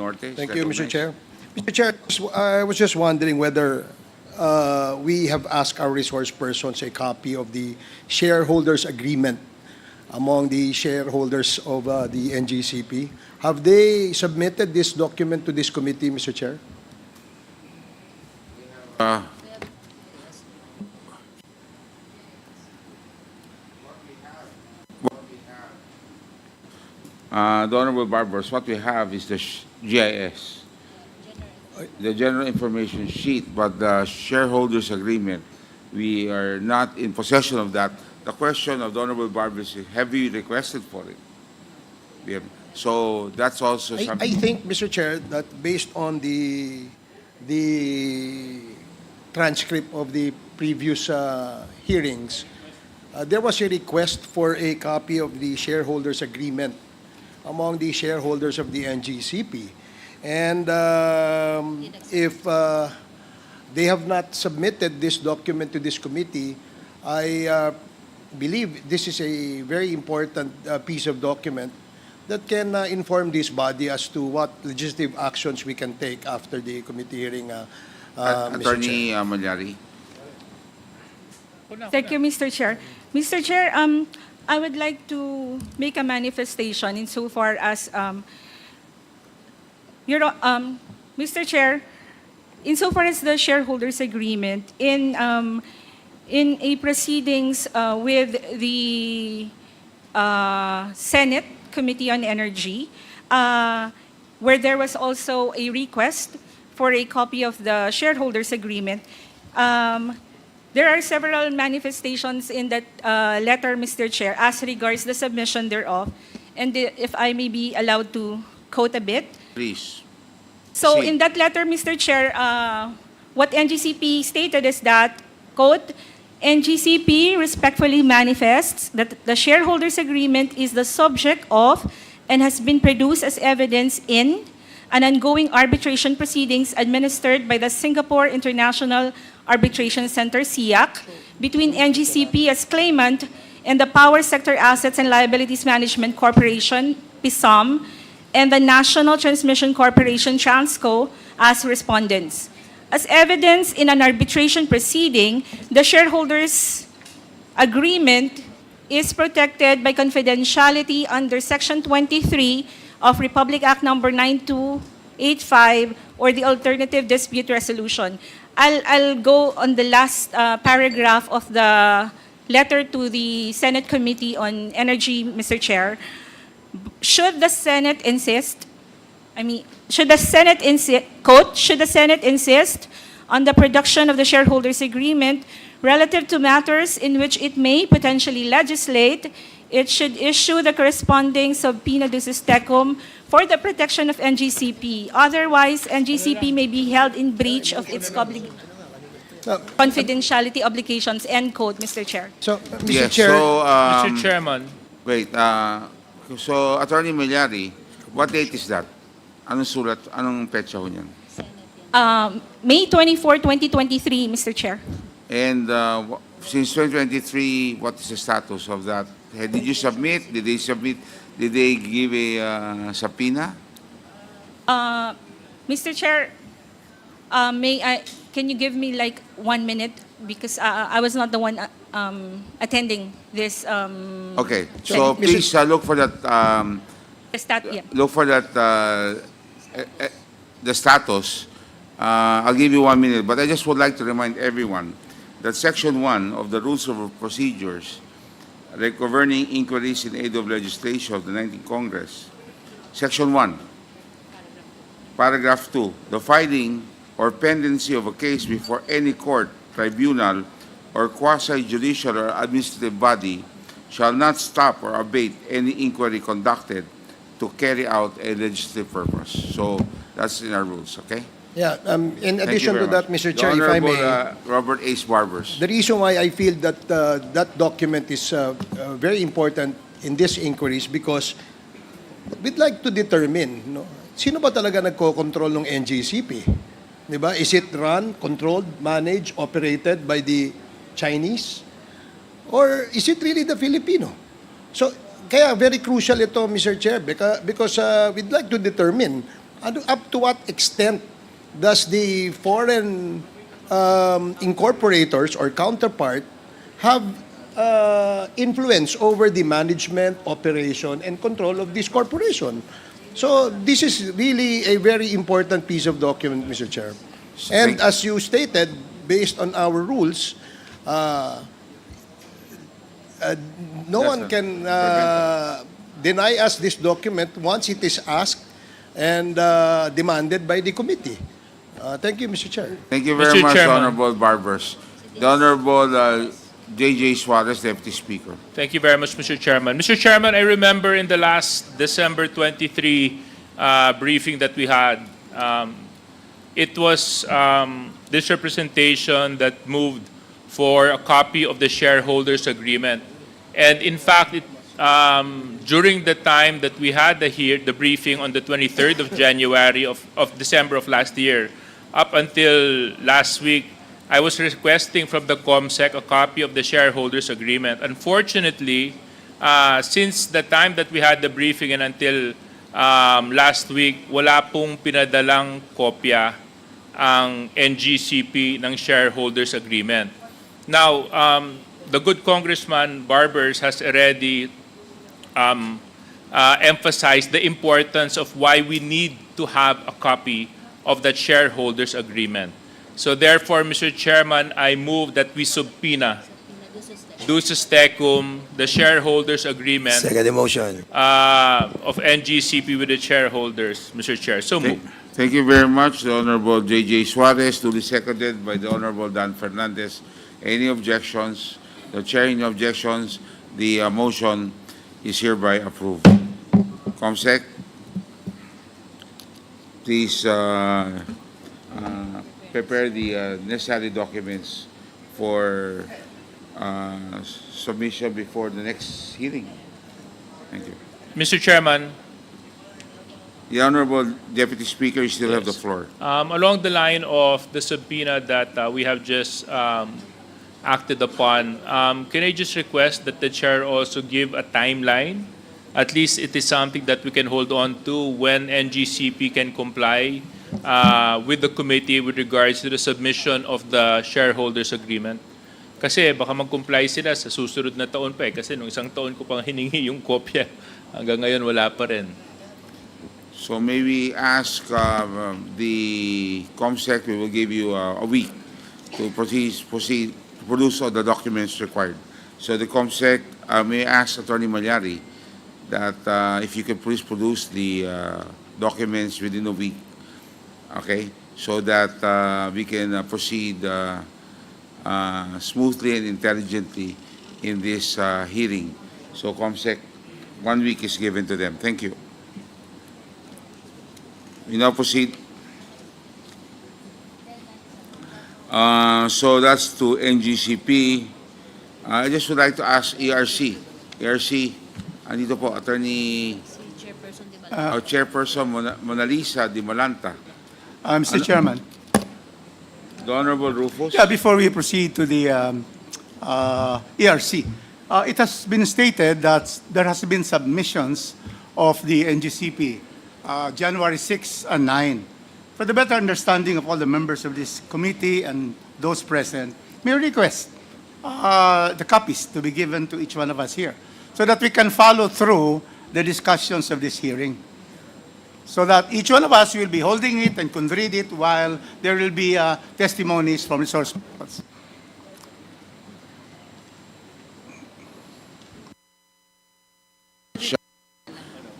Norte. Thank you, Mr. Chair. Mr. Chair, I was just wondering whether we have asked our resource persons a copy of the shareholders agreement among the shareholders of the NGCP. Have they submitted this document to this committee, Mr. Chair? The Honorable Barbers, what we have is the GIS, the General Information Sheet, but the shareholders agreement, we are not in possession of that. The question of the Honorable Barbers is, have you requested for it? We have, so that's also I something. think, Mr. Chair, that based on the transcript of the previous hearings, there was a request for a copy of the shareholders agreement among the shareholders of the NGCP. And if they have not submitted this document to this committee, I believe this is a very important piece of document that can inform this body as to what legislative actions we can take after the committee hearing, Mr. Attorney Chair. Malyari. Thank you, Mr. Chair. Mr. Chair, I would like to make a manifestation insofar as, Mr. Chair, insofar as the shareholders agreement in a proceedings with the Senate Committee on Energy, where there was also a request for a copy of the shareholders agreement. There are several manifestations in that letter, Mr. Chair, as regards the submission thereof. And if I may be allowed to quote a bit. Please. So Proceed. in that letter, Mr. Chair, what NGCP stated is that, quote, NGCP respectfully manifests that the shareholders agreement is the subject of and has been produced as evidence in an ongoing arbitration proceedings administered by the Singapore International Arbitration Center, SIAC, between NGCP as claimant and the Power Sector Assets and Liabilities Management Corporation, PISAM, and the National Transmission Corporation, Transco, as respondents. As evidence in an arbitration proceeding, the shareholders' agreement is protected by confidentiality under Section 23 of Republic Act Number 9285 or the Alternative Dispute Resolution. I'll go on the last paragraph of the letter to the Senate Committee on Energy, Mr. Chair. Should the Senate insist, quote, should the Senate insist on the production of the shareholders agreement relative to matters in which it may potentially legislate, it should issue the corresponding subpoena ducis tecum for the protection of NGCP. Otherwise, NGCP may be held in breach of its confidentiality obligations, end quote, Mr. Chair. So, Mr. Yes, Chair, so, Mr. Chairman, wait, so Attorney Malyari, what date is that? Anong sulat, anong petsa ho niyan? May 24, 2023, Mr. Chair. And since 2023, what is the status of that? Did you submit? Did they submit? Did they give a subpoena? Mr. Chair, can you give me like 1 minute? Because I was not the one attending this. Okay, so please look for that. Yeah. Look for that. The status. I'll give you 1 minute, but I just would like to remind everyone that Section 1 of the Rules of Procedures governing inquiries in aid of legislation of the 19th Congress, Section 1, Paragraph 2, the filing or pendency of a case before any court, tribunal, or quasi-judicial or administrative body shall not stop or abate any inquiry conducted to carry out a legislative purpose. So that's in our rules, okay? yeah, in Thank you addition very to that, much. Mr. The Chair, if I Honorable, may, Robert Ace Barbers. the reason why I feel that that document is very important in these inquiries because we'd like to determine, no, sino ba talaga nagko-control ng NGCP? Di ba? Is it run, controlled, managed, operated by the Chinese? Or is it really the Filipino? So, kaya very crucial ito, Mr. Chair, because we'd like to determine Up to what extent does the foreign incorporators or counterpart have influence over the management, operation, and control of this corporation? So this is really a very important piece of document, Mr. Chair. And as you stated, based on our rules, no one can deny us this document once it is asked and demanded by the committee. Thank you, Mr. Chair. Thank you very Mr. much, Chairman. Honorable Barbers. The Honorable J.J. Suarez, Deputy Speaker. Thank you very much, Mr. Chairman. Mr. Chairman, I remember in the last December 23 briefing that we had, it was this representation that moved for a copy of the shareholders agreement. And in fact, during the time that we had the briefing on the 23rd of January of December of last year, up until last week, I was requesting from the COMSEC a copy of the shareholders agreement. Unfortunately, since the time that we had the briefing and until last week, wala pong pinadalang kopya ang NGCP ng shareholders agreement. Now, the good Congressman Barbers has already emphasized the importance of why we need to have a copy of that shareholders agreement. So therefore, Mr. Chairman, I move that we subpoena duces tecum, the shareholders agreement Second the motion. of NGCP with the shareholders, Mr. Chair. So move. Thank you very much, the Honorable J.J. Suarez, duly seconded by the Honorable Dan Fernandez. Any objections? The chair, any objections? The motion is hereby approved. COMSEC, please prepare the necessary documents for submission before the next hearing. Thank you. Mr. Chairman, The Honorable Deputy Speaker, you still have the floor. along the line of the subpoena that we have just acted upon, can I just request that the chair also give a timeline? At least it is something that we can hold on to when NGCP can comply with the committee with regards to the submission of the shareholders agreement. Kasi baka mag-comply sila sa susunod na taon pa kasi nung isang taon ko pang hiningi yung kopya. Hanggang ngayon wala pa rin. So may we ask the COMSEC, we will give you a week to proceed to produce all the documents required. So the COMSEC, may I ask Attorney Malyari that if you could please produce the documents within a week, okay, so that we can proceed smoothly and intelligently in this hearing. So COMSEC, 1 week is given to them. Thank you. We now proceed. So that's to NGCP. I just would like to ask ERC. ERC, andito po, Attorney, Chairperson Mona Lisa Di Malanta. Mr. Chairman, The Honorable Rufus. yeah, before we proceed to the ERC, it has been stated that there has been submissions of the NGCP January 6 and 9. For the better understanding of all the members of this committee and those present, may I request the copies to be given to each one of us here so that we can follow through the discussions of this hearing. So that each one of us will be holding it and can read it while there will be testimonies from resource persons.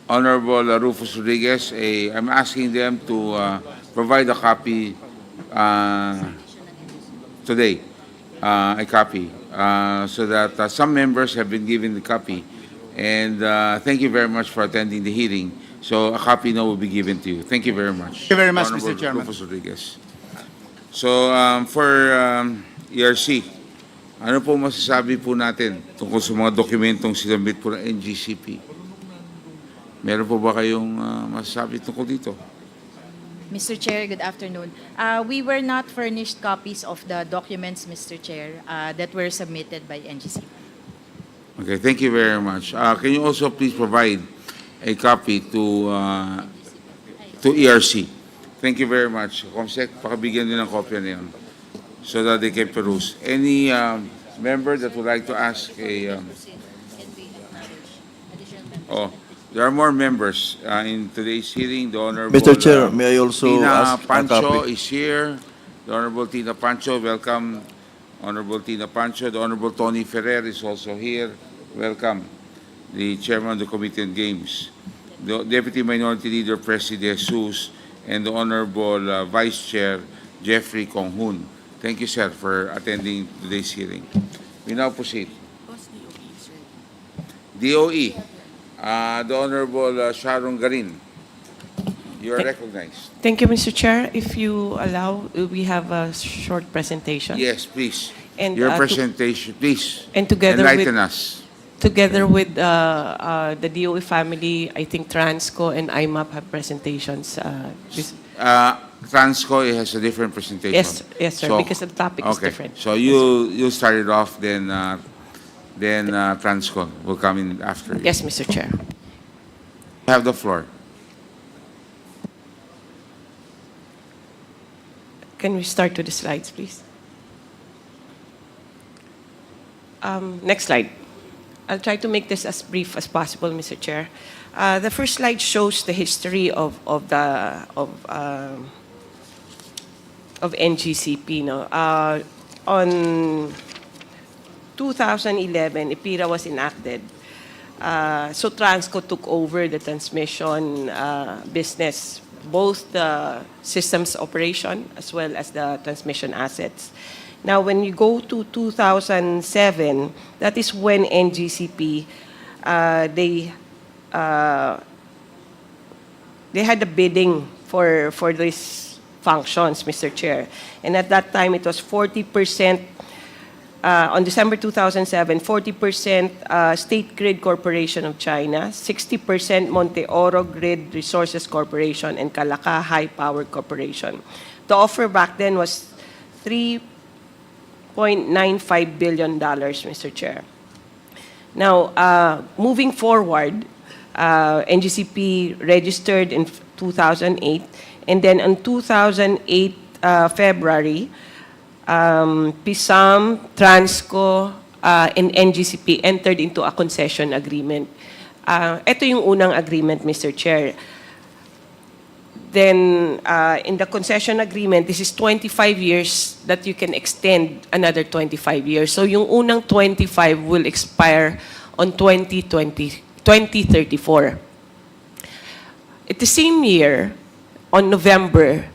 Honorable Rufus Rodriguez, I'm asking them to provide a copy today, a copy, so that some members have been given the copy. And thank you very much for attending the hearing. So a copy now will be given to you. Thank you very much. Thank you very much, Honorable Mr. Chairman. Rufus Rodriguez. So for ERC, ano po masasabi po natin tungkol sa mga dokumentong sinabit po ng NGCP? Meron po ba kayong masasabi tungkol dito? Mr. Chair, good afternoon. We were not furnished copies of the documents, Mr. Chair, that were submitted by NGCP. Okay, thank you very much. Can you also please provide a copy to to ERC. Thank you very much. Comsec, pakabigyan din ng kopya niyan so that they can peruse. Any member that would like to ask a... Oh, there are more members in today's hearing. The Honorable Mr. Chair, may I also Tina ask a Pancho copy? is here. The Honorable Tina Pancho, welcome. Honorable Tina Pancho. The Honorable Tony Ferrer is also here. Welcome. The Chairman of the Committee on Games. The Deputy Minority Leader Presley De Jesus and the Honorable Vice Chair Jeffrey Konghun. Thank you, sir, for attending today's hearing. We now proceed. DOE. The Honorable Sharon Garin, you are recognized. Thank you, Mr. Chair. If you allow, we have a short presentation. Yes, please. And, Your to- presentation, please. And together Enlighten with, us. together with the DOE family, I think Transco and IMAP have presentations. Transco has a different presentation. Yes, yes, sir, because the topic is okay. different. So you start it off, then Transco will come in after you. Yes, Mr. Chair. You have the floor. Can we start with the slides, please? Next slide. I'll try to make this as brief as possible, Mr. Chair. The first slide shows the history of NGCP. No? On 2011, IPIRA was enacted. So Transco took over the transmission business, both the systems operation as well as the transmission assets. Now, when you go to 2007, that is when NGCP, they had the bidding for these functions, Mr. Chair. And at that time, it was 40%, on December 2007, 40% State Grid Corporation of China, 60% Monte Oro Grid Resources Corporation, and Calaca High Power Corporation. The offer back then was $3.95 billion, Mr. Chair. Now, moving forward, NGCP registered in 2008, and then in 2008 February, PISAM, Transco, and NGCP entered into a concession agreement. Ito yung unang agreement, Mr. Chair. Then, in the concession agreement, this is 25 years that you can extend another 25 years. So yung unang 25 will expire on 2034. At the same year, on November,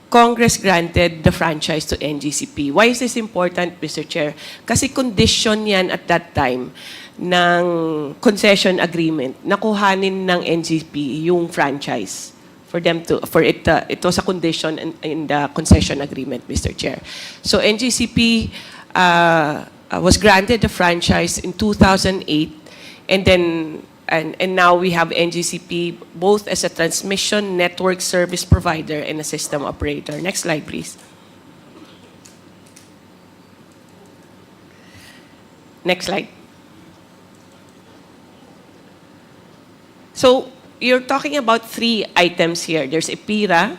Congress granted the franchise to NGCP. Why is this important, Mr. Chair? Kasi condition yan at that time ng concession agreement na kuhanin ng NGCP yung franchise it was a condition in the concession agreement, Mr. Chair. So NGCP was granted the franchise in 2008, and then and now we have NGCP both as a transmission network service provider and a system operator. Next slide, please. Next slide. So you're talking about three items here. There's IPIRA,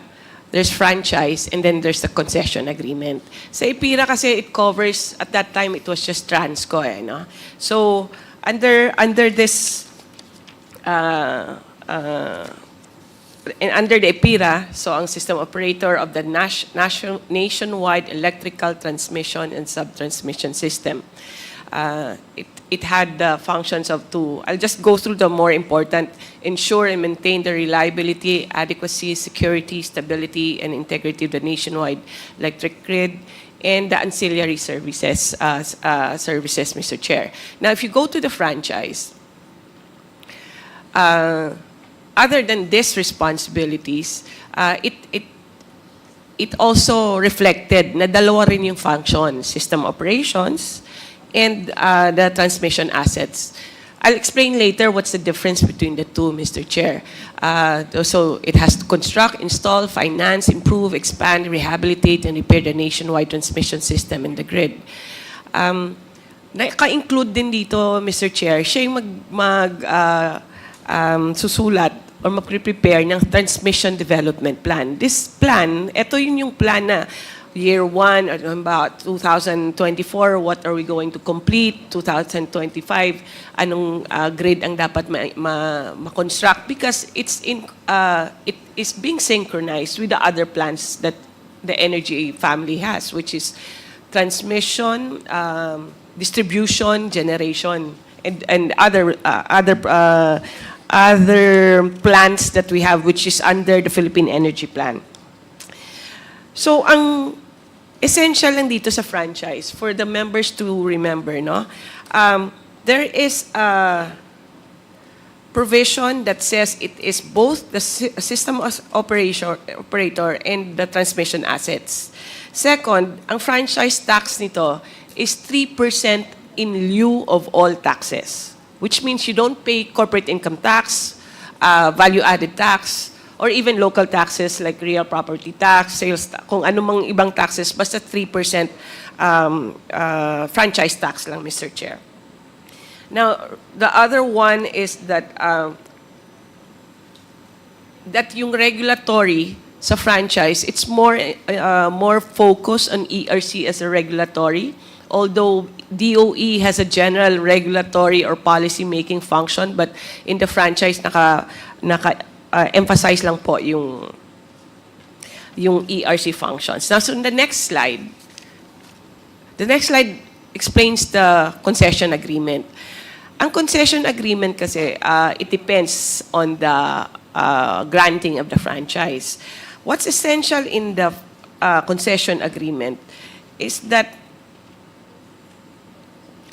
there's franchise, and then there's the concession agreement. Sa IPIRA kasi it covers, at that time it was just Transco. No? So under this under the IPIRA, so ang system operator of the nationwide electrical transmission and sub-transmission system. It had the functions of two. I'll just go through the more important: ensure and maintain the reliability, adequacy, security, stability, and integrity of the nationwide electric grid, and the ancillary services, Mr. Chair. Now, if you go to the franchise, other than these responsibilities, it also reflected na dalawa rin yung function: system operations and the transmission assets. I'll explain later what's the difference between the two, Mr. Chair. So it has to construct, install, finance, improve, expand, rehabilitate, and repair the nationwide transmission system and the grid. Naka-include din dito, Mr. Chair, siya yung susulat or magre-prepare ng transmission development plan. This plan, ito yung plan na year 1, about 2024, what are we going to complete? 2025, anong grade ang dapat ma-construct? Because it is being synchronized with the other plans that the energy family has, which is transmission, distribution, generation, and other plans that we have, which is under the Philippine Energy Plan. So, ang essential lang dito sa franchise, for the members to remember, no? There is a provision that says it is both the system operator and the transmission assets. Second, ang franchise tax nito is 3% in lieu of all taxes, which means you don't pay corporate income tax, value-added tax, or even local taxes like real property tax, sales tax, kung anumang ibang taxes, basta 3% franchise tax lang, Mr. Chair. Now, the other one is that that yung regulatory sa franchise, it's more focused on ERC as a regulatory, although DOE has a general regulatory or policy-making function, but in the franchise, emphasize lang po yung ERC functions. Now, so in the next slide explains the concession agreement. Ang concession agreement kasi, it depends on the granting of the franchise. What's essential in the concession agreement is that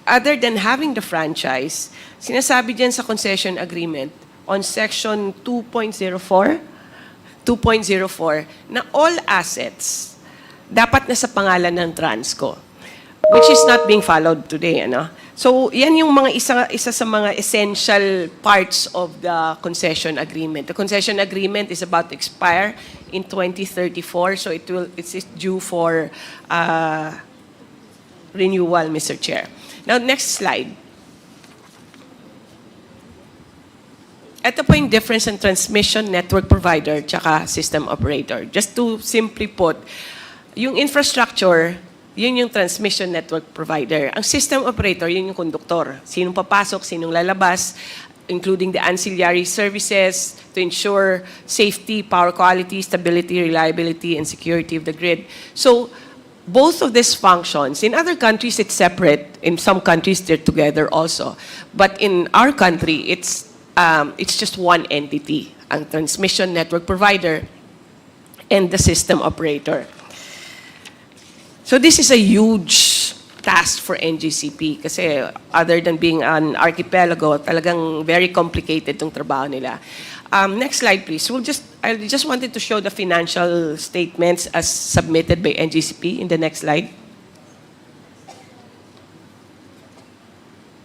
other than having the franchise, sinasabi dyan sa concession agreement, on section 2.04, na all assets dapat na sa pangalan ng Transco, which is not being followed today. Ano? So, yan yung mga isa sa mga essential parts of the concession agreement. The concession agreement is about to expire in 2034, so it's due for renewal, Mr. Chair. Now, next slide. Ito po yung difference in transmission network provider tsaka system operator. Just to simply put, yung infrastructure, yun yung transmission network provider. Ang system operator, yun yung conductor. Sinong papasok, sinong lalabas, including the ancillary services to ensure safety, power quality, stability, reliability, and security of the grid. So, both of these functions, in other countries, it's separate. In some countries, they're together also. But in our country, it's just one entity, ang transmission network provider and the system operator. So this is a huge task for NGCP kasi other than being an archipelago, talagang very complicated tong trabaho nila. Next slide, please. I just wanted to show the financial statements as submitted by NGCP in the next slide.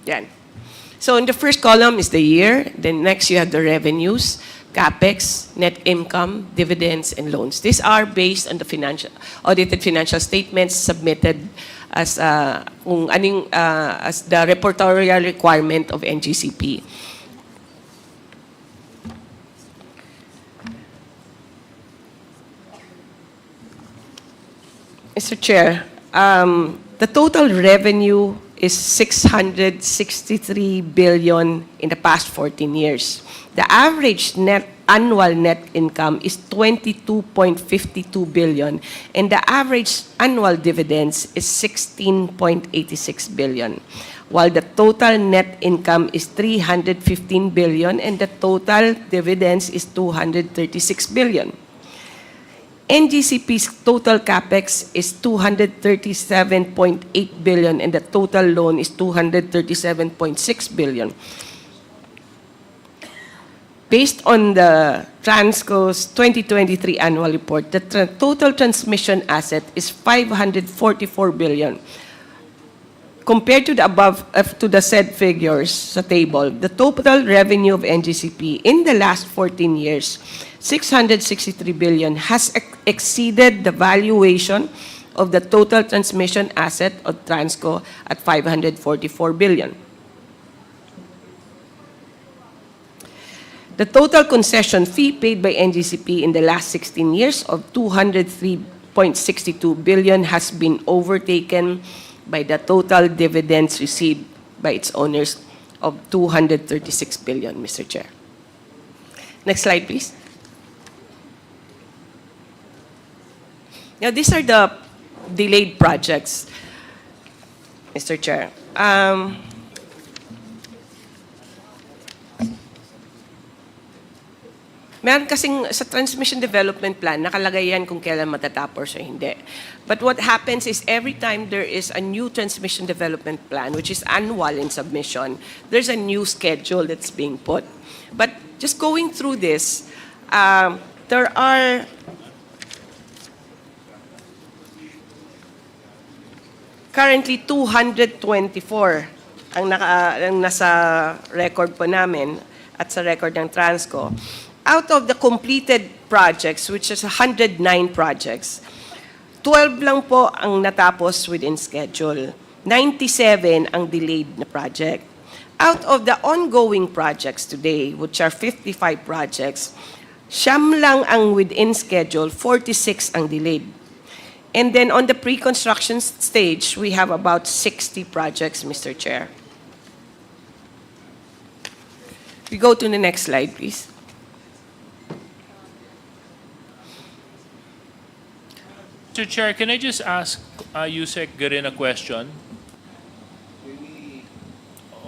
Yan. So in the first column is the year. Then next you have the revenues, capex, net income, dividends, and loans. These are based on the audited financial statements submitted as as the reportorial requirement of NGCP. Mr. Chair, the total revenue is 663 billion in the past 14 years. The average annual net income is 22.52 billion, and the average annual dividends is 16.86 billion, while the total net income is 315 billion, and the total dividends is 236 billion. NGCP's total capex is 237.8 billion and the total loan is 237.6 billion. Based on the Transco's 2023 annual report, the total transmission asset is 544 billion. Compared to the above, to the said figures sa table, the total revenue of NGCP in the last 14 years, 663 billion, has exceeded the valuation of the total transmission asset of Transco at 544 billion. The total concession fee paid by NGCP in the last 16 years of 203.62 billion has been overtaken by the total dividends received by its owners of 236 billion, Mr. Chair. Next slide, please. Now, these are the delayed projects, Mr. Chair. Meron kasing sa transmission development plan, nakalagay yan kung kailan matatapos o hindi. But what happens is every time there is a new transmission development plan, which is annual in submission, there's a new schedule that's being put. But just going through this, there are currently 224 ang nasa record po namin at sa record ng Transco. Out of the completed projects, which is 109 projects, 12 lang po ang natapos within schedule. 97 ang delayed na project. Out of the ongoing projects today, which are 55 projects, 9 lang ang within schedule, 46 ang delayed. And then on the pre-construction stage, we have about 60 projects, Mr. Chair. We go to the next slide, please. Mr. Chair, can I just ask Yusek Garin a question?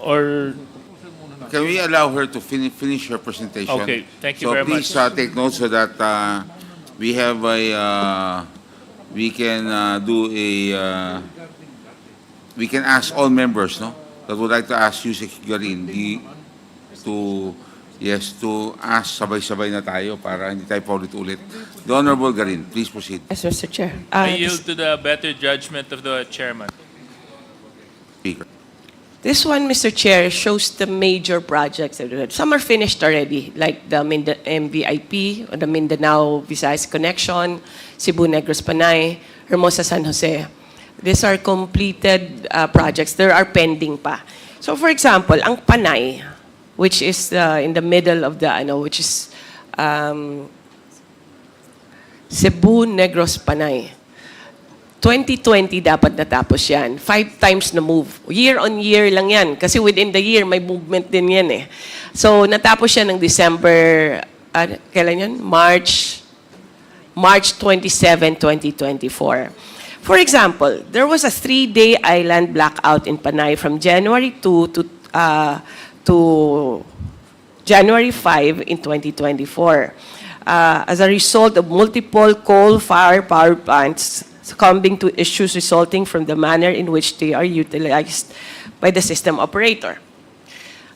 Or, Can we allow her to finish her presentation? Okay, thank you very much. So please take note so that we have we can we can ask all members, no, that would like to ask Yusek Garin to ask sabay-sabay na tayo para hindi tayo paulit-ulit. The Honorable Garin, please proceed. Yes, Mr. Chair. I yield to the better judgment of the chairman. Speaker. This one, Mr. Chair, shows the major projects. Some are finished already, like the MVIP, or the Mindanao Visayas Connection, Cebu Negros Panay, Hermosa San Jose. These are completed projects. There are pending pa. So, for example, ang Panay, which is in the middle of the, which is Cebu Negros Panay. 2020 dapat natapos yan. 5 times na move. Year on year lang yan. Kasi within the year, may movement din yan eh. So, natapos yan ng December, kailan yan? March 27, 2024. For example, there was a 3-day island blackout in Panay from January 2 to January 5 in 2024. As a result of multiple coal-fired power plants succumbing to issues resulting from the manner in which they are utilized by the system operator.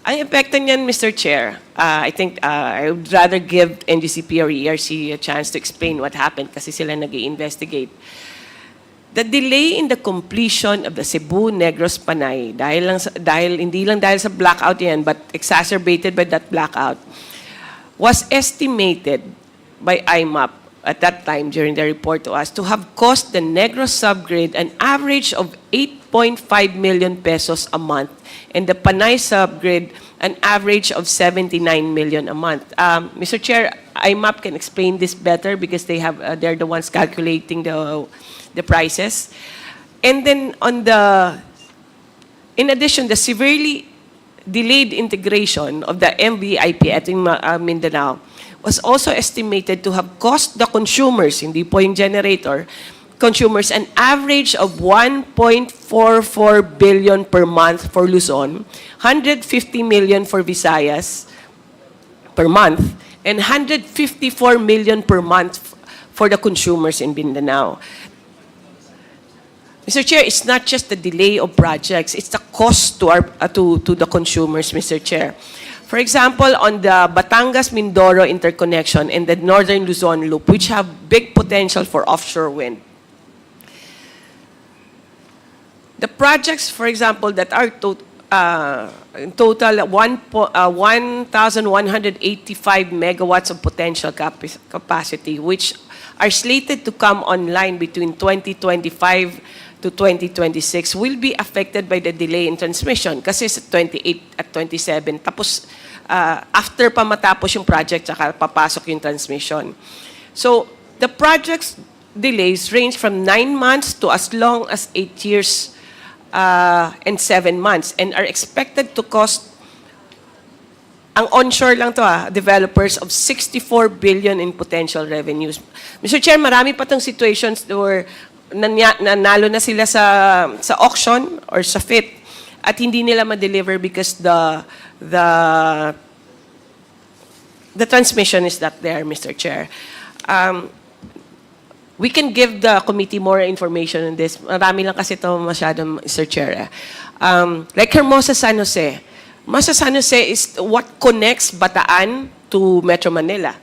Ang epekto niyan, Mr. Chair, I think I would rather give NGCP or ERC a chance to explain what happened kasi sila nag-i-investigate. The delay in the completion of the Cebu Negros Panay, hindi lang dahil sa blackout yan, but exacerbated by that blackout, was estimated by IMAP at that time during the report to us to have cost the Negros subgrid an average of 8.5 million pesos a month and the Panay subgrid an average of 79 million a month. Mr. Chair, IMAP can explain this better because they're the ones calculating the prices. And then in addition, the severely delayed integration of the MVIP at Mindanao was also estimated to have cost the consumers, hindi po yung generator, consumers an average of 1.44 billion per month for Luzon, 150 million for Visayas per month, and 154 million per month for the consumers in Mindanao. Mr. Chair, it's not just the delay of projects, it's the cost to the consumers, Mr. Chair. For example, on the Batangas-Mindoro interconnection and the Northern Luzon Loop, which have big potential for offshore wind. The projects, for example, that are in total 1,185 megawatts of potential capacity, which are slated to come online between 2025 to 2026 will be affected by the delay in transmission kasi sa 28 at 27 tapos after pa matapos yung project, saka papasok yung transmission. So, the project's delays range from 9 months to as long as 8 years and 7 months, and are expected to cost, ang onshore lang to developers, of 64 billion in potential revenues. Mr. Chair, marami pa tong situations where nanalo na sila sa auction or sa FIT at hindi nila ma-deliver because the transmission is not there, Mr. Chair. We can give the committee more information on this. Marami lang kasi ito masyadong, Mr. Chair. Like Hermosa San Jose. Hermosa San Jose is what connects Bataan to Metro Manila.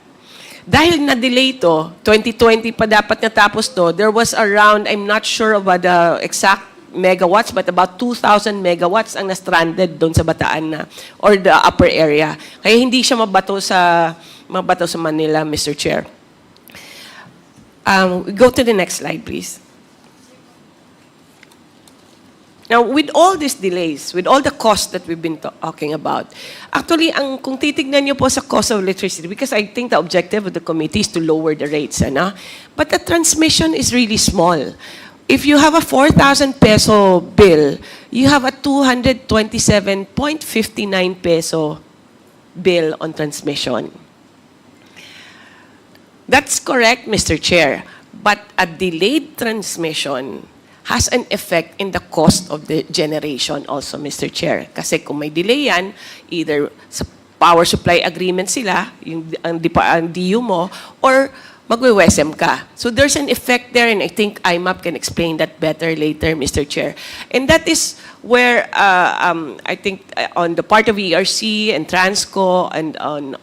Dahil na-delay to, 2020 pa dapat natapos to, there was around, I'm not sure about the exact megawatts, but about 2,000 megawatts ang na-stranded doon sa Bataan na, or the upper area. Kaya hindi siya mabato sa Manila, Mr. Chair. Go to the next slide, please. Now, with all these delays, with all the costs that we've been talking about, actually, kung titignan niyo po sa cost of electricity, because I think the objective of the committee is to lower the rates, but the transmission is really small. If you have a 4,000 peso bill, you have a 227.59 peso bill on transmission. That's correct, Mr. Chair, but a delayed transmission has an effect in the cost of the generation also, Mr. Chair. Kasi kung may delay yan, either sa power supply agreement sila, ang DU mo, or magwe-WESM ka. So there's an effect there, and I think IMAP can explain that better later, Mr. Chair. And that is where I think on the part of ERC and Transco and on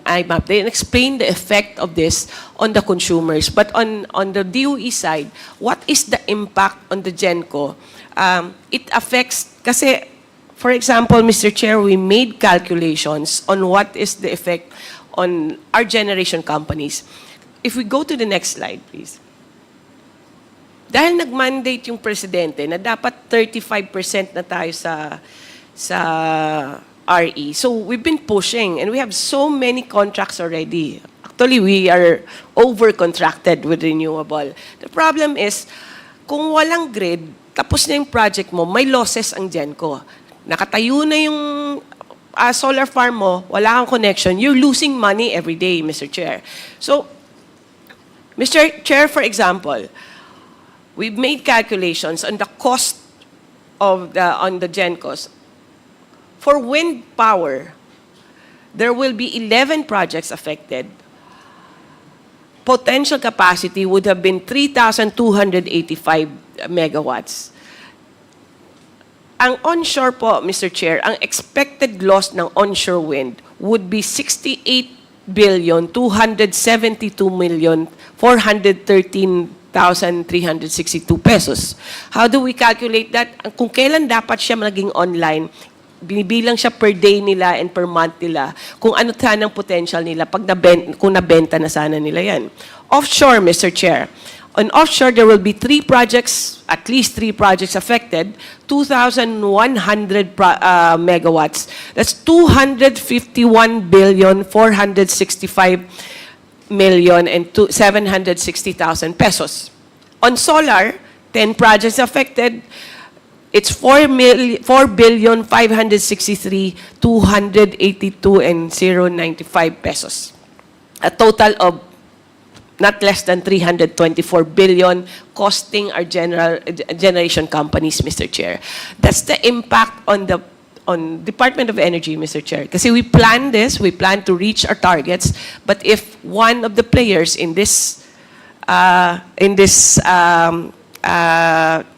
IMAP, they explain the effect of this on the consumers. But on the DOE side, what is the impact on the GENCO? It affects, kasi, for example, Mr. Chair, we made calculations on what is the effect on our generation companies. If we go to the next slide, please. Dahil nag-mandate yung presidente na dapat 35% na tayo sa RE. So we've been pushing, and we have so many contracts already. Actually, we are over-contracted with renewable. The problem is, kung walang grid, tapos na yung project mo, may losses ang GENCO. Nakatayo na yung solar farm mo, wala kang connection, you're losing money every day, Mr. Chair. So, Mr. Chair, for example, we've made calculations on the cost of on the GENCOs. For wind power, there will be 11 projects affected. Potential capacity would have been 3,285 megawatts. Ang onshore po, Mr. Chair, ang expected loss ng onshore wind would be 68,272,413,362 pesos. How do we calculate that? Kung kailan dapat siya maging online, binibilang siya per day nila and per month nila, kung ano sana ang potential nila kung nabenta na sana nila yan. Offshore, Mr. Chair. On offshore, there will be at least three projects affected, 2,100 megawatts. That's 251,465,760,000 pesos. On solar, 10 projects affected, it's 4,563,282,095 pesos. A total of not less than 324 billion costing our generation companies, Mr. Chair. That's the impact on Department of Energy, Mr. Chair. Kasi we plan to reach our targets, but if one of the players in this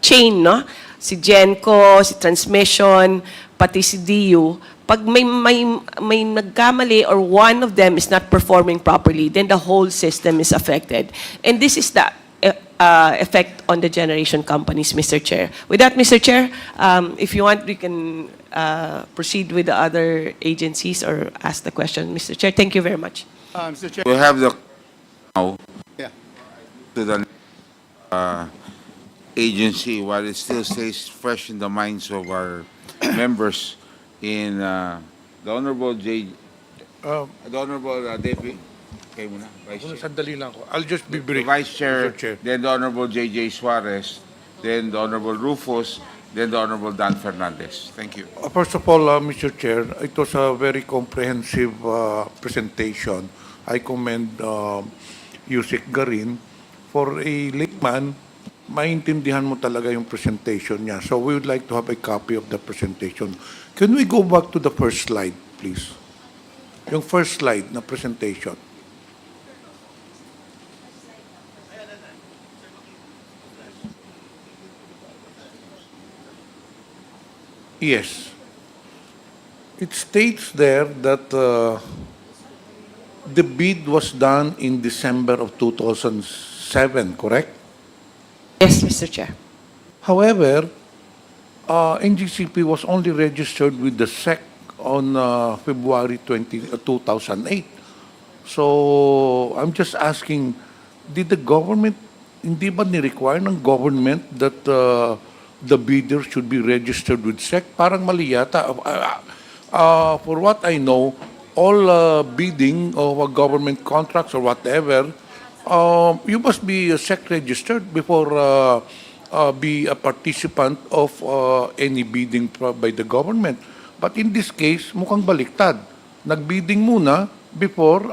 chain, no, si GENCO, si Transmission, pati si DU, pag may nagkamali or one of them is not performing properly, then the whole system is affected. And this is the effect on the generation companies, Mr. Chair. With that, Mr. Chair, if you want, we can proceed with the other agencies or ask the question, Mr. Chair. Thank you very much. Mr. Chair. We have the now Yeah. to the agency while it still stays fresh in the minds of our members in The Honorable J. Um, The Honorable Deputy. Okay muna, Vice Chair. Sandali lang ako. I'll just be The brief. Vice Chair, Mr. Chair. then the Honorable J.J. Suarez, then the Honorable Rufus, then the Honorable Dan Fernandez. Thank you. First of all, Mr. Chair, it was a very comprehensive presentation. I commend Yusek Garin. For a layman, maintindihan mo talaga yung presentation niya. So we would like to have a copy of the presentation. Can we go back to the first slide, please? Yung first slide na presentation. Yes. It states there that the bid was done in December of 2007, correct? Yes, Mr. Chair. However, NGCP was only registered with the SEC on February 2008. So, I'm just asking, did the government, hindi ba ni-require ng government that the bidder should be registered with SEC? Parang mali yata. For what I know, all bidding of government contracts or whatever, you must be SEC registered before be a participant of any bidding by the government. But in this case, mukhang baliktad. Nagbidding muna before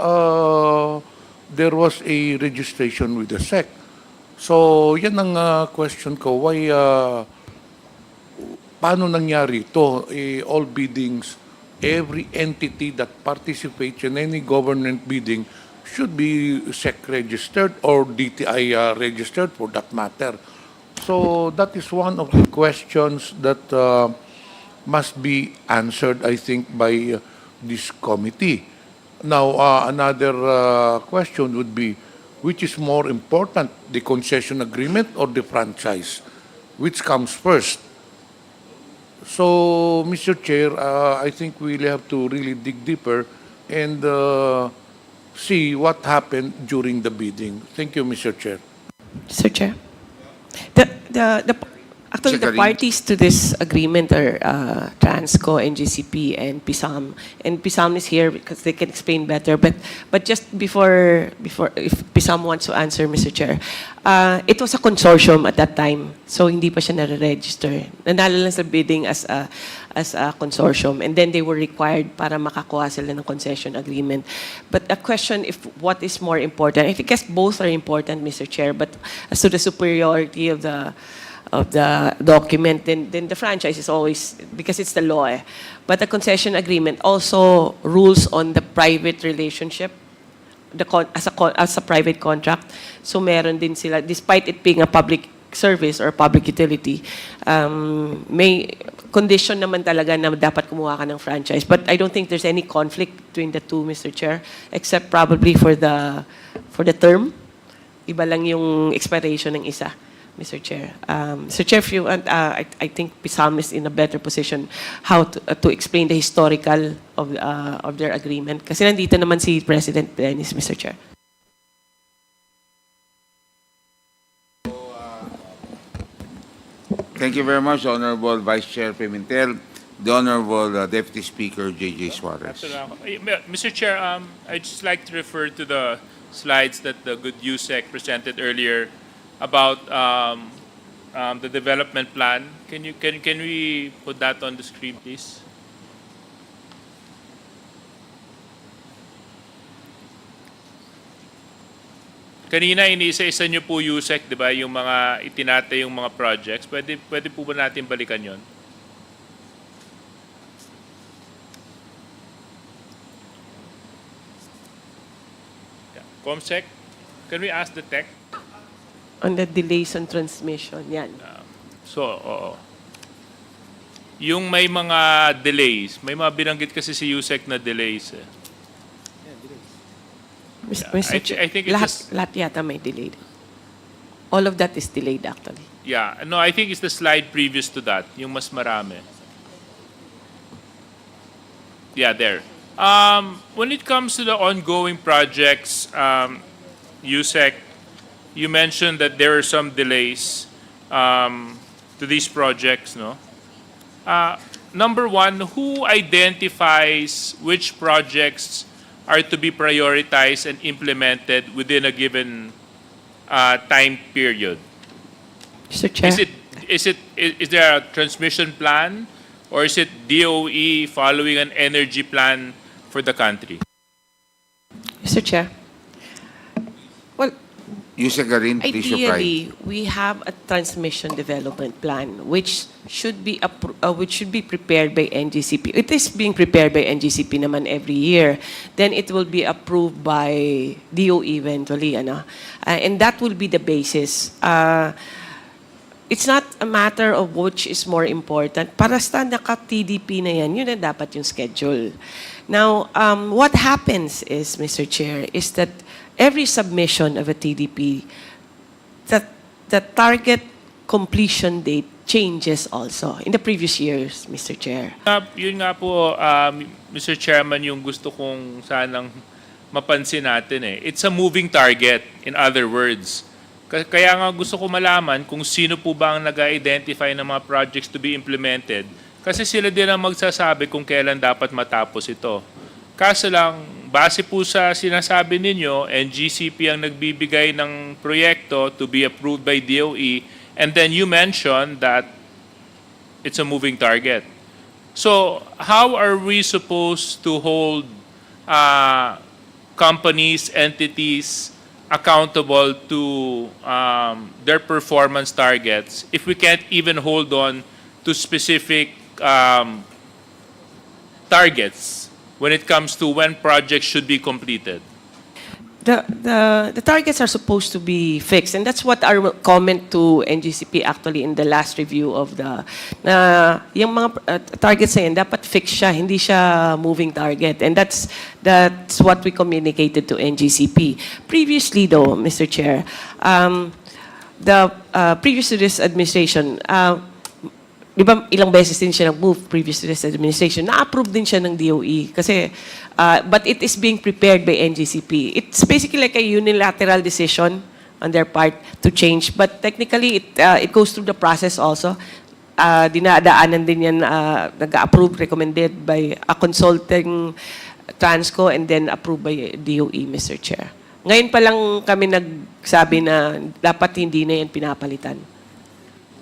there was a registration with the SEC. So, yan ang question ko. Why, paano nangyari ito? All biddings, every entity that participates in any government bidding should be SEC registered or DTI registered for that matter. So that is one of the questions that must be answered, I think, by this committee. Now, another question would be, which is more important, the concession agreement or the franchise? Which comes first? So, Mr. Chair, I think we'll have to really dig deeper and see what happened during the bidding. Thank you, Mr. Chair. Mr. Chair. Actually, the Secretary. parties to this agreement are Transco, NGCP, and PISAM. And PISAM is here because they can explain better. But just before if PISAM wants to answer, Mr. Chair, it was a consortium at that time, so hindi pa siya nare-register. Nanalo lang sa bidding as a consortium, and then they were required para makakuha sila ng concession agreement. But a question, if what is more important, I guess both are important, Mr. Chair, but as to the superiority of the document, then the franchise is always, because it's the law. But the concession agreement also rules on the private relationship, as a private contract. So meron din sila, despite it being a public service or public utility, may condition naman talaga na dapat kumuha ka ng franchise. But I don't think there's any conflict between the two, Mr. Chair, except probably for the term. Iba lang yung expiration ng isa, Mr. Chair. Mr. Chair, if you want, I think PISAM is in a better position how to explain the historical of their agreement. Kasi nandito naman si President Dennis, Mr. Chair. Thank you very much, Honorable Vice Chair Pimentel, the Honorable Deputy Speaker J.J. Suarez. Mr. Chair, I'd just like to refer to the slides that the good USEC presented earlier about the development plan. Can we put that on the screen, please? Kanina iniisa-isa niyo po USEC, di ba, yung mga itinatay yung mga projects. Pwede po ba natin balikan yon? Yeah. COMSEC, can we ask the tech? On the delays on transmission, yan. So, oo. Yung may mga delays, may mga binanggit kasi si USEC na delays. Mr. Chair, I think it's lahat yata may delayed. All of that is delayed actually. Yeah, no, I think it's the slide previous to that, yung mas marami. Yeah, there. When it comes to the ongoing projects, USEC, you mentioned that there are some delays to these projects, no? number one, who identifies which projects are to be prioritized and implemented within a given time period? Mr. Chair. Is there a transmission plan, or is it DOE following an energy plan for the country? Mr. Chair. Well, Yusek Garin, please reply. ideally, we have a transmission development plan which should be prepared by NGCP. It is being prepared by NGCP naman every year. Then it will be approved by DOE eventually, ano? And that will be the basis. It's not a matter of which is more important. Para sa naka-TDP na yan, yun na dapat yung schedule. Now, what happens is, Mr. Chair, is that every submission of a TDP, the target completion date changes also in the previous years, Mr. Chair. Yun nga po, Mr. Chairman, yung gusto kong sanang mapansin natin eh. It's a moving target, in other words. Kaya nga gusto ko malaman kung sino po ba ang nag-identify ng mga projects to be implemented. Kasi sila din ang magsasabi kung kailan dapat matapos ito. Kaso lang, base po sa sinasabi ninyo, NGCP ang nagbibigay ng proyekto to be approved by DOE, and then you mentioned that it's a moving target. So, how are we supposed to hold companies, entities accountable to their performance targets if we can't even hold on to specific targets when it comes to when projects should be completed? The targets are supposed to be fixed, and that's what our comment to NGCP actually in the last review of the yung mga targets na yan, dapat fixed siya, hindi siya moving target, and that's what we communicated to NGCP. Previously though, Mr. Chair, the previous to this administration, di ba ilang beses din siya nag-move previous to this administration, na-approve din siya ng DOE kasi but it is being prepared by NGCP. It's basically like a unilateral decision on their part to change, but technically it goes through the process also. Dinadaanan din yan, nag-approve, recommended by a consulting Transco and then approved by DOE, Mr. Chair. Ngayon pa lang kami nagsabi na dapat hindi na yan pinapalitan.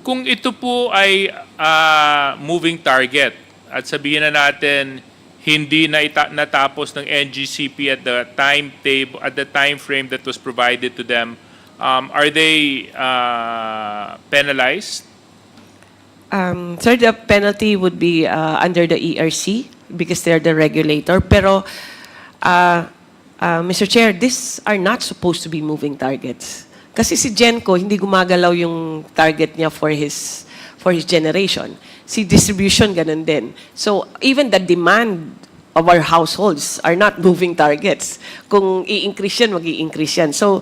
Kung ito po ay moving target at sabihin na natin hindi na natapos ng NGCP at the timetable, at the time frame that was provided to them, are they penalized? Sir, the penalty would be under the ERC because they're the regulator. Pero, Mr. Chair, these are not supposed to be moving targets. Kasi si Genco, hindi gumagalaw yung target niya for his generation. Si distribution, ganun din. So, even the demand of our households are not moving targets. Kung i-increase yan, mag-i-increase yan. So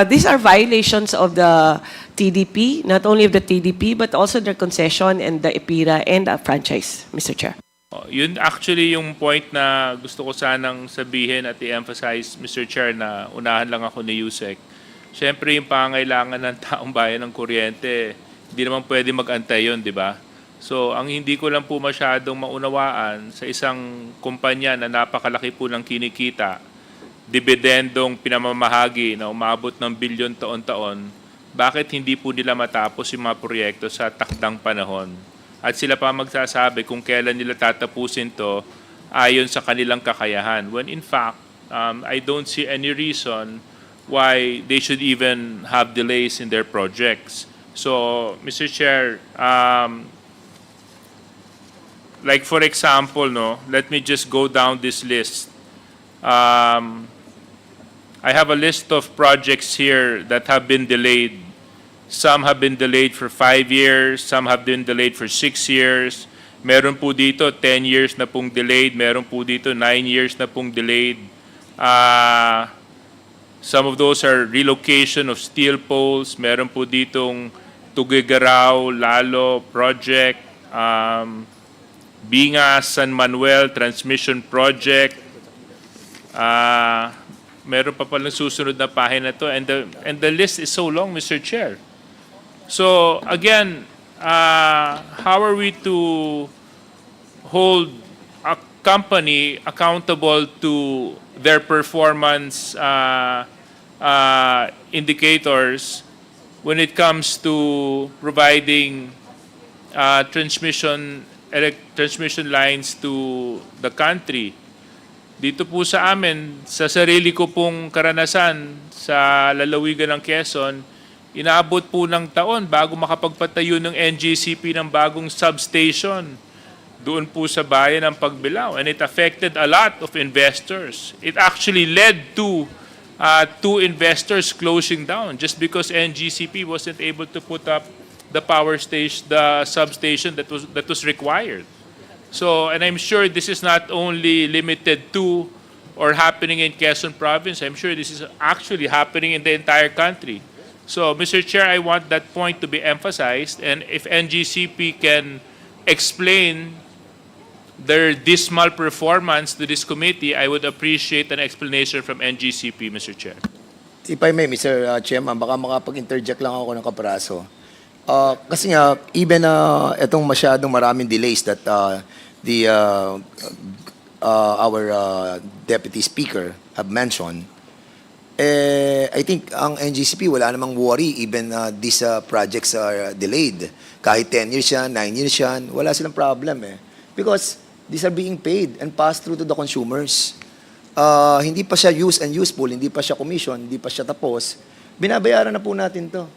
these are violations of the TDP, not only of the TDP, but also the concession and the EPIRA and the franchise, Mr. Chair. Yun actually yung point na gusto ko sanang sabihin at i-emphasize, Mr. Chair, na unahan lang ako ni Yusek. Siyempre, yung pangailangan ng taong bayan ng kuryente, hindi naman pwede mag-antay yun, di ba? So, ang hindi ko lang po masyadong maunawaan sa isang kumpanya na napakalaki po ng kinikita, dividendong pinamamahagi na umabot ng bilyon taon-taon, bakit hindi po nila matapos yung mga proyekto sa takdang panahon? At sila pa magsasabi kung kailan nila tatapusin to ayon sa kanilang kakayahan. When in fact, I don't see any reason why they should even have delays in their projects. So, Mr. Chair, like for example, let me just go down this list. I have a list of projects here that have been delayed. Some have been delayed for 5 years, some have been delayed for 6 years. Meron po dito 10 years na pong delayed, meron po dito 9 years na pong delayed. Some of those are relocation of steel poles. Meron po ditong Tuguegarao, Lalo project, Bingas, San Manuel transmission project. Meron pa palang susunod na pahina to, and the list is so long, Mr. Chair. So again, how are we to hold a company accountable to their performance indicators when it comes to providing transmission lines to the country. Dito po sa amin, sa sarili ko pong karanasan sa lalawigan ng Quezon, inaabot po ng taon bago makapagpatayo ng NGCP ng bagong substation doon po sa bayan ng Pagbilao. And it affected a lot of investors. It actually led to two investors closing down just because NGCP wasn't able to put up the power station, the substation that was required. So, and I'm sure this is not only limited to or happening in Quezon Province. I'm sure this is actually happening in the entire country. So, Mr. Chair, I want that point to be emphasized. And if NGCP can explain their dismal performance to this committee, I would appreciate an explanation from NGCP, Mr. Chair. If I may, Mr. Chairman, baka makapag-interject lang ako ng kapraso. Kasi nga, even itong masyadong maraming delays that our Deputy Speaker have mentioned, I think ang NGCP wala namang worry even these projects are delayed. Kahit 10 years yan, 9 years yan, wala silang problem eh. Because these are being paid and passed through to the consumers. Hindi pa siya used and useful, hindi pa siya commission, hindi pa siya tapos. Binabayaran na po natin to.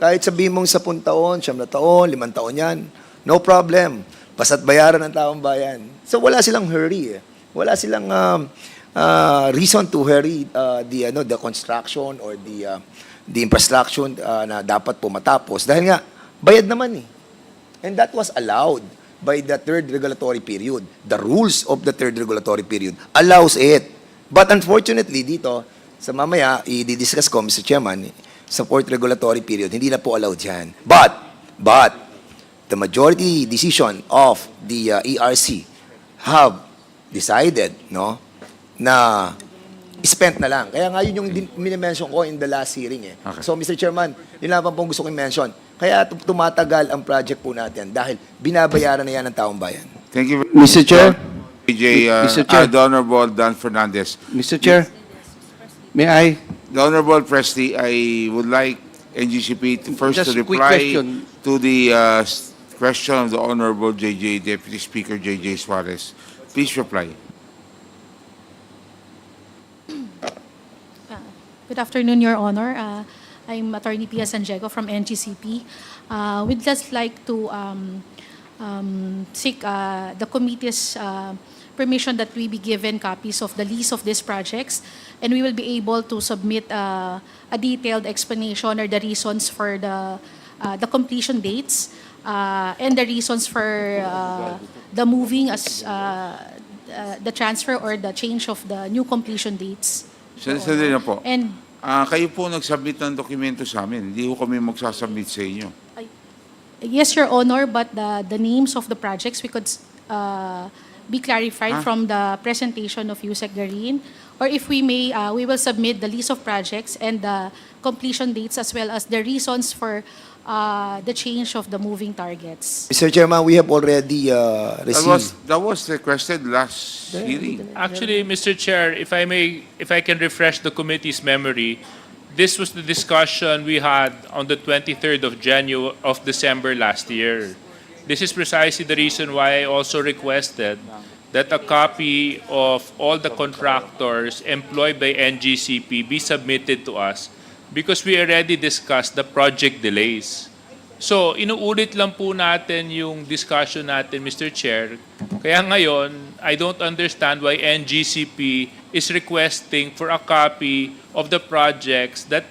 Kahit sabihin mong 10 taon, 9 taon, 5 taon yan, no problem. Basta't bayaran ng taong bayan. So wala silang hurry eh. Wala silang reason to hurry the construction or the infrastructure na dapat po matapos. Dahil nga, bayad naman eh. And that was allowed by the third regulatory period. The rules of the third regulatory period allows it. But unfortunately, dito, sa mamaya, i-discuss ko, Mr. Chairman, sa fourth regulatory period, hindi na po allowed yan. But, the majority decision of the ERC have decided, no, na spent na lang. Kaya nga yun yung minimension ko in the last hearing eh. Okay. So, Mr. Chairman, yun lang pong gusto kong mention. Kaya tumatagal ang project po natin dahil binabayaran na yan ng taong bayan. Thank you very Mr. Chair? Mr. Mr. Chair? The Honorable Dan Fernandez. Mr. Chair, may I? The Honorable Presley, I would like NGCP to first Just to a quick reply question. to the question of the Honorable Deputy Speaker JJ Suarez. Please reply. Good afternoon, Your Honor. I'm Attorney Pia Sanjego from NGCP. We'd just like to seek the committee's permission that we be given copies of the lease of these projects, and we will be able to submit a detailed explanation or the reasons for the completion dates and the reasons for the moving as the transfer or the change of the new completion dates. Sandali na po. And Kayo po nagsubmit ng dokumento sa amin. Hindi ko kami magsasubmit sa inyo. yes, Your Honor, but the names of the projects we could be clarified from the presentation of Yusek Garin. Or if we may, we will submit the list of projects and the completion dates as well as the reasons for the change of the moving targets. Mr. Chairman, we have already received. That was requested last hearing. Actually, Mr. Chair, if I can refresh the committee's memory, this was the discussion we had on the 23rd of December last year. This is precisely the reason why I also requested that a copy of all the contractors employed by NGCP be submitted to us because we already discussed the project delays. So, inuulit lang po natin yung discussion natin, Mr. Chair. Kaya ngayon, I don't understand why NGCP is requesting for a copy of the projects that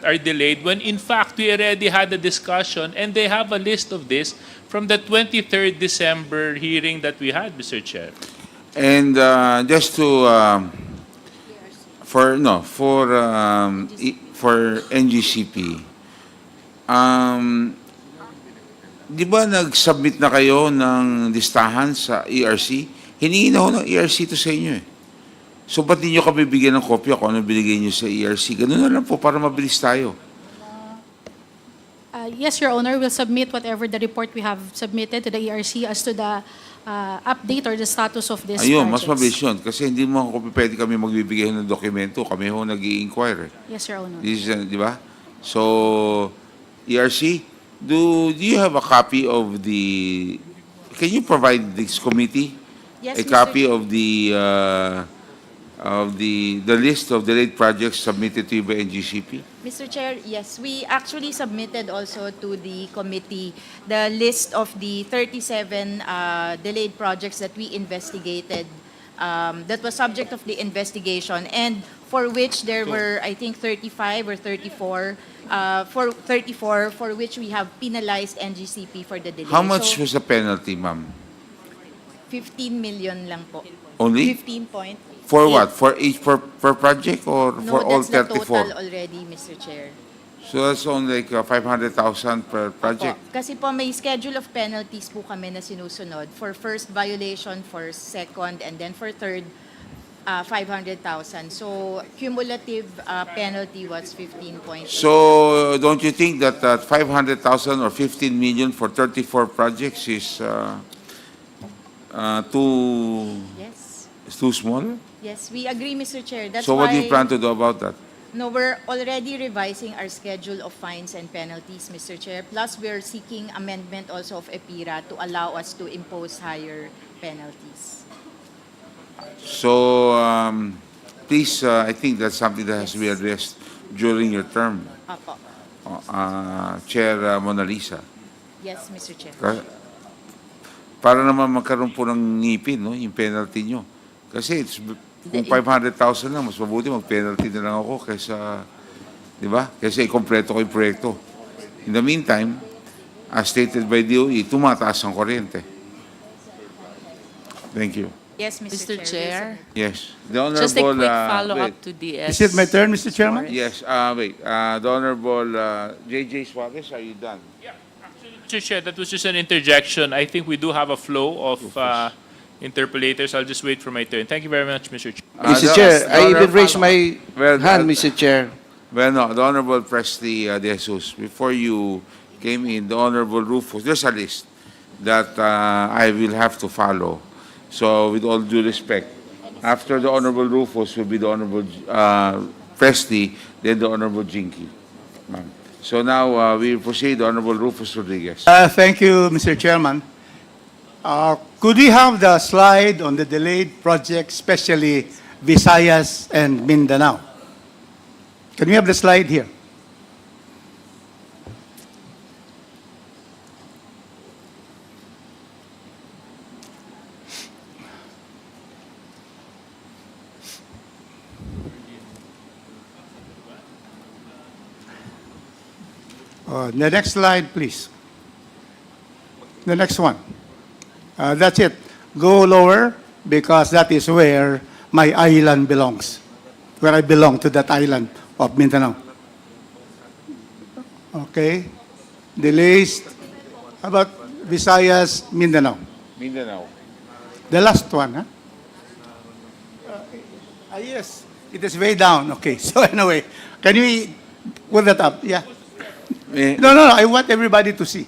are delayed when in fact we already had a discussion and they have a list of this from the 23rd December hearing that we had, Mr. Chair. And just to for NGCP, di ba nag-submit na kayo ng listahan sa ERC? Hiningi na ho ng ERC to sa inyo eh. So ba't ninyo kami bigyan ng kopya kung ano binigay nyo sa ERC? Ganun na lang po para mabilis tayo. Yes, Your Honor, we'll submit whatever the report we have submitted to the ERC as to the update or the status of this Ayun, mas projects. mabilis yun. Kasi hindi mo ako pwede kami magbibigay ng dokumento. Kami ho nag-i-inquire. Yes, Your Honor. This is, di ba? So, ERC, do you have a copy of the... Can you provide this committee Yes, a Mr. copy Chair. of the list of delayed projects submitted to you by NGCP? Mr. Chair, yes, we actually submitted also to the committee the list of the 37 delayed projects that we investigated, that was subject of the investigation, and for which there were, I think, 35 or 34, for which we have penalized NGCP for the delay. How much So, was the penalty, ma'am? 15 million lang po. Only? 15 point. For eight. what? For each per project or No, for all that's the 34? total already, Mr. Chair. So that's only like 500,000 per project? Po, kasi po may schedule of penalties po kami na sinusunod. For first violation, for second, and then for third, 500,000. So cumulative penalty was 15.8. So don't you think that 500,000 or 15 million for 34 projects is Yes. too small? Yes, we agree, Mr. Chair. That's So what do you why- plan to do about that? No, we're already revising our schedule of fines and penalties, Mr. Chair. Plus, we're seeking amendment also of EPIRA to allow us to impose higher penalties. So please, I think that's something that has to be addressed during your term, Apo. Chair Mona Lisa. Yes, Mr. Chair. Para naman magkaroon po ng ngipin, no, yung penalty nyo. Kasi kung 500,000 lang, mas mabuti mag-penalty na lang ako kaysa, di ba? Kasi ikompleto ko yung proyekto. In the meantime, as stated by DOE, tumataas ang kuryente. Thank you. Yes, Mr. Mr. Chair, Yes. The Honorable... just a quick follow-up wait. to DS. Is it my turn, Mr. Chairman? Yes, wait. The Honorable J.J. Suarez, are you done? Mr. Chair, that was just an interjection. I think we do have a flow of interpollators. I'll just wait for my turn. Thank you very much, Mr. Chair. Mr. Chair, I even raised my Well, hand, Mr. Chair. Well, no, the Honorable Presley De Jesus, before you came in, the Honorable Rufus, there's a list that I will have to follow. So, with all due respect, after the Honorable Rufus will be the Honorable Presley, then the Honorable Jinky. Ma'am. So now we proceed, the Honorable Rufus Rodriguez. Thank you, Mr. Chairman. Could we have the slide on the delayed projects, especially Visayas and Mindanao? Can we have the slide here? The next slide, please. The next one. That's it. Go lower, because that is where my island belongs, where I belong to that island of Mindanao. Okay. Delays. How about Visayas, Mindanao? Mindanao. The last one, huh? Yes, it is way down. Okay, so anyway, can we put that up? Yeah. No, I want everybody to see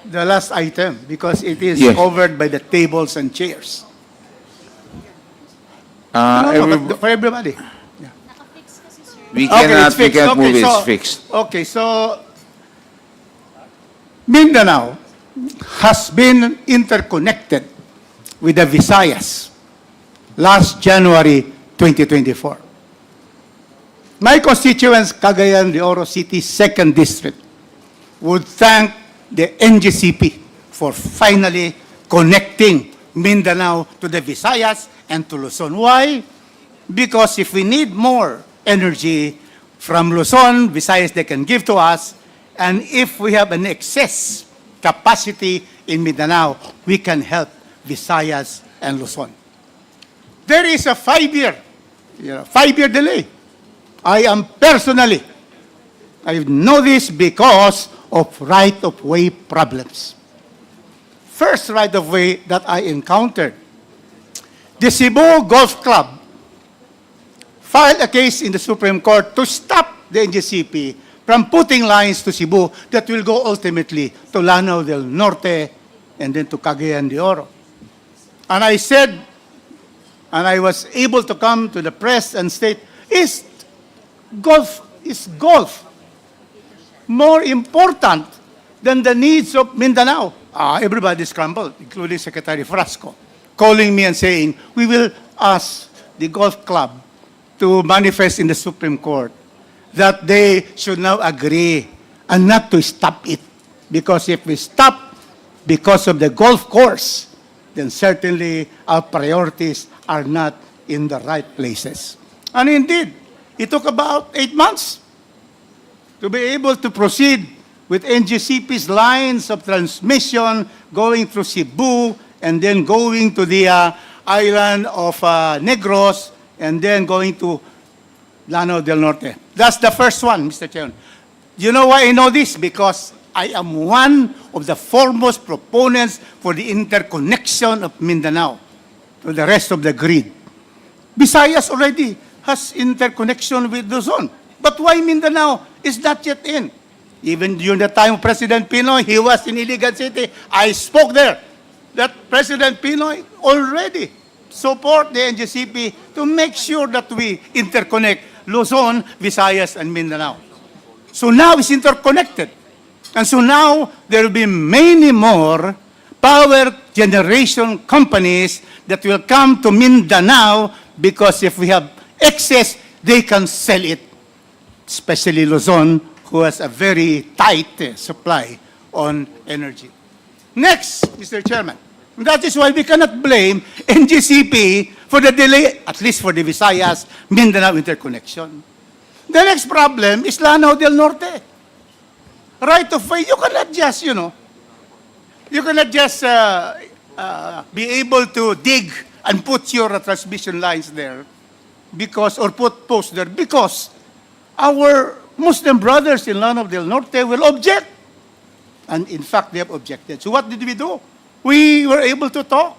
the last item because it is Yes. covered by the tables and chairs. But for everybody. We Okay, cannot, it's we fixed. can't Okay, move it, so- it's fixed. Okay, so Mindanao has been interconnected with the Visayas last January 2024. My constituents, Cagayan de Oro City, 2nd District, would thank the NGCP for finally connecting Mindanao to the Visayas and to Luzon. Why? Because if we need more energy from Luzon, Visayas, they can give to us. And if we have an excess capacity in Mindanao, we can help Visayas and Luzon. There is a 5-year delay. I am personally, I know this because of right-of-way problems. First right-of-way that I encountered, the Cebu Golf Club filed a case in the Supreme Court to stop the NGCP from putting lines to Cebu that will go ultimately to Lanao del Norte and then to Cagayan de Oro. And I said, and I was able to come to the press and state, is golf more important than the needs of Mindanao? Everybody scrambled, including Secretary Frasco, calling me and saying, we will ask the golf club to manifest in the Supreme Court that they should now agree and not to stop it. Because if we stop because of the golf course, then certainly our priorities are not in the right places. And indeed, it took about 8 months to be able to proceed with NGCP's lines of transmission going through Cebu and then going to the island of Negros and then going to Lanao del Norte. That's the first one, Mr. Chairman. You know why I know this? Because I am one of the foremost proponents for the interconnection of Mindanao to the rest of the grid. Visayas already has interconnection with Luzon. But why Mindanao is not yet in? Even during the time of President Pinoy, he was in Iligan City. I spoke there that President Pinoy already support the NGCP to make sure that we interconnect Luzon, Visayas, and Mindanao. So now it's interconnected. And so now there will be many more power generation companies that will come to Mindanao because if we have excess, they can sell it, especially Luzon, who has a very tight supply on energy. Next, Mr. Chairman, that is why we cannot blame NGCP for the delay, at least for the Visayas, Mindanao interconnection. The next problem is Lanao del Norte. Right of way, you cannot just, you cannot just be able to dig and put your transmission lines there because, or put posts there because our Muslim brothers in Lanao del Norte will object. And in fact, they have objected. So what did we do? We were able to talk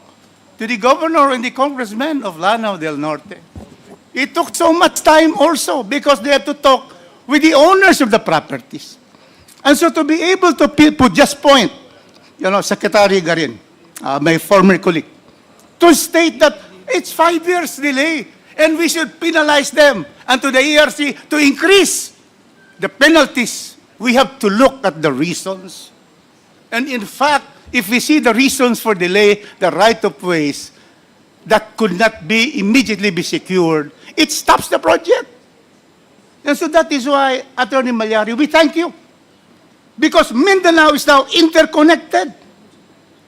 to the governor and the congressman of Lanao del Norte. It took so much time also because they had to talk with the owners of the properties. And so to be able to put just point, Secretary Garin, my former colleague, to state that it's 5 years delay and we should penalize them and to the ERC to increase the penalties. We have to look at the reasons. And in fact, if we see the reasons for delay, the right-of-ways that could not be immediately be secured, it stops the project. And so that is why, Attorney Malyari, we thank you. Because Mindanao is now interconnected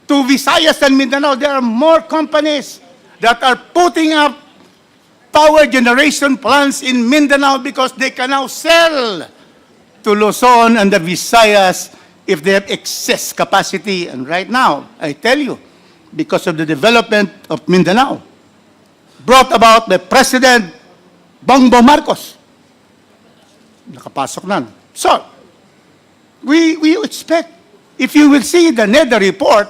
to Visayas and Mindanao. There are more companies that are putting up power generation plants in Mindanao because they can now sell to Luzon and the Visayas if they have excess capacity. And right now, I tell you, because of the development of Mindanao, brought about by President Bongbong Marcos, nakapasok na. So, we expect, if you will see the NEDA report,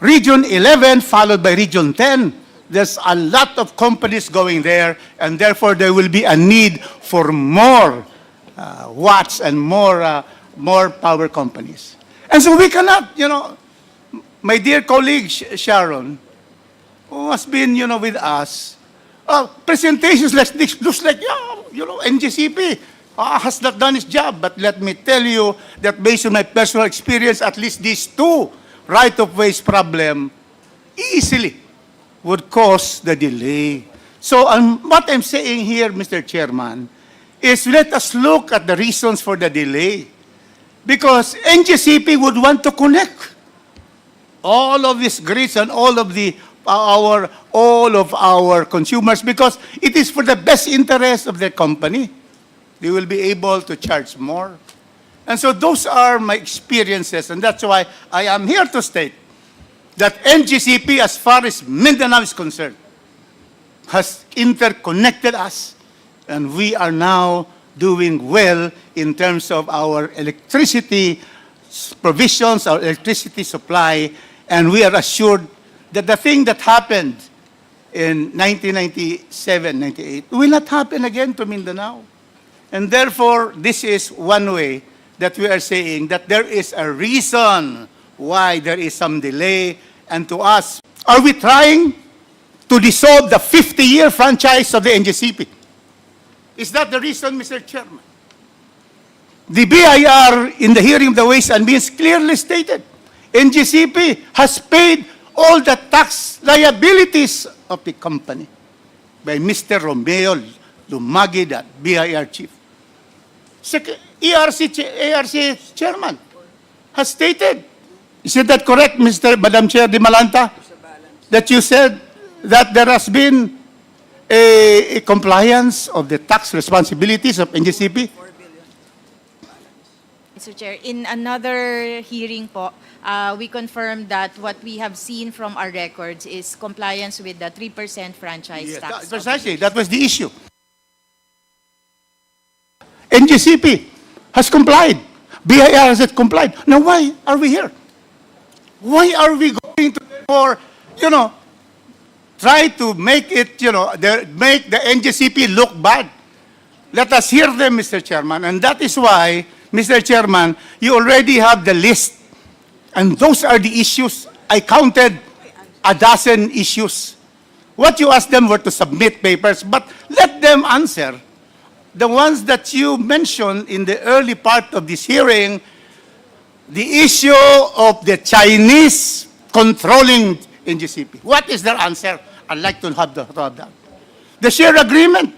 Region 11 followed by Region 10, there's a lot of companies going there, and therefore there will be a need for more watts and more power companies. And so we cannot, my dear colleague Sharon, who has been, with us, presentations like this looks like, NGCP has not done its job. But let me tell you that based on my personal experience, at least these two right-of-ways problem easily would cause the delay. So what I'm saying here, Mr. Chairman, is let us look at the reasons for the delay. Because NGCP would want to connect all of these grids and all of our consumers because it is for the best interest of their company. They will be able to charge more. And so those are my experiences, and that's why I am here to state that NGCP, as far as Mindanao is concerned, has interconnected us, and we are now doing well in terms of our electricity provisions, our electricity supply, and we are assured that the thing that happened in 1997, 98 will not happen again to Mindanao. And therefore, this is one way that we are saying that there is a reason why there is some delay. And to us, are we trying to dissolve the 50-year franchise of the NGCP? Is that the reason, Mr. Chairman? The BIR in the hearing of the Ways and Means clearly stated, NGCP has paid all the tax liabilities of the company by Mr. Romeo Lumagi, that BIR chief. ARC chairman has stated, is that correct, Madam Chair Di Malanta, that you said that there has been a compliance of the tax responsibilities of NGCP? Mr. Chair, in another hearing po, we confirmed that what we have seen from our records is compliance with the 3% franchise Yes, tax. precisely, that was the issue. NGCP has complied. BIR has complied. Now, why are we here? Why are we going to, try to make it, make the NGCP look bad? Let us hear them, Mr. Chairman. And that is why, Mr. Chairman, you already have the list. And those are the issues. I counted a dozen issues. What you asked them were to submit papers, but let them answer. The ones that you mentioned in the early part of this hearing, the issue of the Chinese controlling NGCP. What is their answer? I'd like to have that. The share agreement.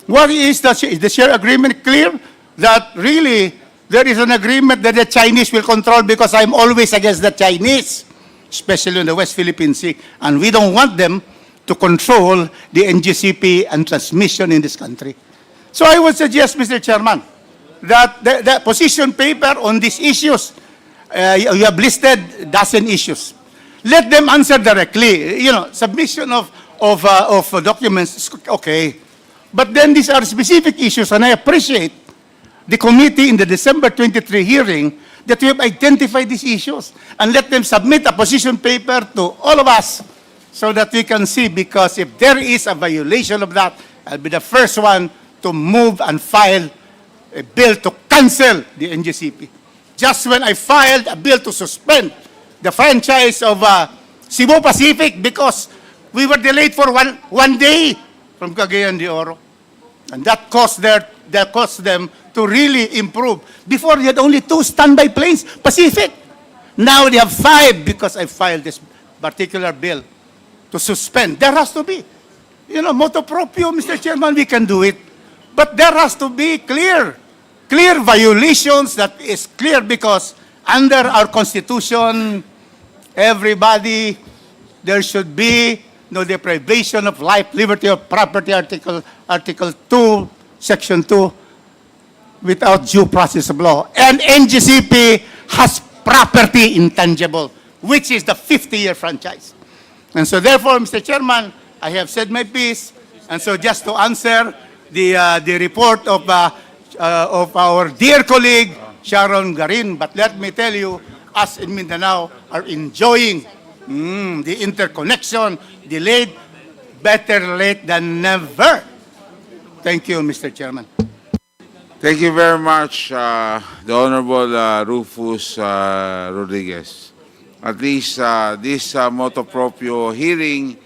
What is the share agreement clear? That really there is an agreement that the Chinese will control, because I'm always against the Chinese, especially in the West Philippine Sea, and we don't want them to control the NGCP and transmission in this country. So I would suggest, Mr. Chairman, that the position paper on these issues, you have listed a dozen issues. Let them answer directly. Submission of documents is okay. But then these are specific issues, and I appreciate the committee in the December 23 hearing that we have identified these issues, and let them submit a position paper to all of us so that we can see, because if there is a violation of that, I'll be the first one to move and file a bill to cancel the NGCP. Just when I filed a bill to suspend the franchise of Cebu Pacific because we were delayed for one day from Cagayan de Oro. And that caused them to really improve. Before, they had only 2 standby planes, Pacific. Now they have 5 because I filed this particular bill to suspend. There has to be. Motu proprio, Mr. Chairman, we can do it. But there has to be clear violations that is clear, because under our Constitution, everybody, there should be no deprivation of life, liberty, or property, Article 2, Section 2, without due process of law. And NGCP has property intangible, which is the 50-year franchise. And so therefore, Mr. Chairman, I have said my piece. And so just to answer the report of our dear colleague, Sharon Garin, but let me tell you, us in Mindanao are enjoying the interconnection, delayed, better late than never. Thank you, Mr. Chairman. Thank you very much, the Honorable Rufus Rodriguez. At least this motu proprio hearing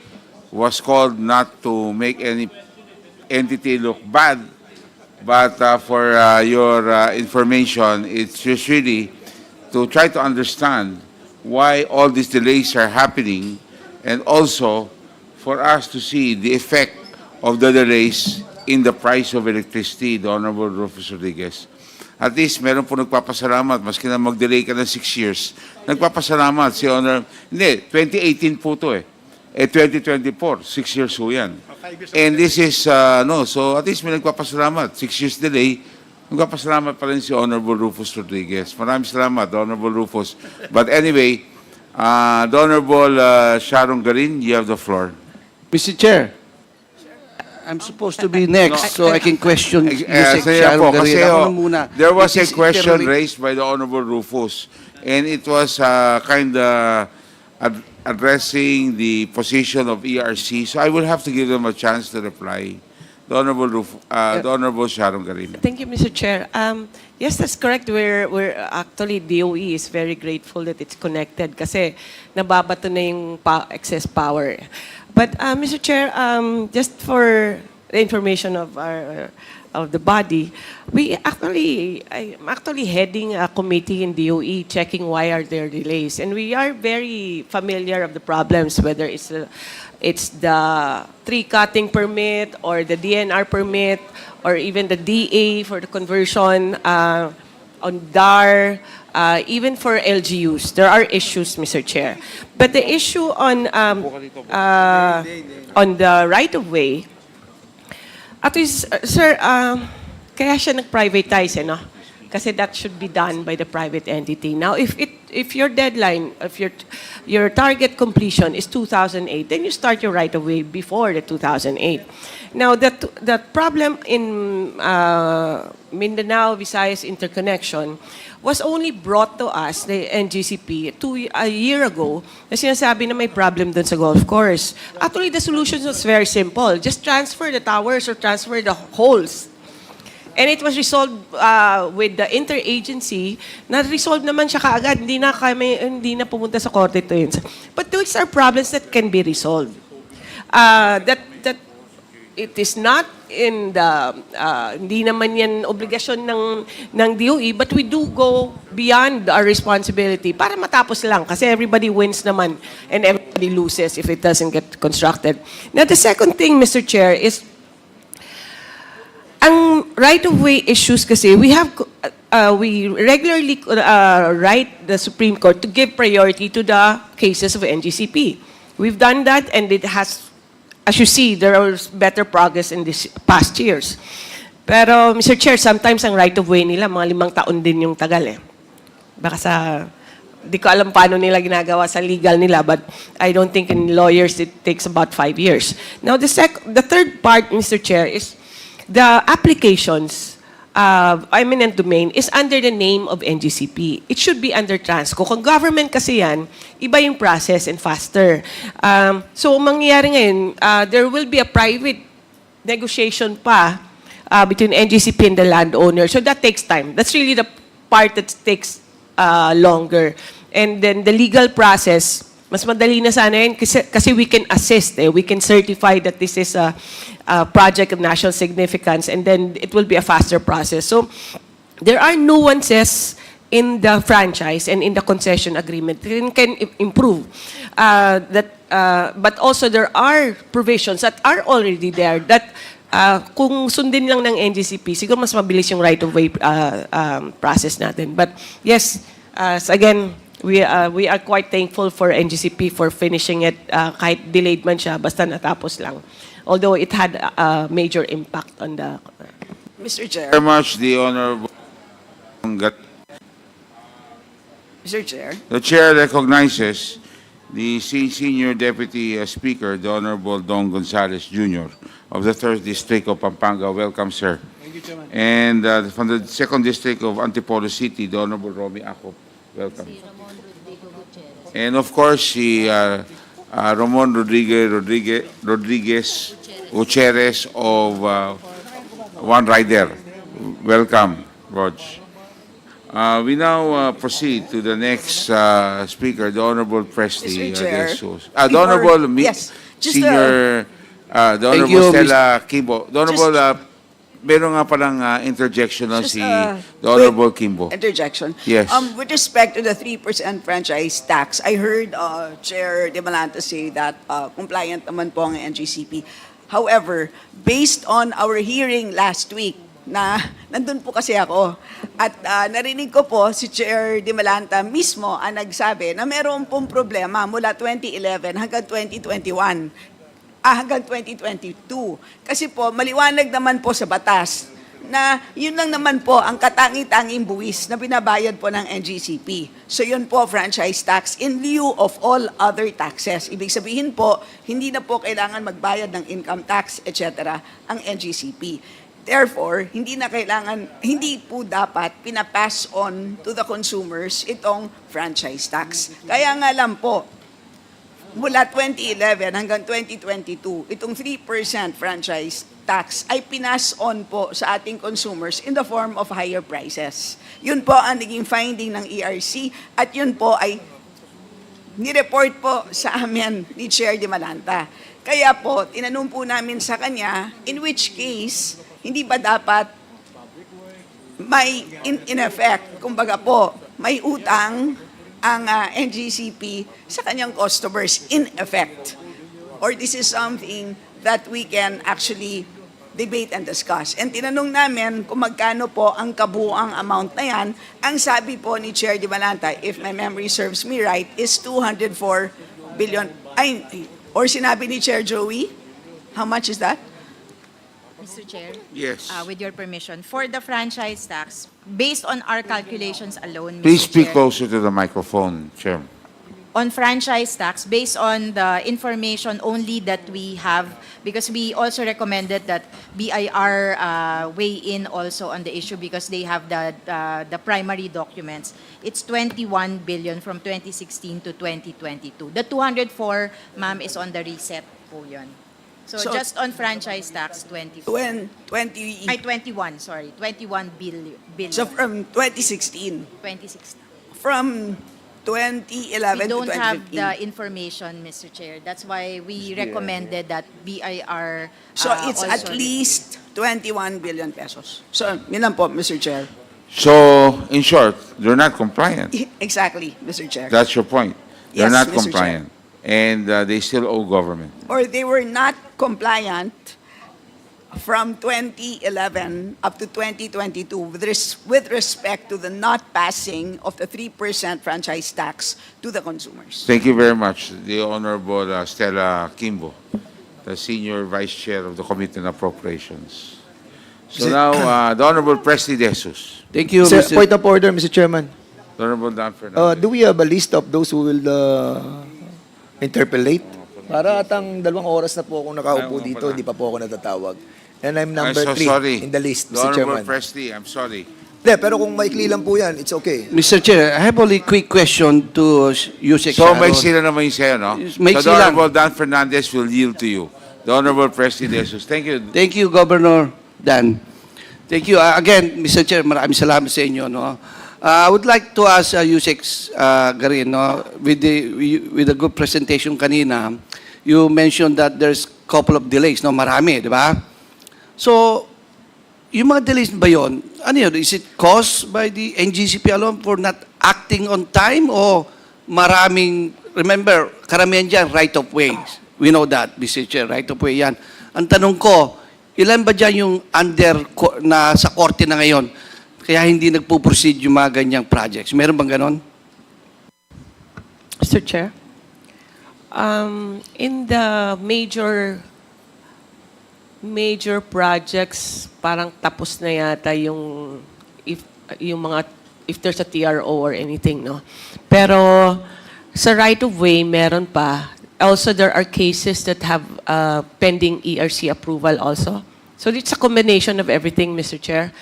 was called not to make any entity look bad, but for your information, it's just really to try to understand why all these delays are happening, and also for us to see the effect of the delays in the price of electricity, the Honorable Rufus Rodriguez. At least, meron po nagpapasalamat, maski na mag-delay ka ng 6 years, nagpapasalamat si Honor, hindi, 2018 po to 2024, 6 years po yan. And this is, so at least may nagpapasalamat, 6 years delay, nagpapasalamat pa rin si Honorable Rufus Rodriguez. Maraming salamat, Honorable Rufus. But anyway, the Honorable Sharon Garin, you have the floor. Mr. Chair, I'm supposed to be next, so I can question Yusek Kasi Sharon po, kasi Garrido. Ako na muna. there was a This is question interrelate- raised by the Honorable Rufus, and it was kind of addressing the position of ERC, so I will have to give them a chance to reply. The Honorable Sharon Garino. Thank you, Mr. Chair. Yes, that's correct. We're actually, DOE is very grateful that it's connected kasi nababato na yung excess power. But, Mr. Chair, just for the information of the body, I'm actually heading a committee in DOE checking why are there delays. And we are very familiar of the problems, whether it's the tree cutting permit or the DNR permit or even the DA for the conversion on DAR, even for LGUs. There are issues, Mr. Chair. But the issue on the right-of-way, actually, sir, kaya siya nag-privatize, no? Kasi that should be done by the private entity. Now, if your deadline, if your target completion is 2008, then you start your right-of-way before the 2008. Now, the problem in Mindanao Visayas interconnection was only brought to us, the NGCP, a year ago, na sinasabi na may problem dun sa golf course. Actually, the solution was very simple. Just transfer the towers or transfer the holes. And it was resolved with the interagency. Na-resolve naman siya kaagad. Hindi na pumunta sa korte to yun. But those are problems that can be resolved. That it is not in the, hindi naman yan obligasyon ng DOE, but we do go beyond our responsibility para matapos lang. Kasi everybody wins naman and everybody loses if it doesn't get constructed. Now, the second thing, Mr. Chair, is ang right-of-way issues kasi, we regularly write the Supreme Court to give priority to the cases of NGCP. We've done that and it has, as you see, there was better progress in these past years. Pero, Mr. Chair, sometimes ang right-of-way nila, mga 5 taon din yung tagal eh. Baka di ko alam paano nila ginagawa sa legal nila, but I don't think in lawyers it takes about 5 years. Now, the third part, Mr. Chair, is the applications eminent domain is under the name of NGCP. It should be under Transco. Kung government kasi yan, iba yung process and faster. So, mangyayari ngayon, there will be a private negotiation pa between NGCP and the landowner. So, that takes time. That's really the part that takes longer. And then the legal process, mas madali na sana yun kasi we can assist, we can certify that this is a project of national significance and then it will be a faster process. So there are nuances in the franchise and in the concession agreement that can improve. But also there are provisions that are already there that kung sundin lang ng NGCP, siguro mas mabilis yung right-of-way process natin. But yes, again, we are quite thankful for NGCP for finishing it kahit delayed man siya, basta natapos lang. Although it had a major impact on the... Mr. Chair. Very much the Honorable. Mr. Chair. The Chair recognizes the Senior Deputy Speaker, the Honorable Don Gonzales Jr. of the 3rd District of Pampanga. Welcome, sir. Thank you, Chairman. And from the 2nd District of Antipolo City, the Honorable Romy Acop. Welcome. And of course, si Ramon Rodriguez Gutierrez of One Rider. Welcome, Rog. We now proceed to the next speaker, the Honorable Presley. Mr. Chair, the Honorable yes, just, Senior, the Honorable you, Stella Kimbo. The Honorable, meron nga palang interjection na Just, si the Honorable quick Kimbo. interjection. Yes. With respect to the 3% franchise tax, I heard Chair De Malanta say that compliant naman po ang NGCP. However, based on our hearing last week, na nandun po kasi ako, at narinig ko po si Chair De Malanta mismo ang nagsabi na meron pong problema mula 2011 hanggang 2021. Hanggang 2022. Kasi po, maliwanag naman po sa batas na yun lang naman po ang katangi-tanging buwis na binabayad po ng NGCP. So yun po, franchise tax in lieu of all other taxes. Ibig sabihin po, hindi na po kailangan magbayad ng income tax, etc. ang NGCP. Therefore, hindi po dapat pinapass on to the consumers itong franchise tax. Kaya nga lang po, mula 2011 hanggang 2022, itong 3% franchise tax ay pinas on po sa ating consumers in the form of higher prices. Yun po ang naging finding ng ERC at yun po ay nireport po sa amin ni Chair de Malanta. Kaya po, tinanong po namin sa kanya, in which case, hindi ba dapat may, in effect, kumbaga po, may utang ang NGCP sa kanyang customers, in effect. Or this is something that we can actually debate and discuss. And tinanong namin kung magkano po ang kabuuang amount na yan. Ang sabi po ni Chair de Malanta, if my memory serves me right, is 204 billion. Or sinabi ni Chair Joey, how much is that? Mr. Chair? Yes. With your permission, for the franchise tax, based on our calculations alone, Mr. Please speak Chair, closer to the microphone, Chair. on franchise tax, based on the information only that we have, because we also recommended that BIR weigh in also on the issue because they have the primary documents. It's 21 billion from 2016 to 2022. The 204, ma'am, is on the reset po yun. So, So- just on franchise tax, 24. 21, sorry. 21 billion. So from 2016, 2016. from 2011 We to don't have 2015. the information, Mr. Chair. That's why we recommended that BIR. So it's at also- least 21 billion pesos. So, yun lang po, Mr. Chair. So, in short, they're not compliant. Exactly, Mr. Chair. That's your point. They're Yes, not Mr. Chair. compliant. And they still owe government. Or they were not compliant from 2011 up to 2022 with respect to the not passing of the 3% franchise tax to the consumers. Thank you very much, the Honorable Stella Kimbo, the Senior Vice Chair of the Committee on Appropriations. So now, the Honorable Presley De Jesus. Thank you, Sir, Mr. point of order, Mr. Chairman. The Honorable Dan Fernandez. Do we have a list of those who will interpolate? Para atang 2 oras na po akong nakaupo Ay, dito, pala. hindi pa po ako natatawag. And I'm I'm number so 3 sorry. in the list, The Mr. Honorable Chairman. Presley, I'm sorry. Hindi, pero kung maikli lang po yan, it's okay. Mr. Chair, I have only quick question to Yusek So, Sharon. may sila naman yung sa'yo, no? May So, the sila. Honorable Dan Fernandez will yield to you. The Honorable Presley De Jesus. Thank you. Thank you, Governor Dan. Thank you. Again, Mr. Chair, maraming salamat sa inyo. No? I would like to ask Yusek Garin, no? with the good presentation kanina, you mentioned that there's couple of delays, no? Marami, di ba? So, yung mga delays ba yun, ano yun? Is it caused by the NGCP alone for not acting on time o maraming, remember, karamihan dyan, right of ways. We know that, Mr. Chair, right of way yan. Ang tanong ko, ilan ba dyan yung na sa korte na ngayon, kaya hindi nagpo-proceed yung mga ganyang projects? Meron bang ganon? Mr. Chair, in the major projects, parang tapos na yata yung if there's a TRO or anything, no? Pero sa right of way, meron pa. Also, there are cases that have pending ERC approval also. So it's a combination of everything, Mr. Chair.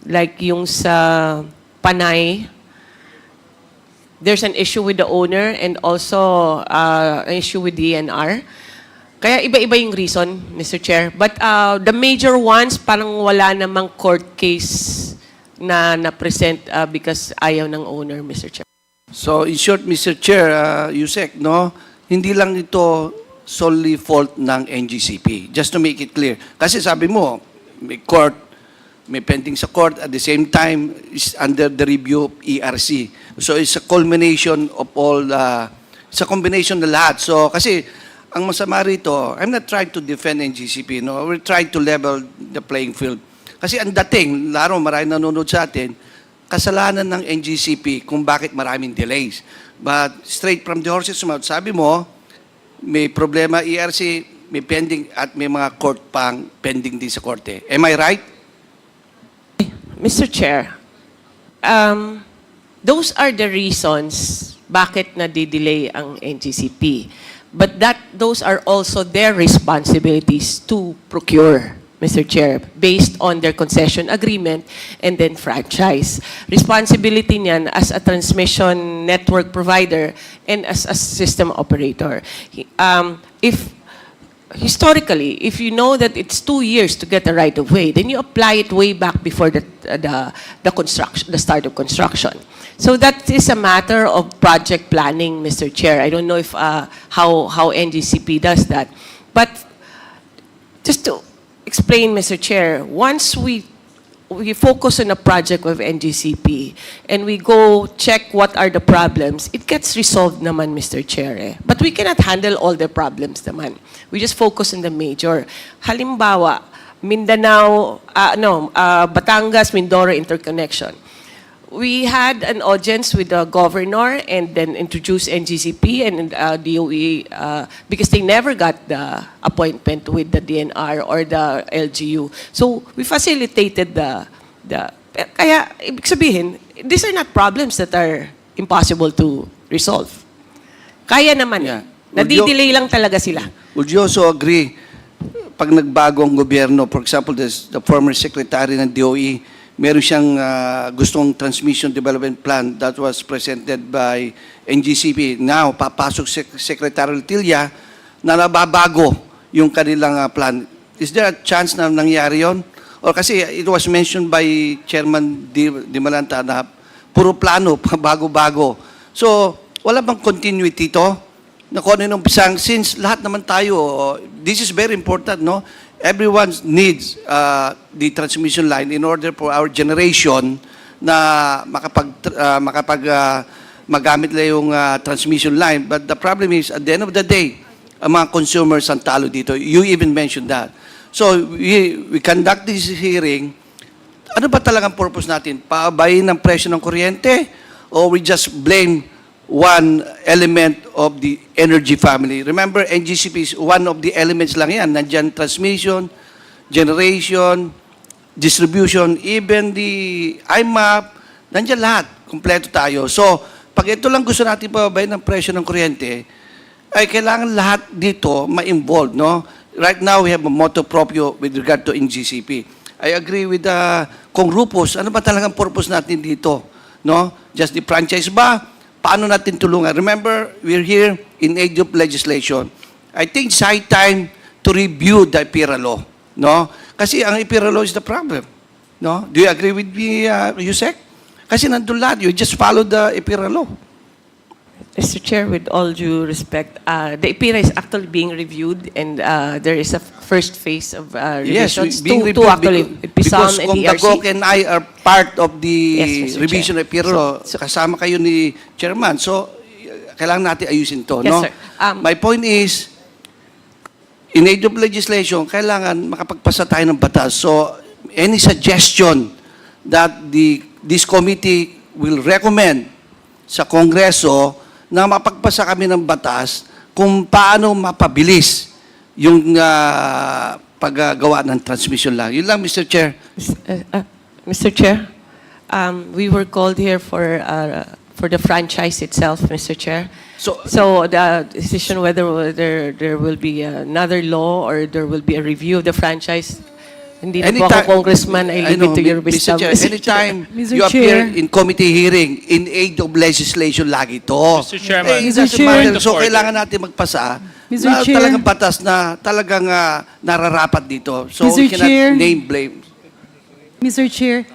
Like yung sa Panay, there's an issue with the owner and also an issue with DNR. Kaya iba-iba yung reason, Mr. Chair. But the major ones, parang wala namang court case na na-present because ayaw ng owner, Mr. Chair. So, in short, Mr. Chair, Yusek, no, hindi lang ito solely fault ng NGCP. Just to make it clear. Kasi sabi mo, may court, may pending sa court, at the same time, is under the review of ERC. So, it's a culmination of all, it's a combination na lahat. So, kasi, ang masama rito, I'm not trying to defend NGCP, no? We're trying to level the playing field. Kasi ang dating, laro, maraming nanonood sa atin, kasalanan ng NGCP kung bakit maraming delays. But straight from the horse's mouth, sabi mo, may problema ERC, may pending at may mga court pang pending din sa korte. Am I right? Mr. Chair, those are the reasons bakit nadidelay ang NGCP. But those are also their responsibilities to procure. Mr. Chair, based on their concession agreement and then franchise. Responsibility niyan as a transmission network provider and as a system operator. If historically, if you know that it's 2 years to get a right of way, then you apply it way back before the start of construction. So that is a matter of project planning, Mr. Chair. I don't know if how NGCP does that, but just to explain, Mr. Chair, once we focus on a project with NGCP and we go check what are the problems, it gets resolved naman, Mr. Chair. But we cannot handle all the problems naman. We just focus on the major. Halimbawa, Mindanao, Batangas, Mindoro interconnection. We had an audience with the governor and then introduced NGCP and DOE because they never got the appointment with the DNR or the LGU. So we facilitated kaya, ibig sabihin, these are not problems that are impossible to resolve. Kaya naman. Yeah. Nadidelay lang talaga sila. Would you also agree, pag nagbago ang gobyerno, for example, the former secretary ng DOE, meron siyang gustong transmission development plan that was presented by NGCP. Now, papasok Secretary Tilla na nababago yung kanilang plan. Is there a chance na nangyari yon? Or kasi it was mentioned by Chairman Di Malanta na puro plano, bago-bago. So, wala bang continuity ito? Na kung ano pisang, since lahat naman tayo, this is very important, no? Everyone needs the transmission line in order for our generation na magamit lang yung transmission line. But the problem is, at the end of the day, ang mga consumers ang talo dito. You even mentioned that. So, we conduct this hearing. Ano ba talagang purpose natin? Paabayin ng presyo ng kuryente? Or we just blame one element of the energy family? Remember, NGCP is one of the elements lang yan. Nandyan transmission, generation, distribution, even the IMAP, nandyan lahat. Kompleto tayo. So, pag ito lang gusto natin pababayin ng presyo ng kuryente, ay kailangan lahat dito ma-involve, no? Right now, we have a motto proprio with regard to NGCP. I agree with Kong Rufus. Ano ba talagang purpose natin dito? No? Just the franchise ba? Paano natin tulungan? Remember, we're here in age of legislation. I think it's high time to review the IPIRA law. No? Kasi ang IPIRA law is the problem. No? Do you agree with me, Yusek? Kasi nandun lahat. You just follow the IPIRA law. Mr. Chair, with all due respect, the IPIRA is actually being reviewed and there is a first phase of Yes, revisions. being Two reviewed actually, because PSAM and Kong ERC. Dagok and I are part of the Yes, Mr. revision Chair. of IPIRA law. Kasama kayo ni Chairman. So, kailangan natin ayusin to. Yes, No? sir. My point is, in age of legislation, kailangan makapagpasa tayo ng batas. So, any suggestion that this committee will recommend sa Kongreso na mapagpasa kami ng batas kung paano mapabilis yung paggawa ng transmission lang. Yun lang, Mr. Chair. Mr. Chair, we were called here for the franchise itself, Mr. Chair. So the decision whether there will be another law or there will be a review of the franchise, hindi na po ako congressman, I leave it to your wisdom. Mr. Chair, anytime Mr. you appear Chair. in committee hearing, in aid of legislation lagi to. Mr. Chairman, Mr. doesn't Chair. matter. Point of So, order. kailangan natin magpasa Mr. na Chair. talagang batas na talagang nararapat dito. So, Mr. we cannot Chair. name blame. Mr. Chair,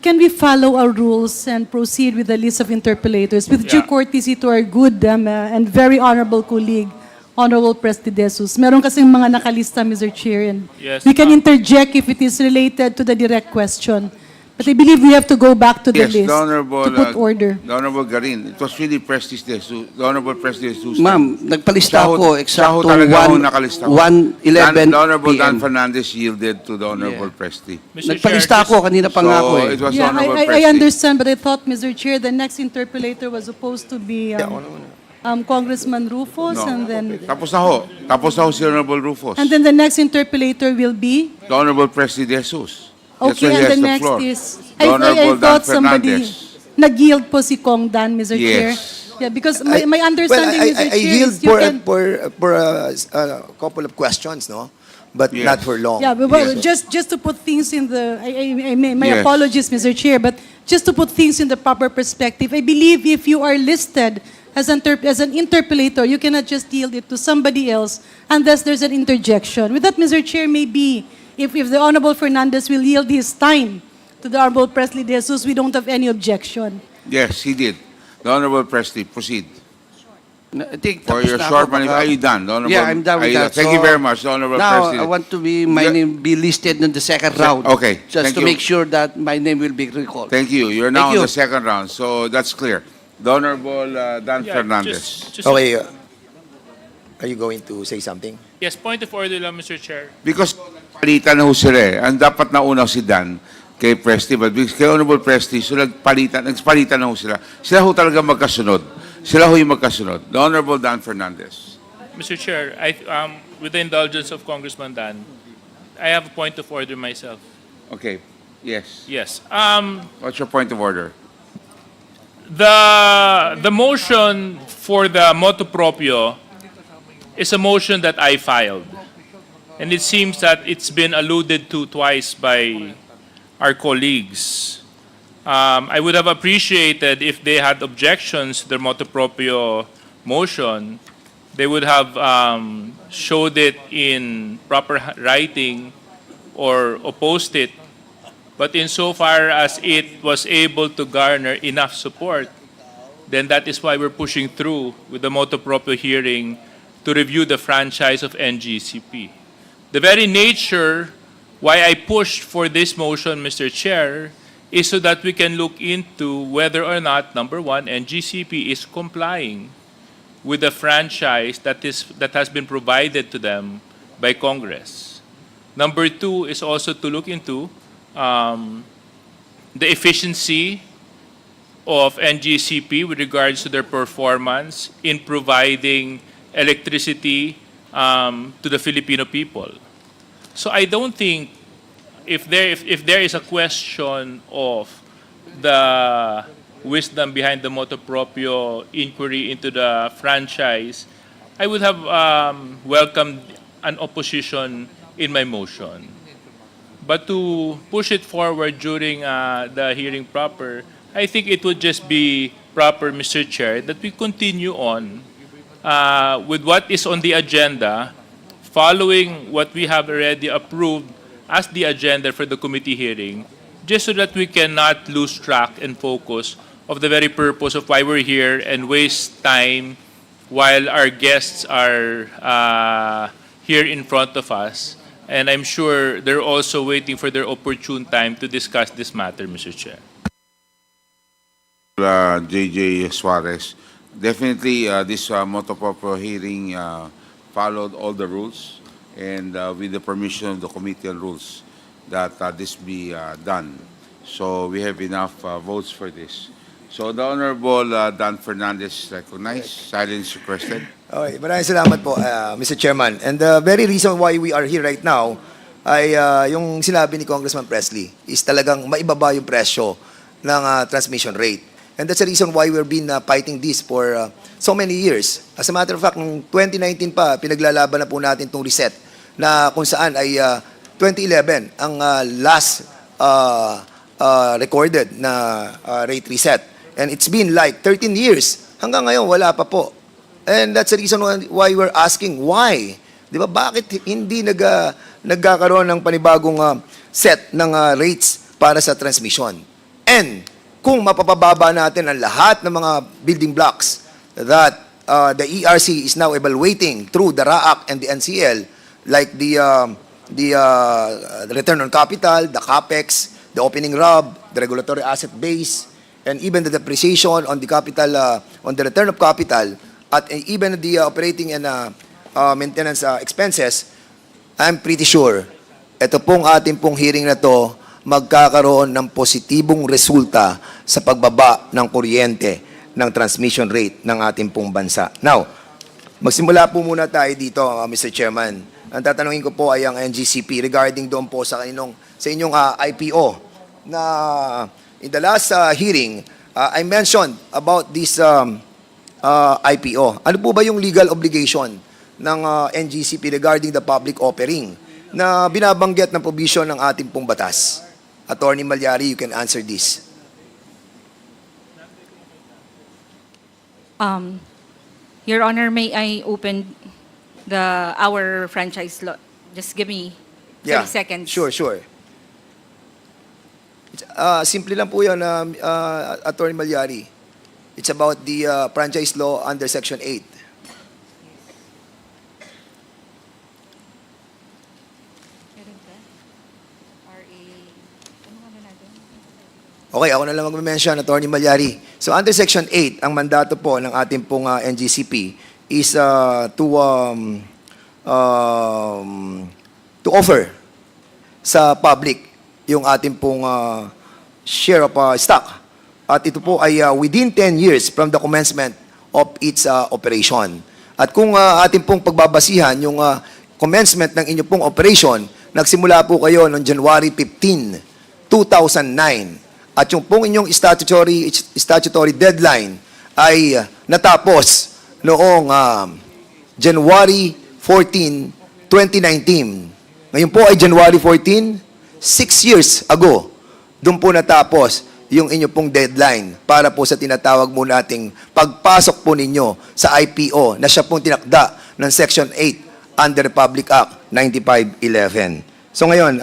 can we follow our rules and proceed with the list of interpellators with due Yeah. courtesy to our good and very honorable colleague, Honorable Presley De Jesus? Meron kasing mga nakalista, Mr. Chair, and Yes, we can ma'am. interject if it is related to the direct question. But I believe we have to go back to the Yes, list the Honorable, to put order. The Honorable Garin, it was really Presley De Jesus, the Honorable Presley De Jesus. Ma'am, nagpalista ako Siya ho eksakto talaga ho nakalista ho. 1:11 The Honorable Dan PM. Fernandez yielded to the Honorable Presley. Mr. Chair, Nagpalista ako kanina pa nga ako So, it was Yeah, Honorable I Presley. understand, but I thought, Mr. Chair, the next interpolator was supposed to be Congressman Rufus, No. and then Tapos na ho. Tapos na ho si Honorable Rufus. the next interpolator will be. The Honorable Presley De Jesus. That's Okay, why he and has the next floor. is, The I Honorable thought Dan somebody Fernandez. nag-yield po si Kong Dan, Mr. Chair. Yes. Yeah, because my understanding, well, Mr. I Chair, yield is you can... for a couple of questions, no? but Yes. not for long. Yeah, but Yes. just to put things in the, my Yes. apologies, Mr. Chair, but just to put things in the proper perspective, I believe if you are listed as an interpolator, you cannot just yield it to somebody else unless there's an interjection. With that, Mr. Chair, maybe if the Honorable Fernandez will yield his time to the Honorable Presley De Jesus, we don't have any objection. Yes, he did. The Honorable Presley, proceed. I think For tapos your na short ako, money, baka- are you done? The Honorable, Yeah, I'm done with are you that. Thank you So, very much, the Honorable Now, President. I want to be my Yeah. name be listed in the second round. Okay, Just thank to you. make sure that my name will be recalled. Thank you. You're now Thank on you. the second round, so that's clear. The Honorable Dan Yeah, Fernandez. just- Okay, are you going to say something? Yes, point of order lang, Mr. Chair. Because palitan na ho sila eh. Ang dapat na una si Dan kay Presley, but because kay Honorable Presley, so nagpalitan na ho sila. Sila ho talaga magkasunod. Sila ho yung magkasunod. The Honorable Dan Fernandez. Mr. Chair, with the indulgence of Congressman Dan, I have a point of order myself. Okay. Yes. Yes. What's your point of order? The motion for the motu proprio is a motion that I filed. And it seems that it's been alluded to twice by our colleagues. I would have appreciated if they had objections to the motu proprio motion, they would have showed it in proper writing or opposed it. But insofar as it was able to garner enough support, then that is why we're pushing through with the motu proprio hearing to review the franchise of NGCP. The very nature why I pushed for this motion, Mr. Chair, is so that we can look into whether or not, number one, NGCP is complying with the franchise that has been provided to them by Congress. Number two is also to look into the efficiency of NGCP with regards to their performance in providing electricity to the Filipino people. So I don't think if there is a question of the wisdom behind the motu proprio inquiry into the franchise, I would have welcomed an opposition in my motion. But to push it forward during the hearing proper, I think it would just be proper, Mr. Chair, that we continue on with what is on the agenda, following what we have already approved as the agenda for the committee hearing, just so that we cannot lose track and focus of the very purpose of why we're here and waste time while our guests are here in front of us. And I'm sure they're also waiting for their opportune time to discuss this matter, Mr. Chair. JJ Suarez. Definitely, this motu proprio hearing followed all the rules and with the permission of the Committee on Rules that this be done. So we have enough votes for this. So the Honorable Dan Fernandez is recognized. Silence requested. Okay, maraming salamat po, Mr. Chairman. And the very reason why we are here right now ay yung sinabi ni Congressman Presley is talagang maibaba yung presyo ng transmission rate. And that's the reason why we've been fighting this for so many years. As a matter of fact, noong 2019 pa, pinaglalaban na po natin itong reset na kung saan ay 2011 ang last recorded na rate reset. And it's been like 13 years. Hanggang ngayon, wala pa po. And that's the reason why we're asking why. Di ba, bakit hindi nagkakaroon ng panibagong set ng rates para sa transmission? And kung mapapababa natin ang lahat ng mga building blocks that the ERC is now evaluating through the RAAC and the NCL, like the return on capital, the CAPEX, the opening RUB, the regulatory asset base, and even the depreciation on the capital, on the return of capital, at even the operating and maintenance expenses, I'm pretty sure, ito pong ating pong hearing na to, magkakaroon ng positibong resulta sa pagbaba ng kuryente ng transmission rate ng ating pong bansa. Now, magsimula po muna tayo dito, Mr. Chairman. Ang tatanungin ko po ay ang NGCP regarding doon po sa inyong IPO na in the last hearing, I mentioned about this IPO. Ano po ba yung legal obligation ng NGCP regarding the public offering na binabanggit ng provision ng ating pong batas? Attorney Malyari, you can answer this. Your Honor, may I open our franchise law? Just give me 30 seconds. Sure. Simple lang po yan, Attorney Malyari. It's about the franchise law under Section 8. Okay, ako na lang mag-mention, Attorney Malyari. So under Section 8, ang mandato po ng ating pong NGCP is to offer sa public yung ating pong share of stock. At ito po ay within 10 years from the commencement of its operation. At kung ating pong pagbabasihan yung commencement ng inyong pong operation, nagsimula po kayo noong January 15, 2009. At yung pong inyong statutory deadline ay natapos noong January 14, 2019. Ngayon po ay January 14, 6 years ago. Doon po natapos yung inyong pong deadline para po sa tinatawag mo nating pagpasok po ninyo sa IPO na siya pong tinakda ng Section 8 under Republic Act 9511. So ngayon,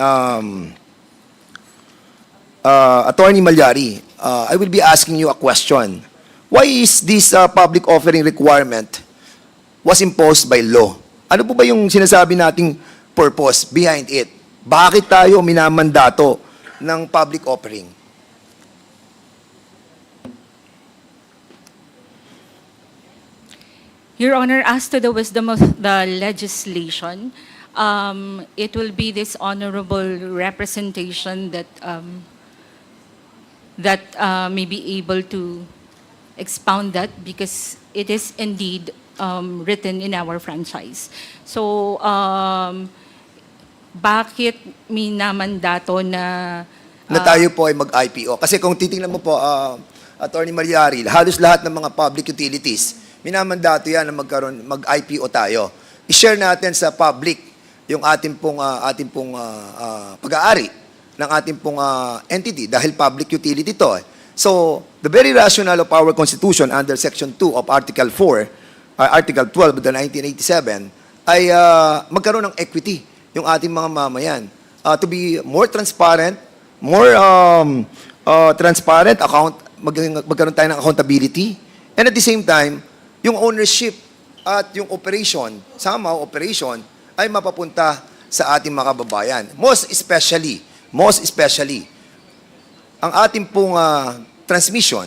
Attorney Malyari, I will be asking you a question. Why is this public offering requirement was imposed by law? Ano po ba yung sinasabi nating purpose behind it? Bakit tayo minamandato ng public offering? Your Honor, as to the wisdom of the legislation, it will be this honorable representation that may be able to expound that because it is indeed written in our franchise. So, bakit minamandato na tayo po ay mag-IPO? Kasi kung titingnan mo po, Attorney Malyari, halos lahat ng mga public utilities, minamandato yan na mag-IPO tayo. I-share natin sa public yung ating pong pag-aari ng ating pong entity dahil public utility to. So, the very rationale of our Constitution under Section 2 of Article 4, Article 12 of the 1987 ay magkaroon ng equity yung ating mga mamayan. To be more transparent, magkaroon tayo ng accountability, and at the same time, yung ownership at yung operation, operation, ay mapapunta sa ating mga kababayan. Most especially, ang ating pong transmission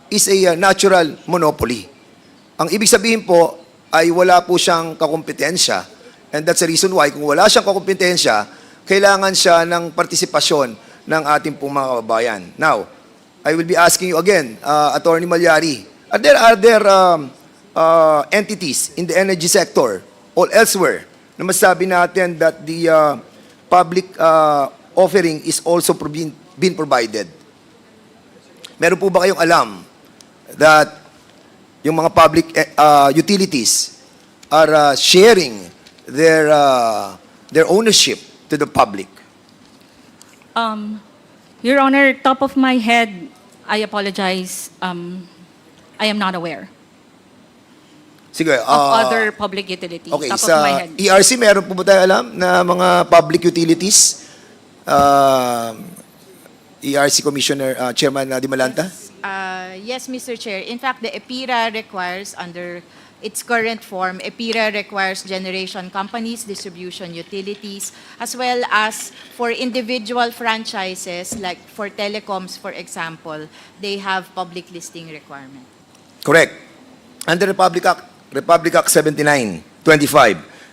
is a natural monopoly. Ang ibig sabihin po ay wala po siyang kakompetensya, and that's the reason why kung wala siyang kakompetensya, kailangan siya ng partisipasyon ng ating pong mga kababayan. Now, I will be asking you again, Attorney Malyari, are there entities in the energy sector or elsewhere na masabi natin that the public offering is also being provided? Meron po ba kayong alam that yung mga public utilities are sharing their ownership to the public? Your Honor, top of my head, I apologize. I am not aware Sige, of other public utilities. okay, Top of sa my head. ERC, meron po ba tayo alam na mga public utilities? ERC Commissioner, Chairman Dimalanta? Yes, Mr. Chair. In fact, the EPIRA requires, under its current form, EPIRA requires generation companies, distribution utilities, as well as for individual franchises, like for telecoms, for example, they have public listing requirement. Correct. Under Republic Act 79-25,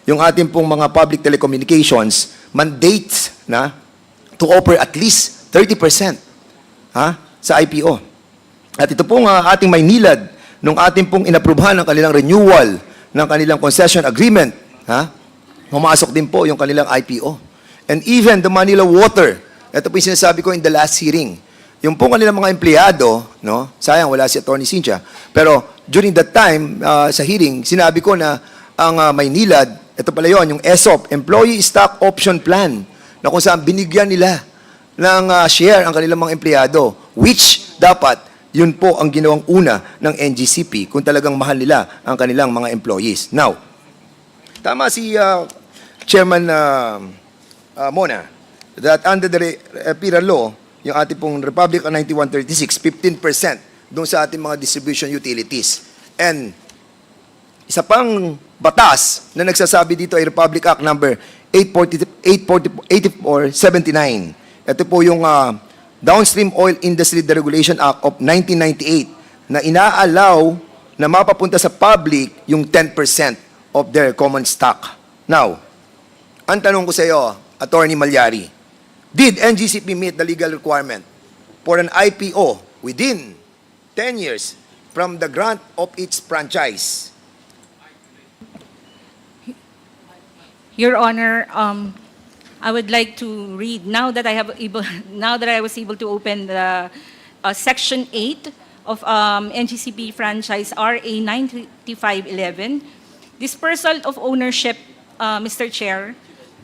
yung ating pong mga public telecommunications mandates na to offer at least 30% sa IPO. At ito pong ating may nilad nung ating pong inaprubahan ng kanilang renewal ng kanilang concession agreement, pumasok din po yung kanilang IPO. And even the Manila Water, ito po yung sinasabi ko in the last hearing, yung pong kanilang mga empleyado, sayang wala si Attorney Cynthia, pero during that time, sa hearing, sinabi ko na ang Maynilad, ito pala yon, yung ESOP, Employee Stock Option Plan, na kung saan binigyan nila ng share ang kanilang mga empleyado, which dapat yun po ang ginawang una ng NGCP kung talagang mahal nila ang kanilang mga employees. Now, tama si Chairman Mona that under the Penal Law, yung ating pong Republic Act 9136, 15% doon sa ating mga distribution utilities. And isa pang batas na nagsasabi dito ay Republic Act number 8479. Ito po yung Downstream Oil Industry Deregulation Act of 1998 na inaalaw na mapapunta sa public yung 10% of their common stock. Now, ang tanong ko sa iyo, Attorney Malyari, did NGCP meet the legal requirement for an IPO within 10 years from the grant of its franchise? Your Honor, I would like to read, now that I was able to open the Section 8 of NGCP Franchise RA 93511, dispersal of ownership, Mr. Chair,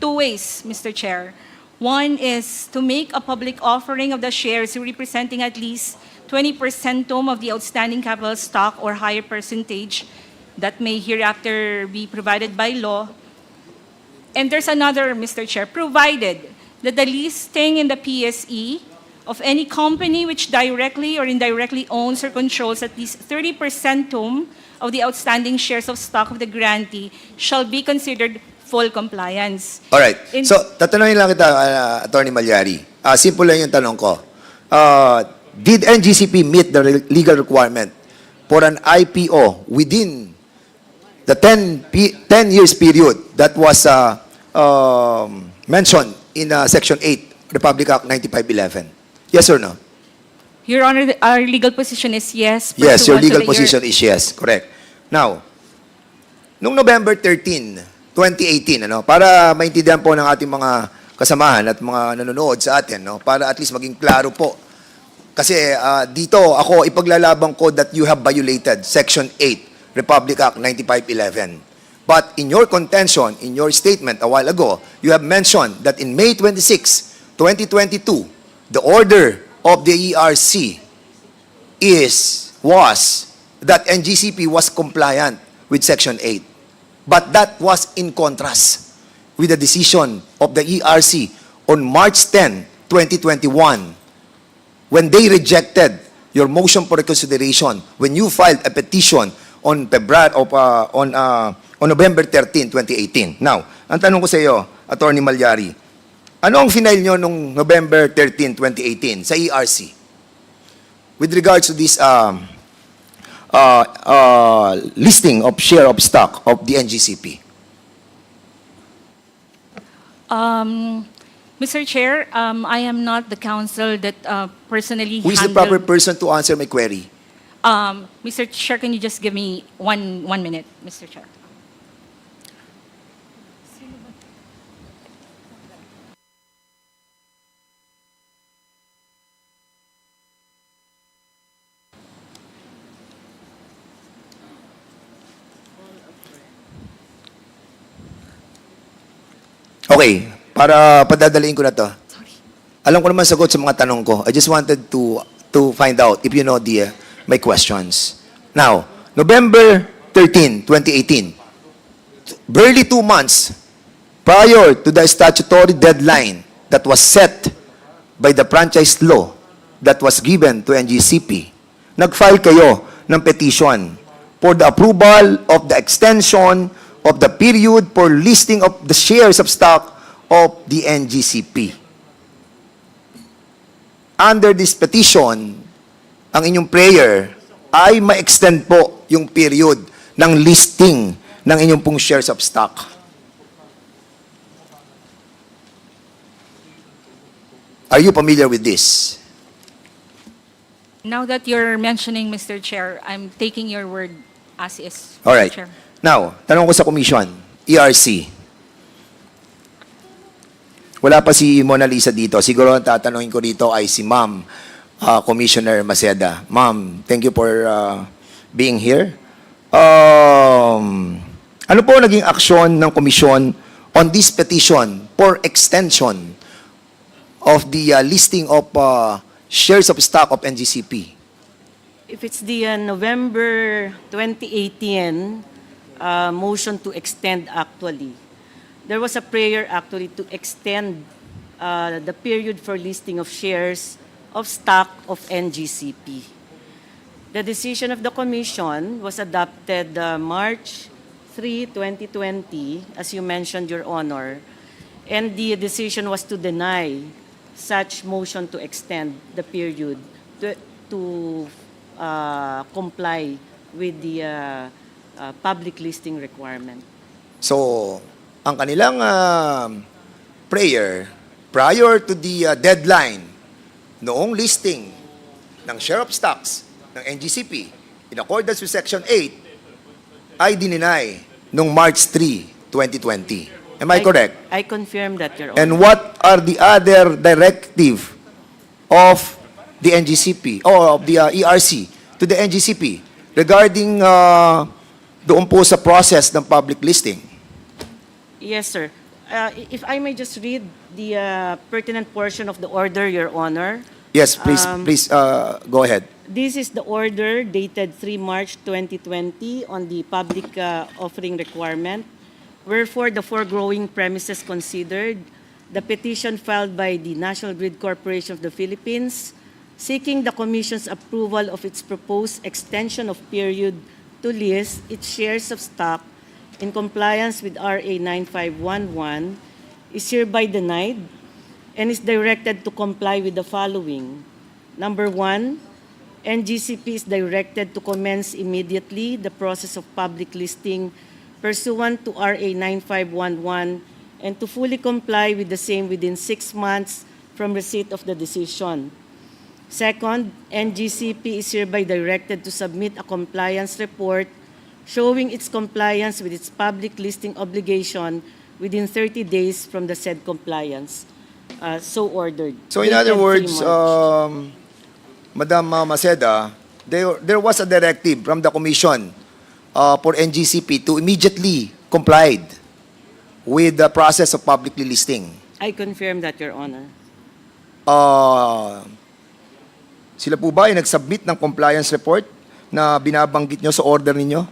two ways, Mr. Chair. One is to make a public offering of the shares representing at least 20% of the outstanding capital stock or higher percentage that may hereafter be provided by law. And there's another, Mr. Chair, provided that the listing in the PSE of any company which directly or indirectly owns or controls at least 30% of the outstanding shares of stock of the grantee shall be considered full compliance. All right. In- So, tatanungin lang kita, Attorney Malyari. Simple lang yung tanong ko. Did NGCP meet the legal requirement for an IPO within the 10 years period that was mentioned in Section 8, Republic Act 9511? Yes or no? Your Honor, our legal position is yes. Yes, your pursuant to legal the position is yes. Correct. Now, nung November 13, 2018, para maintindihan po ng ating mga kasamahan at mga nanonood sa atin, para at least maging klaro po. Kasi dito ako ipaglalabang ko that you have violated Section 8, Republic Act 9511. But in your contention, in your statement a while ago, you have mentioned that in May 26, 2022, the order of the ERC was that NGCP was compliant with Section 8. But that was in contrast with the decision of the ERC on March 10, 2021, when they rejected your motion for reconsideration, when you filed a petition on November 13, 2018. Now, ang tanong ko sa iyo, Attorney Malyari, ano ang final nyo nung November 13, 2018 sa ERC with regards to this listing of share of stock of the NGCP? Mr. Chair, I am not the counsel that personally Who is the proper person to answer my query? Mr. Chair, can you just give me one minute, Mr. Chair? Okay, para padadaliin ko na to. Alam ko naman sagot sa mga tanong ko. I just wanted to find out if you know my questions. Now, November 13, 2018, barely 2 months prior to the statutory deadline that was set by the franchise law that was given to NGCP, nag-file kayo ng petition for the approval of the extension of the period for listing of the shares of stock of the NGCP. Under this petition, ang inyong prayer ay ma-extend po yung period ng listing ng inyong pong shares of stock. Are you familiar with this? Now that you're mentioning, Mr. Chair, I'm taking your word as is, All right. Mr. Chair. Now, tanong ko sa commission, ERC. Wala pa si Mona Lisa dito. Siguro ang tatanungin ko dito ay si Ma'am Commissioner Maceda. Ma'am, thank you for being here. Ano po naging aksyon ng komisyon on this petition for extension of the listing of shares of stock of NGCP? If it's the November 2018 motion to extend actually, there was a prayer actually to extend the period for listing of shares of stock of NGCP. The decision of the Commission was adopted March 3, 2020, as you mentioned, Your Honor, and the decision was to deny such motion to extend the period to comply with the public listing requirement. So, ang kanilang prayer prior to the deadline noong listing ng share of stocks ng NGCP in accordance with Section 8 ay dininay noong March 3, 2020. Am I correct? I confirm that, Your Honor. And what are the other directive of the NGCP or of the ERC to the NGCP regarding doon po sa process ng public listing? Yes, sir. If I may just read the pertinent portion of the order, Your Honor. Yes, please, go ahead. This is the order dated 3 March 2020 on the public offering requirement. Wherefore, the foregoing premises considered, the petition filed by the National Grid Corporation of the Philippines seeking the Commission's approval of its proposed extension of period to list its shares of stock in compliance with RA 9511 is hereby denied and is directed to comply with the following. Number 1, NGCP is directed to commence immediately the process of public listing pursuant to RA 9511 and to fully comply with the same within 6 months from receipt of the decision. Second, NGCP is hereby directed to submit a compliance report showing its compliance with its public listing obligation within 30 days from the said compliance. So ordered. So in other words, Madam Maceda, there was a directive from the Commission for NGCP to immediately comply with the process of publicly listing. I confirm that, Your Honor. Sila po ba ay nag-submit ng compliance report na binabanggit nyo sa order ninyo?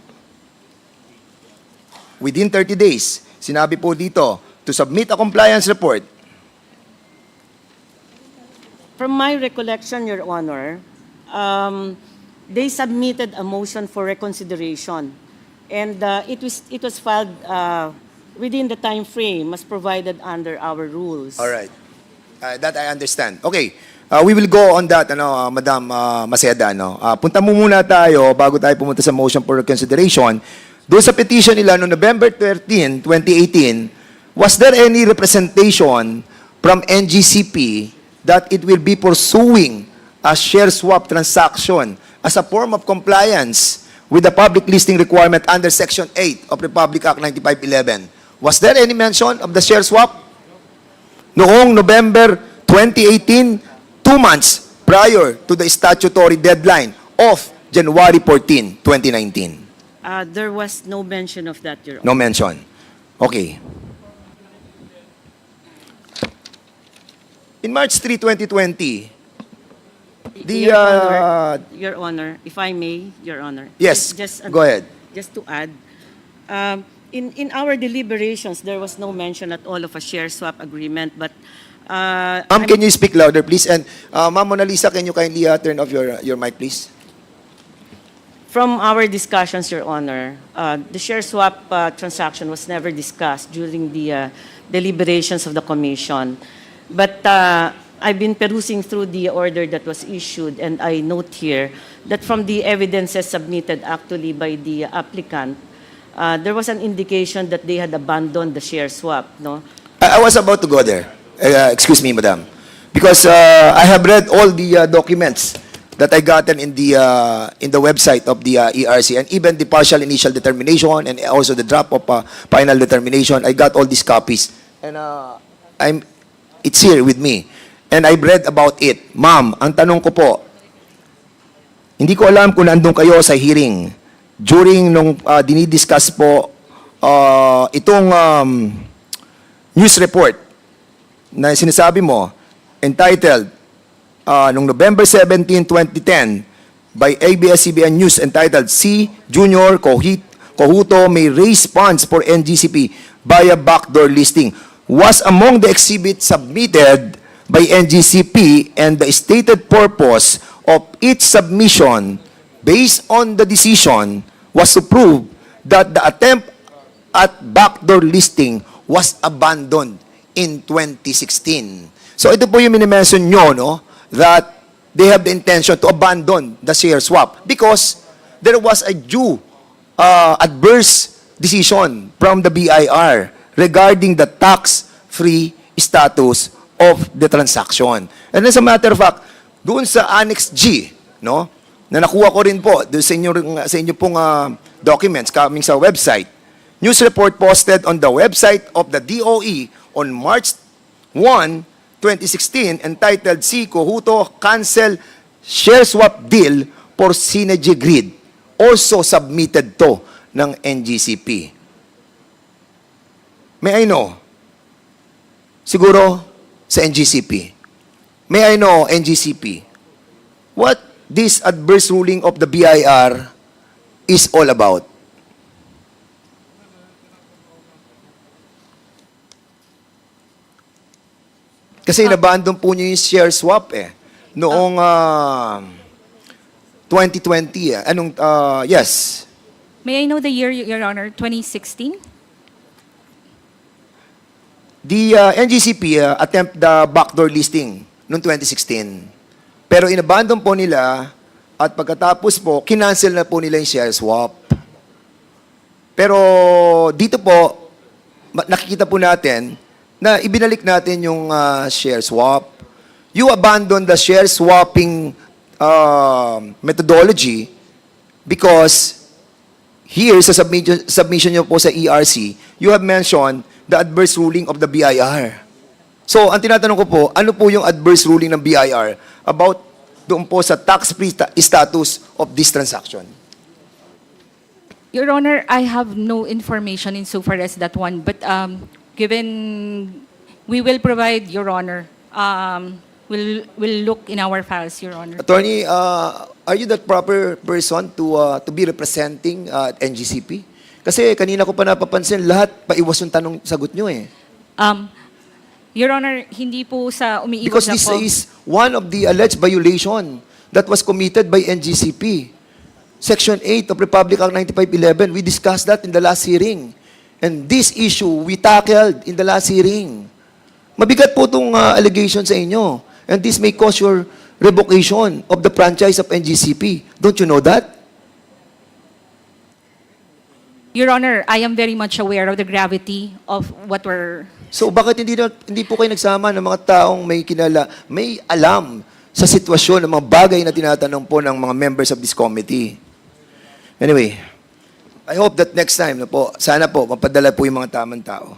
Within 30 days, sinabi po dito, to submit a compliance report. From my recollection, Your Honor, they submitted a motion for reconsideration, and it was filed within the time frame as provided under our rules. All right. That I understand. Okay. We will go on that, Madam Maceda. Punta mo muna tayo bago tayo pumunta sa motion for reconsideration. Doon sa petition nila no November 13, 2018, was there any representation from NGCP that it will be pursuing a share swap transaction as a form of compliance with the public listing requirement under Section 8 of Republic Act 9511? Was there any mention of the share swap? Noong November 2018, 2 months prior to the statutory deadline of January 14, 2019. There was no mention of that, Your Honor. No mention. Okay. In March 3, 2020, Your Honor, if I may, Your Honor. Yes, go ahead. Just to add, in our deliberations, there was no mention at all of a share swap agreement, but Ma'am, can you speak louder, please? And Ma'am Mona Lisa, can you kindly turn off your mic, please? from our discussions, Your Honor, the share swap transaction was never discussed during the deliberations of the Commission. But I've been perusing through the order that was issued, and I note here that from the evidences submitted actually by the applicant, there was an indication that they had abandoned the share swap, no? I was about to go there. Excuse me, Madam. Because I have read all the documents that I gotten in the website of the ERC, and even the partial initial determination and also the draft of final determination. I got all these copies. And it's here with me. And I've read about it. Ma'am, ang tanong ko po, hindi ko alam kung nandun kayo sa hearing during nung dinidiscuss po itong news report na sinasabi mo, entitled, noong November 17, 2010, by ABS-CBN News, entitled, C. Junior Cojuto may raise funds for NGCP via backdoor listing, was among the exhibits submitted by NGCP, and the stated purpose of its submission based on the decision was to prove that the attempt at backdoor listing was abandoned in 2016. So ito po yung minimension nyo, no, that they have the intention to abandon the share swap because there was a due adverse decision from the BIR regarding the tax-free status of the transaction. And as a matter of fact, doon sa Annex G, no, na nakuha ko rin po doon sa inyo pong documents coming sa website, news report posted on the website of the DOE on March 1, 2016, entitled C. Cojuto Cancel Share Swap Deal for Synergy Grid, also submitted to ng NGCP. May I know? Siguro sa NGCP. May I know, NGCP, what this adverse ruling of the BIR is all about? Kasi inabandon po niyo yung share swap noong 2020 yes. May I know the year, Your Honor? 2016? The NGCP attempt the backdoor listing noong 2016. Pero inabandon po nila at pagkatapos po, kinancel na po nila yung share swap. Pero dito po, nakikita po natin na ibinalik natin yung share swap. You abandon the share swapping methodology because here sa submission nyo po sa ERC, you have mentioned the adverse ruling of the BIR. So, ang tinatanong ko po, ano po yung adverse ruling ng BIR about doon po sa tax-free status of this transaction? Your Honor, I have no information insofar as that one, but given we will provide, Your Honor, we'll look in our files, Your Honor. Attorney, are you the proper person to be representing NGCP? Kasi kanina ko pa napapansin, lahat paiwas yung tanong sagot nyo Your Honor, hindi po sa umiiwas Because na this po. is one of the alleged violation that was committed by NGCP. Section 8 of Republic Act 9511, we discussed that in the last hearing. And this issue, we tackled in the last hearing. Mabigat po itong allegation sa inyo. And this may cause your revocation of the franchise of NGCP. Don't you know that? Your Honor, I am very much aware of the gravity of what we're... So bakit hindi po kayo nagsama ng mga taong may alam sa sitwasyon ng mga bagay na tinatanong po ng mga members of this committee? Anyway, I hope that next time na po, sana po, mapadala po yung mga tamang tao.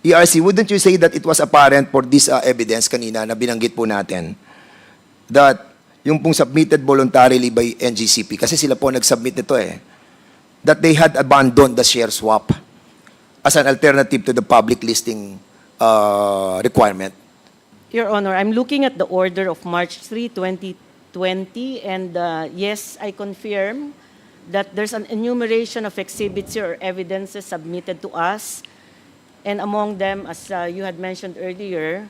ERC, wouldn't you say that it was apparent for this evidence kanina na binanggit po natin that yung pong submitted voluntarily by NGCP, kasi sila po nag-submit nito that they had abandoned the share swap as an alternative to the public listing requirement? Your Honor, I'm looking at the order of March 3, 2020, and yes, I confirm that there's an enumeration of exhibits or evidences submitted to us, and among them, as you had mentioned earlier,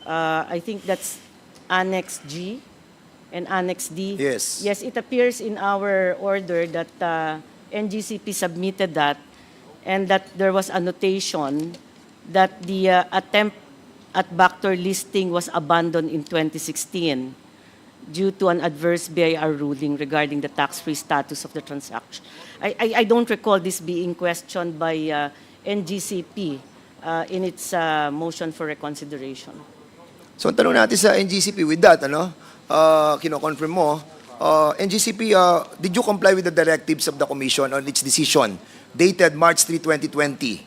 I think that's Annex G and Annex D. Yes. Yes, it appears in our order that NGCP submitted that, and that there was a notation that the attempt at backdoor listing was abandoned in 2016 due to an adverse BIR ruling regarding the tax-free status of the transaction. I don't recall this being questioned by NGCP in its motion for reconsideration. So, ang tanong natin sa NGCP with that, kino-confirm mo, NGCP, did you comply with the directives of the Commission on its decision dated March 3, 2020,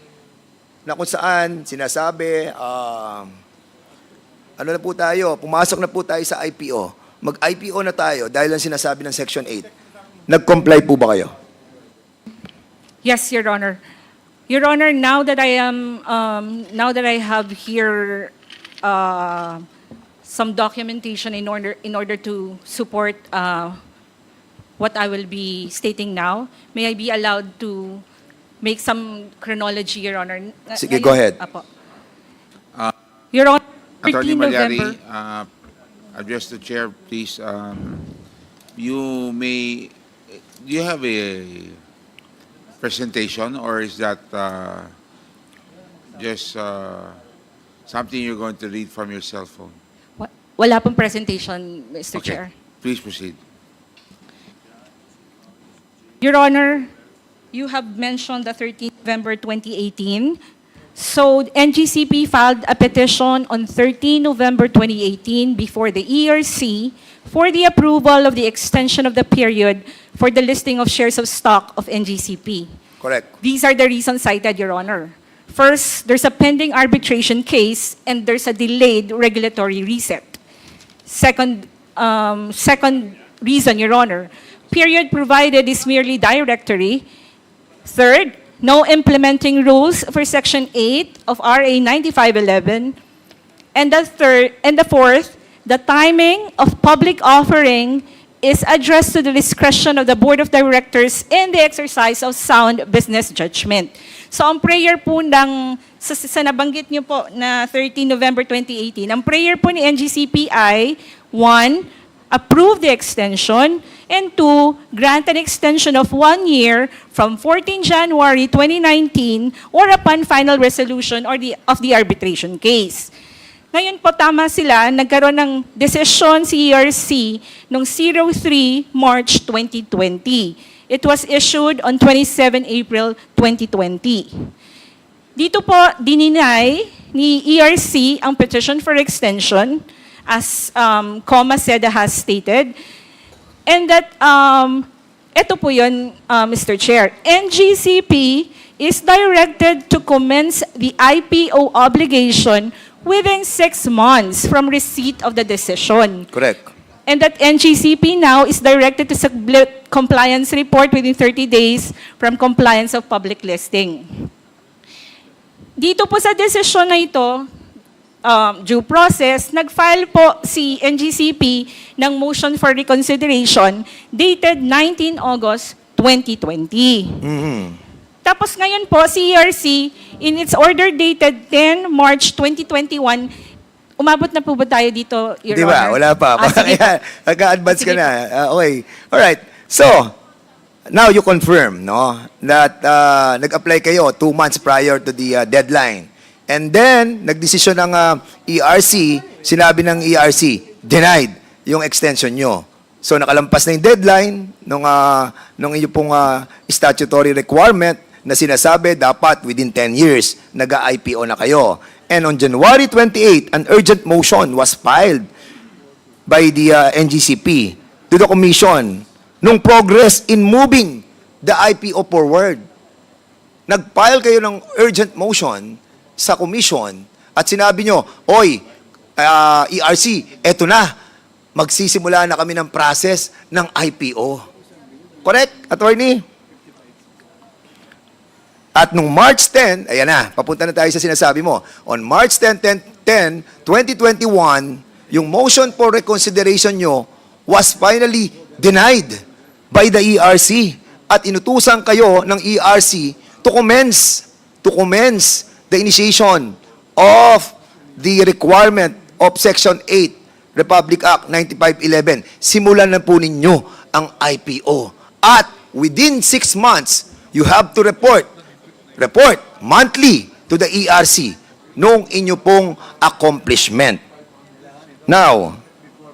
na kung saan sinasabi, ano na po tayo, pumasok na po tayo sa IPO. Mag-IPO na tayo dahil lang sinasabi ng Section 8. Nag-comply po ba kayo? Yes, Your Honor. Your Honor, now that I have here some documentation in order to support what I will be stating now, may I be allowed to make some chronology, Your Honor? Sige, go ahead. Apo. Your Honor, Attorney 13 Malyari, November. address the chair, please. Do you have a presentation, or is that just something you're going to read from your cell phone? Wala pong presentation, Mr. Okay, Chair. please proceed. Your Honor, you have mentioned the 13th November 2018. So NGCP filed a petition on 13 November 2018 before the ERC for the approval of the extension of the period for the listing of shares of stock of NGCP. Correct. These are the reasons cited, Your Honor. First, there's a pending arbitration case and there's a delayed regulatory reset. Second reason, Your Honor, period provided is merely directory. Third, no implementing rules for Section 8 of RA 9511. And the fourth, the timing of public offering is addressed to the discretion of the Board of Directors in the exercise of sound business judgment. So ang prayer po sa nabanggit niyo po na 13 November 2018, ang prayer po ni NGCP ay, 1, approve the extension, and 2, grant an extension of 1 year from 14 January 2019 or upon final resolution of the arbitration case. Ngayon po, tama sila, nagkaroon ng desisyon si ERC noong 03 March 2020. It was issued on 27 April 2020. Dito po, dininay ni ERC ang petition for extension, as Coma Seda has stated, and that, ito po yun, Mr. Chair, NGCP is directed to commence the IPO obligation within 6 months from receipt of the decision. Correct. And that NGCP now is directed to submit compliance report within 30 days from compliance of public listing. Dito po sa desisyon na ito, due process, nag-file po si NGCP ng motion for reconsideration dated 19 August 2020. Tapos ngayon po, si ERC, in its order dated 10 March 2021, umabot na po ba tayo dito, Your Di ba? Honor? Wala pa. Sige po. Nag-advance ka Sige na. Okay. Alright. So, now you confirm, no, that nag-apply kayo 2 months prior to the deadline. And then, nagdesisyon ng ERC, sinabi ng ERC, denied yung extension nyo. So, nakalampas na yung deadline nung inyo pong statutory requirement na sinasabi dapat within 10 years, nag-IPO na kayo. And on January 28, an urgent motion was filed by the NGCP to the Commission nung progress in moving the IPO forward. Nag-file kayo ng urgent motion sa Commission at sinabi nyo, oy, ERC, eto na, magsisimula na kami ng process ng IPO. Correct, Attorney? At nung March 10, ayan na, papunta na tayo sa sinasabi mo. On March 10, 2021, yung motion for reconsideration nyo was finally denied by the ERC. At inutusan kayo ng ERC to commence the initiation of the requirement of Section 8, Republic Act 9511. Simulan na po ninyo ang IPO. At within 6 months, you have to report monthly to the ERC nung inyo pong accomplishment. Now,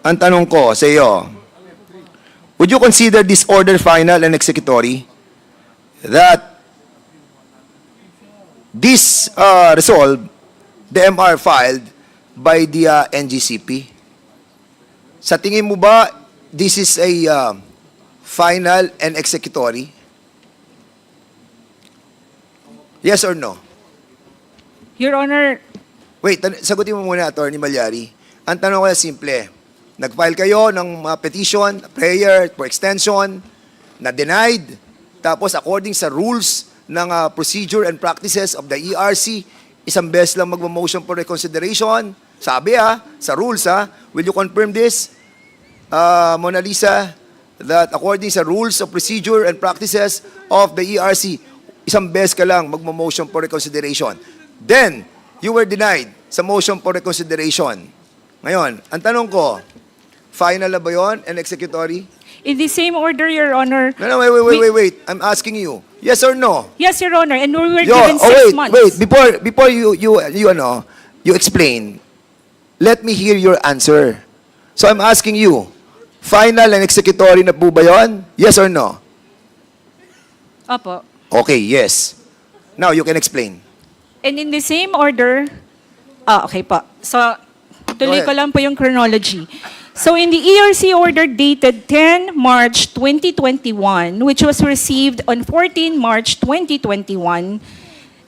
ang tanong ko sa iyo, would you consider this order final and executory that this resolve, the MR filed by the NGCP? Sa tingin mo ba, this is a final and executory? Yes or no? Your Honor, Wait, sagutin mo muna, Attorney Malyari. Ang tanong ko na simple. Nag-file kayo ng petition, prayer for extension, na denied, tapos according sa rules ng procedure and practices of the ERC. Isang beses lang magmo-motion for reconsideration. Sabi sa rules will you confirm this, Mona Lisa, that according sa rules of procedure and practices of the ERC, isang beses ka lang magmo-motion for reconsideration. Then, you were denied sa motion for reconsideration. Ngayon, ang tanong ko, final na ba yun and executory? In the same order, Your Honor. No, wait. I'm asking you. Yes or no? Yes, Your Honor, and we were Yo, given 6 months. Wait. Before you explain, let me hear your answer. So I'm asking you, final and executory na po ba yun? Yes or no? Opo. Okay, yes. Now you can explain. And in the same order, okay po. So, tuloy Go ahead. ko lang po yung chronology. So, in the ERC order dated 10 March 2021, which was received on 14 March 2021,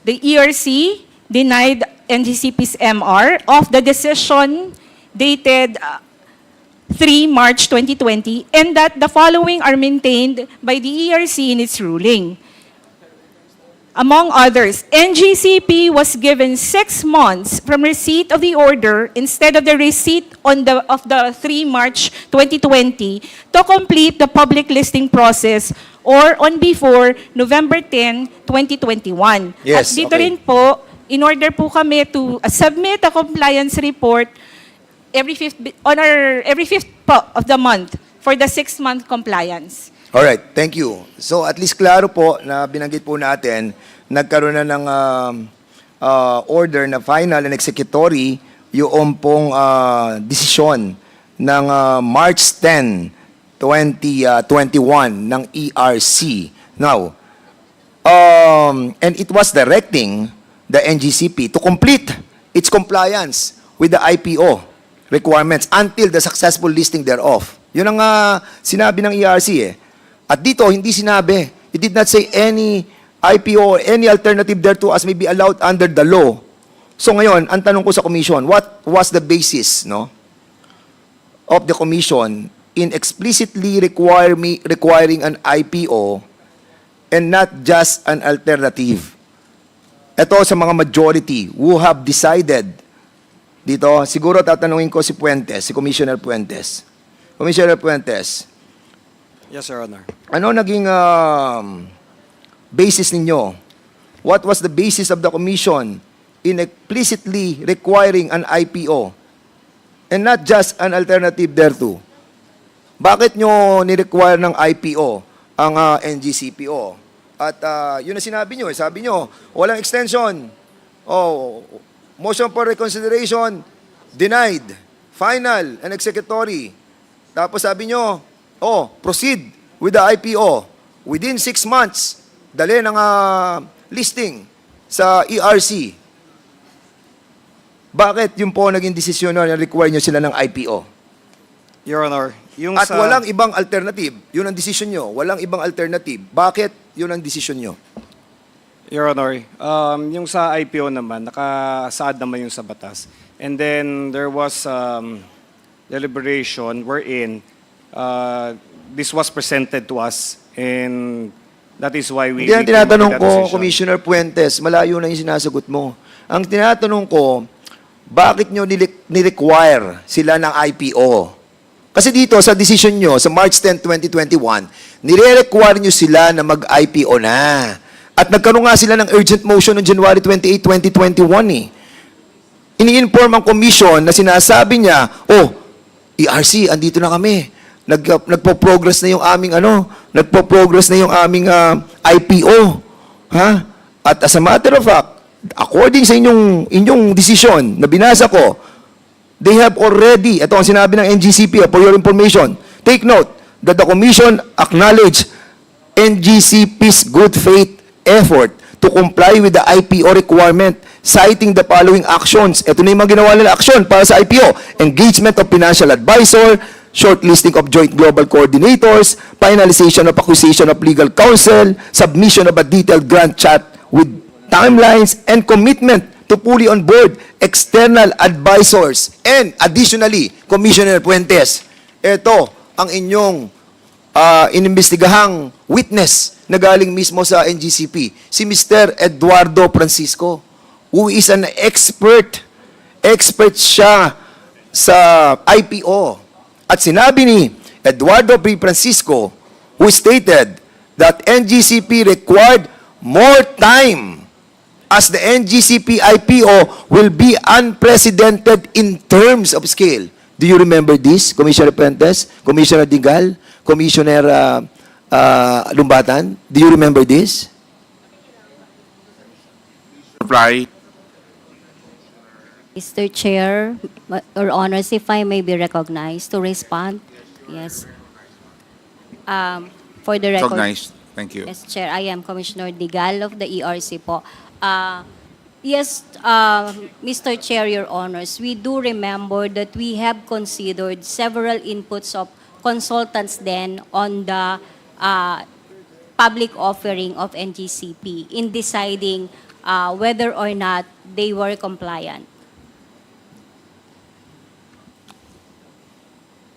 the ERC denied NGCP's MR of the decision dated 3 March 2020, and that the following are maintained by the ERC in its ruling. Among others, NGCP was given 6 months from receipt of the order instead of the receipt of the 3 March 2020 to complete the public listing process or on before November 10, 2021. Yes, At dito okay. rin po, in order po kami to submit a compliance report every fifth po of the month for the 6-month compliance. Alright, thank you. So at least klaro po na binanggit po natin, nagkaroon na ng order na final and executory yung pong desisyon ng March 10, 2021 ng ERC. Now, and it was directing the NGCP to complete its compliance with the IPO requirements until the successful listing thereof. Yun ang sinabi ng ERC . At dito, hindi sinabi. It did not say any IPO or any alternative thereto as may be allowed under the law. So ngayon, ang tanong ko sa Commission, what was the basis of the Commission in explicitly requiring an IPO and not just an alternative? Ito sa mga majority who have decided dito, siguro tatanungin ko si Puentes, si Commissioner Puentes. Commissioner Puentes, Yes, Your Honor. ano naging basis ninyo? What was the basis of the Commission in explicitly requiring an IPO and not just an alternative thereto? Bakit nyo ni-require ng IPO ang NGCPO? At yun na sinabi nyo. Sabi nyo, walang extension. Motion for reconsideration, denied. Final and executory. Tapos sabi nyo, proceed with the IPO. Within 6 months, dali ng listing sa ERC. Bakit yung po naging desisyon na require nyo sila ng IPO? Your Honor, yung At sa... walang ibang alternative. Yun ang desisyon nyo. Walang ibang alternative. Bakit yun ang desisyon nyo? Your Honor, yung sa IPO naman, nakasaad naman yung sa batas. And then there was deliberation wherein this was presented to us and that is why we... Hindi ang came up with tinatanong that ko, decision. Commissioner Puentes, malayo na yung sinasagot mo. Ang tinatanong ko, bakit nyo ni-require sila ng IPO? Kasi dito, sa decision nyo, sa March 10, 2021, nire-require nyo sila na mag-IPO na. At nagkaroon nga sila ng urgent motion noong January 28, 2021 . Ini-inform ang commission na sinasabi niya, ERC, andito na kami. Nagpo-progress na yung aming nagpo-progress na yung aming IPO. At as a matter of fact, according sa inyong decision na binasa ko, they have already, ito ang sinabi ng NGCP, for your information, take note that the Commission acknowledged NGCP's good faith effort to comply with the IPO requirement, citing the following actions. Ito na yung mga ginawa nila action para sa IPO. Engagement of financial advisor, shortlisting of joint global coordinators, finalization of acquisition of legal counsel, submission of a detailed grant chart with timelines, and commitment to fully onboard external advisors. And additionally, Commissioner Puentes, ito ang inyong inimbestigahang witness na galing mismo sa NGCP, si Mr. Eduardo Francisco, who is an expert. Expert siya sa IPO. At sinabi ni Eduardo P. Francisco, who stated that NGCP required more time as the NGCP IPO will be unprecedented in terms of scale. Do you remember this, Commissioner Prentes, Commissioner Digal, Commissioner Lumbatan? Do you remember this? Reply. Mr. Chair, Your Honors, if I may be recognized to respond. Yes. For the record. Recognized. Thank you. Yes, Chair. I am Commissioner Digal of the ERC po. Yes, Mr. Chair, Your Honors, we do remember that we have considered several inputs of consultants then on the public offering of NGCP in deciding whether or not they were compliant.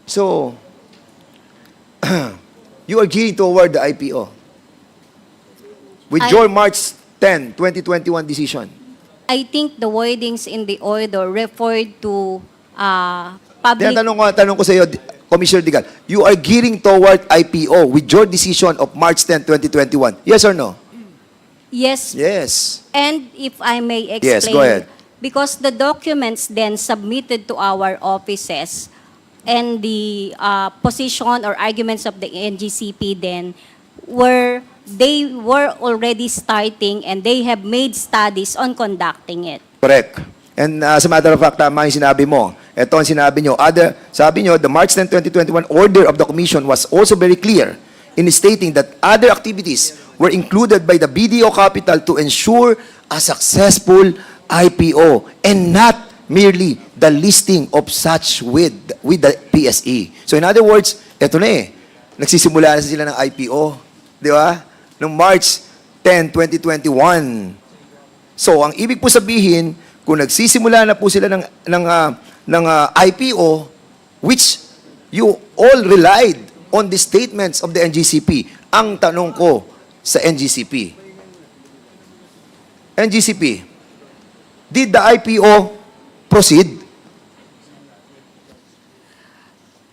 So, you are gearing toward the IPO with your March 10, 2021 decision. I think the wordings in the order referred to public... Tanong ko sa iyo, Commissioner Digal, you are gearing toward IPO with your decision of March 10, 2021. Yes or no? Yes. Yes. And if I may explain... Yes, go ahead. Because the documents then submitted to our offices and the position or arguments of the NGCP then they were already starting and they have made studies on conducting it. Correct. And as a matter of fact, tama yung sinabi mo. Ito ang sinabi nyo. Sabi nyo, the March 10, 2021 order of the Commission was also very clear in stating that other activities were included by the BDO Capital to ensure a successful IPO and not merely the listing of such with the PSE. So in other words, eto na eh. Nagsisimula na sila ng IPO. Di ba? Noong March 10, 2021. So ang ibig po sabihin, kung nagsisimula na po sila ng IPO, which you all relied on the statements of the NGCP, ang tanong ko sa NGCP, did the IPO proceed?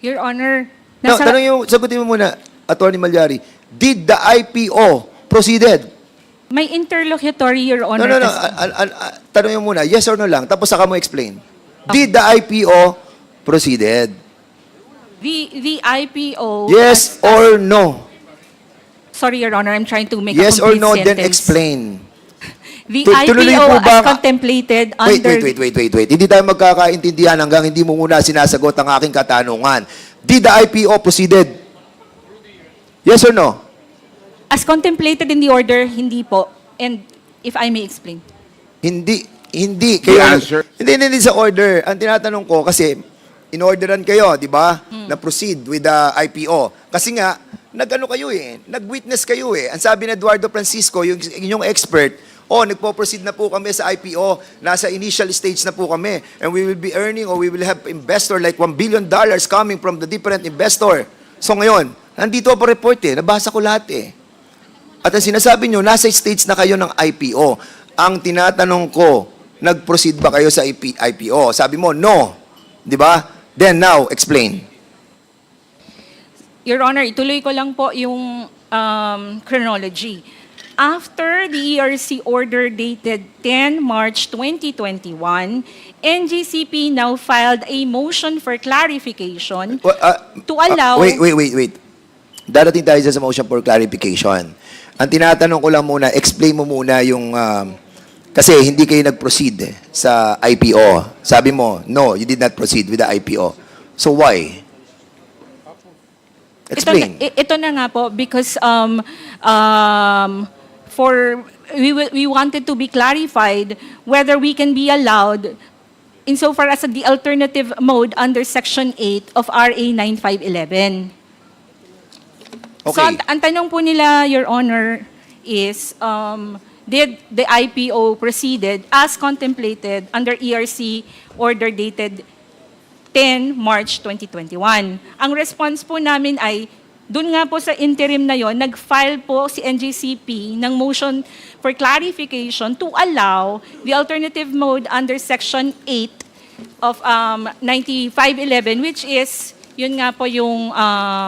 Your Honor, No, sagutin mo muna, Attorney Malyari. Did the IPO proceeded? may interlocutory, Your Honor. No. Tanongin mo muna, yes or no lang, tapos saka mo explain. Did the IPO proceeded? The IPO... Yes or no? Sorry, Your Honor, I'm trying to make Yes a or complete no, sentence. then explain. The Tuloy IPO po ba- as contemplated under... Wait. Hindi tayo magkakaintindihan hanggang hindi mo muna sinasagot ang aking katanungan. Did the IPO proceeded? Yes or no? As contemplated in the order, hindi po. And if I may explain. Hindi. The answer. Hindi sa order. Ang tinatanong ko, kasi in-orderan kayo, di ba? Na proceed with the IPO. Kasi nga, nag-witness kayo eh. Ang sabi ni Eduardo Francisco, yung inyong expert, nagpo-proceed na po kami sa IPO, nasa initial stage na po kami, and we will be earning or we will have investor like $1 billion coming from the different investor. So ngayon, nandito po report eh, nabasa ko lahat eh. At ang sinasabi nyo, nasa stage na kayo ng IPO. Ang tinatanong ko, nag-proceed ba kayo sa IPO? Sabi mo, no. Di ba? Then now, explain. Your Honor, ituloy ko lang po yung chronology. After the ERC order dated 10 March 2021, NGCP now filed a motion for clarification to allow... Wait. Darating tayo sa motion for clarification. Ang tinatanong ko lang muna, explain mo muna yung... kasi hindi kayo nag-proceed sa IPO. Sabi mo, no, you did not proceed with the IPO. So why? Explain. Ito na nga po, because we wanted to be clarified whether we can be allowed insofar as the alternative mode under Section 8 of RA 9511. Okay. So, ang tanong po nila, Your Honor, is, did the IPO proceeded as contemplated under ERC order dated 10 March 2021? Ang response po namin ay, Doon nga po sa interim na yon, nag-file po si NGCP ng motion for clarification to allow the alternative mode under Section 8 of 9511, which is, yun nga po yung...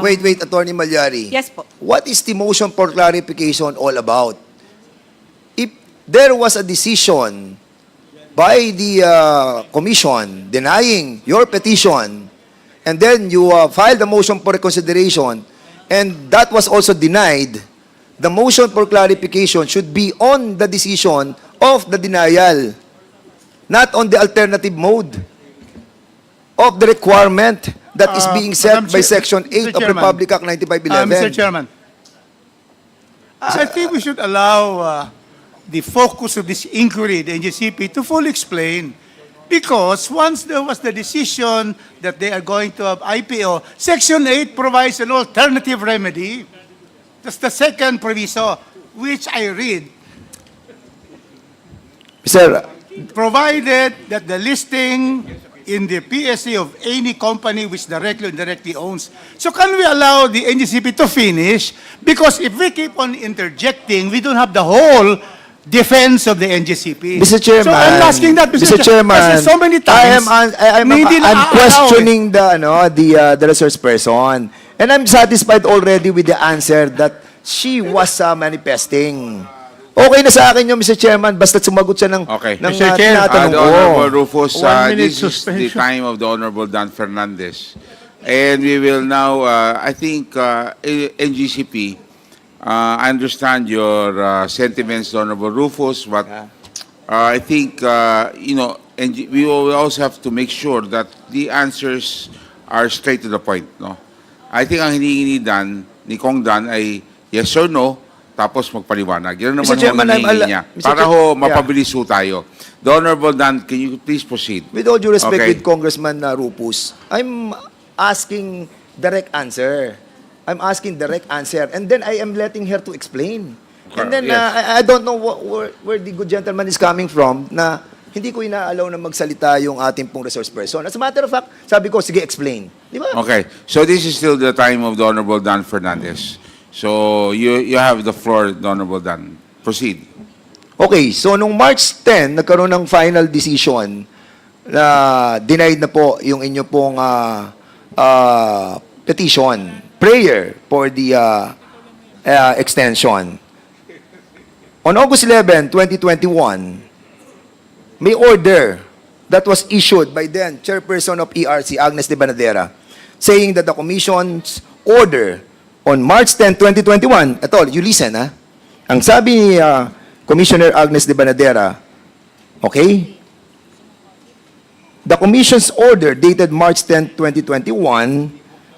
Wait, Attorney Malyari. Yes po. What is the motion for clarification all about? If there was a decision by the commission denying your petition, and then you filed a motion for reconsideration, and that was also denied, the motion for clarification should be on the decision of the denial, not on the alternative mode of the requirement that is being set Madam by Chair- Section 8 Mr. of Chairman. Republic Act 9511. Mr. Chairman, I think we should allow the focus of this inquiry, the NGCP, to fully explain. Because once there was the decision that they are going to have IPO, Section 8 provides an alternative remedy. That's the second proviso, which I read. Sir, Provided that the listing in the PSC of any company which directly or indirectly owns. So can we allow the NGCP to finish? Because if we keep on interjecting, we don't have the whole defense of the NGCP. Mr. Chairman. So I'm asking that, Mr. Chairman. Kasi so many times, I'm hindi na I'm questioning the resource person. And I'm satisfied already with the answer that she was manifesting. Okay na sa akin yun, Mr. Chairman, basta sumagot siya ng, Okay. ng Mr. Chair, tinatanong the ko. Honorable Rufus, 1 minute this is the suspension. time of the Honorable Dan Fernandez. And we will now, I think, NGCP, I understand your sentiments, Honorable Rufus, but I think, we will also have to make sure that the answers are straight to the point, no? I think ang hinihingi ni Dan, ni Kong Dan, ay yes or no, tapos magpaliwanag. Yan naman Mr. Chairman, ho hinihingi niya. Mr. Para Chair- ho, mapabilis ho tayo. The Honorable Dan, can you please proceed? With all due respect Okay. with Congressman Rupus, I'm asking direct answer. I'm asking direct answer. And then I am letting her to explain. And then Yes. I don't know where the good gentleman is coming from na hindi ko inaalaw na magsalita yung ating pong resource person. As a matter of fact, sabi ko, sige, explain. Di ba? Okay. So this is still the time of the Honorable Dan Fernandez. So you have the floor, the Honorable Dan. Proceed. Okay, so nung March 10, nagkaroon ng final decision na denied na po yung inyo pong petition, prayer for the extension. On August 11, 2021, may order that was issued by then Chairperson of ERC, Agnes de Banadera, saying that the Commission's order on March 10, 2021, ito, you listen, ha? Ang sabi ni Commissioner Agnes de Banadera, okay? The Commission's order dated March 10, 2021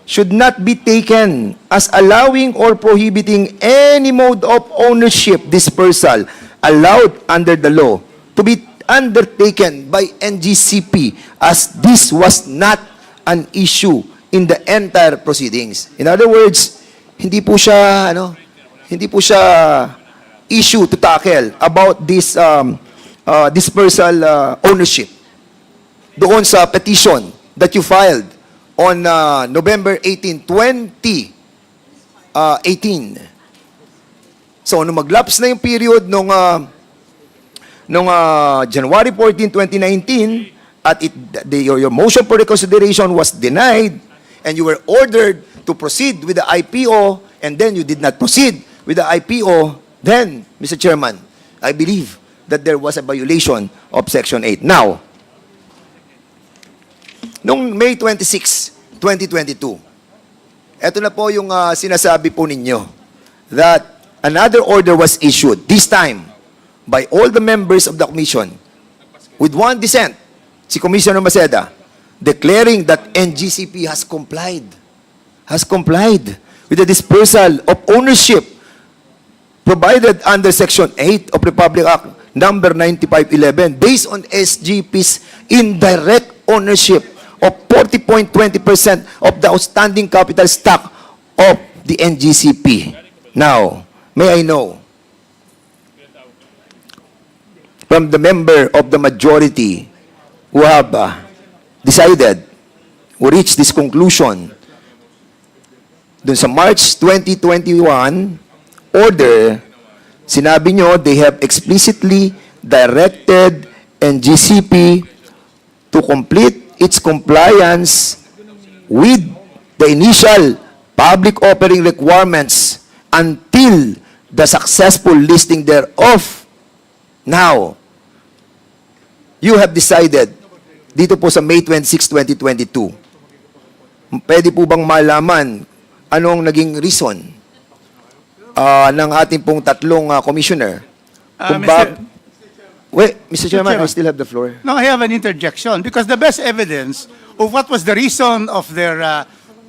should not be taken as allowing or prohibiting any mode of ownership dispersal allowed under the law to be undertaken by NGCP as this was not an issue in the entire proceedings. In other words, hindi po siya issue to tackle about this dispersal ownership doon sa petition that you filed on November 18, 2018. So, nung mag-lapse na yung period nung January 14, 2019, at your motion for reconsideration was denied, and you were ordered to proceed with the IPO, and then you did not proceed with the IPO, then, Mr. Chairman, I believe that there was a violation of Section 8. Now, nung May 26, 2022, eto na po yung sinasabi po ninyo that another order was issued, this time by all the members of the commission, with one dissent, si Commissioner Maceda, declaring that NGCP has complied with the dispersal of ownership provided under Section 8 of Republic Act number 9511 based on SGP's indirect ownership of 40.20% of the outstanding capital stock of the NGCP. Now, may I know from the member of the majority who have decided, who reached this conclusion, dun sa March 2021 order, sinabi nyo, they have explicitly directed NGCP to complete its compliance with the initial public offering requirements until the successful listing thereof. Now, you have decided, dito po sa May 26, 2022, pwede po bang malaman anong naging reason ng ating pong tatlong commissioner? Kung Wait, Mr. Chairman, I still have the floor. No, I have an interjection because the best evidence of what was the reason of their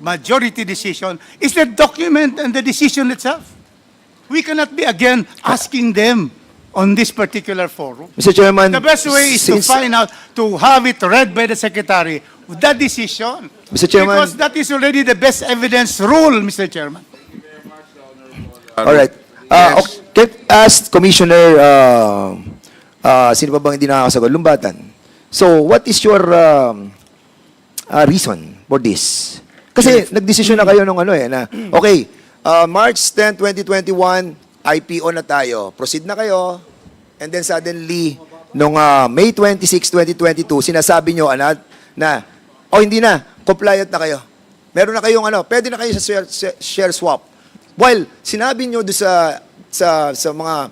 majority decision is the document and the decision itself. We cannot be again asking them on this particular forum. Mr. Chairman, The best way is to find out, to have it read by the secretary, that decision. Mr. Chairman. Because that is already the best evidence rule, Mr. Chairman. All right. Yes. Okay, ask Commissioner, sino pa bang hindi nakakasagot? Lumbatan. So, what is your reason for this? Kasi nagdesisyon na kayo nung okay, March 10, 2021, IPO na tayo. Proceed na kayo. And then suddenly, nung May 26, 2022, sinasabi nyo na hindi na, compliant na kayo. Meron na kayong pwede na kayo sa share swap. While sinabi nyo doon sa mga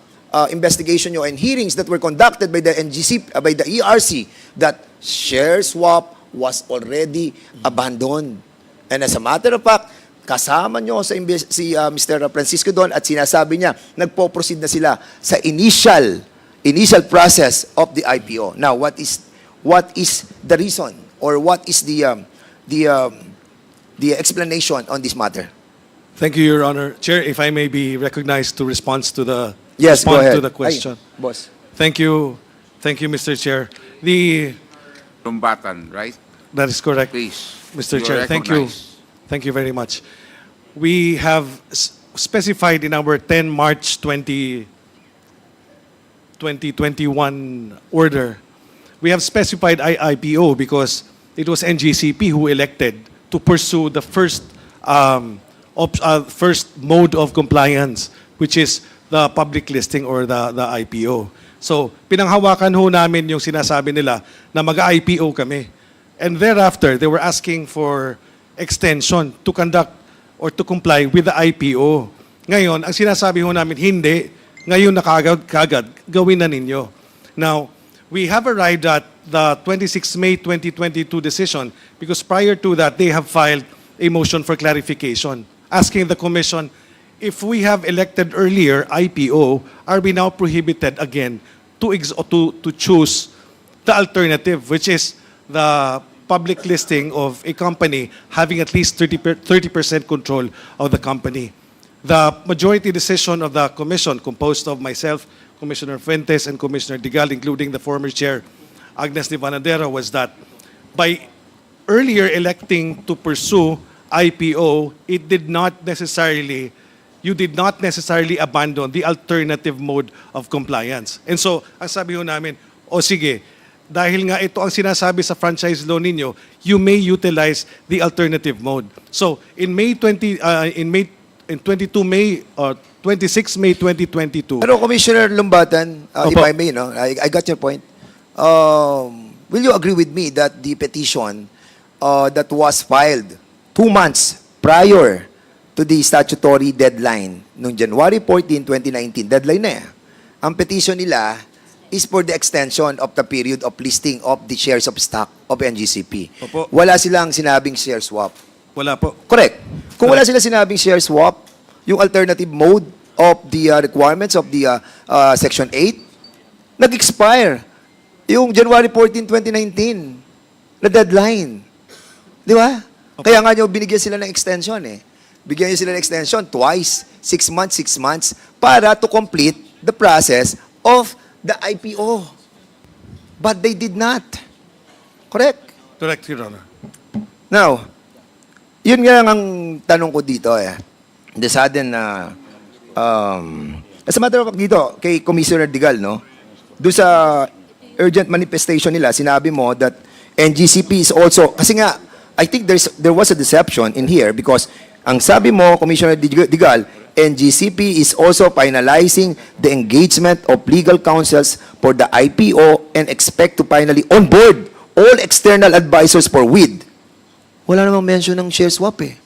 investigation nyo and hearings that were conducted by the NGC, by the ERC, that share swap was already abandoned. And as a matter of fact, kasama nyo si Mr. Francisco doon at sinasabi niya, nagpo-proceed na sila sa initial process of the IPO. Now, what is the reason or what is the explanation on this matter? Thank you, Your Honor. Chair, if I may be recognized to respond to the Yes, go ahead. to the question. Ay, boss. Thank you, Mr. Chair. Lumbatan, right? That is correct, Please. Mr. You Chair. are Thank you. recognized. Thank you very much. We have specified in our 10 March 2021 order, we have specified IPO because it was NGCP who elected to pursue the first mode of compliance, which is the public listing or the IPO. So, pinanghawakan ho namin yung sinasabi nila na mag-IPO kami. And thereafter, they were asking for extension to conduct or to comply with the IPO. Ngayon, ang sinasabi ho namin, hindi. Ngayon na kagad, gawin na ninyo. Now, we have arrived at the 26 May 2022 decision because prior to that, they have filed a motion for clarification, asking the Commission, if we have elected earlier IPO, are we now prohibited again to choose the alternative, which is the public listing of a company having at least 30% control of the company. The majority decision of the Commission, composed of myself, Commissioner Fuentes, and Commissioner Digal, including the former chair, Agnes de Vanadera, was that by earlier electing to pursue IPO, you did not necessarily abandon the alternative mode of compliance. And so, ang sabi ho namin, sige, dahil nga ito ang sinasabi sa franchise law ninyo, you may utilize the alternative mode. So, in 26 May 2022. Pero Commissioner Lumbatan, if Opo. I may, I got your point. Will you agree with me that the petition that was filed 2 months prior to the statutory deadline noong January 14, 2019, deadline na ang petition nila is for the extension of the period of listing of the shares of stock of NGCP. Opo. Wala silang sinabing share swap. Wala po. Correct. Kung wala sila sinabing share swap, yung alternative mode of the requirements of the Section 8, nag-expire yung January 14, 2019 na deadline. Di ba? Kaya nga nyo binigyan sila ng extension Bigyan nyo sila ng extension twice, 6 months, para to complete the process of the IPO. But they did not. Correct? Correct, Your Honor. Now, yun nga ang tanong ko dito The sudden as a matter of fact dito, kay Commissioner Digal, doon sa urgent manifestation nila, sinabi mo that NGCP is also, kasi nga, I think there was a deception in here because Ang sabi mo, Commissioner Digal, NGCP is also finalizing the engagement of legal counsels for the IPO and expect to finally onboard all external advisors for WID. Wala namang mention ng share swap eh.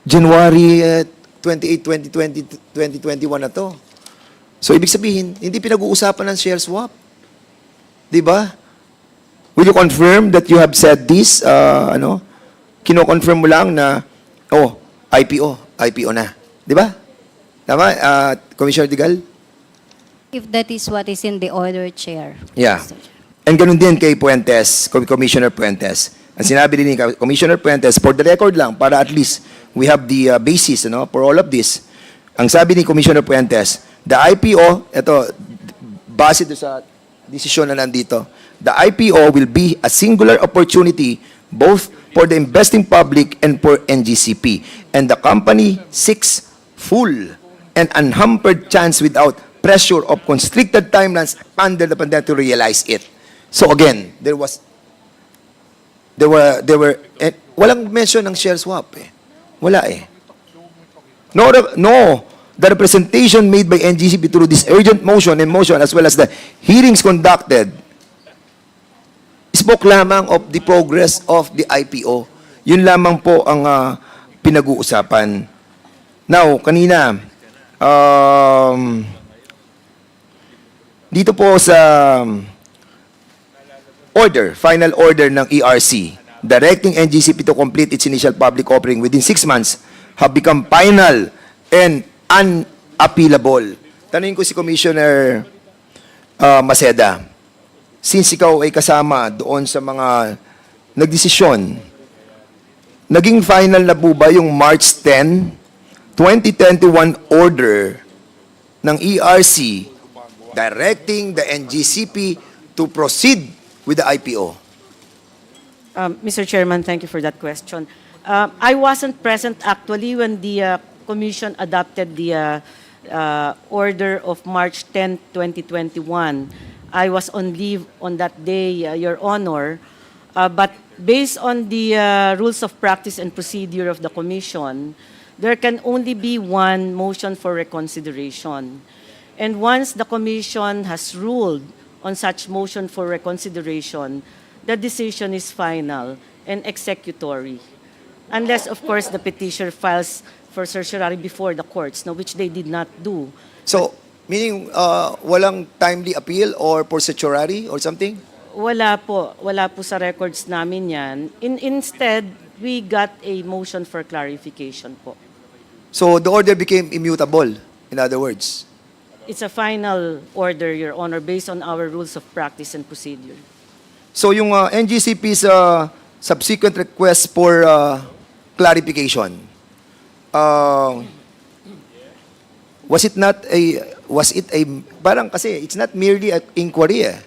January 28, 2020, 2021 na to. So, ibig sabihin, hindi pinag-uusapan ng share swap. Di ba? Will you confirm that you have said this? Kino-confirm mo lang na, IPO na. Di ba? Tama, Commissioner Digal? If that is what is in the order, Chair. Yeah. Mr. Chair. And ganun din kay Puentes, Commissioner Puentes. Ang sinabi din ni Commissioner Puentes, for the record lang, para at least we have the basis for all of this. Ang sabi ni Commissioner Puentes, the IPO, ito, base doon sa desisyon na nandito, the IPO will be a singular opportunity both for the investing public and for NGCP. And the company seeks full and unhampered chance without pressure of constricted timelines under the pandemic to realize it. So again, there were walang mention ng share swap eh. Wala eh. No, the representation made by NGCP through this urgent motion and motion as well as the hearings conducted spoke lamang of the progress of the IPO. Yun lamang po ang pinag-uusapan. Now, kanina, dito po sa final order ng ERC, directing NGCP to complete its initial public offering within 6 months, have become final and unappealable. Tanungin ko si Commissioner Maceda, since ikaw ay kasama doon sa mga nagdesisyon, naging final na po ba yung March 10, 2021 order ng ERC directing the NGCP to proceed with the IPO? Mr. Chairman, thank you for that question. I wasn't present actually when the Commission adopted the order of March 10, 2021. I was on leave on that day, Your Honor. But based on the rules of practice and procedure of the Commission, there can only be one motion for reconsideration. And once the Commission has ruled on such motion for reconsideration, the decision is final and executory. Unless, of course, the petitioner files for certiorari before the courts, which they did not do. So, meaning walang timely appeal or for certiorari or something? Wala po sa records namin yan. Instead, we got a motion for clarification po. So, the order became immutable, in other words? It's a final order, Your Honor, based on our rules of practice and procedure. So, yung NGCP's subsequent request for clarification, was it a, parang kasi, it's not merely an inquiry eh.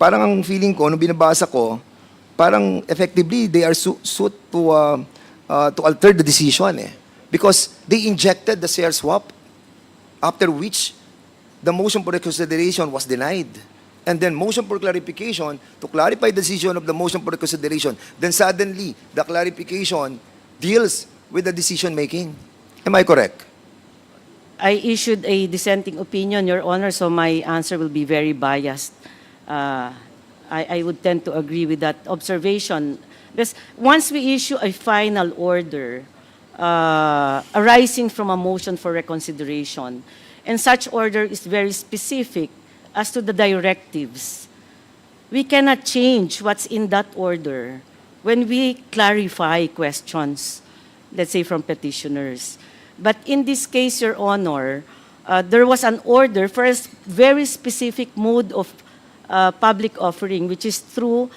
Parang ang feeling ko, nung binabasa ko, parang effectively, they are suit to alter the decision eh. Because they injected the share swap, after which the motion for reconsideration was denied. And then motion for clarification, to clarify the decision of the motion for reconsideration, then suddenly, the clarification deals with the decision making. Am I correct? I issued a dissenting opinion, Your Honor, so my answer will be very biased. I would tend to agree with that observation. Because once we issue a final order arising from a motion for reconsideration, and such order is very specific as to the directives, we cannot change what's in that order when we clarify questions, let's say from petitioners. But in this case, Your Honor, there was an order for a very specific mode of public offering, which is through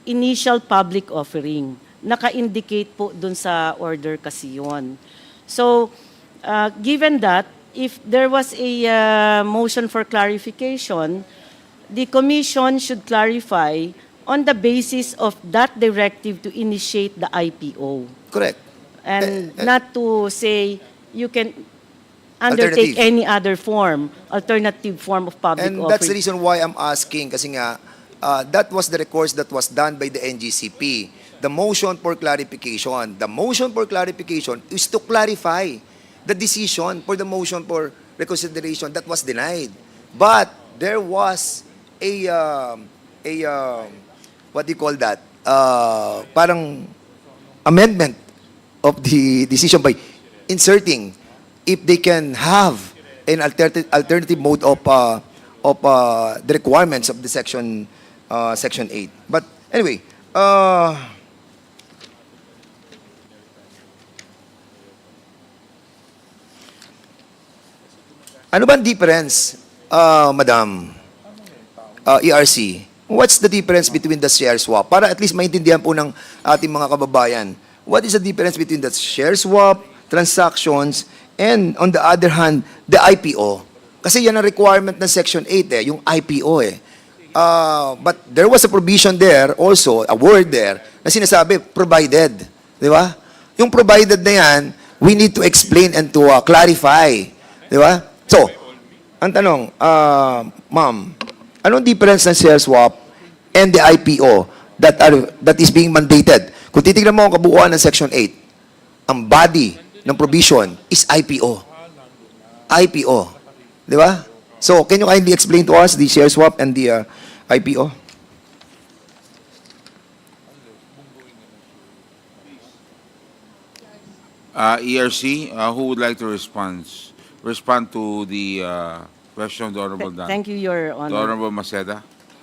initial public offering. Naka-indicate po dun sa order kasi yun. So, given that, if there was a motion for clarification, the Commission should clarify on the basis of that directive to initiate the IPO. Correct. And not to say you can undertake Alternative. any other form, alternative form of public And offering. that's the reason why I'm asking, kasi nga, that was the recourse that was done by the NGCP. the motion for clarification. The motion for clarification is to clarify the decision for the motion for reconsideration that was denied. But there was what do you call that? Parang amendment of the decision by inserting if they can have an alternative mode of the requirements of the section 8. But anyway, ano ba ang difference, Madam ERC? What's the difference between the share swap? Para at least maintindihan po ng ating mga kababayan. What is the difference between the share swap, transactions, and on the other hand, the IPO? Kasi yan ang requirement ng Section 8 yung IPO But there was a provision there also, a word there, na sinasabi, provided. Di ba? Yung provided na yan, we need to explain and to clarify. Di ba? So, ang tanong, ma'am, anong difference ng share swap and the IPO that is being mandated? Kung titignan mo ang kabuuan ng Section 8, ang body ng provision is IPO. IPO. Di ba? So, can you kindly explain to us the share swap and the IPO? ERC, who would like to respond to the question of the Honorable Dan? Thank you, Your The Honor. Honorable Maceda.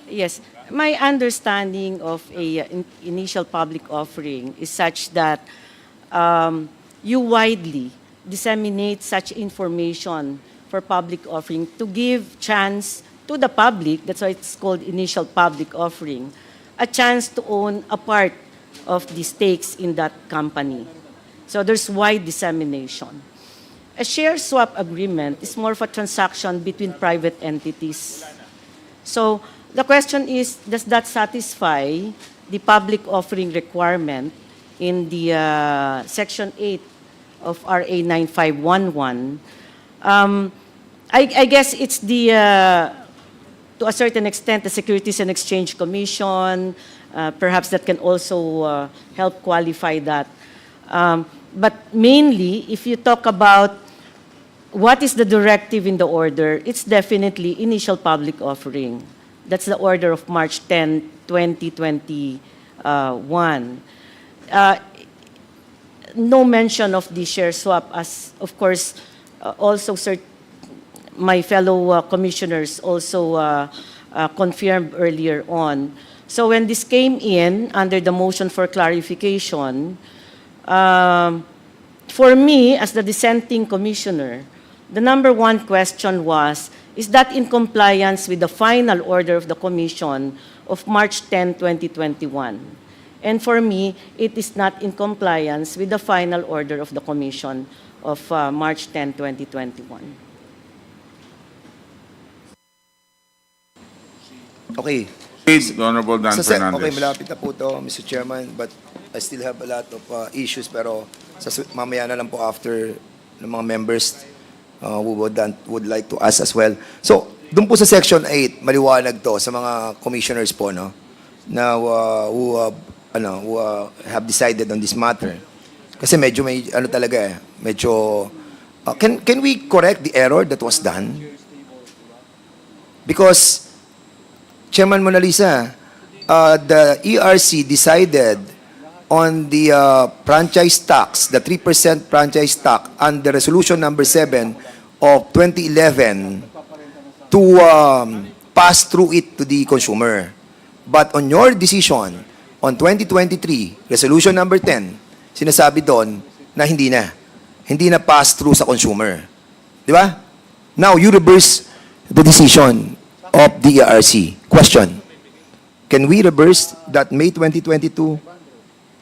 Yes, my understanding of a initial public offering is such that you widely disseminate such information for public offering to give chance to the public, that's why it's called initial public offering, a chance to own a part of the stakes in that company. So there's wide dissemination. A share swap agreement is more of a transaction between private entities. So the question is, does that satisfy the public offering requirement in the Section 8 of RA 9511? I guess it's the, to a certain extent, the Securities and Exchange Commission, perhaps that can also help qualify that. But mainly, if you talk about what is the directive in the order, it's definitely initial public offering. That's the order of March 10, 2021. No mention of the share swap, as of course, also my fellow commissioners also confirmed earlier on. So when this came in under the motion for clarification, for me, as the dissenting commissioner, the number one question was, is that in compliance with the final order of the Commission of March 10, 2021? And for me, it is not in compliance with the final order of the Commission of March 10, 2021. Okay. The Honorable Dan Fernandez. Okay, malapit na po to, Mr. Chairman, but I still have a lot of issues, pero mamaya na lang po after ng mga members who would like to ask as well. So, doon po sa Section 8, maliwanag to sa mga commissioners po, no, na who have decided on this matter. Kasi medyo may, talaga medyo, can we correct the error that was done? Because, Chairman Mona Lisa, the ERC decided on the franchise tax, the 3% franchise tax under Resolution number 7 of 2011 to pass through it to the consumer. But on your decision on 2023, Resolution number 10, sinasabi doon na hindi na pass through sa consumer. Di ba? Now, you reverse the decision of the ERC. Question, can we reverse that May 2022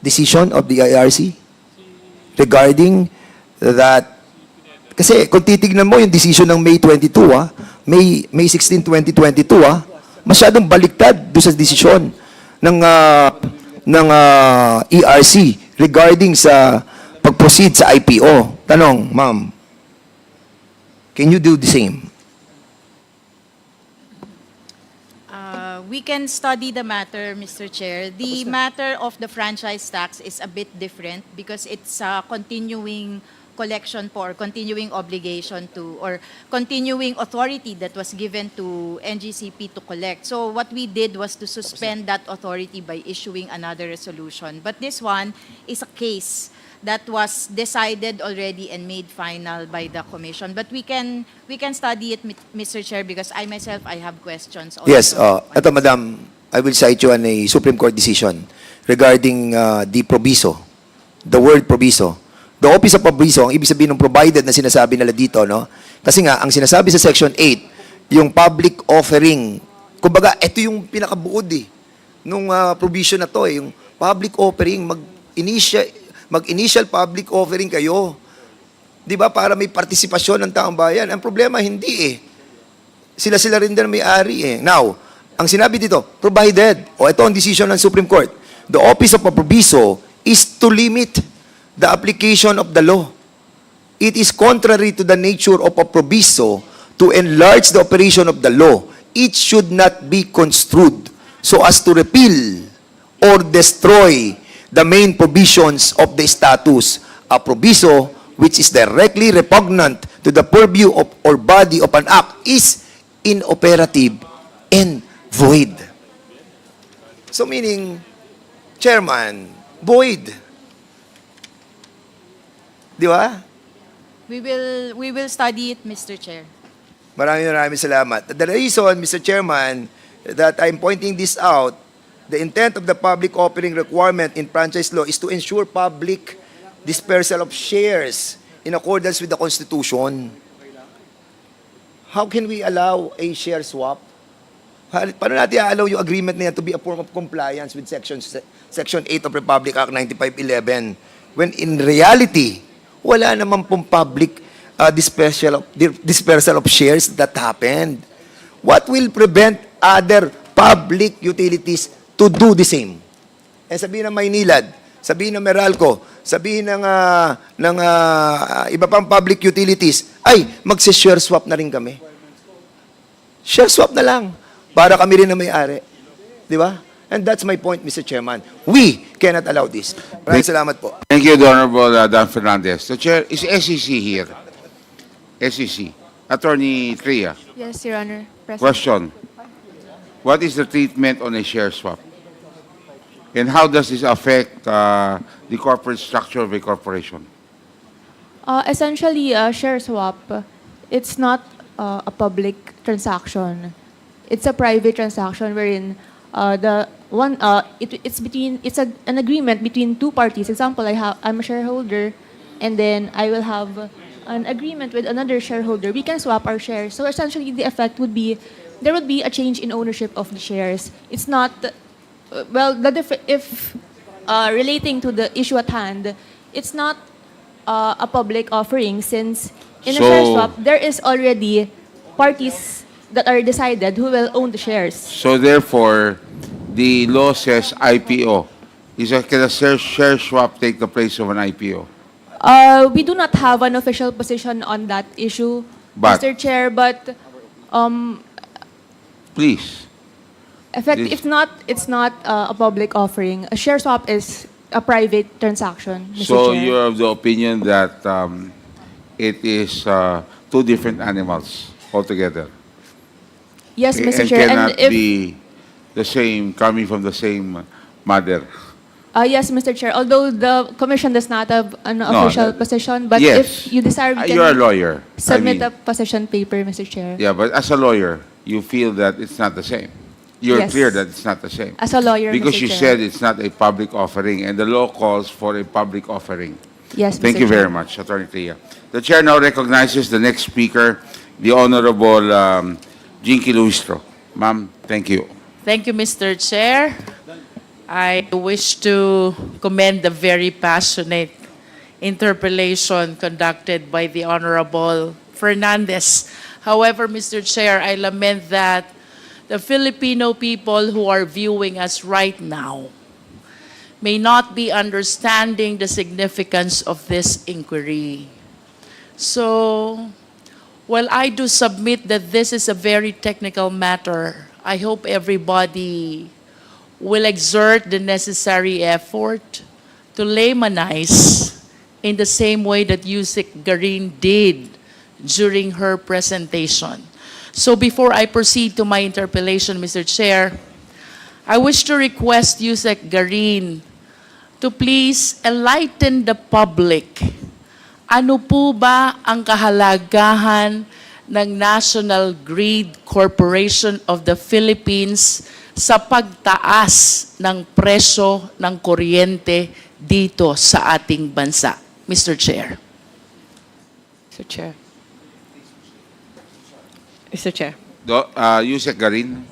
decision of the ERC regarding that? Kasi kung titignan mo yung decision ng May 22, May 16, 2022, masyadong baliktad doon sa decision ng ERC regarding sa pag-proceed sa IPO. Tanong, ma'am, can you do the same? We can study the matter, Mr. Chair. The matter of the franchise tax is a bit different because it's a continuing collection for continuing obligation to or continuing authority that was given to NGCP to collect. So what we did was to suspend that authority by issuing another resolution. But this one is a case that was decided already and made final by the commission. But we can study it, Mr. Chair, because I myself, I have questions. Also Yes, ito, Madam, I will cite you on a Supreme Court decision regarding the proviso, the word proviso. The Office of Proviso, ang ibig sabihin ng provided na sinasabi nila dito, no? Kasi nga, ang sinasabi sa Section 8, yung public offering, kumbaga, ito yung pinakabuod nung provision na to, yung public offering, mag-initial public offering kayo. Di ba? Para may partisipasyon ng taong bayan. Ang problema, hindi Sila-sila rin din may-ari Now, ang sinabi dito, provided, ito ang decision ng Supreme Court, the Office of Proviso is to limit the application of the law. It is contrary to the nature of a proviso to enlarge the operation of the law. It should not be construed so as to repeal or destroy the main provisions of the status. A proviso which is directly repugnant to the purview of or body of an act is inoperative and void. So meaning, Chairman, void. Di ba? we will study it, Mr. Chair. Maraming salamat. The reason, Mr. Chairman, that I'm pointing this out, the intent of the public offering requirement in franchise law is to ensure public dispersal of shares in accordance with the Constitution. How can we allow a share swap? Paano natin allow yung agreement na yan to be a form of compliance with Section 8 of Republic Act 9511 when in reality, wala naman pong public dispersal of shares that happened. What will prevent other public utilities to do the same? Sabihin ng Maynilad, sabihin ng Meralco, sabihin ng iba pang public utilities, ay, magsi-share swap na rin kami. Share swap na lang para kami rin na may-ari. Di ba? And that's my point, Mr. Chairman. We cannot allow this. Maraming salamat po. Thank you, the Honorable Dan Fernandez. The Chair, is SEC here? SEC. Attorney Tria. Yes, Your Honor. President. Question. What is the treatment on a share swap? And how does this affect the corporate structure of a corporation? Essentially, a share swap, it's not a public transaction. It's a private transaction wherein it's an agreement between two parties. Example, I'm a shareholder, and then I will have an agreement with another shareholder. We can swap our shares. So essentially, the effect would be there would be a change in ownership of the shares. It's not relating to the issue at hand, it's not a public offering since in a share swap there is already parties that are decided who will own the shares. So therefore, the law says IPO. Can a share swap take the place of an IPO? We do not have an official position on that issue, But- Mr. Chair, but Please. This- it's not a public offering. A share swap is a private transaction, Mr. So Chair. you're of the opinion that it is two different animals altogether? Yes, Mr. And Chair. cannot And if be the same, coming from the same mother? yes, Mr. Chair. Although the commission does not have an No, official that- position, but Yes. if you desire, we You're a can lawyer. submit I a mean, position paper, Mr. Chair. Yeah, but as a lawyer, you feel that it's not the same. You're Yes. clear that it's not the same. As a lawyer, Because Mr. you Chair. said it's not a public offering, and the law calls for a public offering. Yes, Thank Mr. you Chair. very much, Attorney Tia. The Chair now recognizes the next speaker, the Honorable Jinky Luistro. Ma'am, thank you. Thank you, Mr. Chair. I wish to commend the very passionate interpellation conducted by the Honorable Fernandez. However, Mr. Chair, I lament that the Filipino people who are viewing us right now may not be understanding the significance of this inquiry. So, while I do submit that this is a very technical matter, I hope everybody will exert the necessary effort to laymanize in the same way that Yusek Garin did during her presentation. So before I proceed to my interpellation, Mr. Chair, I wish to request Yusek Garin to please enlighten the public. Ano po ba ang kahalagahan ng National Grid Corporation of the Philippines sa pagtaas ng presyo ng kuryente dito sa ating bansa? Mr. Chair. Mr. Chair. Mr. Chair. Yusek Garin.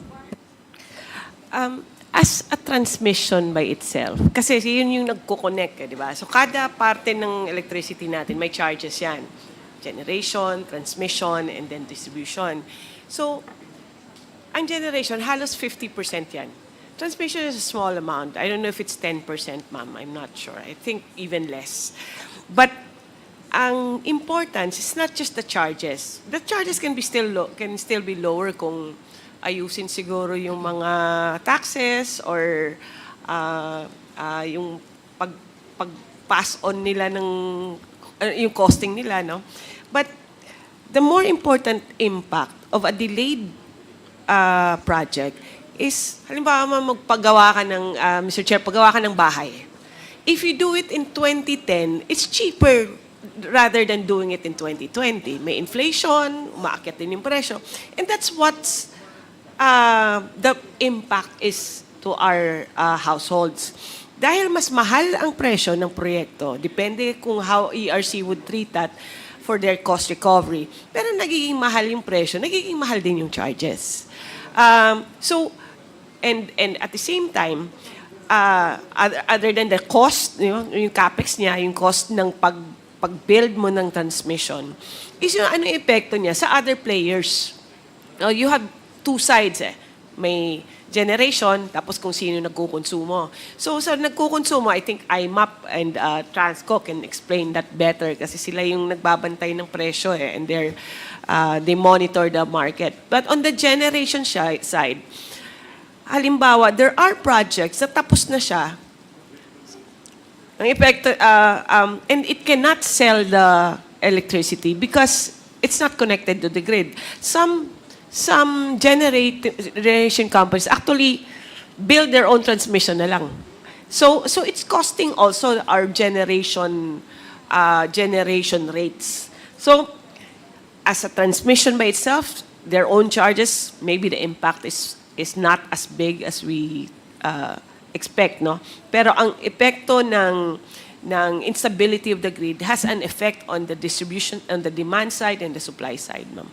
As a transmission by itself, kasi yun yung nagko-connect, di ba? So kada parte ng electricity natin, may charges yan. Generation, transmission, and then distribution. So, ang generation, halos 50% yan. Transmission is a small amount. I don't know if it's 10%, ma'am. I'm not sure. I think even less. But ang importance is not just the charges. The charges can still be lower kung ayusin siguro yung mga taxes or yung pag-pass on nila ng yung costing nila, no? But the more important impact of a delayed project is, halimbawa magpagawa ka ng, Mr. Chair, pagawa ka ng bahay. If you do it in 2010, it's cheaper rather than doing it in 2020. May inflation, umaakyat din yung presyo. And that's what's the impact is to our households. Dahil mas mahal ang presyo ng proyekto, depende kung how ERC would treat that for their cost recovery. Pero nagiging mahal yung presyo, nagiging mahal din yung charges. And at the same time, other than the cost, yung capex niya, yung cost ng pag-build mo ng transmission, is yung ano epekto niya sa other players. You have two sides May generation, tapos kung sino nagkukonsumo. So sa nagkukonsumo, I think IMAP and Transco can explain that better kasi sila yung nagbabantay ng presyo and they monitor the market. But on the generation side, halimbawa, there are projects na tapos na siya. Ang epekto, and it cannot sell the electricity because it's not connected to the grid. Some generation companies actually build their own transmission na lang. So it's costing also our generation rates. So as a transmission by itself, their own charges, maybe the impact is not as big as we expect, no? Pero ang epekto ng instability of the grid has an effect on the distribution, on the demand side and the supply side, ma'am.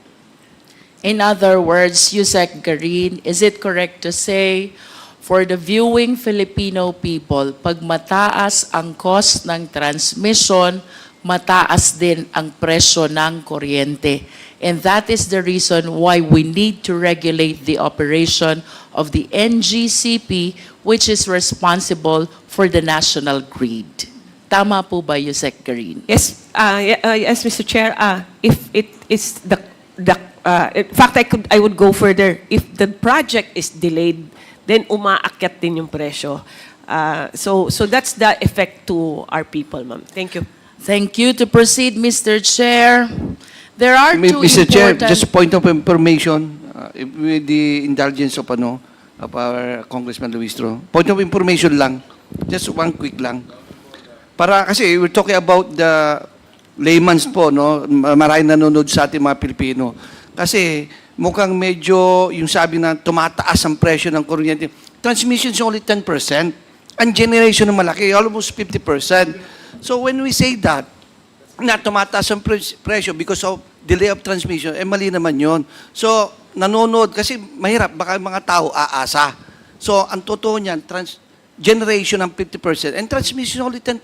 In other words, Yusek Garin, is it correct to say, for the viewing Filipino people, pag mataas ang cost ng transmission, mataas din ang presyo ng kuryente. And that is the reason why we need to regulate the operation of the NGCP, which is responsible for the national grid. Tama po ba, Yusek Garin? Yes, yes, Mr. Chair. If it is in fact, I would go further. If the project is delayed, then umaakyat din yung presyo. So that's the effect to our people, ma'am. Thank you. Thank you. To proceed, Mr. Chair, there are two Mr. Chair, important... just point of information, with the indulgence of our Congressman Luistro. Point of information lang, just one quick lang. Para kasi we're talking about the layman's po, no? Maraming nanonood sa ating mga Pilipino. Kasi mukhang medyo yung sabi na tumataas ang presyo ng kuryente. Transmission is only 10%. Ang generation na malaki, almost 50%. So when we say that, na tumataas ang presyo because of delay of transmission, mali naman yun. So nanonood, kasi mahirap, baka mga tao aasa. So ang totoo niyan, generation ng 50% and transmission only 10%.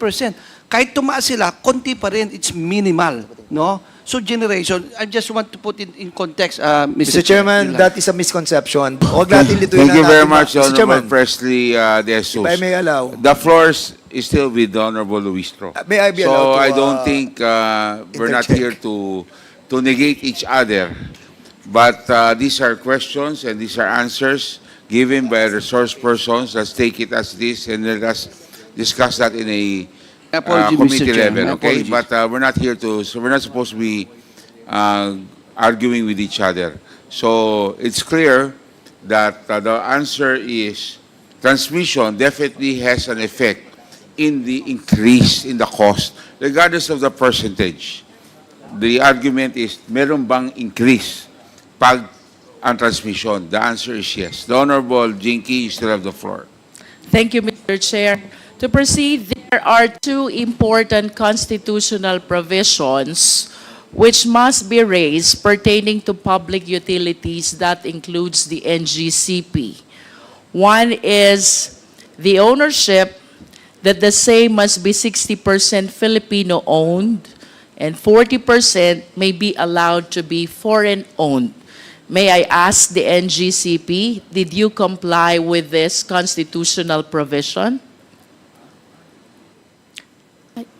Kahit tumaas sila, konti pa rin, it's minimal, no? So generation, I just want to put it in context, Mr. Chairman, that is a misconception. Huwag natin lituin Thank you na very natin. much, Mr. Chairman, Honorable Presley De Jesus. if I may allow. The floor is still with the Honorable Luistro. May I be So allowed to, I don't think we're not here interject? to negate each other. But these are questions and these are answers given by resource persons. Let's take it as this and let us discuss that in a Apology, Mr. committee Chair. level, My okay? apologies. But we're not here to, so we're not supposed to be arguing with each other. So it's clear that the answer is transmission definitely has an effect in the increase in the cost, regardless of the percentage. The argument is, meron bang increase pag ang transmission? The answer is yes. The Honorable Jinky, you still have the floor. Thank you, Mr. Chair. To proceed, there are two important constitutional provisions which must be raised pertaining to public utilities. That includes the NGCP. One is the ownership, that the same must be 60% Filipino-owned and 40% may be allowed to be foreign-owned. May I ask the NGCP, did you comply with this constitutional provision?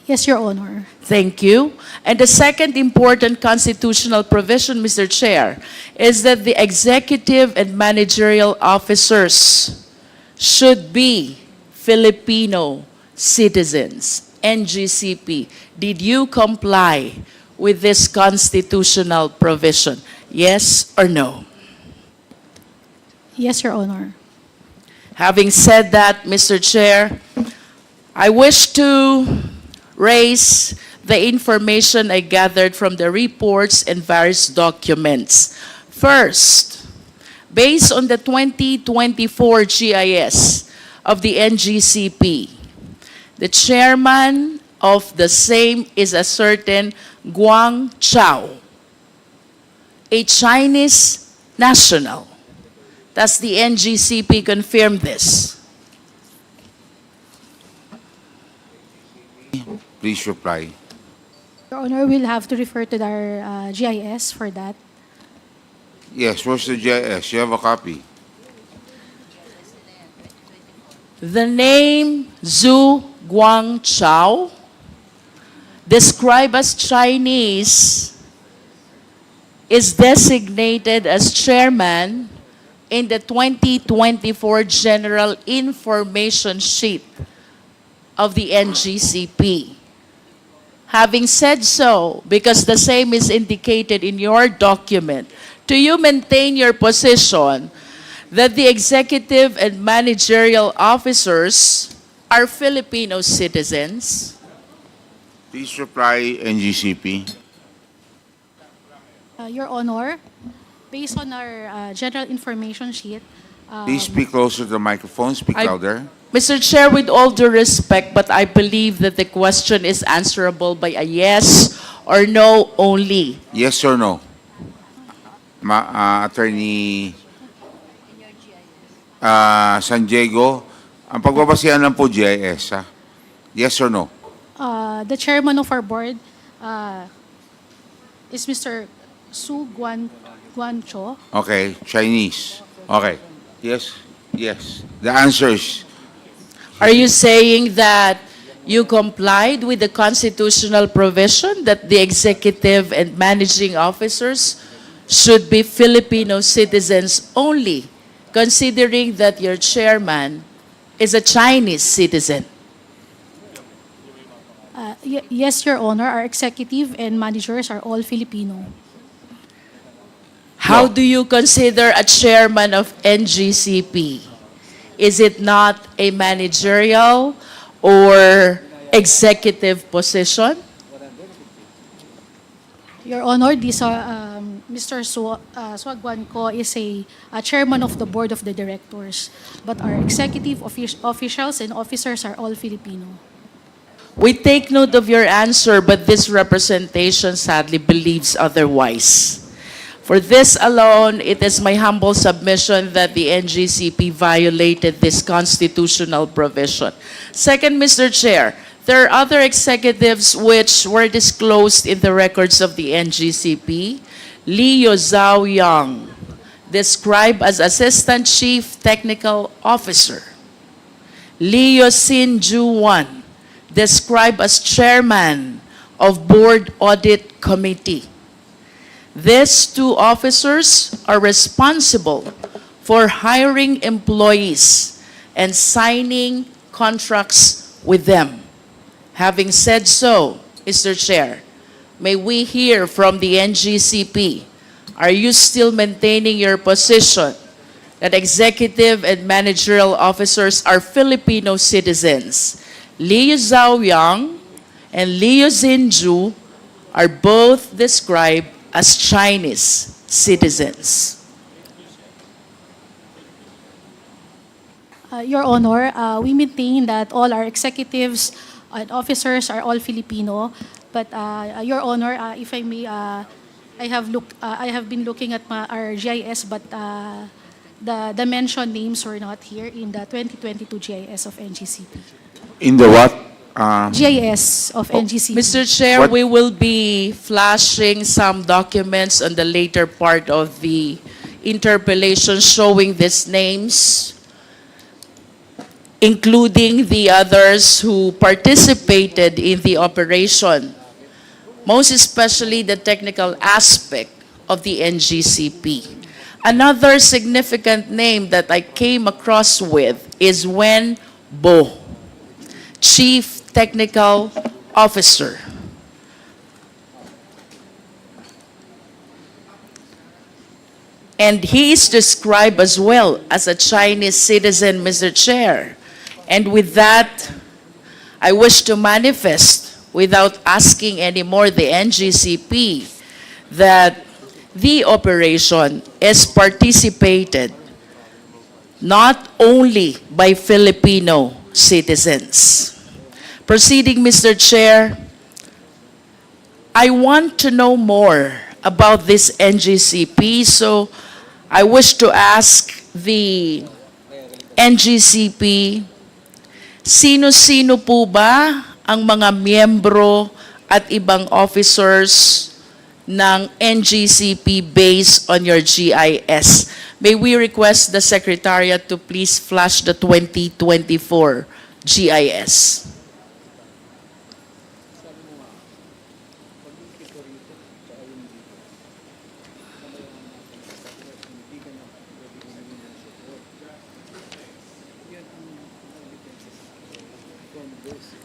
Yes, Your Honor. Thank you. And the second important constitutional provision, Mr. Chair, is that the executive and managerial officers should be Filipino citizens. NGCP, did you comply with this constitutional provision? Yes or no? Yes, Your Honor. Having said that, Mr. Chair, I wish to raise the information I gathered from the reports and various documents. First, based on the 2024 GIS of the NGCP, the chairman of the same is a certain Guang Chao, a Chinese national. Does the NGCP confirm this? Please reply. Your Honor, we'll have to refer to our GIS for that. Yes, where's the GIS? You have a copy. The name Zhu Guangchao, described as Chinese, is designated as chairman in the 2024 General Information Sheet of the NGCP. Having said so, because the same is indicated in your document, do you maintain your position that the executive and managerial officers are Filipino citizens? Please reply, NGCP. Your Honor, based on our general information sheet, Please speak closer to the microphone. Speak louder. Mr. Chair, with all due respect, but I believe that the question is answerable by a yes or no only. Yes or no? Attorney San Diego, ang pagbabasihan lang po GIS, ha? Yes or no? the chairman of our board is Mr. Su Guancho. Okay, Chinese. Okay. Yes, yes. The answer is Are you saying that you complied with the constitutional provision that the executive and managing officers should be Filipino citizens only, considering that your chairman is a Chinese citizen? Yes, Your Honor. Our executive and managers are all Filipino. How do you consider a chairman of NGCP? Is it not a managerial or executive position? Your Honor, Mr. Suaguanco is a chairman of the board of the directors, but our executive officials and officers are all Filipino. We take note of your answer, but this representation sadly believes otherwise. For this alone, it is my humble submission that the NGCP violated this constitutional provision. Second, Mr. Chair, there are other executives which were disclosed in the records of the NGCP. Leo Zhao Yang, described as Assistant Chief Technical Officer. Leo Sin Ju Wan, described as Chairman of Board Audit Committee. These two officers are responsible for hiring employees and signing contracts with them. Having said so, Mr. Chair, may we hear from the NGCP, are you still maintaining your position that executive and managerial officers are Filipino citizens? Liu Zhaoyang and Liu Xinju are both described as Chinese citizens. Your Honor, we maintain that all our executives and officers are all Filipino. But Your Honor, if I may, I have been looking at our GIS, but the mentioned names were not here in the 2022 GIS of NGCP. In the what? GIS of NGCP. Mr. Chair, What- we will be flashing some documents on the later part of the interpellation showing these names, including the others who participated in the operation, most especially the technical aspect of the NGCP. Another significant name that I came across with is Wen Bo, Chief Technical Officer. And he is described as well as a Chinese citizen, Mr. Chair. And with that, I wish to manifest, without asking anymore the NGCP, that the operation is participated not only by Filipino citizens. Proceeding, Mr. Chair, I want to know more about this NGCP, so I wish to ask the NGCP, sino-sino po ba ang mga miyembro at ibang officers ng NGCP based on your GIS? May we request the Secretariat to please flash the 2024 GIS.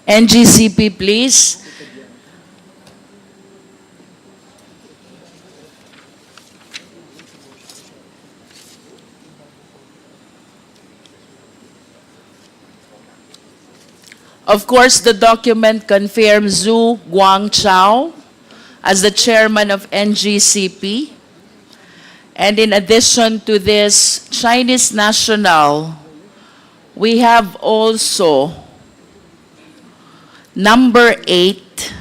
NGCP, please. Of course, the document confirms Zhu Guangchao as the chairman of NGCP. And in addition to this Chinese national, we have also number 8,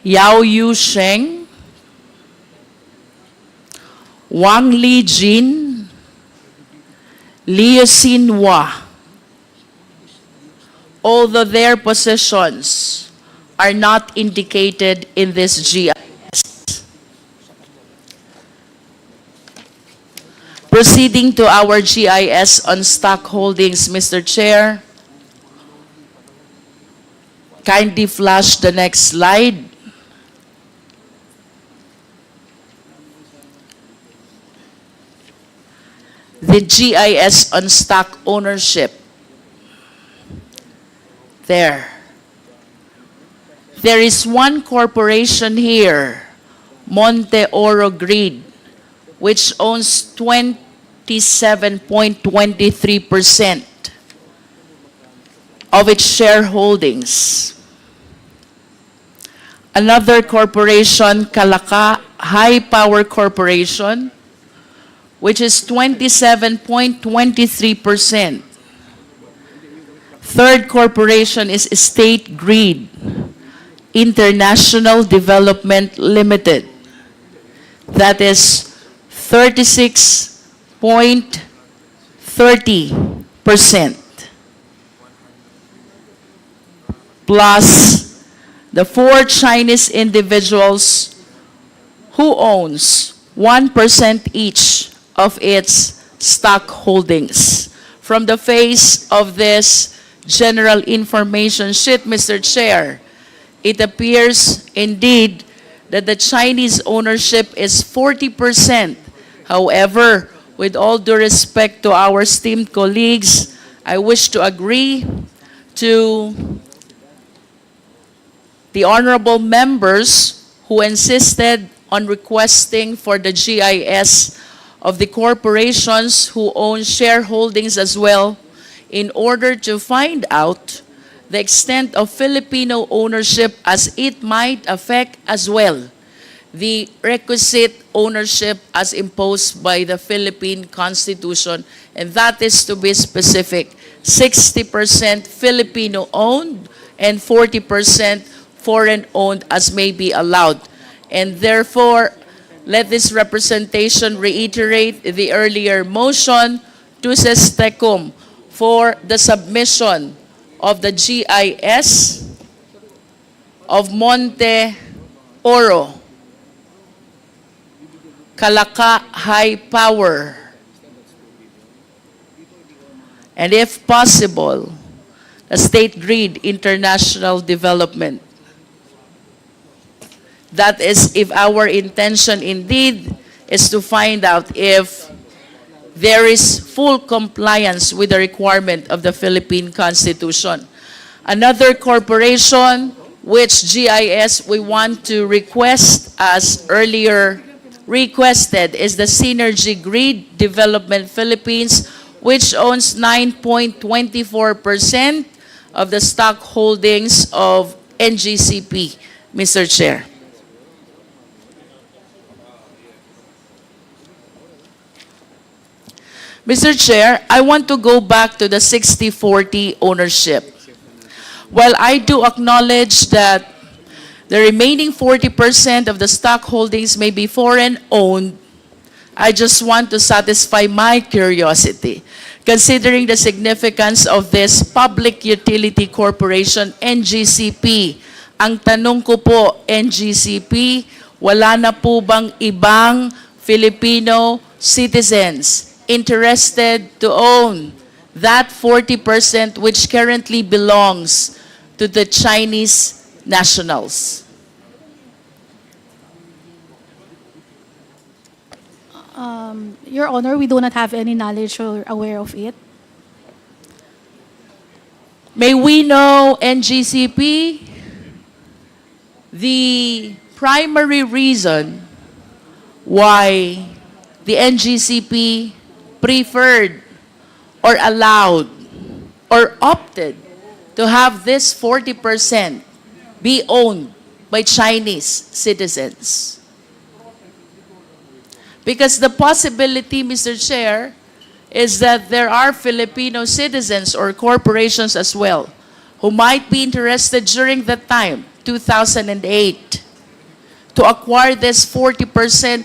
Yao Yusheng, Wang Lijin, Liu Xinhua. Although their positions are not indicated in this GIS. Proceeding to our GIS on stock holdings, Mr. Chair. Kindly flash the next slide. The GIS on stock ownership. There is one corporation here, Monte Oro Grid, which owns 27.23% of its shareholdings. Another corporation, Kalaka High Power Corporation, which is 27.23%. Third corporation is State Grid International Development Limited. That is 36.30%. Plus the 4 Chinese individuals who owns 1% each of its stock holdings. From the face of this general information sheet, Mr. Chair, it appears indeed that the Chinese ownership is 40%. However, with all due respect to our esteemed colleagues, I wish to agree to the honorable members who insisted on requesting for the GIS of the corporations who own shareholdings as well, in order to find out the extent of Filipino ownership, as it might affect as well the requisite ownership as imposed by the Philippine Constitution, and that is, to be specific, 60% Filipino-owned and 40% foreign-owned as may be allowed. And therefore, let this representation reiterate the earlier motion to Sestecum for the submission of the GIS of Monte Oro, Calaca High Power, and if possible, the State Grid International Development. That is, if our intention indeed is to find out if there is full compliance with the requirement of the Philippine Constitution. Another corporation which GIS we want to request, as earlier requested, is the Synergy Grid Development Philippines, which owns 9.24% of the stock holdings of NGCP, Mr. Chair. Mr. Chair, I want to go back to the 60-40 ownership. While I do acknowledge that the remaining 40% of the stock holdings may be foreign-owned, I just want to satisfy my curiosity. Considering the significance of this public utility corporation, NGCP, ang tanong ko po, NGCP, wala na po bang ibang Filipino citizens interested to own that 40% which currently belongs to the Chinese nationals? Your Honor, we do not have any knowledge or aware of it. May we know, NGCP, the primary reason why the NGCP preferred or allowed or opted to have this 40% be owned by Chinese citizens? Because the possibility, Mr. Chair, is that there are Filipino citizens or corporations as well who might be interested during that time, 2008, to acquire this 40%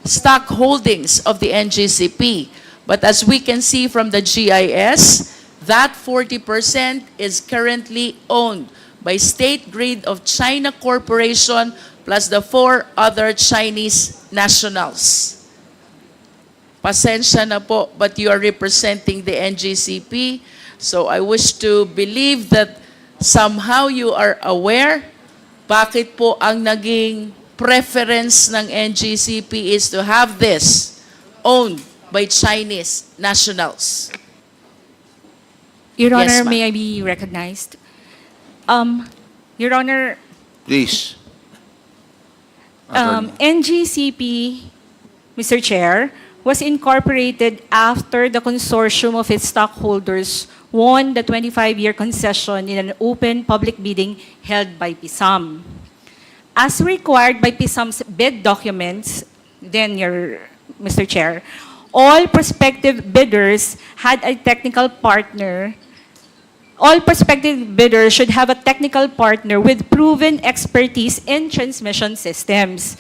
stock holdings of the NGCP. But as we can see from the GIS, that 40% is currently owned by State Grid of China Corporation plus the 4 other Chinese nationals. Pasensya na po, but you are representing the NGCP. So I wish to believe that somehow you are aware bakit po ang naging preference ng NGCP is to have this owned by Chinese nationals. Your Yes, Honor, ma'am. may I be recognized? Your Honor, Please. Attorney. NGCP, Mr. Chair, was incorporated after the consortium of its stockholders won the 25-year concession in an open public bidding held by PISAM. As required by PISAM's bid documents, Mr. Chair, all prospective bidders had a technical partner. All prospective bidders should have a technical partner with proven expertise in transmission systems.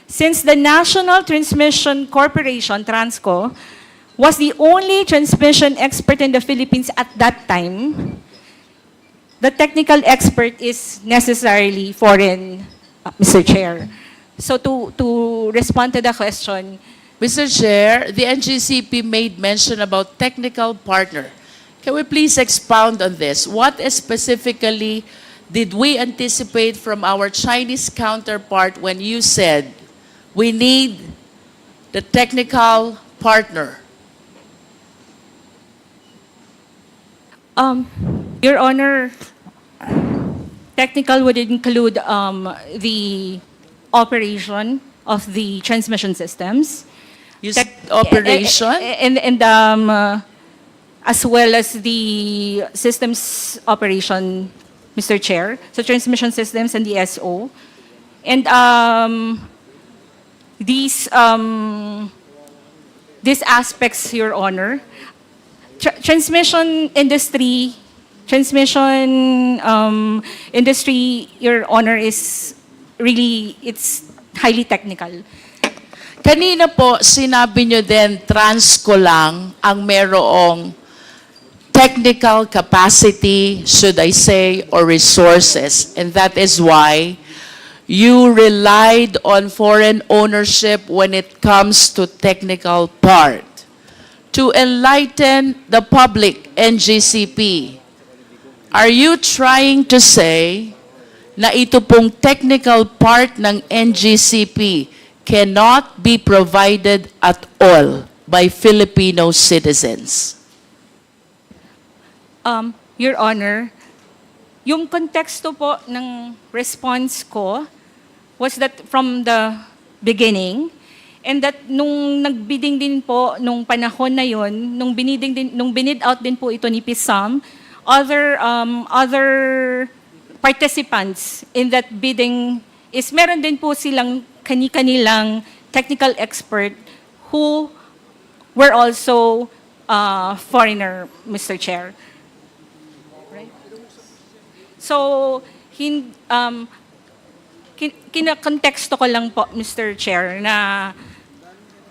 Since the National Transmission Corporation, Transco, was the only transmission expert in the Philippines at that time, the technical expert is necessarily foreign, Mr. Chair. So to respond to the question, Mr. Chair, the NGCP made mention about technical partner. Can we please expound on this? What is specifically did we anticipate from our Chinese counterpart when you said we need the technical partner? Your Honor, technical would include the operation of the transmission systems. You said operation? And as well as the systems operation, Mr. Chair, so transmission systems and the SO. And these aspects, Your Honor, transmission industry, Your Honor, is really, it's highly technical. Kanina po, sinabi nyo din, Transco lang ang merong technical capacity, should I say, or resources. And that is why you relied on foreign ownership when it comes to technical part. To enlighten the public, NGCP, are you trying to say na ito pong technical part ng NGCP cannot be provided at all by Filipino citizens? Your Honor, yung konteksto po ng response ko was that from the beginning, and that nung nagbidding din po nung panahon na yon, nung binid out din po ito ni PISAM, other participants in that bidding is meron din po silang kani-kanilang technical expert who were also foreigner, Mr. Chair. Right? So, kinakonteksto ko lang po, Mr. Chair, na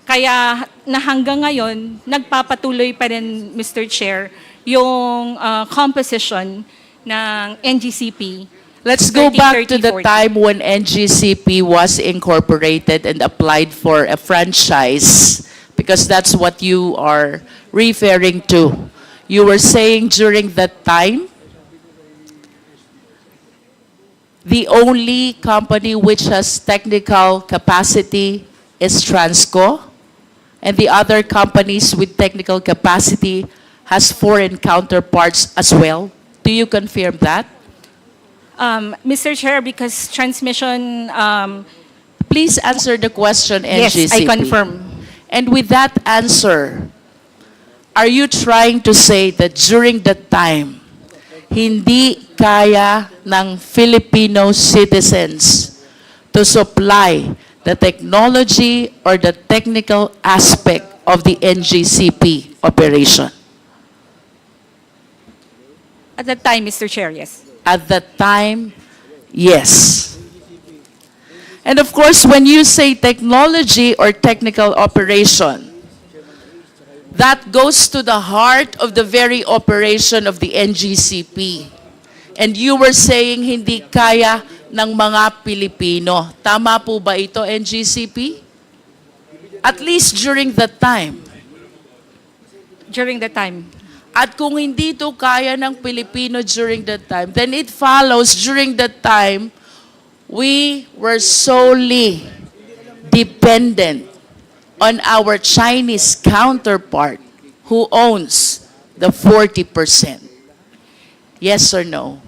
kaya na hanggang ngayon, nagpapatuloy pa rin, Mr. Chair, yung composition ng NGCP. Let's go back to the time when NGCP was incorporated and applied for a franchise, because that's what you are referring to. You were saying during that time, the only company which has technical capacity is Transco, and the other companies with technical capacity has foreign counterparts as well. Do you confirm that? Mr. Chair, because transmission... Please answer the question, NGCP. Yes, I confirm. And with that answer, are you trying to say that during that time, hindi kaya ng Filipino citizens to supply the technology or the technical aspect of the NGCP operation? At that time, Mr. Chair, yes. At that time, yes. And of course, when you say technology or technical operation, that goes to the heart of the very operation of the NGCP. And you were saying hindi kaya ng mga Pilipino. Tama po ba ito, NGCP? At least during that time. During that time. At kung hindi ito kaya ng Pilipino during that time, then it follows during that time, we were solely dependent on our Chinese counterpart who owns the 40%. Yes or no?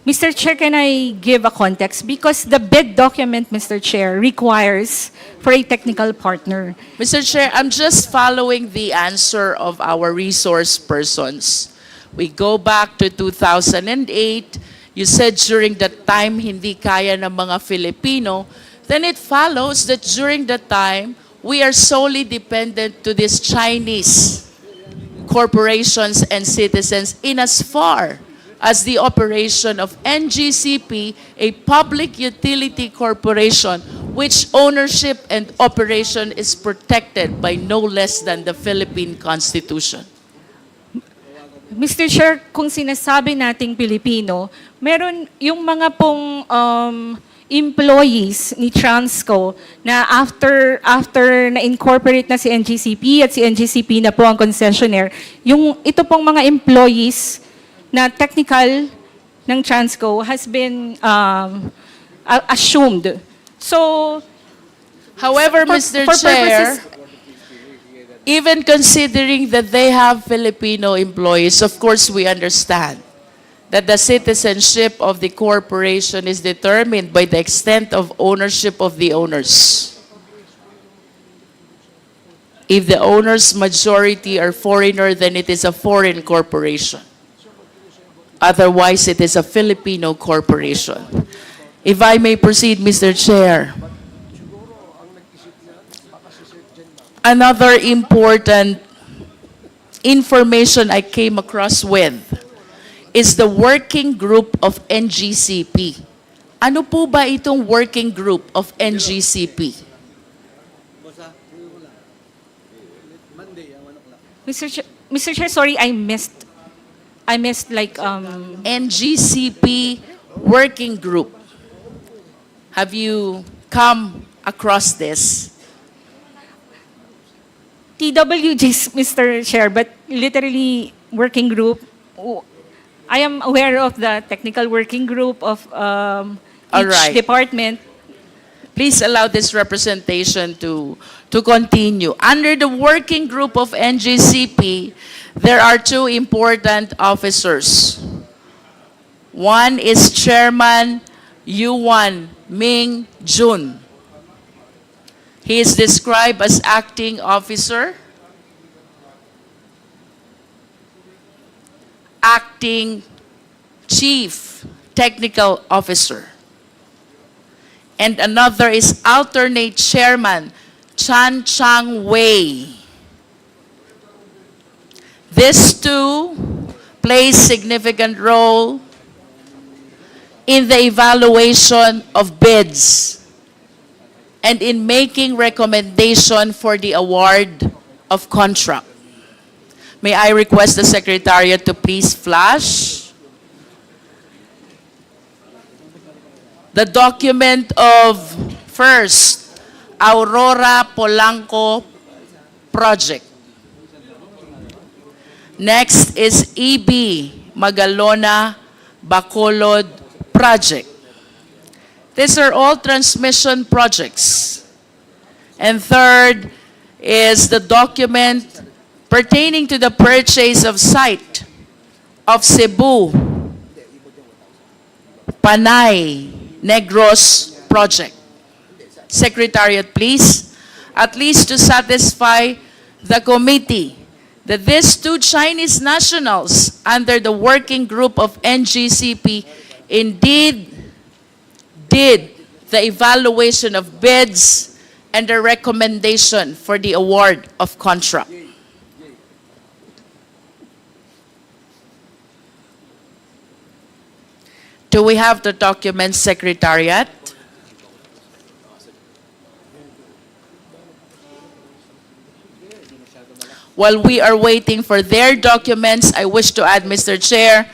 Mr. Chair, can I give a context? Because the bid document, Mr. Chair, requires for a technical partner. Mr. Chair, I'm just following the answer of our resource persons. We go back to 2008. You said during that time, hindi kaya ng mga Filipino. Then it follows that during that time, we are solely dependent to these Chinese corporations and citizens in as far as the operation of NGCP, a public utility corporation, which ownership and operation is protected by no less than the Philippine Constitution. Mr. Chair, kung sinasabi nating Pilipino, meron yung mga pong employees ni Transco na after na-incorporate na si NGCP at si NGCP na po ang concessionaire, yung ito pong mga employees na technical ng Transco has been assumed. So, However, Mr. Chair, even considering that they have Filipino employees, of course we understand that the citizenship of the corporation is determined by the extent of ownership of the owners. If the owners' majority are foreigner, then it is a foreign corporation. Otherwise, it is a Filipino corporation. If I may proceed, Mr. Chair. Another important information I came across with is the working group of NGCP. Ano po ba itong working group of NGCP? Mr. Chair, sorry, I missed like NGCP working group. Have you come across this? TWGs, Mr. Chair, but literally working group. I am aware of the technical working group of All each right. department. Please allow this representation to continue. Under the working group of NGCP, there are two important officers. One is Chairman Yuan Ming Jun. He is described as acting officer, acting chief technical officer. And another is alternate chairman, Chan Chang Wei. These two play significant role in the evaluation of bids and in making recommendation for the award of contract. May I request the Secretariat to please flash the document of first, Aurora Polanco project. Next is EB Magalona Bacolod project. These are all transmission projects. And third is the document pertaining to the purchase of site of Cebu, Panay, Negros project. Secretariat, please, at least to satisfy the committee that these two Chinese nationals under the working group of NGCP indeed did the evaluation of bids and the recommendation for the award of contract. Do we have the document, Secretariat? While we are waiting for their documents, I wish to add, Mr. Chair,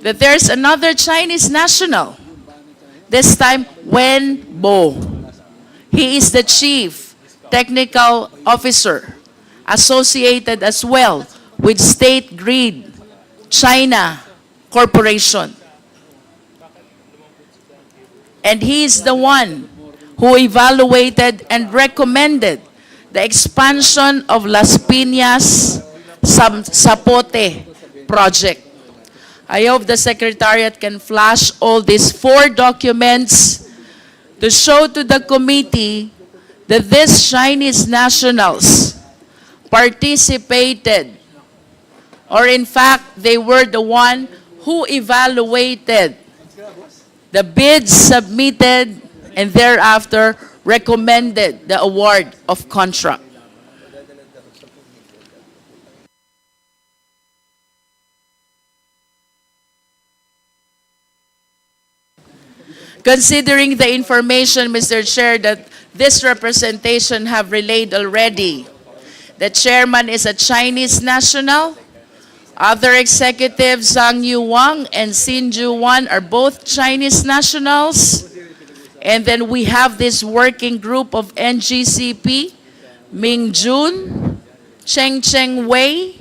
that there's another Chinese national, this time Wen Bo. He is the chief technical officer associated as well with State Grid China Corporation. And he is the one who evaluated and recommended the expansion of Las Piñas Zapote project. I hope the Secretariat can flash all these 4 documents to show to the committee that these Chinese nationals participated, or in fact, they were the one who evaluated the bids submitted and thereafter recommended the award of contract. Considering the information, Mr. Chair, that this representation have relayed already, the chairman is a Chinese national. Other executives, Zhang Yu Wang and Xin Ju Wan, are both Chinese nationals. And then we have this working group of NGCP, Ming Jun, Cheng Cheng Wei,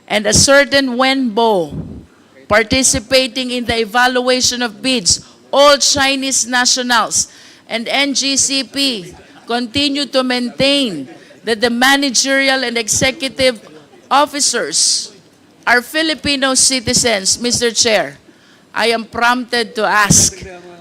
and a certain Wen Bo participating in the evaluation of bids, all Chinese nationals, and NGCP continue to maintain that the managerial and executive officers are Filipino citizens, Mr. Chair, I am prompted to ask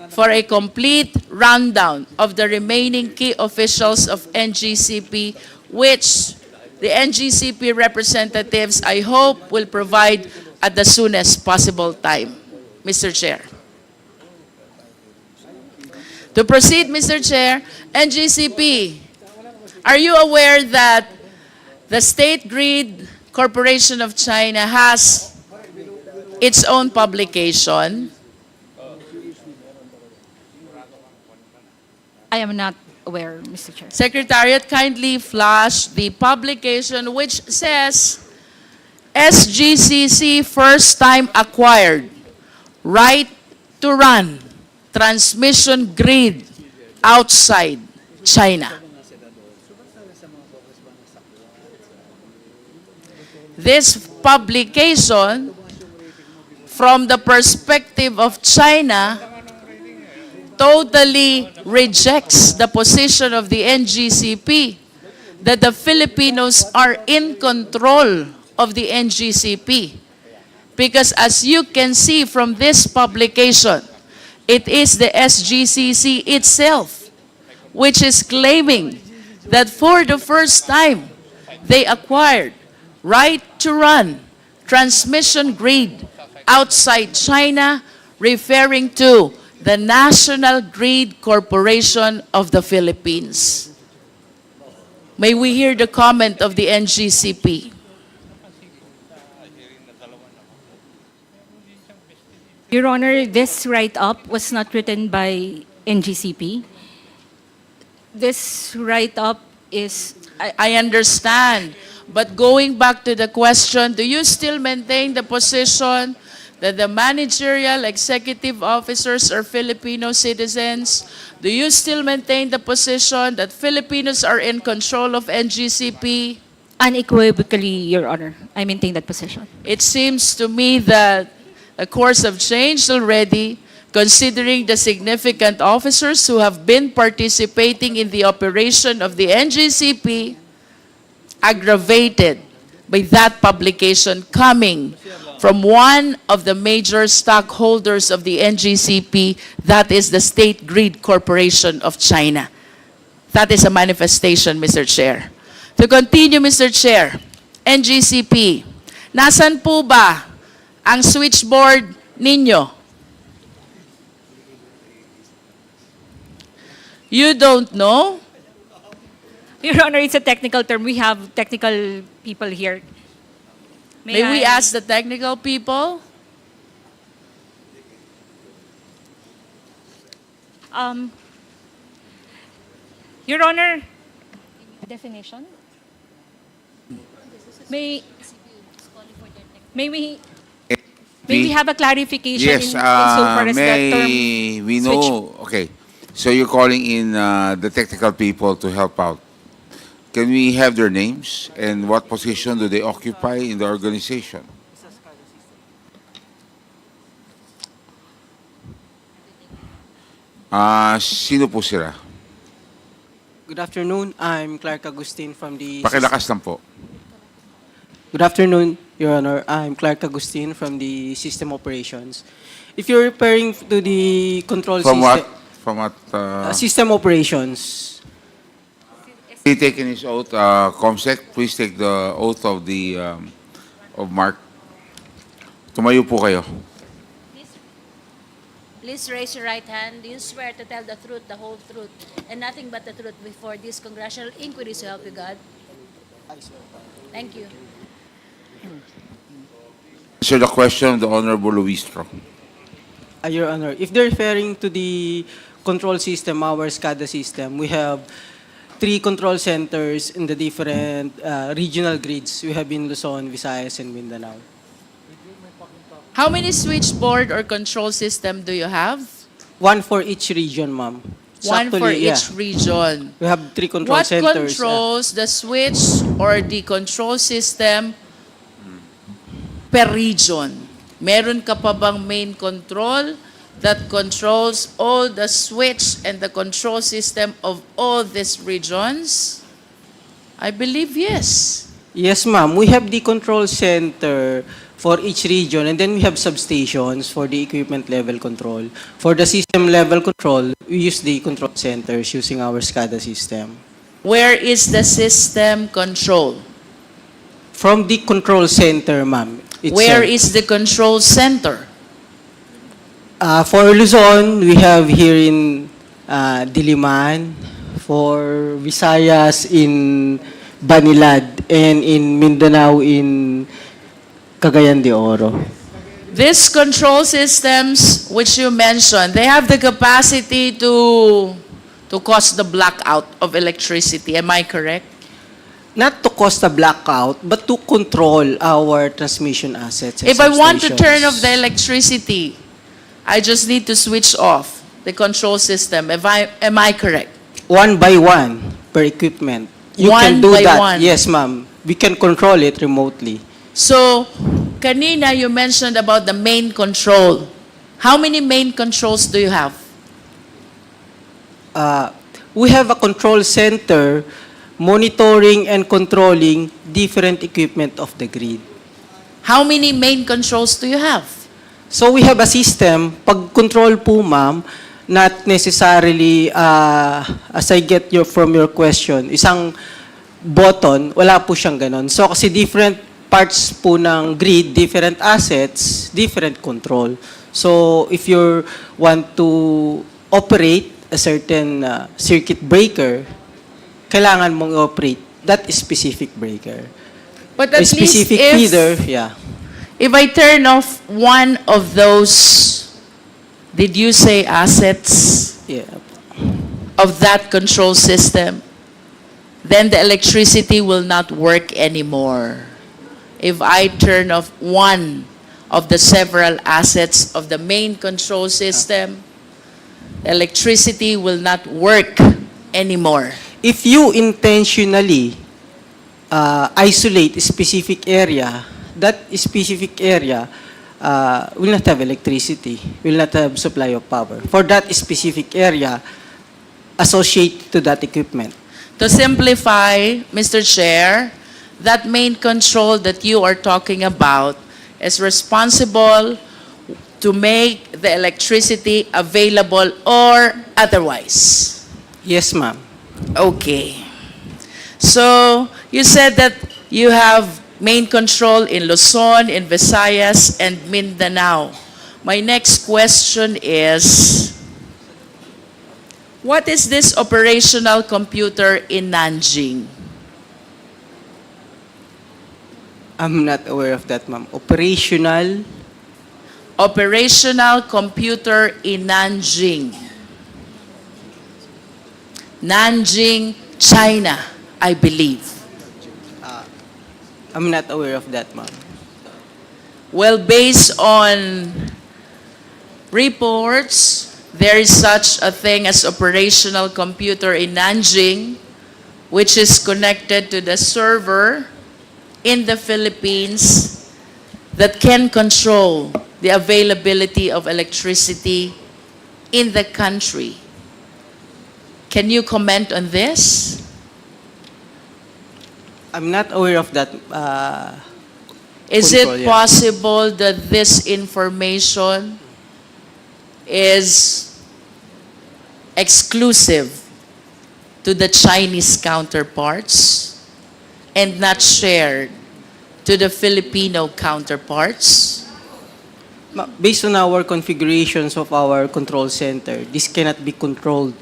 for a complete rundown of the remaining key officials of NGCP, which the NGCP representatives, I hope, will provide at the soonest possible time, Mr. Chair. To proceed, Mr. Chair, NGCP, are you aware that the State Grid Corporation of China has its own publication? I am not aware, Mr. Chair. Secretariat, kindly flash the publication which says SGCC first time acquired right to run transmission grid outside China. This publication, from the perspective of China, totally rejects the position of the NGCP that the Filipinos are in control of the NGCP. Because as you can see from this publication, it is the SGCC itself which is claiming that for the first time they acquired right to run transmission grid outside China, referring to the National Grid Corporation of the Philippines. May we hear the comment of the NGCP? Your Honor, this write-up was not written by NGCP. This write-up is... I understand. But going back to the question, do you still maintain the position that the managerial executive officers are Filipino citizens? Do you still maintain the position that Filipinos are in control of NGCP? Unequivocally, Your Honor, I maintain that position. It seems to me that a course have changed already, considering the significant officers who have been participating in the operation of the NGCP, aggravated by that publication coming from one of the major stockholders of the NGCP, that is the State Grid Corporation of China. That is a manifestation, Mr. Chair. To continue, Mr. Chair, NGCP, nasan po ba ang switchboard ninyo? You don't know? Your Honor, it's a technical term. We have technical people here. May we ask the technical people? Your Honor, definition? May we have a clarification Yes, insofar as the term we know, okay. So you're calling in the technical people to help out. Can we have their names and what position do they occupy in the organization? Sino po sila? Good afternoon. I'm Clark Agustin from the... Pakilakas lang po. Good afternoon, Your Honor. I'm Clark Agustin from the System Operations. If you're referring to the control From system... what? From what? System Operations. He taken his oath, Comsec, please take the oath of the of Mark. Tumayo po kayo. Please raise your right hand. Do you swear to tell the truth, the whole truth, and nothing but the truth before this congressional inquiry, so help you God? Thank you. Answer the question of the Honorable Luistro. Your Honor, if they're referring to the control system, our SCADA system, we have 3 control centers in the different regional grids. We have in Luzon, Visayas, and Mindanao. How many switchboard or control system do you have? 1 for each region, ma'am. One for Actually, each region. We have 3 control What centers. controls the switch or the control system per region? Meron ka pa bang main control that controls all the switch and the control system of all these regions? I believe yes. Yes, ma'am. We have the control center for each region, and then we have substations for the equipment level control. For the system level control, we use the control centers using our SCADA system. Where is the system control? From the control center, ma'am. Where is the control center? For Luzon, we have here in Diliman. For Visayas in Banilad, and in Mindanao in Cagayan de Oro. These control systems which you mentioned, they have the capacity to cause the blackout of electricity. Am I correct? Not to cause a blackout, but to control our transmission assets. And If I want to substations. turn off the electricity, I just need to switch off the control system. Am I correct? One by one per equipment. You One can do by that. one. Yes, ma'am. We can control it remotely. So, kanina you mentioned about the main control. How many main controls do you have? We have a control center monitoring and controlling different equipment of the grid. How many main controls do you have? So we have a system, pag control po ma'am, not necessarily, as I get from your question, isang button, wala po siyang ganon. So kasi different parts po ng grid, different assets, different control. So if you want to operate a certain circuit breaker, kailangan mong operate that specific breaker. But at a specific least feeder, yeah. if I turn off one of those, did you say assets Yeah. of that control system, then the electricity will not work anymore. If I turn off one of the several assets of the main control system, electricity will not work anymore. If you intentionally isolate a specific area, that specific area will not have electricity, will not have supply of power. For that specific area, associated to that equipment. To simplify, Mr. Chair, that main control that you are talking about is responsible to make the electricity available or otherwise. Yes, ma'am. Okay. So, you said that you have main control in Luzon, in Visayas, and Mindanao. My next question is, what is this operational computer in Nanjing? I'm not aware of that, ma'am. Operational Computer in Nanjing. Nanjing, China, I believe. I'm not aware of that, ma'am. Well, based on reports, there is such a thing as operational computer in Nanjing, which is connected to the server in the Philippines that can control the availability of electricity in the country. Can you comment on this? I'm not aware of that. Is Control, it yeah. possible that this information is exclusive to the Chinese counterparts and not shared to the Filipino counterparts? Based on our configurations of our control center, this cannot be controlled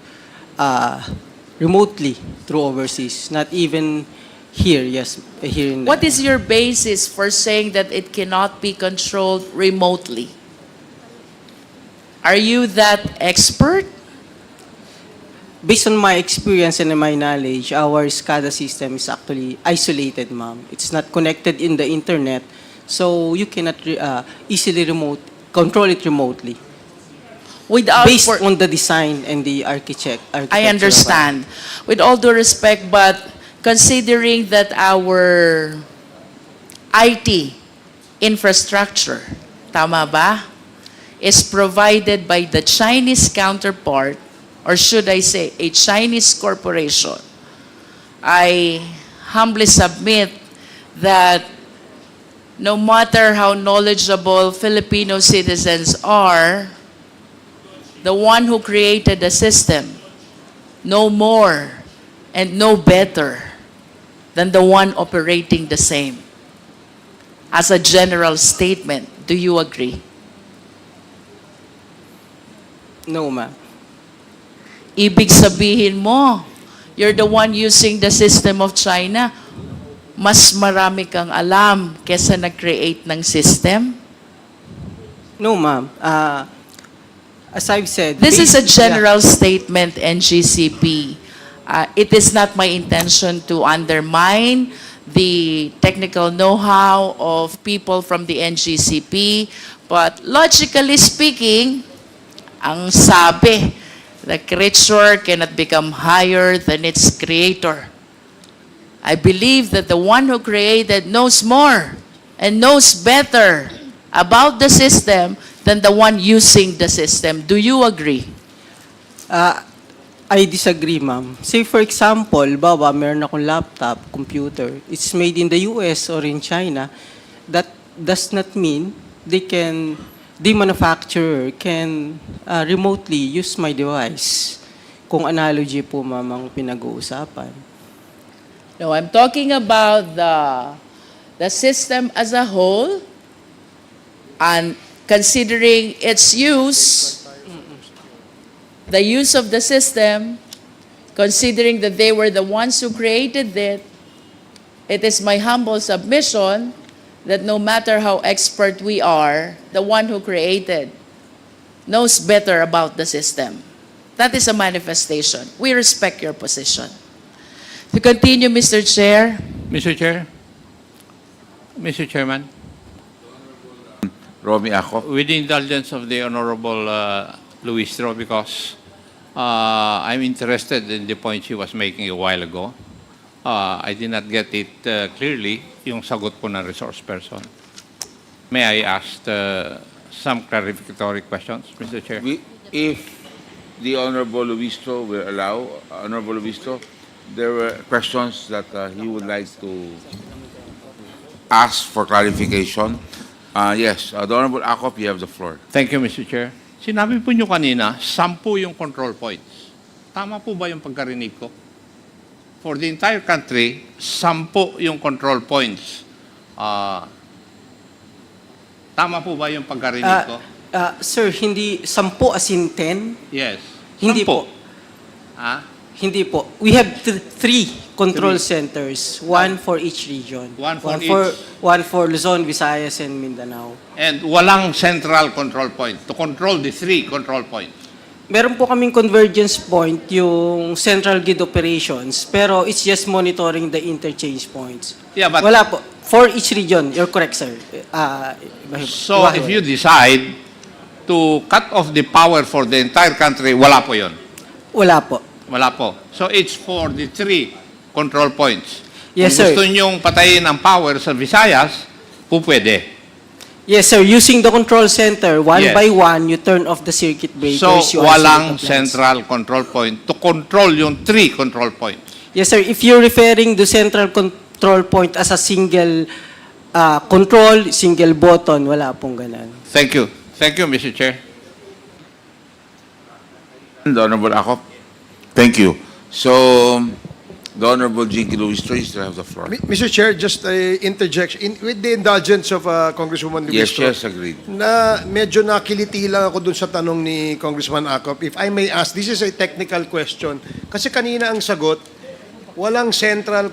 remotely through overseas, not even here, yes, here in What is your basis for saying that it cannot be controlled remotely? Are you that expert? Based on my experience and my knowledge, our SCADA system is actually isolated, ma'am. It's not connected in the internet, so you cannot easily control it remotely. Without Based on the design and the architecture. I understand. With all due respect, but considering that our IT infrastructure tama ba, is provided by the Chinese counterpart, or should I say, a Chinese corporation, I humbly submit that no matter how knowledgeable Filipino citizens are, the one who created the system no more and no better than the one operating the same. As a general statement, do you agree? No, ma'am. Ibig sabihin mo, you're the one using the system of China, mas marami kang alam kesa nag-create ng system? No, ma'am. As I've said, This is a based- general statement, NGCP. It is not my intention to undermine the technical know-how of people from the NGCP, but logically speaking, ang sabi, the creature cannot become higher than its creator. I believe that the one who created knows more and knows better about the system than the one using the system. Do you agree? I disagree, ma'am. Say for example, bawa meron akong laptop, computer, it's made in the US or in China. That does not mean the manufacturer can remotely use my device. Kung analogy po, ma'am, ang pinag-uusapan. No, I'm talking about the system as a whole, and considering its use, the use of the system, considering that they were the ones who created it, it is my humble submission that no matter how expert we are, the one who created knows better about the system. That is a manifestation. We respect your position. To continue, Mr. Chair. Mr. Chair. Mr. Chairman. Romy Ako. With the indulgence of the Honorable Luistro, because I'm interested in the point she was making a while ago. I did not get it clearly, yung sagot po ng resource person. May I ask some clarificatory questions, Mr. Chair? If the Honorable Luistro will allow, Honorable Luistro, there were questions that he would like to ask for clarification. Yes, the Honorable Akop, you have the floor. Thank you, Mr. Chair. Sinabi po nyo kanina, 10 yung control points. Tama po ba yung pagkarinig ko? For the entire country, 10 yung control points. Tama po ba yung pagkarinig ko? Sir, hindi 10 as in 10? Yes. Hindi 10. po. Hindi po. We have three control centers, one for each region. One for Luzon, Visayas, and Mindanao. And walang central control point to control the 3 control points. Meron po kaming convergence point, yung central grid operations, pero it's just monitoring the interchange points. Yeah, but Wala po. For each region, you're correct, sir. so if you decide to cut off the power for the entire country, wala po yun. Wala po. Wala po. So it's for the 3 control points. Yes, Kung sir. gusto nyong patayin ang power sa Visayas, po pwede. Yes, sir. Using the control center, one Yes. by one, you turn off the circuit breakers. So you walang isolate the plants. central control point to control yung 3 control points. Yes, sir. If you're referring to central control point as a single control, single button, wala pong ganun. Thank you. Thank you, Mr. Chair. The Honorable Akop. Thank you. So, the Honorable Jinky Luistro, you still have the floor. Mr. Chair, just interjection. With the indulgence of Congresswoman Yes, Luistro, yes, agreed. na medyo nakiliti lang ako dun sa tanong ni Congressman Acop. If I may ask, this is a technical question. Kasi kanina ang sagot, walang central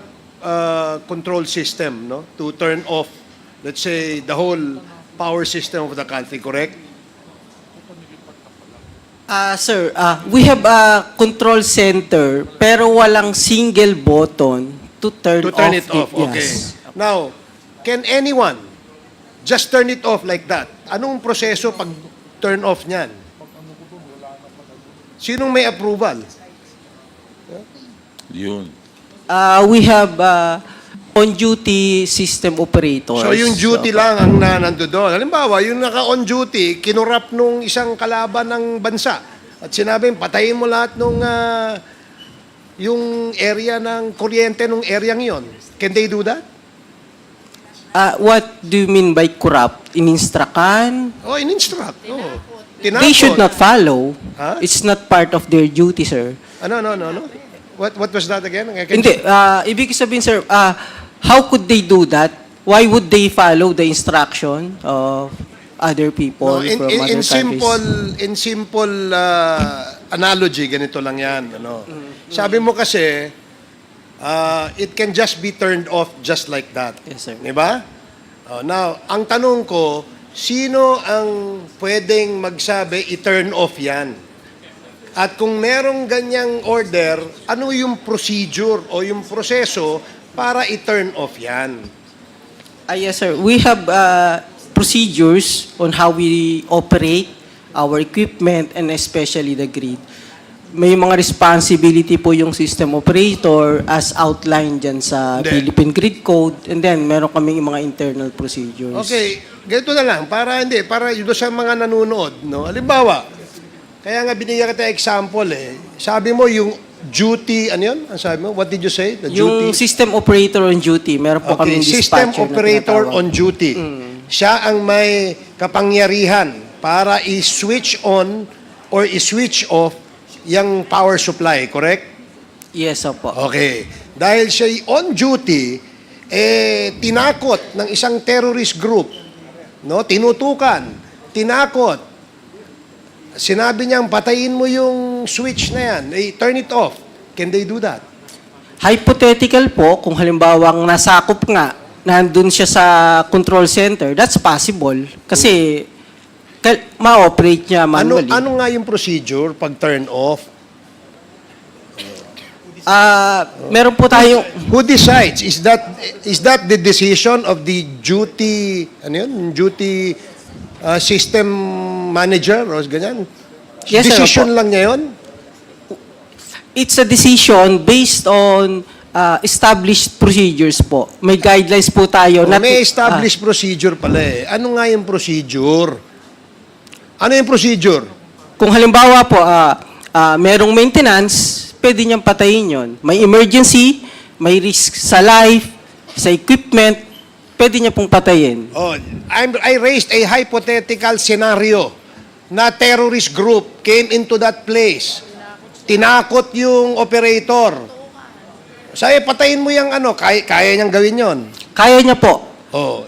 control system, no, to turn off, let's say, the whole power system of the country, correct? Sir, we have a control center, pero walang single button to turn it off. Okay. Yes. Now, can anyone just turn it off like that? Anong proseso pag turn off niyan? Sinong may approval? Yun. We have on-duty system operators. So yung duty lang ang nando doon. Halimbawa, yung naka-on duty, kinurap nung isang kalaban ng bansa. At sinabi, patayin mo lahat nung yung area ng kuryente nung area yon. Can they do that? What do you mean by corrupt? In-instruct-an? Oh, in-instruct. Oh. Tinakot. They should not follow. Huh? It's not part of their duty, sir. No. What was that again? Hindi. Ibig sabihin, sir, how could they do that? Why would they follow the instruction of other people from other countries? In simple analogy, ganito lang yan. Ano? Sabi mo kasi, it can just be turned off just like that. Yes, sir. Diba? Now, ang tanong ko, sino ang pwedeng magsabi, i-turn off yan? At kung merong ganyang order, ano yung procedure o yung proseso para i-turn off yan? Yes, sir. We have procedures on how we operate our equipment and especially the grid. May mga responsibility po yung system operator as outlined dyan sa Philippine Grid Code, and then meron kaming mga internal procedures. Okay, ganito na lang, para doon sa mga nanonood, no? Halimbawa, kaya nga binigyan kita example Sabi mo yung duty, ano yun? Ang sabi mo? What did you say? The Yung duty? system operator on duty, meron po kaming System dispatcher operator na tinatawag. on duty. Siya ang may kapangyarihan para i-switch on or i-switch off yung power supply, correct? Yes, opo. Okay. Dahil siya on duty, tinakot ng isang terrorist group, no? Tinutukan, tinakot. Sinabi niyang patayin mo yung switch na yan, turn it off. Can they do that? Hypothetical po, kung halimbawang nasakop nga, nandun siya sa control center, that's possible. Kasi ma-operate niya manually. Ano nga yung procedure pag turn off? Meron po tayong... Who decides? Is that the decision of the duty, ano yun? Duty system manager o ganyan? Yes, sir, Decision opo. lang niya yun? It's a decision based on established procedures po. May guidelines po tayo. May established procedure pala Ano nga yung procedure? Ano yung procedure? Kung halimbawa po, merong maintenance, pwede niyang patayin yon. May emergency, may risk sa life, sa equipment, pwede niya pong patayin. I raised a hypothetical scenario na terrorist group came into that place. Tinakot yung operator. Sabi, patayin mo yung kaya niyang gawin yon. Kaya niya po.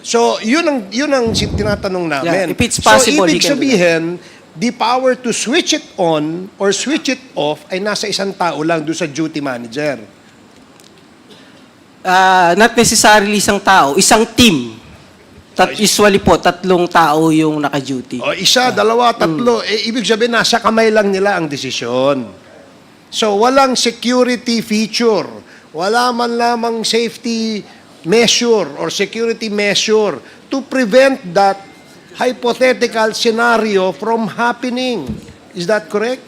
So, yun ang tinatanong namin. Yeah, if it's possible, so, ibig he can do sabihin, the power to switch it on or switch it off ay nasa isang tao lang doon sa duty manager. Not necessarily isang tao, isang team. Usually po, 3 tao yung naka-duty. Isa, dalawa, tatlo. Ibig sabihin, nasa kamay lang nila ang desisyon. So, walang security feature. Wala man lamang safety measure or security measure to prevent that hypothetical scenario from happening. Is that correct?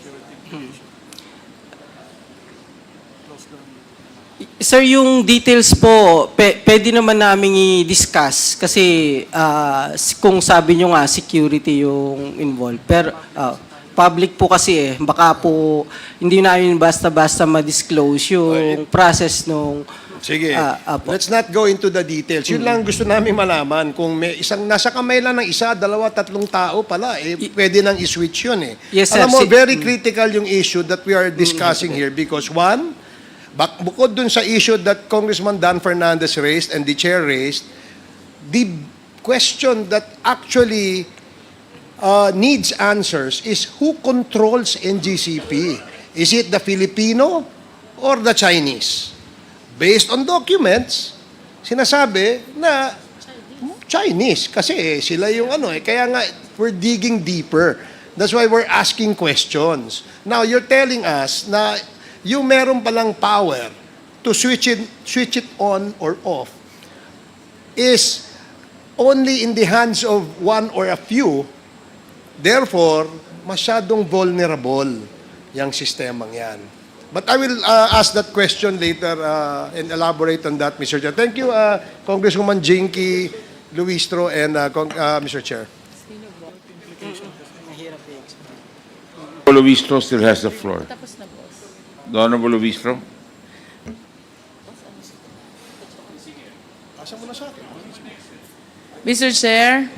Sir, yung details po, pwede naman namin i-discuss kasi kung sabi nyo nga, security yung involved. Pero public po kasi baka po hindi namin basta-basta ma-disclose yung process nung... Sige, let's not go into the details. Yun lang gusto namin malaman. Kung may nasa kamay lang ng isa, dalawa, 3 tao pala, pwede nang i-switch yun Yes, sir. Alam mo, very critical yung issue that we are discussing here because one, bukod dun sa issue that Congressman Dan Fernandez raised and the chair raised, the question that actually needs answers is who controls NGCP? Is it the Filipino or the Chinese? Based on documents, sinasabi na Chinese kasi sila yung kaya nga we're digging deeper. That's why we're asking questions. Now, you're telling us na yung meron palang power to switch it on or off is only in the hands of one or a few. Therefore, masyadong vulnerable yung sistemang yan. But I will ask that question later and elaborate on that, Mr. Chair. Thank you, Congresswoman Jinky, Luistro, and Mr. Chair. Luistro still has the floor. The Honorable Luistro. Mr. Chair,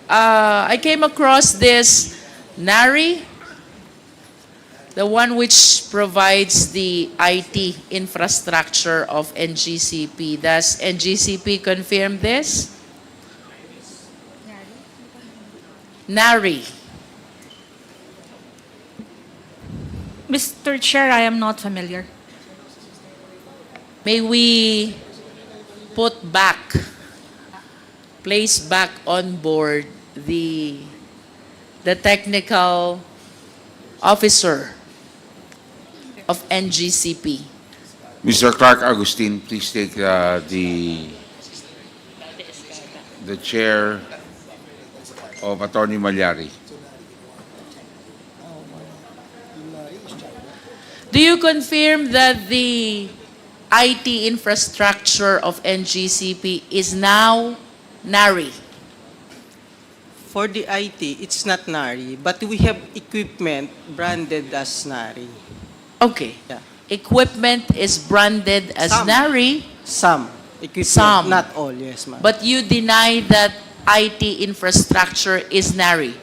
I came across this NARI, the one which provides the IT infrastructure of NGCP. Does NGCP confirm this? NARI. Mr. Chair, I am not familiar. May we place back on board the technical officer of NGCP. Mr. Clark Agustin, please take the chair of Attorney Malyari. Do you confirm that the IT infrastructure of NGCP is now NARI? For the IT, it's not NARI, but we have equipment branded as NARI. Okay. Yeah. Equipment is branded as Some. NARI, Some equipment, Some. not all, yes, ma'am. but you deny that IT infrastructure is NARI.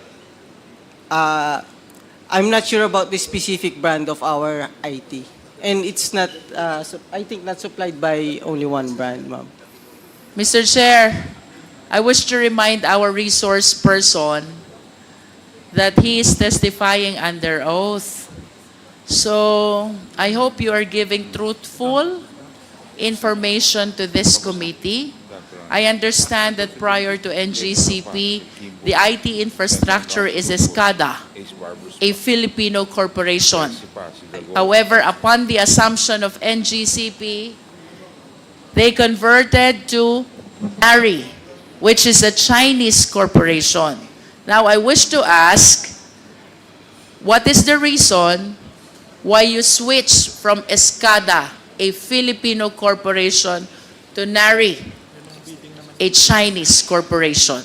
I'm not sure about the specific brand of our IT. And it's not, I think not supplied by only one brand, ma'am. Mr. Chair, I wish to remind our resource person that he is testifying under oath. So I hope you are giving truthful information to this committee. I understand that prior to NGCP, the IT infrastructure is ESCADA, a Filipino corporation. However, upon the assumption of NGCP, they converted to NARI, which is a Chinese corporation. Now, I wish to ask, what is the reason why you switched from ESCADA, a Filipino corporation, to NARI, a Chinese corporation?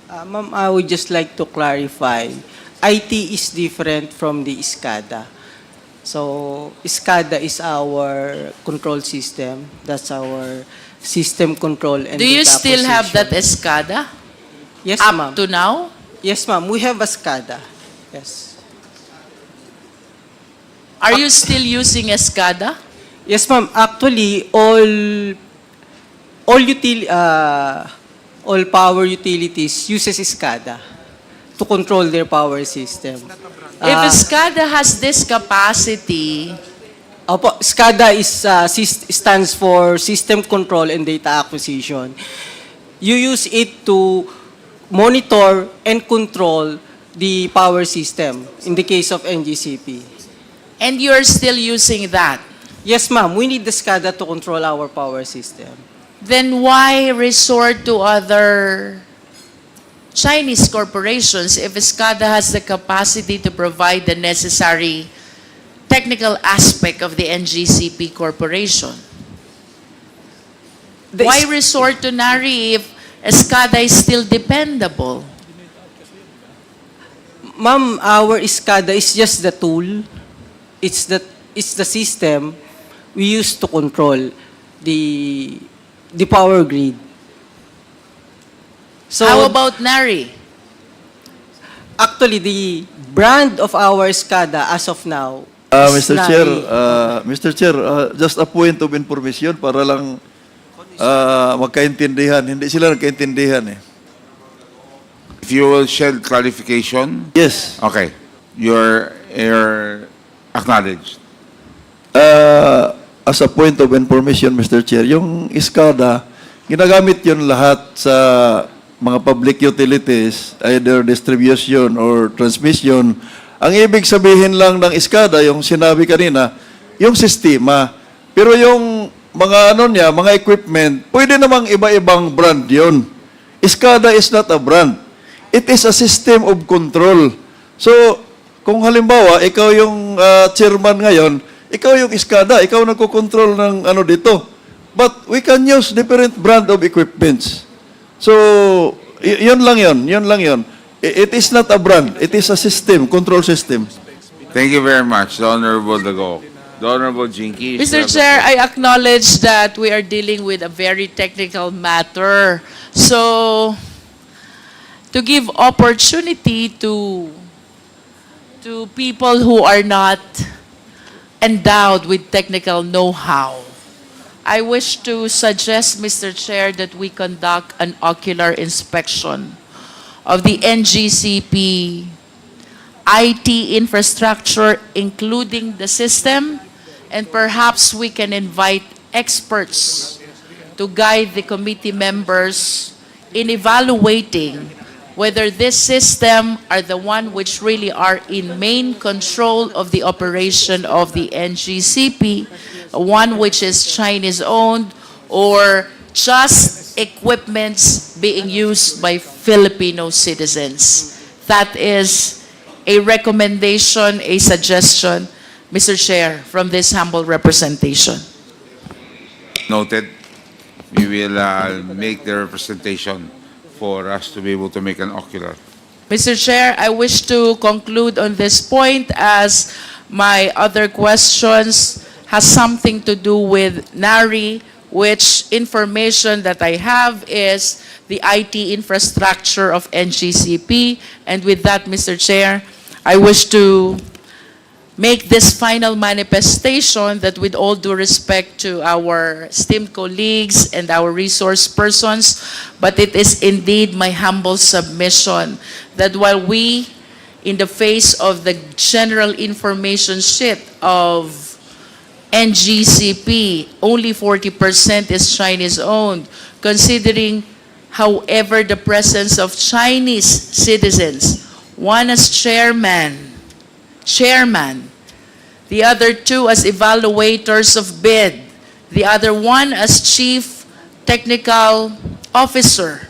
Ma'am, I would just like to clarify. IT is different from the ESCADA. So, ESCADA is our control system. That's our system control and Do you data still have that acquisition. ESCADA Yes, up ma'am. to now? Yes, ma'am. We have a SCADA. Yes. Are you still using ESCADA? Yes, ma'am. Actually, all power utilities uses SCADA to control their power system. If ESCADA has this capacity, Opo, SCADA stands for System Control and Data Acquisition. You use it to monitor and control the power system in the case of NGCP. and you're still using that, Yes, ma'am. We need the SCADA to control our power system. then why resort to other Chinese corporations if ESCADA has the capacity to provide the necessary technical aspect of the NGCP corporation? Why resort to NARI if ESCADA is still dependable? Ma'am, our SCADA is just the tool. It's the system we use to control the power grid. So How about NARI? actually the brand of our SCADA as of now is Mr. NARI. Chair, just a point of information para lang magkaintindihan. Hindi sila nagkaintindihan eh. If you will shed clarification. Yes. Okay. You're acknowledged. As a point of information, Mr. Chair, yung SCADA, ginagamit yun lahat sa mga public utilities, either distribution or transmission. Ang ibig sabihin lang ng SCADA, yung sinabi kanina, yung sistema. Pero yung mga mga equipment, pwede namang iba-ibang brand yun. SCADA is not a brand. It is a system of control. So, Kung halimbawa, ikaw yung chairman ngayon, ikaw yung iskada, ikaw nagko-control ng ano dito. But we can use different brand of equipments. So, yun lang yun. It is not a brand, it is a system, control system. Thank you very much, the Honorable Dago. The Honorable Jinky. Mr. Chair, I acknowledge that we are dealing with a very technical matter. So, to give opportunity to people who are not endowed with technical know-how, I wish to suggest, Mr. Chair, that we conduct an ocular inspection of the NGCP IT infrastructure, including the system, and perhaps we can invite experts to guide the committee members in evaluating whether this system are the one which really are in main control of the operation of the NGCP, one which is Chinese-owned, or just equipments being used by Filipino citizens. That is a recommendation, a suggestion, Mr. Chair, from this humble representation. Noted. We will make the representation for us to be able to make an ocular. Mr. Chair, I wish to conclude on this point as my other questions has something to do with NARI, which information that I have is the IT infrastructure of NGCP. And with that, Mr. Chair, I wish to make this final manifestation that with all due respect to our esteemed colleagues and our resource persons, but it is indeed my humble submission that while we, in the face of the general information sheet of NGCP, only 40% is Chinese-owned, considering, however, the presence of Chinese citizens, one as chairman, the other two as evaluators of bid, the other one as chief technical officer,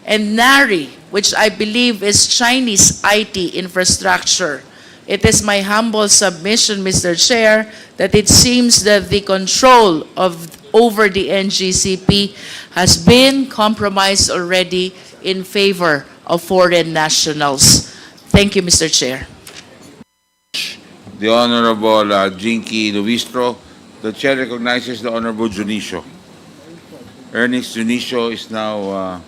and NARI, which I believe is Chinese IT infrastructure. It is my humble submission, Mr. Chair, that it seems that the control over the NGCP has been compromised already in favor of foreign nationals. Thank you, Mr. Chair. The Honorable Jinky Luistro. The Chair recognizes the Honorable Junicio. Ernest Junicio is now...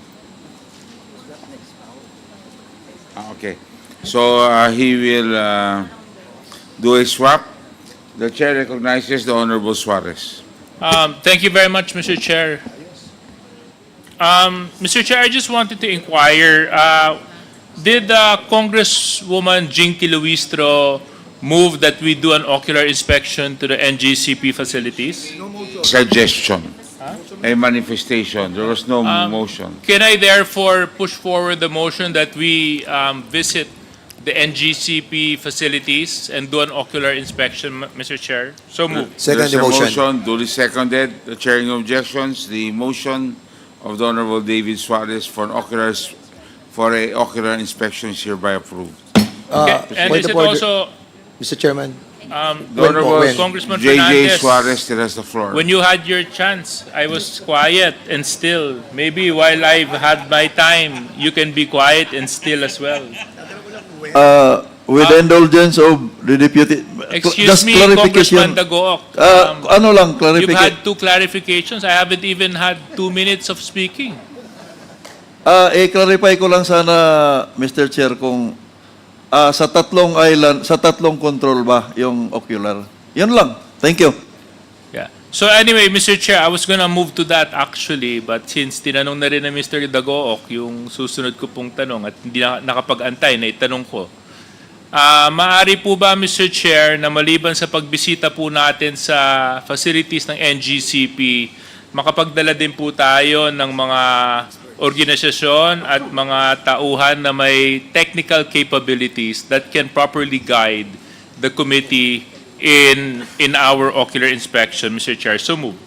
okay. So he will do a swap. The Chair recognizes the Honorable Suarez. Thank you very much, Mr. Chair. Mr. Chair, I just wanted to inquire, did Congresswoman Jinky Luistro move that we do an ocular inspection to the NGCP facilities? Suggestion. A manifestation. There was no motion. Can I therefore push forward the motion that we visit the NGCP facilities and do an ocular inspection, Mr. Chair? So moved. Second There's a motion. duly seconded. The chairing objections. The motion of the Honorable David Suarez for a ocular inspection is hereby approved. Okay. And is it also, Mr. Chairman. The Honorable Congressman J.J. Fernandez, Suarez still has the floor. when you had your chance, I was quiet and still. Maybe while I've had my time, you can be quiet and still as well. With the indulgence of the deputy, Excuse just me, clarification. Congressman Dagook. Ano lang, You've clarification. had two clarifications. I haven't even had 2 minutes of speaking. I-clarify ko lang sana, Mr. Chair, kung sa tatlong island, sa tatlong control ba yung ocular. Yun lang. Thank you. Yeah. So anyway, Mr. Chair, I was gonna move to that actually, but since tinanong na rin na Mr. Dagook yung susunod ko pong tanong at hindi na nakapag-antay na itanong ko, maaari po ba, Mr. Chair, na maliban sa pagbisita po natin sa facilities ng NGCP, makapagdala din po tayo ng mga organisasyon at mga tauhan na may technical capabilities that can properly guide the committee in our ocular inspection, Mr. Chair. So move.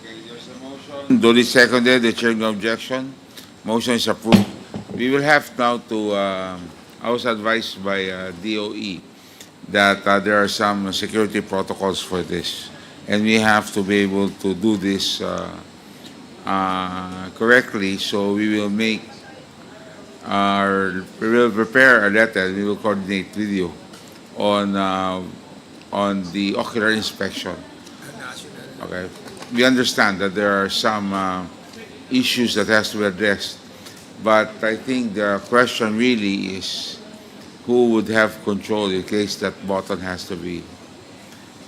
Okay, there's a motion. Duly seconded. The chair no objection. Motion is approved. We will have now to I was advised by DOE that there are some security protocols for this, and we have to be able to do this correctly. So we will prepare a letter. We will coordinate with you on the ocular inspection. Okay, we understand that there are some issues that has to be addressed, but I think the question really is who would have control in case that button has to be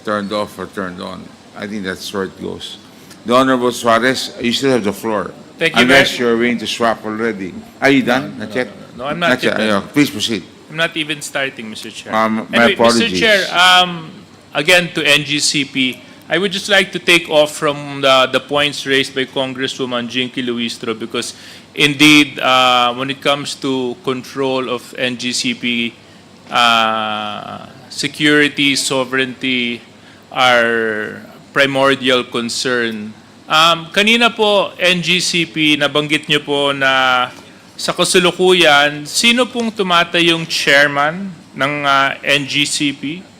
turned off or turned on. I think that's where it goes. The Honorable Suarez, you still have the floor. Thank you, Unless Mayor. you're willing to swap already. Are you done? Not yet? No, I'm not yet. Please proceed. I'm not even starting, Mr. Chair. My Anyway, apologies. Mr. Chair, again to NGCP, I would just like to take off from the points raised by Congresswoman Jinky Luistro, because indeed, when it comes to control of NGCP, security, sovereignty are primordial concern. Kanina po, NGCP, nabanggit niyo po na sa kasalukuyan, sino pong tumatayong chairman ng NGCP?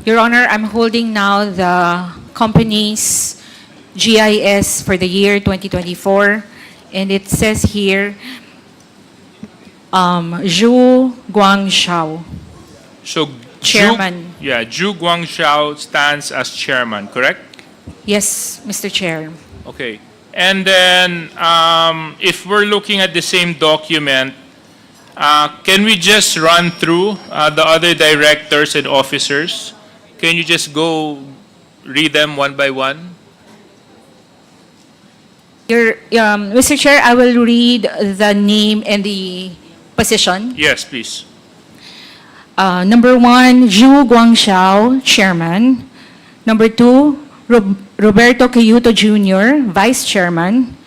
Your Honor, I'm holding now the company's GIS for the year 2024, and it says here, Zhu Guangxiao, So, Chairman. Zhu Guangxiao stands as chairman, correct? Yes, Mr. Chair. Okay. And then, if we're looking at the same document, can we just run through the other directors and officers? Can you just go read them one by one? Mr. Chair, I will read the name and the position. Yes, please. Number 1, Zhu Guangxiao, Chairman. Number 2, Roberto Cayuto Jr., Vice Chairman.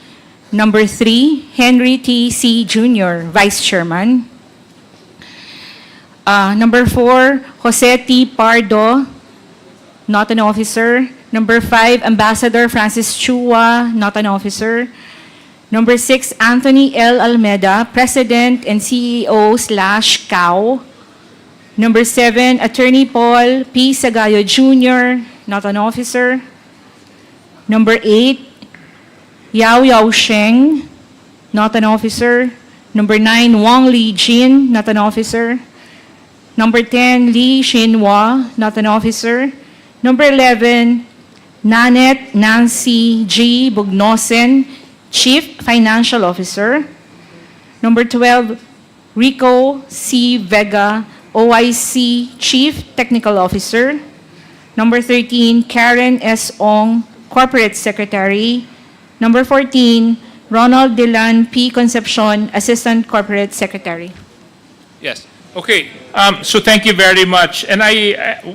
Number 3, Henry T. C. Jr., Vice Chairman. Number 4, Jose T. Pardo, not an officer. Number 5, Ambassador Francis Chua, not an officer. Number 6, Anthony L. Almeda, President and CEO/CAO. Number 7, Attorney Paul P. Sagayo Jr., not an officer. Number 8, Yao Yao Sheng, not an officer. Number 9, Wang Li Jin, not an officer. Number 10, Li Xinhua, not an officer. Number 11, Nanette Nancy G. Bugnosen, Chief Financial Officer. Number 12, Rico C. Vega, OIC Chief Technical Officer. Number 13, Karen S. Ong, Corporate Secretary. Number 14, Ronald Delan P. Concepcion, Assistant Corporate Secretary. Yes. Okay. So thank you very much. And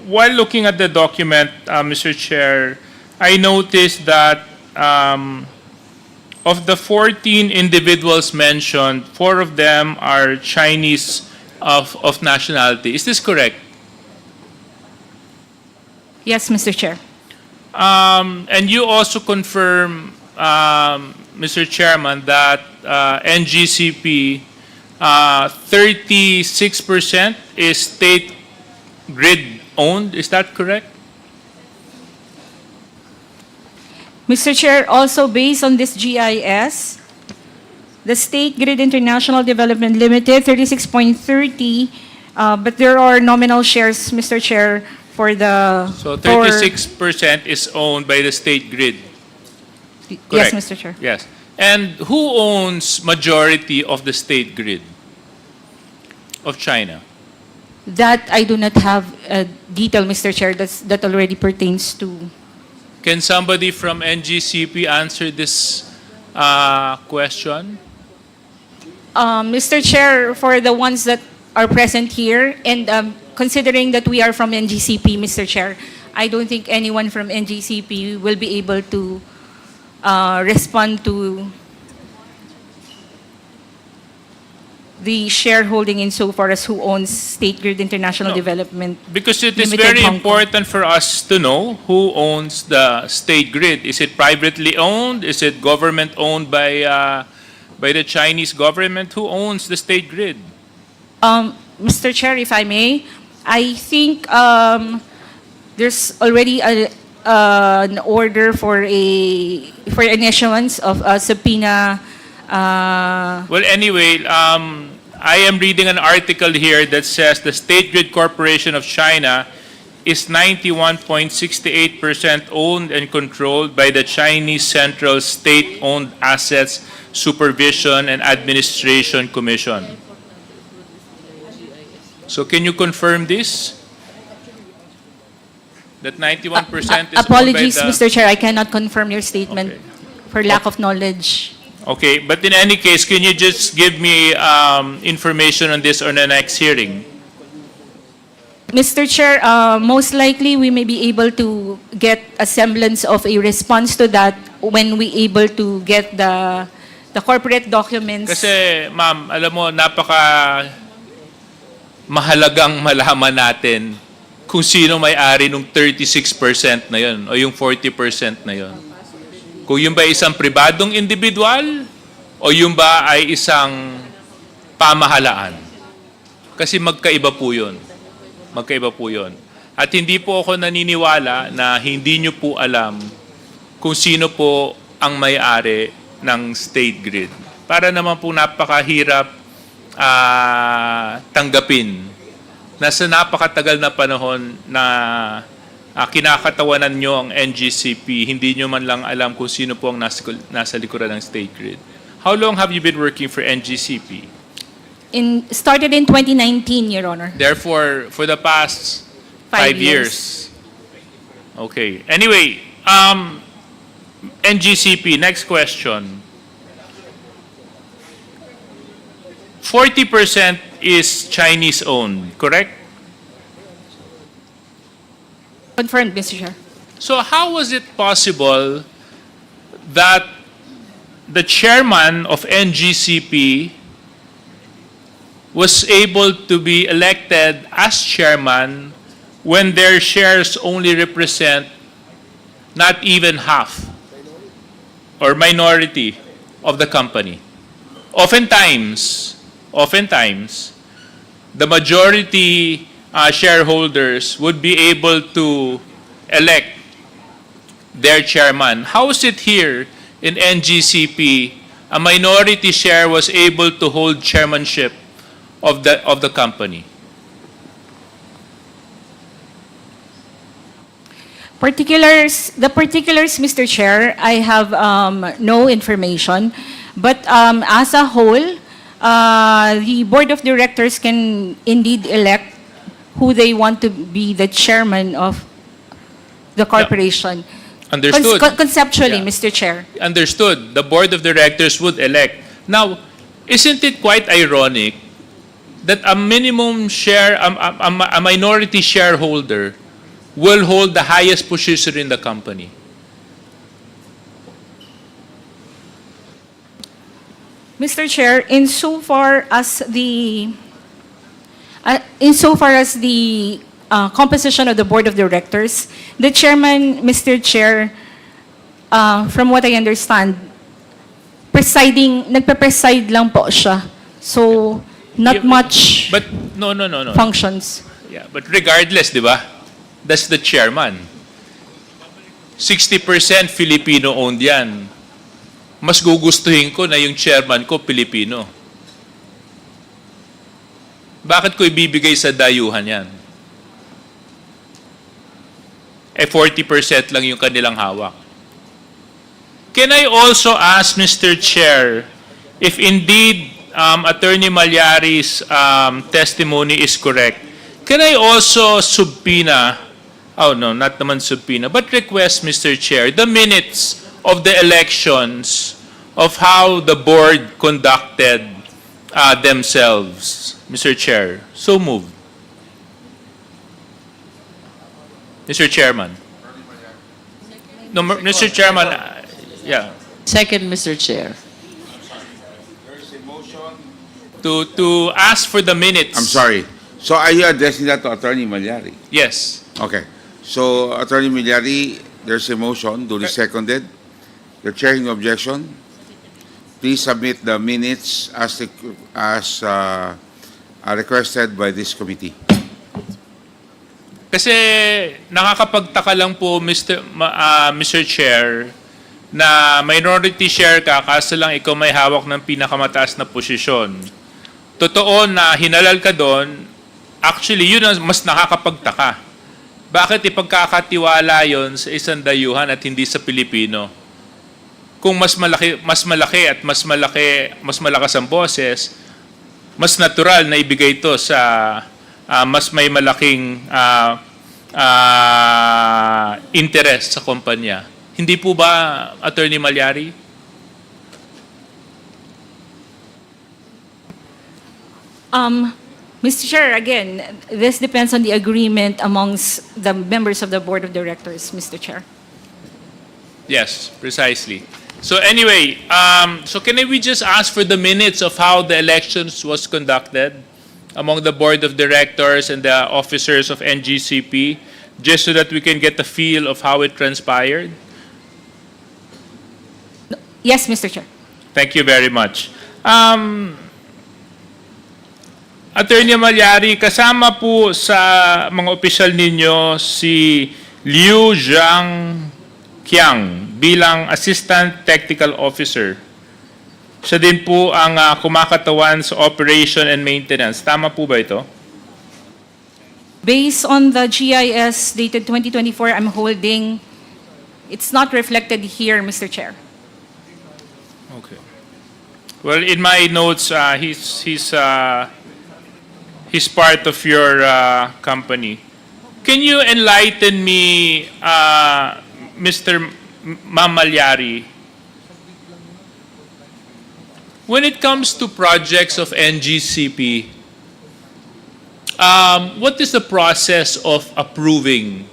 while looking at the document, Mr. Chair, I noticed that of the 14 individuals mentioned, 4 of them are Chinese of nationality. Is this correct? Yes, Mr. Chair. And you also confirm, Mr. Chairman, that NGCP 36% is state grid owned. Is that correct? Mr. Chair, also based on this GIS, the State Grid International Development Limited, 36.30, but there are nominal shares, Mr. Chair, for the... So 36% is owned by the state grid. Yes, Correct. Mr. Chair. Yes. And who owns majority of the state grid of China? That I do not have detail, Mr. Chair, that already pertains to... Can somebody from NGCP answer this question? Mr. Chair, for the ones that are present here, and considering that we are from NGCP, Mr. Chair, I don't think anyone from NGCP will be able to respond to the shareholding insofar as who owns State Grid International No. Development. Because it is Limited very Hong Kong. important for us to know who owns the state grid. Is it privately owned? Is it government owned by the Chinese government? Who owns the state grid? Mr. Chair, if I may, I think there's already an order for an issuance of a subpoena. Well, anyway, I am reading an article here that says the State Grid Corporation of China is 91.68% owned and controlled by the Chinese Central State-Owned Assets Supervision and Administration Commission. So can you confirm this? That 91% is Apologies, owned by the... Mr. Chair, I cannot confirm your statement Okay. for lack of knowledge. Okay, but in any case, can you just give me information on this on the next hearing? Mr. Chair, most likely we may be able to get a semblance of a response to that when we able to get the corporate documents. Kasi, ma'am, alam mo, napaka mahalagang malaman natin kung sino may-ari ng 36% na yun o yung 40% na yun. Kung yung ba isang pribadong individual o yung ba ay isang pamahalaan. Kasi magkaiba po yun. Magkaiba po yun. At hindi po ako naniniwala na hindi nyo po alam kung sino po ang may-ari ng state grid. Para naman po napakahirap tanggapin na sa napakatagal na panahon na kinakatawanan nyo ang NGCP, hindi nyo man lang alam kung sino po ang nasa likuran ng state grid. How long have you been working for NGCP? Started in 2019, Your Honor. Therefore, for the past 5 5 years. Okay. Anyway, NGCP, next question. 40% is Chinese-owned, correct? Confirmed, Mr. Chair. So how was it possible that the chairman of NGCP was able to be elected as chairman when their shares only represent not even half or minority of the company? Oftentimes, the majority shareholders would be able to elect their chairman. How is it here in NGCP, a minority share was able to hold chairmanship of the company? The particulars, Mr. Chair, I have no information. But as a whole, the board of directors can indeed elect who they want to be the chairman of the corporation. Understood. Conceptually, Yeah. Mr. Chair. Understood. The board of directors would elect. Now, isn't it quite ironic that a minimum share, a minority shareholder will hold the highest position in the company? Mr. Chair, insofar as the composition of the board of directors, the chairman, Mr. Chair, from what I understand, nagpe-preside lang po siya. So, not much But no. functions. Yeah, but regardless, di ba? That's the chairman. 60% Filipino-owned yan. Mas gugustuhin ko na yung chairman ko Pilipino. Bakit ko ibibigay sa dayuhan yan? 40% lang yung kanilang hawak. Can I also ask, Mr. Chair, if indeed Attorney Malyari's testimony is correct, can I also subpoena, not naman subpoena, but request, Mr. Chair, the minutes of the elections of how the board conducted themselves, Mr. Chair? So moved. Mr. Chairman. No, Mr. Chairman, yeah. Second, Mr. Chair. to ask for the minutes. I'm sorry. So are you addressing that to Attorney Malyari? Yes. Okay. So, Attorney Malyari, there's a motion, duly seconded. The chair in objection. Please submit the minutes as requested by this committee. Kasi nakakapagtaka lang po, Mr. Chair, na minority share ka kaso lang ikaw may hawak ng pinakamataas na posisyon. Totoo na hinalal ka doon, actually yun ang mas nakakapagtaka. Bakit ipagkakatiwala yon sa isang dayuhan at hindi sa Pilipino? Kung mas malaki at mas malakas ang boses, mas natural na ibigay ito sa mas may malaking interest sa kumpanya. Hindi po ba, Attorney Malyari? Mr. Chair, again, this depends on the agreement amongst the members of the Board of Directors, Mr. Chair. Yes, precisely. So anyway, so can we just ask for the minutes of how the elections was conducted among the Board of Directors and the officers of NGCP, just so that we can get a feel of how it transpired? Yes, Mr. Chair. Thank you very much. Attorney Malyari, kasama po sa mga opisyal ninyo si Liu Zhangqiang bilang Assistant Technical Officer. Siya din po ang kumakatawan sa Operation and Maintenance. Tama po ba ito? Based on the GIS dated 2024, I'm holding, it's not reflected here, Mr. Chair. Okay. Well, in my notes, he's part of your company. Can you enlighten me, Mr. Mamalyari, when it comes to projects of NGCP, what is the process of approving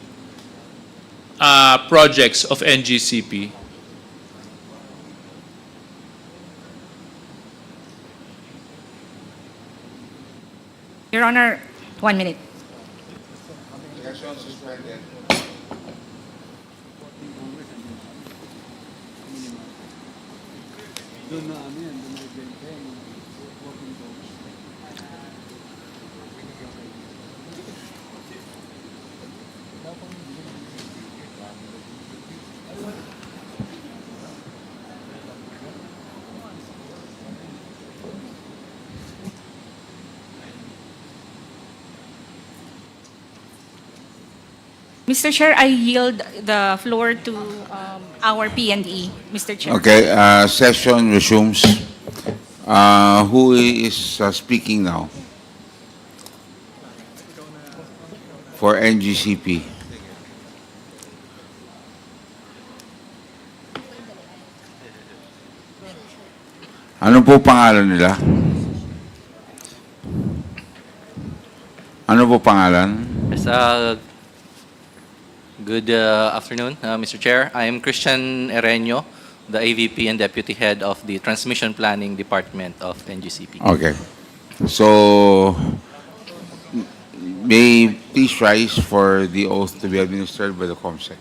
projects of NGCP? Your Honor, 1 minute. Mr. Chair, I yield the floor to our P&E, Mr. Chair. Okay, session resumes. Who is speaking now? For NGCP. Ano po pangalan nila? Ano po pangalan? Yes, good afternoon, Mr. Chair. I am Christian Ereño, the AVP and Deputy Head of the Transmission Planning Department of NGCP. Okay. So, may please rise for the oath to be administered by the COMSEC.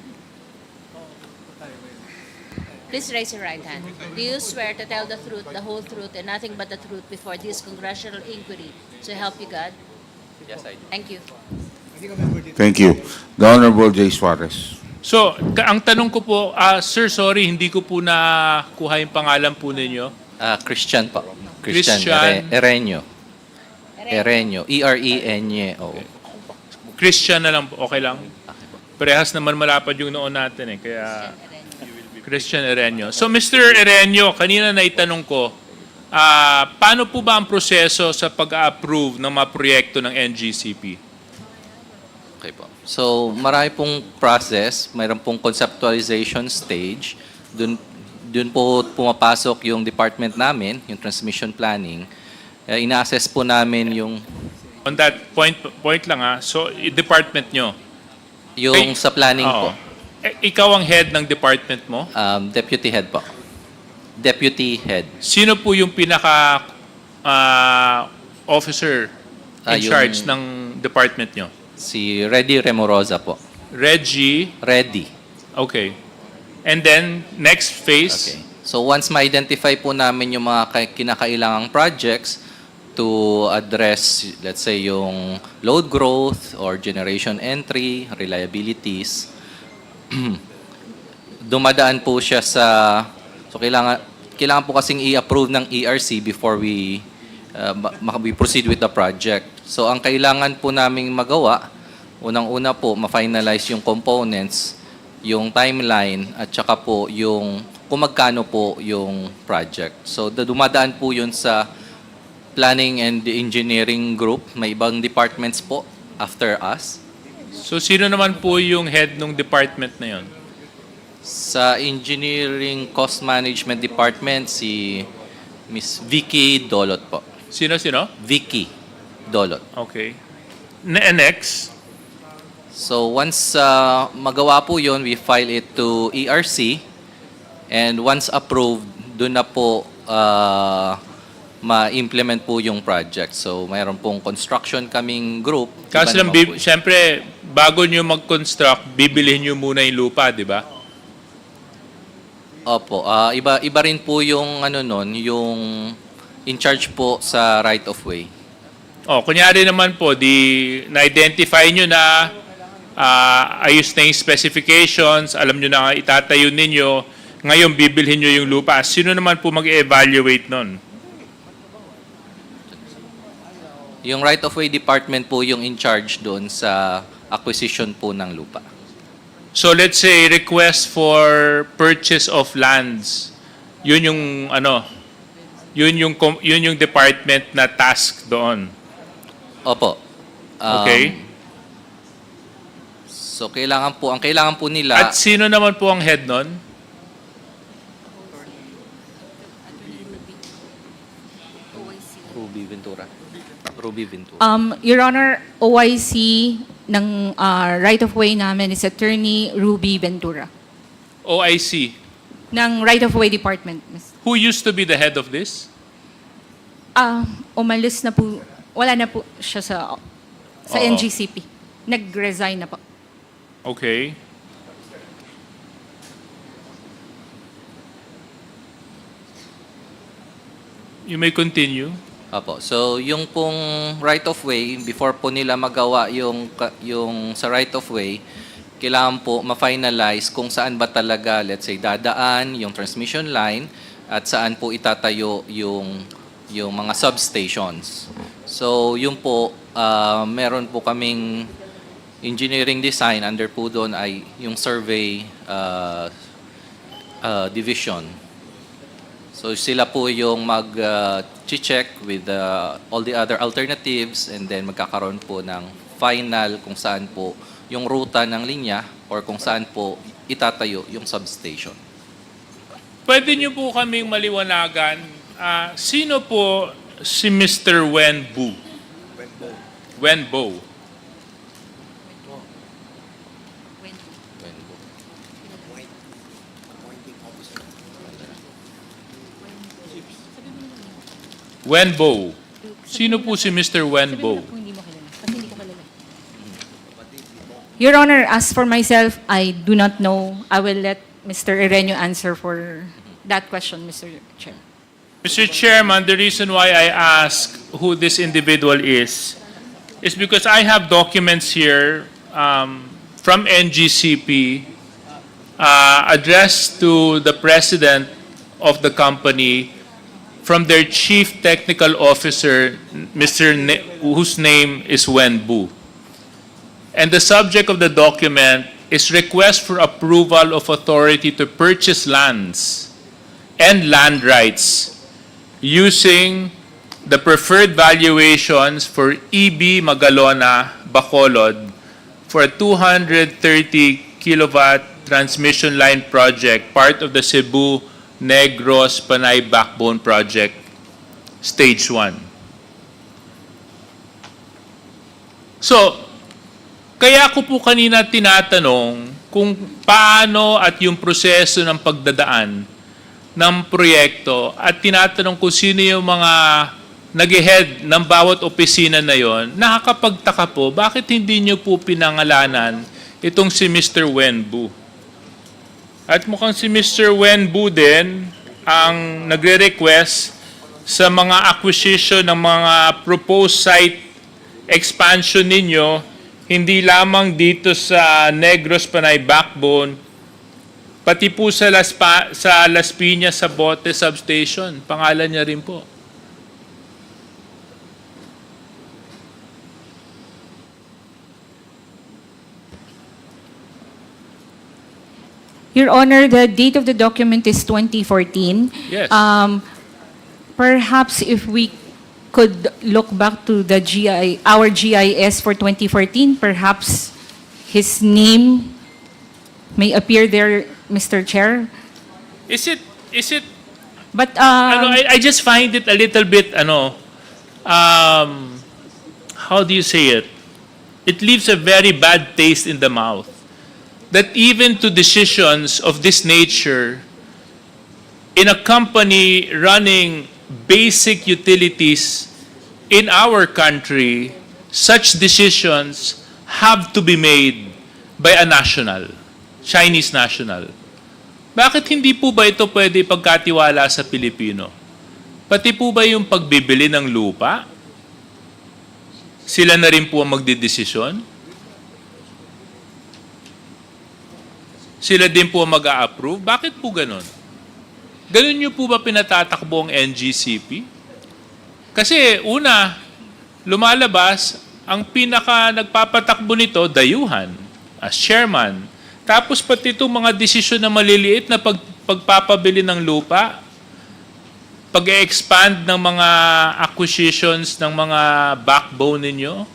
Please raise your right hand. Do you swear to tell the truth, the whole truth, and nothing but the truth before this congressional inquiry? So help you God? Yes, I do. Thank you. Thank you. The Honorable J. Suarez. So, ang tanong ko po, sir, sorry, hindi ko po nakuha yung pangalan po ninyo. Christian po. Christian. Ereño. Ereño. E-R-E-N-Y-O. Christian na lang po, okay lang. Parehas naman malapad yung noon natin eh, kaya Christian Ereño. So, Mr. Ereño, kanina naitanong ko, paano po ba ang proseso sa pag-approve ng mga proyekto ng NGCP? Okay po. So, marami pong process. Mayroon pong conceptualization stage. Doon po pumapasok yung department namin, yung transmission planning. Ina-assess po namin yung... On that point lang so department nyo? Yung sa planning po. Ikaw ang head ng department mo? Deputy head po. Deputy head. Sino po yung pinaka officer in Yung- charge ng department nyo? Si Reddy Remorosa po. Reggie. Reddy. Okay. And then, next phase. Okay. So once ma-identify po namin yung mga kinakailangang projects to address, let's say, yung load growth or generation entry, reliabilities, dumadaan po siya sa... So kailangan po kasing i-approve ng ERC before we proceed with the project. So ang kailangan po naming magawa, unang-una po, ma-finalize yung components, yung timeline, at saka po yung kung magkano po yung project. So dumadaan po yun sa planning and engineering group. May ibang departments po after us. So, sino naman po yung head ng department na yun? Sa Engineering Cost Management Department, si Miss Vicky Dolot po. Sino? Vicky Dolot. Okay. Next. So once magawa po yun, we file it to ERC. And once approved, doon na po ma-implement po yung project. So mayroon pong construction kaming group. Kasi lang, Iba naman po siyempre, bago nyo mag-construct, bibilihin nyo muna yung lupa, di ba? Opo. Iba rin po yung yung in charge po sa right of way. Kunyari naman po, na-identify nyo na ayos na yung specifications, alam nyo na itatayo ninyo, ngayon bibilhin nyo yung lupa. Sino naman po mag-evaluate nun? Yung right of way department po yung in charge doon sa acquisition po ng lupa. So let's say request for purchase of lands. Yun yung department na task doon. Opo. Okay? So ang kailangan po nila At sino naman po ang head nun? Ruby Ventura. Your Honor, OIC ng right-of-way namin is Attorney Ruby Ventura. OIC. Ng right-of-way department. Who used to be the head of this? Umalis na po, wala na po siya sa Oo. NGCP. Nag-resign na po. Okay. You may continue. Apo. So, yung pong right of way, before po nila magawa yung sa right of way, kailangan po ma-finalize kung saan ba talaga, let's say, dadaan yung transmission line at saan po itatayo yung mga substations. So, yung po, meron po kaming engineering design, under po doon ay yung survey division. So sila po yung mag-check with all the other alternatives and then magkakaroon po ng final kung saan po yung ruta ng linya or kung saan po itatayo yung substation. Pwede niyo po kaming maliwanagan, sino po si Mr. Wenbo? Wenbo. Wenbo. Sino po si Mr. Wenbo? Your Honor, as for myself, I do not know. I will let Mr. Ireneo answer for that question, Mr. Chair. Mr. Chairman, the reason why I ask who this individual is because I have documents here from NGCP addressed to the president of the company from their chief technical officer, whose name is Wenbu. And the subject of the document is request for approval of authority to purchase lands and land rights using the preferred valuations for EB Magalona, Bacolod for a 230 kilowatt transmission line project, part of the Cebu Negros Panay Backbone Project, Stage 1. So, kaya ko po kanina tinatanong kung paano at yung proseso ng pagdadaan ng proyekto at tinatanong kung sino yung mga nag-head ng bawat opisina na yon, nakakapagtaka po, bakit hindi nyo po pinangalanan itong si Mr. Wenbu? At mukhang si Mr. Wenbu din ang nagre-request sa mga acquisition ng mga proposed site expansion ninyo, hindi lamang dito sa Negros Panay Backbone, pati po sa Las Piñas sa Bote Substation. Pangalan niya rin po. Your Honor, the date of the document is 2014. Yes. Perhaps if we could look back to the our GIS for 2014, perhaps his name may appear there, Mr. Chair. Is it But I just find it a little bit how do you say it? It leaves a very bad taste in the mouth. That even to decisions of this nature in a company running basic utilities in our country, such decisions have to be made by a national, Chinese national. Bakit hindi po ba ito pwede ipagkatiwala sa Pilipino? Pati po ba yung pagbibili ng lupa? Sila na rin po ang magdidesisyon? Sila din po mag-a-approve? Bakit po ganun? Ganun nyo po ba pinatatakbo ang NGCP? Kasi una, lumalabas, ang pinaka nagpapatakbo nito, dayuhan, as chairman. Tapos pati itong mga desisyon na maliliit na pagpapabili ng lupa, pag-expand ng mga acquisitions ng mga backbone ninyo,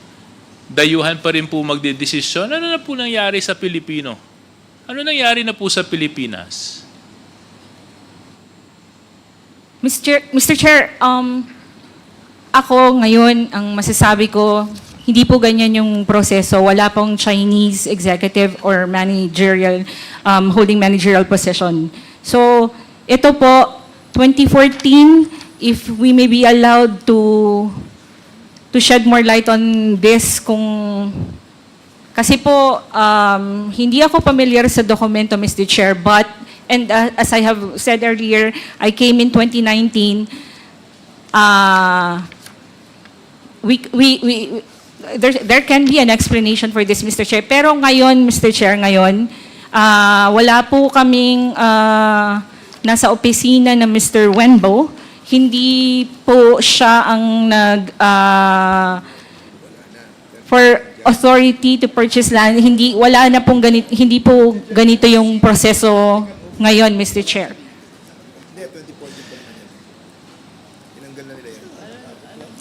dayuhan pa rin po magdidesisyon. Ano na po nangyari sa Pilipino? Ano nangyari na po sa Pilipinas? Mr. Chair, ako ngayon, ang masasabi ko, hindi po ganyan yung proseso. Wala pong Chinese executive or managerial, holding managerial position. So, ito po, 2014, if we may be allowed to shed more light on this, kasi po, hindi ako familiar sa dokumento, Mr. Chair, but, and as I have said earlier, I came in 2019, there can be an explanation for this, Mr. Chair. Pero ngayon, Mr. Chair, wala po kaming nasa opisina ng Mr. Wenbo. Hindi po siya ang for authority to purchase land. Wala na pong hindi po ganito yung proseso ngayon, Mr. Chair.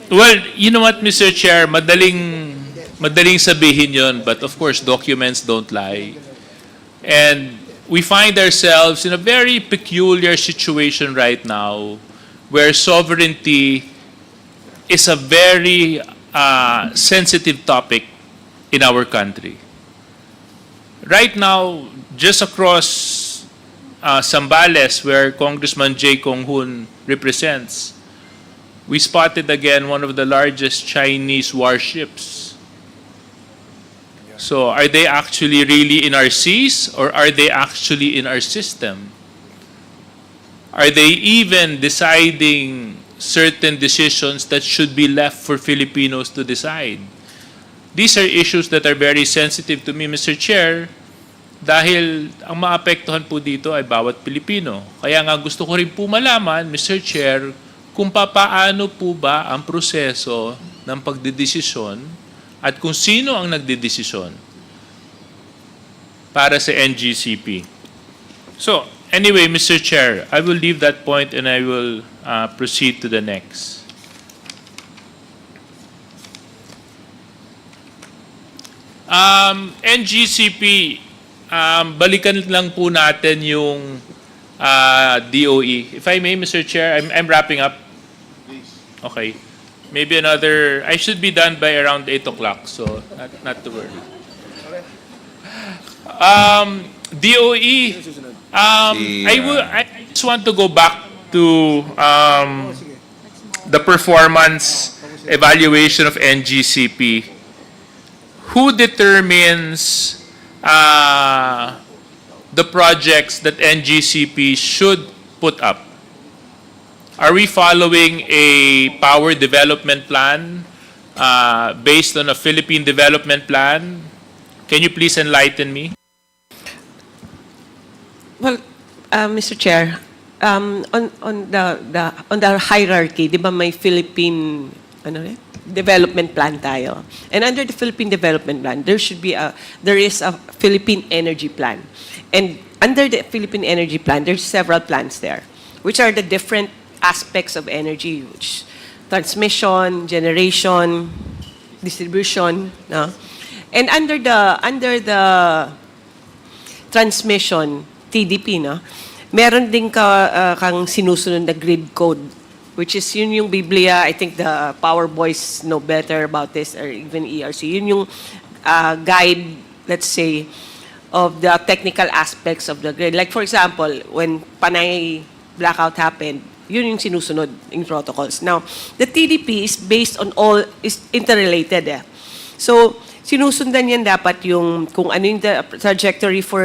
Well, you know what, Mr. Chair, madaling sabihin yon, but of course, documents don't lie. And we find ourselves in a very peculiar situation right now where sovereignty is a very sensitive topic in our country. Right now, just across Zambales, where Congressman Jay Kong-hoon represents, we spotted again one of the largest Chinese warships. So are they actually really in our seas or are they actually in our system? Are they even deciding certain decisions that should be left for Filipinos to decide? These are issues that are very sensitive to me, Mr. Chair, dahil ang maapektuhan po dito ay bawat Pilipino. Kaya nga gusto ko rin po malaman, Mr. Chair, kung papaano po ba ang proseso ng pagdedesisyon at kung sino ang nagdedesisyon para sa NGCP. So, anyway, Mr. Chair, I will leave that point and I will proceed to the next. NGCP, balikan lang po natin yung DOE. If I may, Mr. Chair, I'm wrapping up. Okay. Maybe another, I should be done by around 8 o'clock, so not to worry. DOE, I just want to go back to the performance evaluation of NGCP, who determines the projects that NGCP should put up? Are we following a power development plan based on a Philippine development plan? Can you please enlighten me? Well, Mr. Chair, on the hierarchy, di ba may Philippine development plan tayo? And under the Philippine development plan, there is a Philippine energy plan. And under the Philippine energy plan, there's several plans there, which are the different aspects of energy, which transmission, generation, distribution, no? And under the transmission TDP, no, meron din kang sinusunod na grid code, which is yun yung Biblia. I think the Power Boys know better about this, or even ERC. Yun yung guide, let's say, of the technical aspects of the grid. Like for example, when Panay blackout happened, yun yung sinusunod in protocols. Now, the TDP is based on is interrelated. So, sinusundan yan dapat yung kung ano yung the trajectory for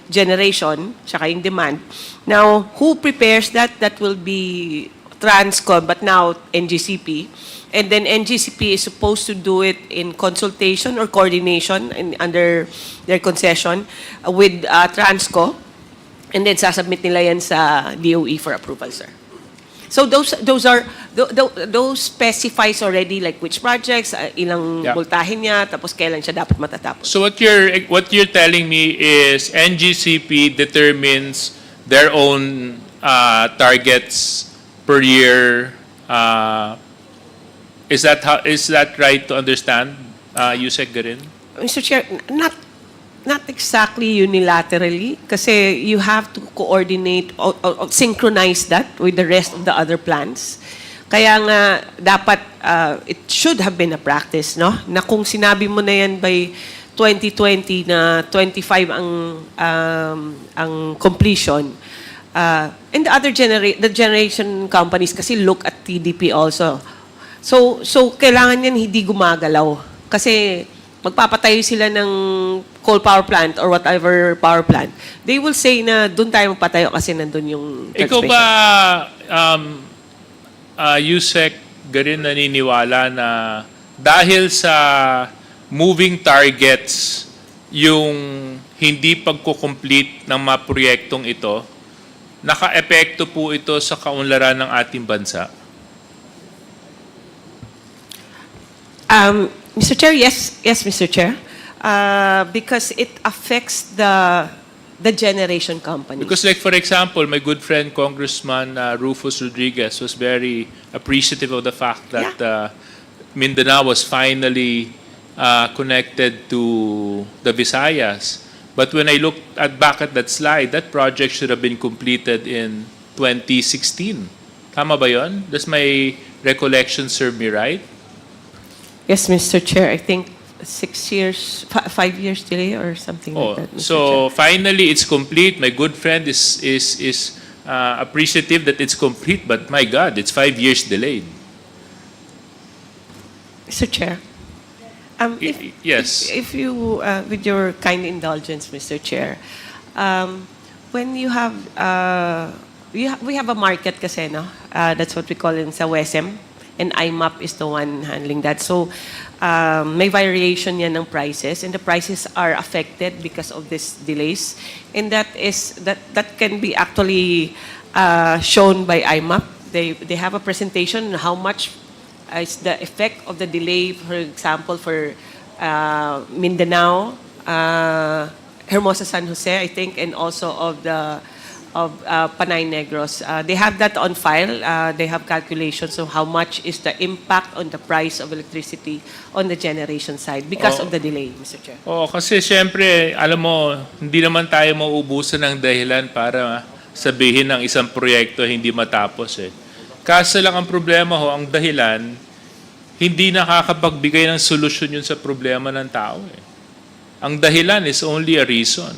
generation, saka yung demand. Now, who prepares that? That will be Transco, but now NGCP. And then NGCP is supposed to do it in consultation or coordination under their concession with Transco. And then sasubmit nila yan sa DOE for approval, sir. So those specifies already like which projects, ilang voltahe niya, tapos kailan siya dapat matatapos. So what you're telling me is NGCP determines their own targets per year. Is that right to understand, Yusek Garin? Mr. Chair, not exactly unilaterally, kasi you have to coordinate or synchronize that with the rest of the other plans. Kaya nga, dapat, it should have been a practice, no? Na kung sinabi mo na yan by 2020 na 25 ang completion, and the generation companies kasi look at TDP also. So kailangan yan hindi gumagalaw. Kasi magpapatayo sila ng coal power plant or whatever power plant, they will say na doon tayo magpatayo kasi nandun yung transmission. Ikaw ba, Yusek, garin naniniwala na dahil sa moving targets yung hindi pagkukomplete ng mga proyektong ito, naka-epekto po ito sa kaunlaran ng ating bansa? Mr. Chair, yes, Mr. Chair. Because it affects the generation companies. Because like for example, my good friend Congressman Rufus Rodriguez was very appreciative of the fact that Mindanao was finally connected to the Visayas. But when I looked back at that slide, that project should have been completed in 2016. Tama ba yun? Does my recollection serve me right? Yes, Mr. Chair. I think 6 years, 5 years delay or something like that. Mr. So Chair. finally, it's complete. My good friend is appreciative that it's complete, but my God, it's 5 years delayed. Mr. Chair. Yes. If you, with your kind indulgence, Mr. Chair, when you have, we have a market kasi, no? That's what we call in sa WESM, and IMAP is the one handling that. So, may variation yan ng prices, and the prices are affected because of these delays. And that can be actually shown by IMAP. They have a presentation on how much is the effect of the delay, for example, for Mindanao, Hermosa San Jose, I think, and also of Panay Negros. They have that on file. They have calculations of how much is the impact on the price of electricity on the generation side because of the delay, Mr. Chair. Kasi siyempre, alam mo, hindi naman tayo mauubusan ng dahilan para sabihin ng isang proyekto hindi matapos eh. Kaso lang ang problema ang dahilan, hindi nakakapagbigay ng solusyon yun sa problema ng tao eh. Ang dahilan is only a reason.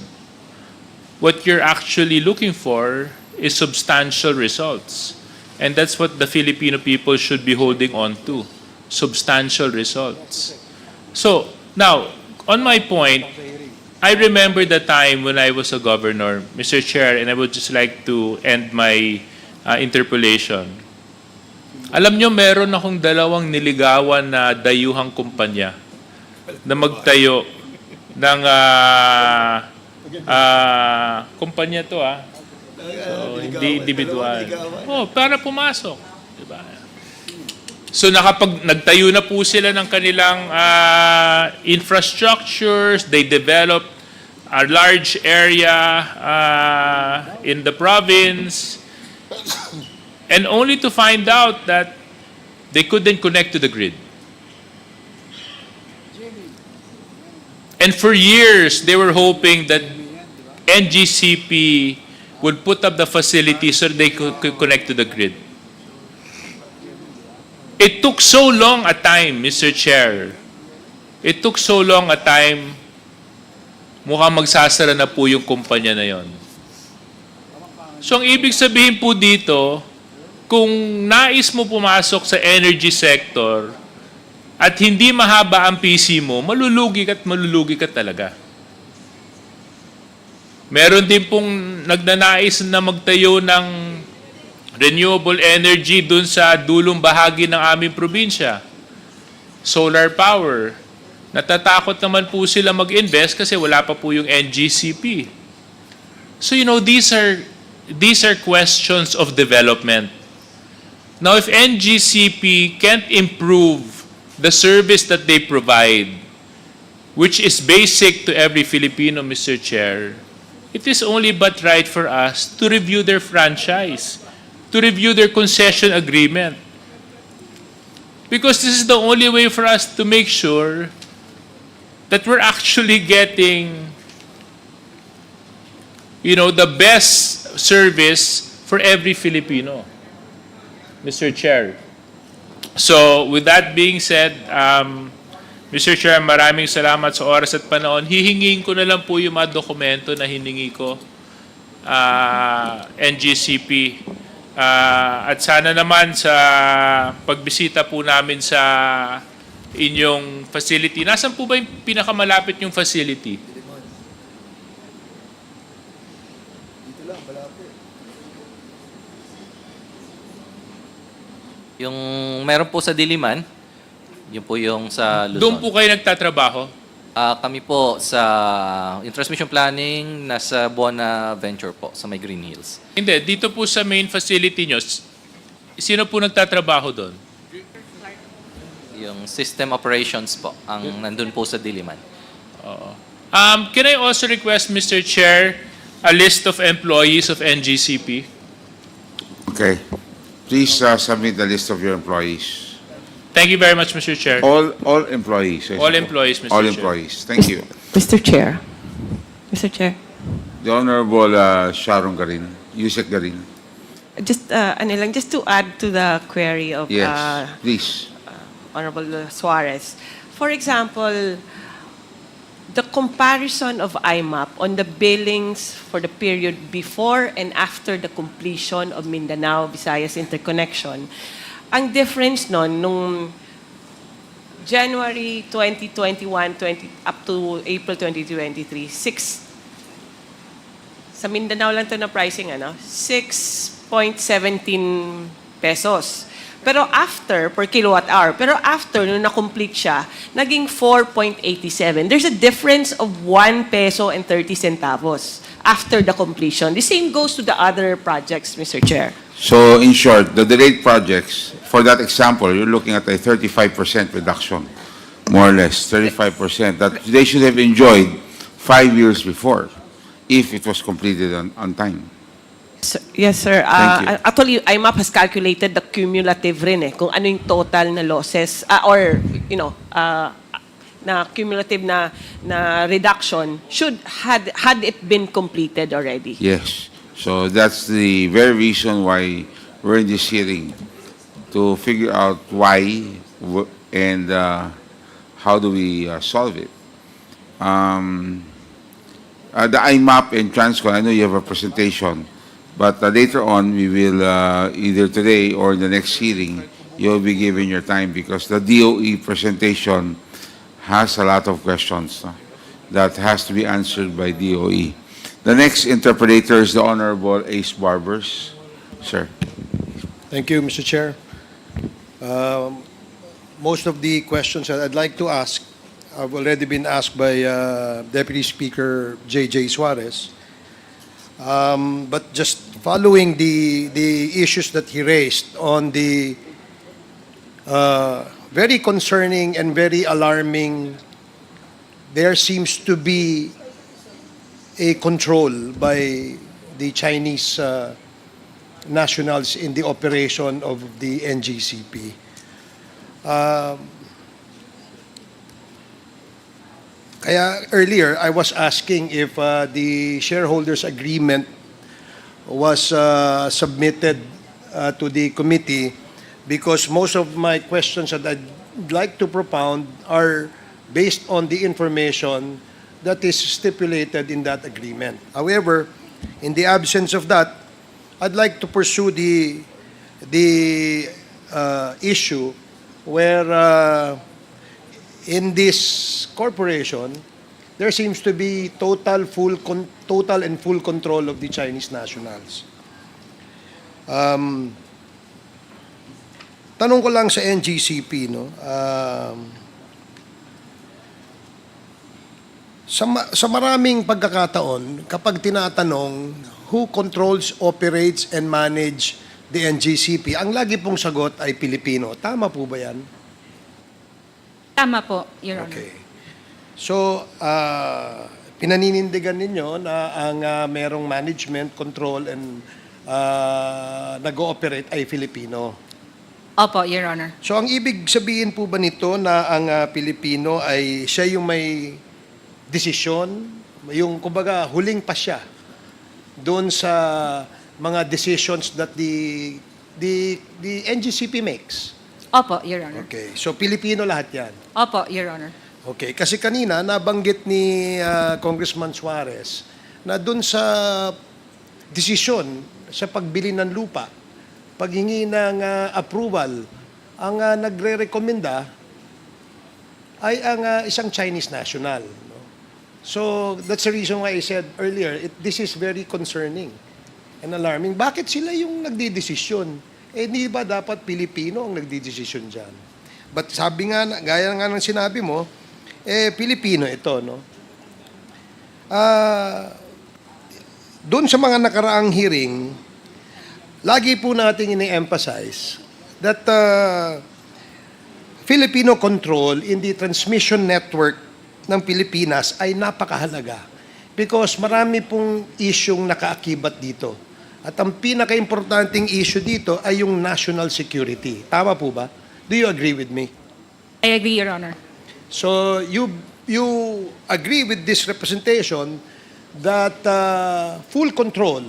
What you're actually looking for is substantial results. And that's what the Filipino people should be holding on to, substantial results. So, now, on my point, I remember the time when I was a governor, Mr. Chair, and I would just like to end my interpolation. Alam nyo, meron akong dalawang niligawan na dayuhang kumpanya na magtayo ng kumpanya to So, hindi individual. Para pumasok. Diba? So, nagtayo na po sila ng kanilang infrastructures. They developed a large area in the province. And only to find out that they couldn't connect to the grid. And for years, they were hoping that NGCP would put up the facility so they could connect to the grid. It took so long a time, Mr. Chair. It took so long a time, mukhang magsasara na po yung kumpanya na yon. So ang ibig sabihin po dito, kung nais mo pumasok sa energy sector at hindi mahaba ang PC mo, malulugi ka talaga. Meron din pong nagnanais na magtayo ng renewable energy dun sa dulong bahagi ng aming probinsya. Solar power. Natatakot naman po sila mag-invest kasi wala pa po yung NGCP. So these are questions of development. Now if NGCP can't improve the service that they provide, which is basic to every Filipino, Mr. Chair, it is only but right for us to review their franchise, to review their concession agreement. Because this is the only way for us to make sure that we're actually getting, the best service for every Filipino, Mr. Chair. So, with that being said, Mr. Chair, maraming salamat sa oras at panahon. Hihingin ko na lang po yung mga dokumento na hiningi ko, NGCP. At sana naman sa pagbisita po namin sa inyong facility. Nasaan po ba yung pinakamalapit yung facility? Yung meron po sa Diliman, yun po yung sa Luzon. Doon po kayo nagtatrabaho? Kami po sa yung transmission planning, nasa Bonaventure po, sa may Green Hills. Hindi, dito po sa main facility nyo, sino po nagtatrabaho doon? Yung system operations po, ang nandun po sa Diliman. Oo. Can I also request, Mr. Chair, a list of employees of NGCP? Okay. Please submit the list of your employees. Thank you very much, Mr. Chair. All employees. All employees, Mr. All Chair. employees. Thank you. Mr. Chair. Mr. Chair. The Honorable Sharon Garin, Yusek Garin. Just, just to add to the query of Yes, please. Honorable Suarez. For example, the comparison of IMAP on the billings for the period before and after the completion of Mindanao Visayas interconnection, ang difference nung January 2021 up to April 2023, sa Mindanao lang to na pricing, 6.17 pesos. Pero after, per kilowatt hour, nung na-complete siya, naging 4.87. There's a difference of 1 peso and 30 centavos after the completion. The same goes to the other projects, Mr. Chair. So, in short, the delayed projects, for that example, you're looking at a 35% reduction, more or less, 35%, that they should have enjoyed 5 years before, if it was completed on time. Yes, sir. Thank you. Actually, IMAP has calculated the cumulative rin kung ano yung total na losses, na cumulative na reduction had it been completed already. Yes. So that's the very reason why we're in this hearing, to figure out why and how do we solve it. The IMAP and Transcon, I know you have a presentation, But later on, we will, either today or the next hearing, you'll be given your time because the DOE presentation has a lot of questions that has to be answered by DOE. The next interpreter is the Honorable Ace Barbers. Sir. Thank you, Mr. Chair. Most of the questions that I'd like to ask have already been asked by Deputy Speaker J.J. Suarez. But just following the issues that he raised on the very concerning and very alarming, there seems to be a control by the Chinese nationals in the operation of the NGCP. Kaya earlier, I was asking if the shareholders' agreement was submitted to the committee because most of my questions that I'd like to propound are based on the information that is stipulated in that agreement. However, in the absence of that, I'd like to pursue the issue where in this corporation, there seems to be total and full control of the Chinese nationals. Tanong ko lang sa NGCP, no? Sa maraming pagkakataon, kapag tinatanong who controls, operates, and manage the NGCP, ang lagi pong sagot ay Pilipino. Tama po ba yan? Tama po, Your Honor. Okay. So, pinaninindigan ninyo na ang merong management, control, and nag-ooperate ay Filipino. Opo, Your Honor. So, ang ibig sabihin po ba nito na ang Pilipino ay siya yung may desisyon, yung kumbaga huling pa siya doon sa mga decisions that the NGCP makes? Opo, Your Honor. Okay. So, Pilipino lahat yan? Opo, Your Honor. Okay. Kasi kanina, nabanggit ni Congressman Suarez na doon sa desisyon sa pagbili ng lupa, paghingi ng approval, ang nagre-rekomenda ay ang isang Chinese national. No? So, that's the reason why I said earlier, this is very concerning and alarming. Bakit sila yung nagdidesisyon? Di ba dapat Pilipino ang nagdidesisyon dyan? But sabi nga, gaya nga ng sinabi mo, Pilipino ito, no? Doon sa mga nakaraang hearing, lagi po natin ini-emphasize that Filipino control in the transmission network ng Pilipinas ay napakahalaga because marami pong isyong nakaakibat dito. At ang pinaka-importanting issue dito ay yung national security. Tama po ba? Do you agree with me? I agree, Your Honor. So you agree with this representation that full control,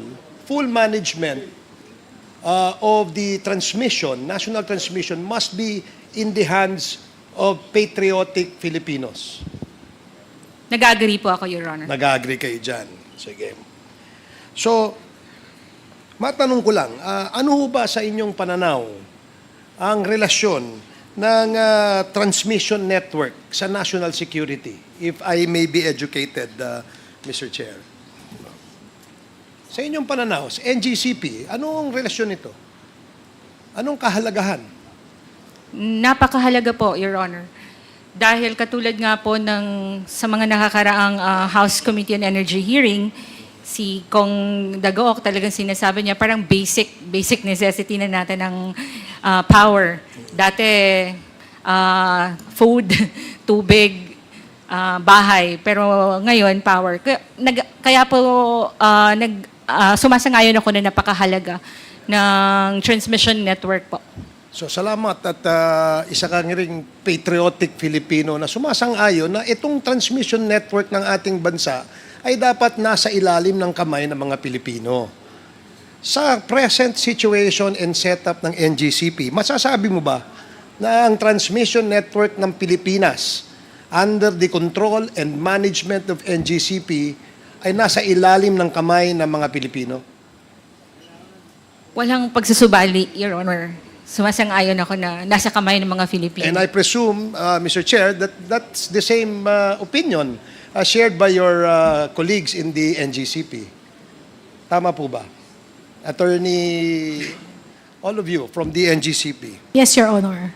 full management of the transmission, national transmission, must be in the hands of patriotic Filipinos. Nag-agree po ako, Your Honor. Nag-agree kayo dyan. Sige. So, matanong ko lang, ano ho ba sa inyong pananaw ang relasyon ng transmission network sa national security? If I may be educated, Mr. Chair. Sa inyong pananaw, sa NGCP, anong relasyon nito? Anong kahalagahan? Napakahalaga po, Your Honor. Dahil katulad nga po sa mga nakakaraang House Committee on Energy hearing, si Kong Dagook talagang sinasabi niya parang basic necessity na natin ng power. Dati, food, tubig, bahay. Pero ngayon, power. Kaya po, sumasangayon ako na napakahalaga ng transmission network po. So salamat at isa kang ring patriotic Filipino na sumasang-ayon na itong transmission network ng ating bansa ay dapat nasa ilalim ng kamay ng mga Pilipino. Sa present situation and setup ng NGCP, masasabi mo ba na ang transmission network ng Pilipinas under the control and management of NGCP ay nasa ilalim ng kamay ng mga Pilipino? Walang pagsusubali, Your Honor. Sumasang-ayon ako na nasa kamay ng mga Filipino. And I presume, Mr. Chair, that that's the same opinion shared by your colleagues in the NGCP. Tama po ba? Attorney, all of you from the NGCP. Yes, Your Honor.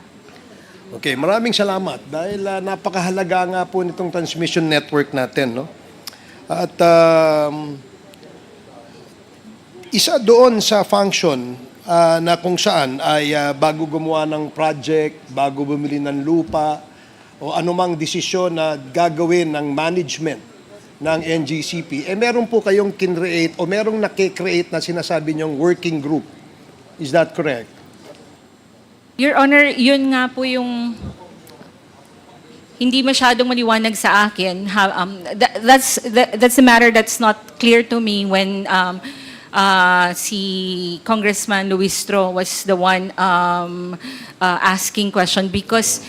Okay, maraming salamat dahil napakahalaga nga po nitong transmission network natin, no? At isa doon sa function na kung saan ay bago gumawa ng project, bago bumili ng lupa, o anumang desisyon na gagawin ng management ng NGCP, meron po kayong kinreate o merong nakikreate na sinasabi niyong working group. Is that correct? Your Honor, yun nga po yung hindi masyadong maliwanag sa akin. That's a matter that's not clear to me when si Congressman Luistro was the one asking question because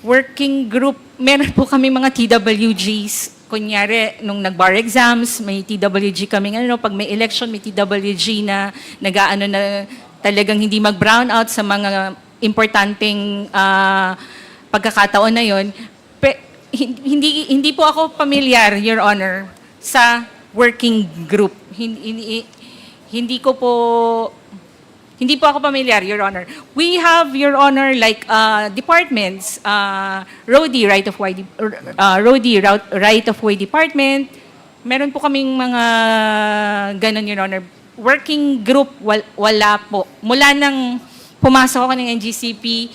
working group, meron po kami mga TWGs. Kunyari, nung nag-bar exams, may TWG kami. Pag may election, may TWG na nag-aano na talagang hindi mag-brown out sa mga importanteng pagkakataon na yon. Hindi po ako pamilyar, Your Honor, sa working group. Hindi po ako pamilyar, Your Honor. We have, Your Honor, like departments, roadie right-of-way department. Meron po kaming mga ganon, Your Honor. Working group, wala po. Mula nang pumasok ako ng NGCP,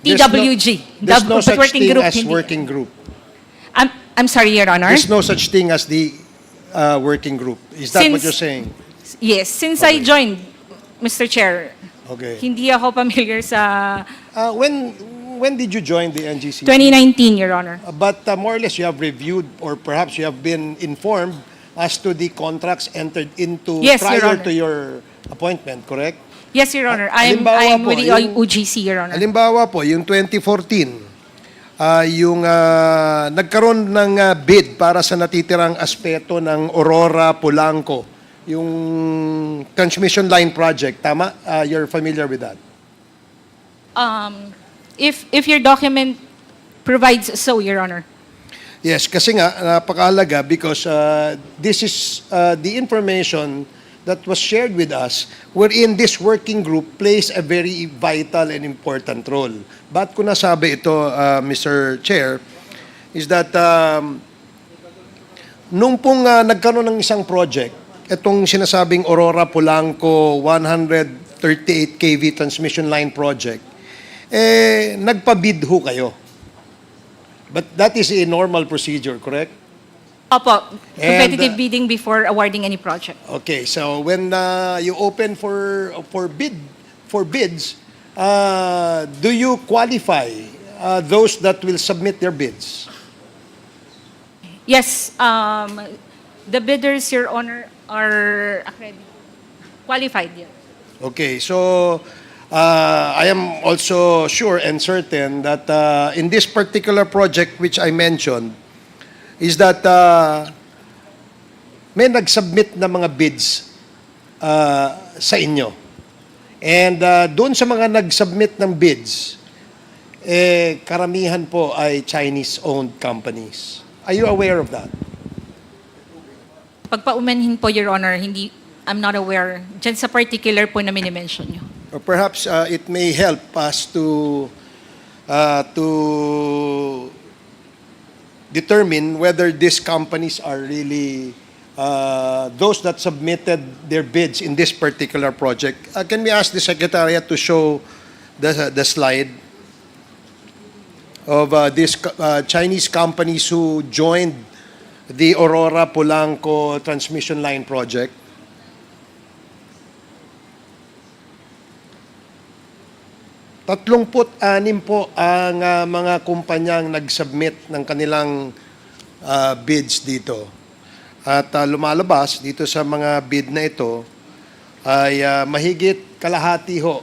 TWG. There's no such working thing group, as hindi. working group. I'm sorry, Your Honor. There's no such thing as the working group. Is that what you're saying? Yes, since I joined, Mr. Chair, Okay. hindi ako familiar sa When did you join the NGCP? 2019, Your Honor. But more or less you have reviewed or perhaps you have been informed as to the contracts entered into Yes, Your prior Honor. to your appointment, correct? Yes, Your Honor. I'm Halimbawa po, with the yung- UGC, Your Honor. Halimbawa po, yung 2014, yung nagkaroon ng bid para sa natitirang aspeto ng Aurora, Polanco, yung transmission line project, tama? You're familiar with that? If your document provides so, Your Honor. Yes, kasi nga, napakahalaga because this is the information that was shared with us wherein this working group plays a very vital and important role. Ba't ko nasabi ito, Mr. Chair, is that nung pong nagkaroon ng isang project, itong sinasabing Aurora Polanco 138 kV transmission line project, nagpabid ho kayo. But that is a normal procedure, correct? Opo, competitive And, bidding before awarding any project. Okay, so when you open for bids, do you qualify those that will submit their bids? Yes, the bidders, Your Honor, are qualified. Yeah. Okay, so I am also sure and certain that in this particular project which I mentioned, is that may nag-submit na mga bids sa inyo. And doon sa mga nag-submit ng bids, karamihan po ay Chinese-owned companies. Are you aware of that? Pagpaumanhin po, Your Honor, I'm not aware. Diyan sa particular po na minimension nyo. Or perhaps it may help us to determine whether these companies are really those that submitted their bids in this particular project. Can we ask the Secretariat to show the slide of these Chinese companies who joined the Aurora Polanco transmission line project? Tatlongput-anim po ang mga kumpanyang nag-submit ng kanilang bids dito. At lumalabas dito sa mga bid na ito ay mahigit kalahati ho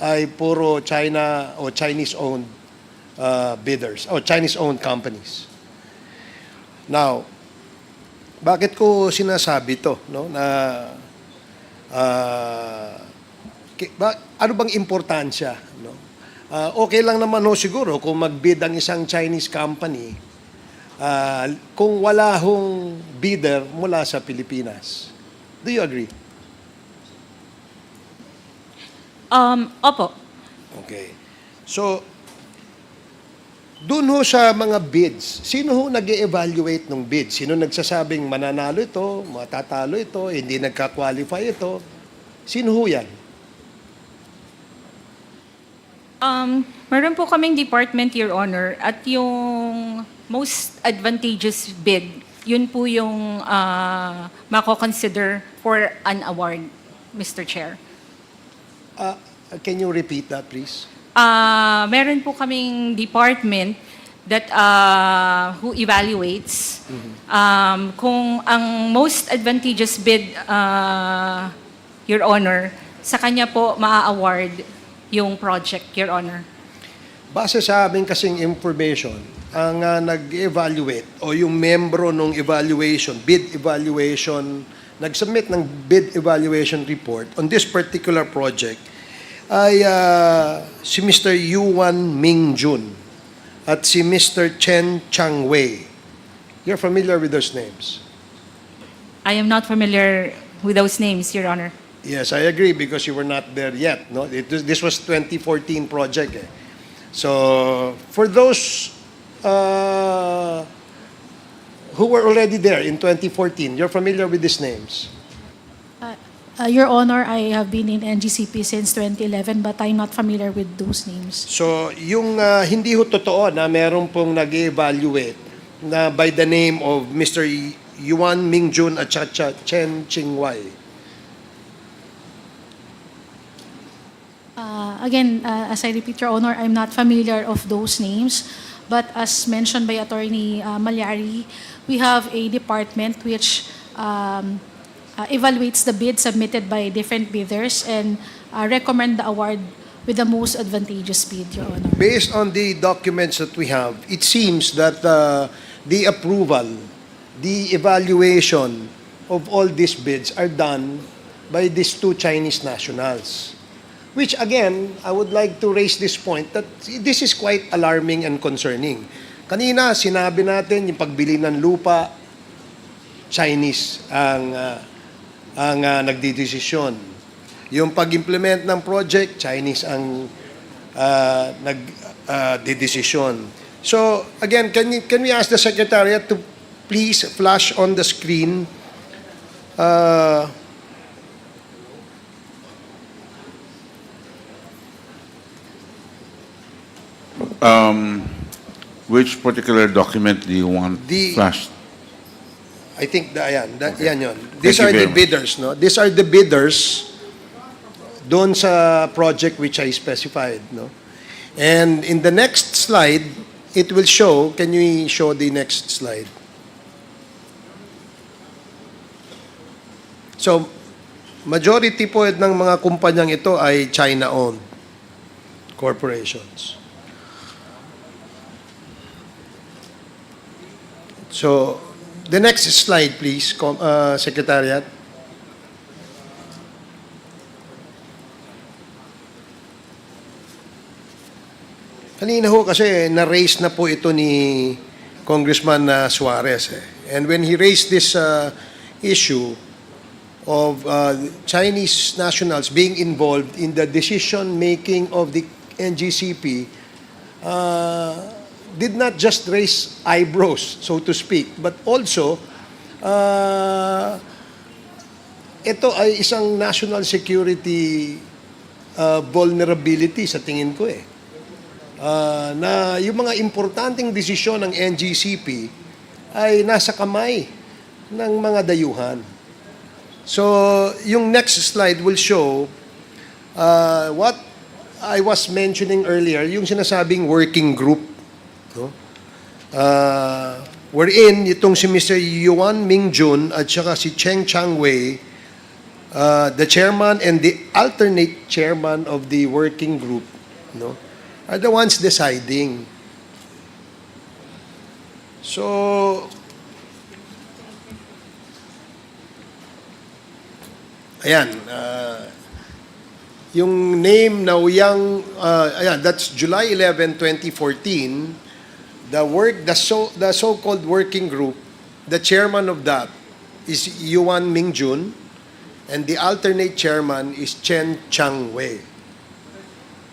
ay puro China o Chinese-owned bidders o Chinese-owned companies. Now, bakit ko sinasabi to, no? Na Ano bang importansya? No? Okay lang naman ho siguro kung mag-bid ang isang Chinese company kung wala hong bidder mula sa Pilipinas. Do you agree? Opo. Okay. So, dun ho sa mga bids, sino ho nag-evaluate ng bids? Sino nagsasabing mananalo ito, matatalo ito, hindi nagka-qualify ito? Sino ho yan? Meron po kaming department, Your Honor, at yung most advantageous bid, yun po yung mako-consider for an award, Mr. Chair. Can you repeat that, please? Meron po kaming department that who evaluates kung ang most advantageous bid, Your Honor, sa kanya po maa-award yung project, Your Honor. Base sa aming kasing information, ang nag-evaluate o yung membro ng evaluation, bid evaluation, nag-submit ng bid evaluation report on this particular project ay si Mr. Yuan Mingjun at si Mr. Chen Changwei. You're familiar with those names? I am not familiar with those names, Your Honor. Yes, I agree because you were not there yet. No, this was 2014 project. So for those who were already there in 2014, you're familiar with these names? Your Honor, I have been in NGCP since 2011, but I'm not familiar with those names. So yung hindi ho totoo na meron pong nag-evaluate na by the name of Mr. Yuan Mingjun at Chen Chingwai. Again, as I repeat, Your Honor, I'm not familiar of those names. But as mentioned by Attorney Malyari, we have a department which evaluates the bid submitted by different bidders and recommend the award with the most advantageous bid, Your Honor. Based on the documents that we have, it seems that the approval, the evaluation of all these bids are done by these two Chinese nationals. Which again, I would like to raise this point that this is quite alarming and concerning. Kanina, sinabi natin yung pagbili ng lupa, Chinese ang nagdidesisyon. Yung pag-implement ng project, Chinese ang nagdidesisyon. So again, can we ask the Secretariat to please flash on the screen Which particular document do you want flashed? I think yan yun. Thank These you are the very much. bidders, no? These are the bidders doon sa project which I specified, no? And in the next slide, it will show, can you show the next slide? So, majority po ng mga kumpanyang ito ay China-owned corporations. So, the next slide, please, Secretariat. Kanina ho kasi na-raise na po ito ni Congressman Suarez. And when he raised this issue of Chinese nationals being involved in the decision-making of the NGCP, did not just raise eyebrows, so to speak, but also, ito ay isang national security vulnerability sa tingin ko na yung mga importanteng desisyon ng NGCP ay nasa kamay ng mga dayuhan. So, yung next slide will show what I was mentioning earlier, yung sinasabing working group. No? Wherein itong si Mr. Yuan Mingjun at saka si Chen Changwei, the chairman and the alternate chairman of the working group, no, are the ones deciding. So, Ayan, yung name na Uyang, ayan, that's July 11, 2014. The so-called working group, the chairman of that is Yuan Mingjun, and the alternate chairman is Chen Changwei.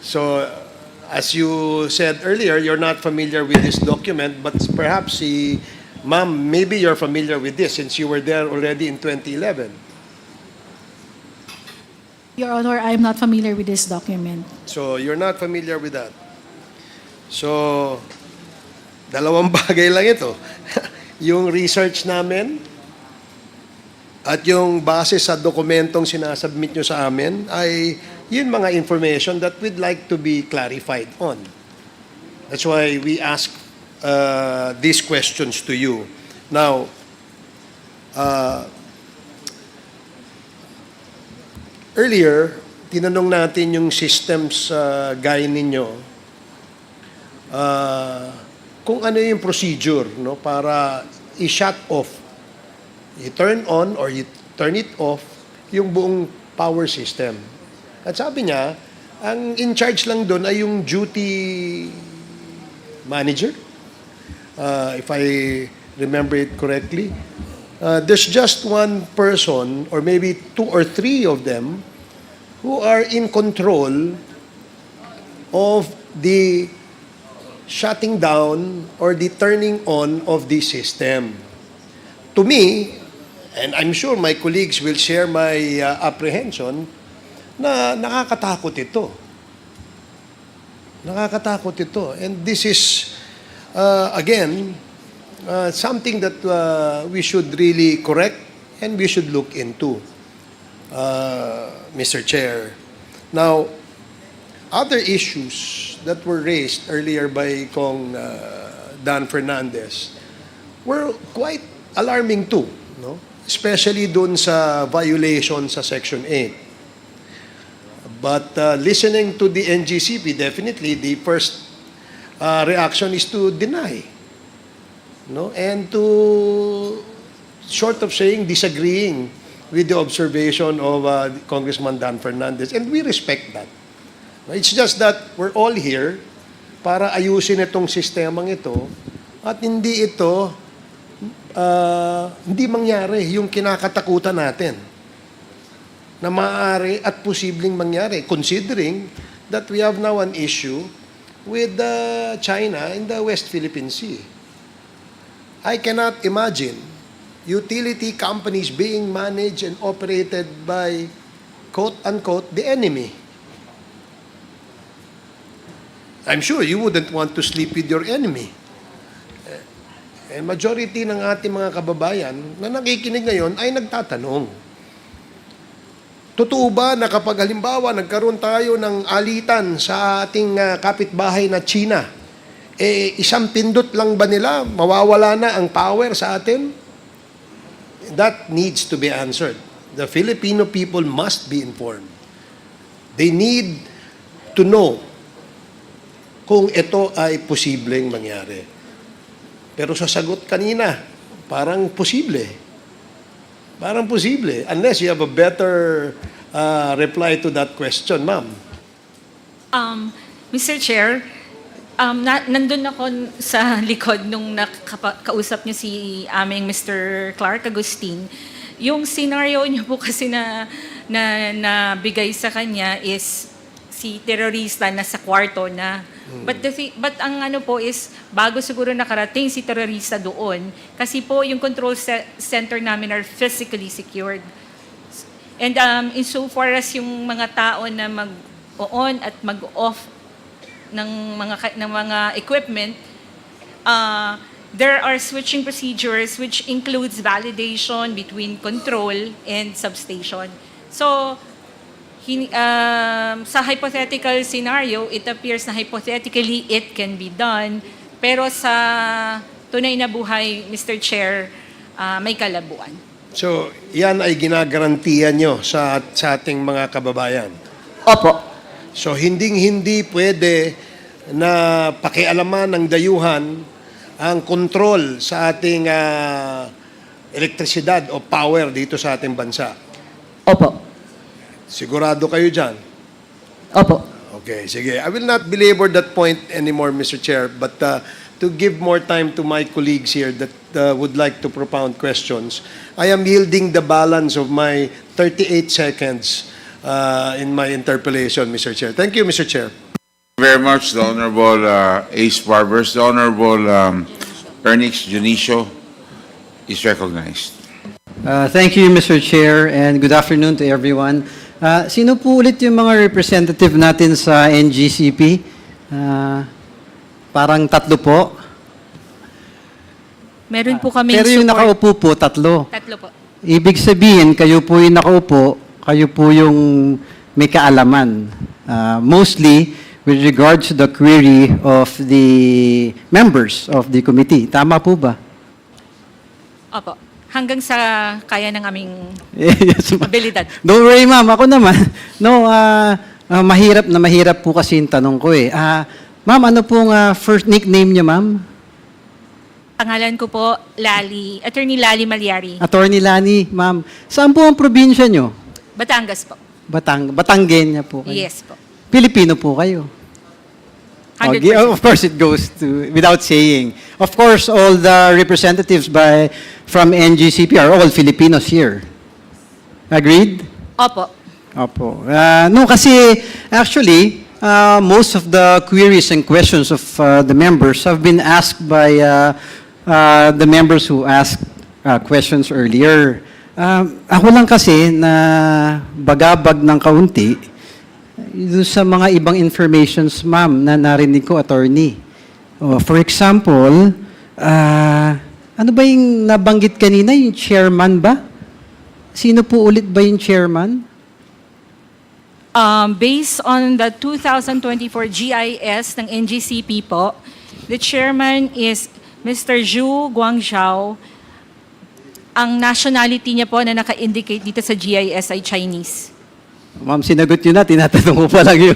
So, as you said earlier, you're not familiar with this document, but perhaps ma'am, maybe you're familiar with this since you were there already in 2011. Your Honor, I'm not familiar with this document. So, you're not familiar with that. So, dalawang bagay lang ito. Yung research namin at yung base sa dokumentong sinasubmit nyo sa amin ay yun mga information that we'd like to be clarified on. That's why we ask these questions to you. Now, earlier, tinanong natin yung systems guy ninyo kung ano yung procedure no, para i-shut off, i-turn on or i-turn it off yung buong power system. At sabi niya, ang in charge lang doon ay yung duty manager. If I remember it correctly, there's just one person or maybe 2 or 3 of them who are in control of the shutting down or the turning on of the system. To me, and I'm sure my colleagues will share my apprehension, na nakakatakot ito. Nakakatakot ito. And this is, again, something that we should really correct and we should look into, Mr. Chair. Now, other issues that were raised earlier by Kong Dan Fernandez were quite alarming too, no? Especially dun sa violation sa Section 8. But listening to the NGCP, definitely the first reaction is to deny, no, and to short of saying disagreeing with the observation of Congressman Dan Fernandez, and we respect that. It's just that we're all here para ayusin itong sistemang ito at hindi ito hindi mangyari yung kinakatakutan natin na maaari at posibleng mangyari considering that we have now an issue with China in the West Philippine Sea. I cannot imagine utility companies being managed and operated by quote-unquote the enemy. I'm sure you wouldn't want to sleep with your enemy. And majority ng ating mga kababayan na nakikinig ngayon ay nagtatanong, totoo ba na kapag halimbawa nagkaroon tayo ng alitan sa ating kapitbahay na China, isang pindot lang ba nila, mawawala na ang power sa atin? That needs to be answered. The Filipino people must be informed. They need to know kung ito ay posibleng mangyari. Pero sa sagot kanina, parang posible. Parang posible. Unless you have a better reply to that question, ma'am. Mr. Chair, nandun ako sa likod nung kausap niyo si aming Mr. Clark Agustin. Yung scenario niyo po kasi na bigay sa kanya is si terorista na sa kwarto na. But ang ano po is, bago siguro nakarating si terorista doon, kasi po yung control center namin are physically secured. And insofar as yung mga tao na mag-on at mag-off ng mga equipment, there are switching procedures which includes validation between control and substation. So, sa hypothetical scenario, it appears na hypothetically it can be done, pero sa tunay na buhay, Mr. Chair, may kalabuan. So, yan ay ginagarantiyan nyo sa ating mga kababayan? Opo. So, hindi pwede na pakialaman ng dayuhan ang control sa ating elektrisidad o power dito sa ating bansa. Opo. Sigurado kayo dyan? Opo. Okay, sige. I will not belabor that point anymore, Mr. Chair, but to give more time to my colleagues here that would like to propound questions, I am yielding the balance of my 38 seconds in my interpellation, Mr. Chair. Thank you, Mr. Chair. Very much, the Honorable Ace Barbers. The Honorable Ernix Junicio is recognized. Thank you, Mr. Chair, and good afternoon to everyone. Sino po ulit yung mga representative natin sa NGCP? Parang tatlo po. Meron po kami Pero yung nakaupo po, tatlo. Tatlo po. Ibig sabihin, kayo po yung nakaupo, kayo po yung may kaalaman. Mostly with regards to the query of the members of the committee. Tama po ba? Opo. Hanggang sa kaya ng aming Yes, ma'am. abilidad. Don't worry, ma'am. Ako naman. No, mahirap po kasi yung tanong ko eh. Ma'am, ano pong first nickname niyo, ma'am? Pangalan ko po, Lali, Attorney Lali Malyari. Attorney Lani, ma'am. Saan po ang probinsya niyo? Batangas po. Batanggenya po kayo. Yes po. Pilipino po kayo. 100%. Of course, it goes to, without saying. Of course, all the representatives from NGCP are all Filipinos here. Agreed? Opo. Opo. No, kasi actually, most of the queries and questions of the members have been asked by the members who asked questions earlier. Ako lang kasi na bagabag ng kaunti doon sa mga ibang informations, ma'am, na narinig ko, attorney. For example, ano ba yung nabanggit kanina, yung chairman ba? Sino po ulit ba yung chairman? Based on the 2024 GIS ng NGCP po, the chairman is Mr. Zhu Guangzhou. Ang nationality niya po na naka-indicate dito sa GIS ay Chinese. Ma'am, sinagot nyo na, tinatanong ko pa lang yun.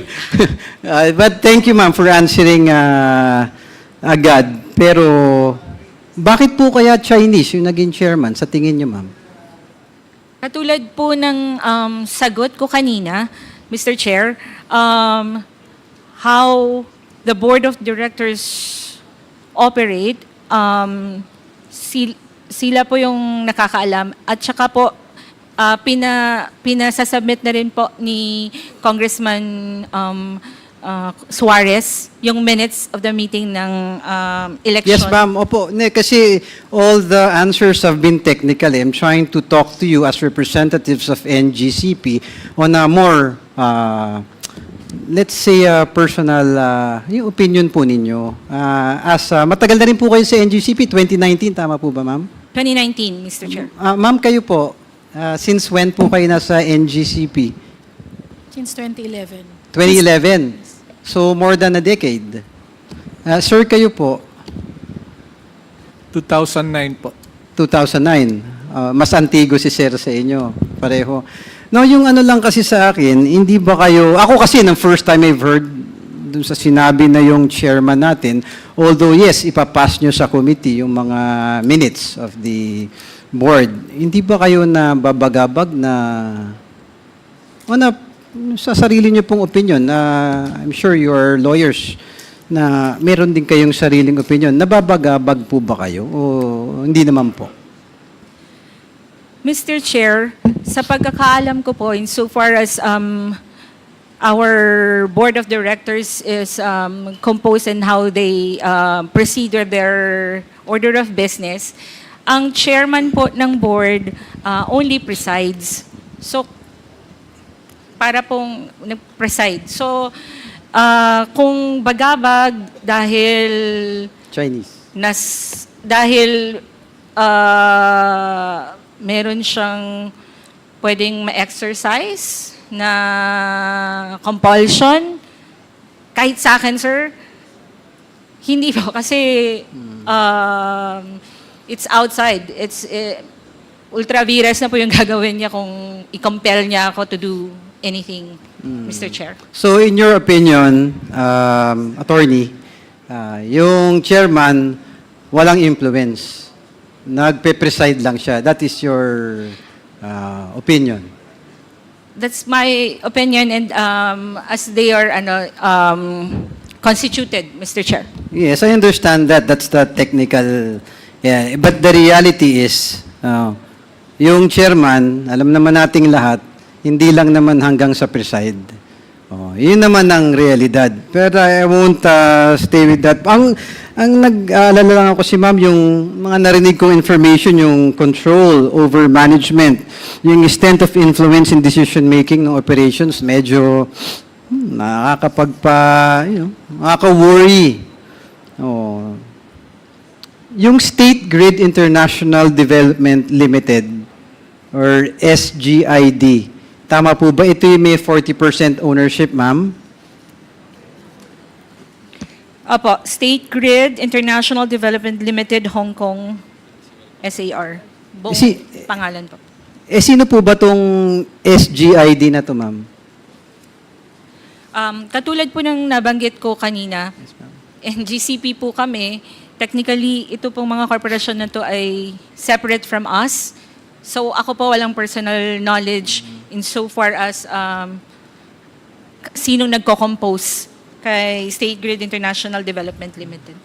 But thank you, ma'am, for answering agad. Pero, bakit po kaya Chinese yung naging chairman sa tingin nyo, ma'am? Katulad po ng sagot ko kanina, Mr. Chair, how the Board of Directors operate, sila po yung nakakaalam. At saka po, pinasasubmit na rin po ni Congressman Suarez yung minutes of the meeting ng election. Yes, ma'am. Opo. Kasi all the answers have been technical. I'm trying to talk to you as representatives of NGCP on a more, let's say, personal yung opinion po ninyo. Matagal na rin po kayo sa NGCP, 2019, tama po ba, ma'am? 2019, Mr. Chair. Ma'am, kayo po, since when po kayo nasa NGCP? Since 2011. 2011. So, more than a decade. Sir, kayo po? 2009 po. 2009. Mas antigo si Sir sa inyo. Pareho. No, yung ano lang kasi sa akin, hindi ba kayo... Ako kasi, ng first time I've heard dun sa sinabi na yung chairman natin, although yes, ipapass nyo sa committee yung mga minutes of the board, hindi ba kayo na babagabag na... O na sa sarili niyo pong opinion, I'm sure you are lawyers, na meron din kayong sariling opinion. Nababagabag po ba kayo o hindi naman po? Mr. Chair, sa pagkakaalam ko po, insofar as our board of directors is composed and how they proceed with their order of business, ang chairman po ng board only presides. So, para pong nag-preside. So, kung bagabag dahil Chinese. Dahil meron siyang pwedeng ma-exercise na compulsion, kahit sa akin, sir, hindi po. Kasi it's outside. It's ultra-virus na po yung gagawin niya kung i-compel niya ako to do anything, Mr. Chair. So, in your opinion, attorney, yung chairman, walang influence. Nagpe-preside lang siya. That is your opinion. That's my opinion, and as they are constituted, Mr. Chair. Yes, I understand that. That's the technical. Yeah, but the reality is, yung chairman, alam naman nating lahat, hindi lang naman hanggang sa preside. Yun naman ang realidad. Pero I won't stay with that. Ang nag-aalala lang ako si ma'am, yung mga narinig kong information, yung control over management, yung extent of influence in decision-making ng operations, medyo nakaka-worry. Yung State Grid International Development Limited, or SGID, tama po ba? Ito yung may 40% ownership, ma'am? Opo, State Grid International Development Limited, Hong Kong, SAR. Buong pangalan po. Sino po ba tong SGID na to, ma'am? Katulad po ng nabanggit ko kanina, NGCP po kami. Technically, ito pong mga korporasyon na to ay separate from us. So ako po walang personal knowledge in so far as sinong nagko-compose kay State Grid International Development Limited.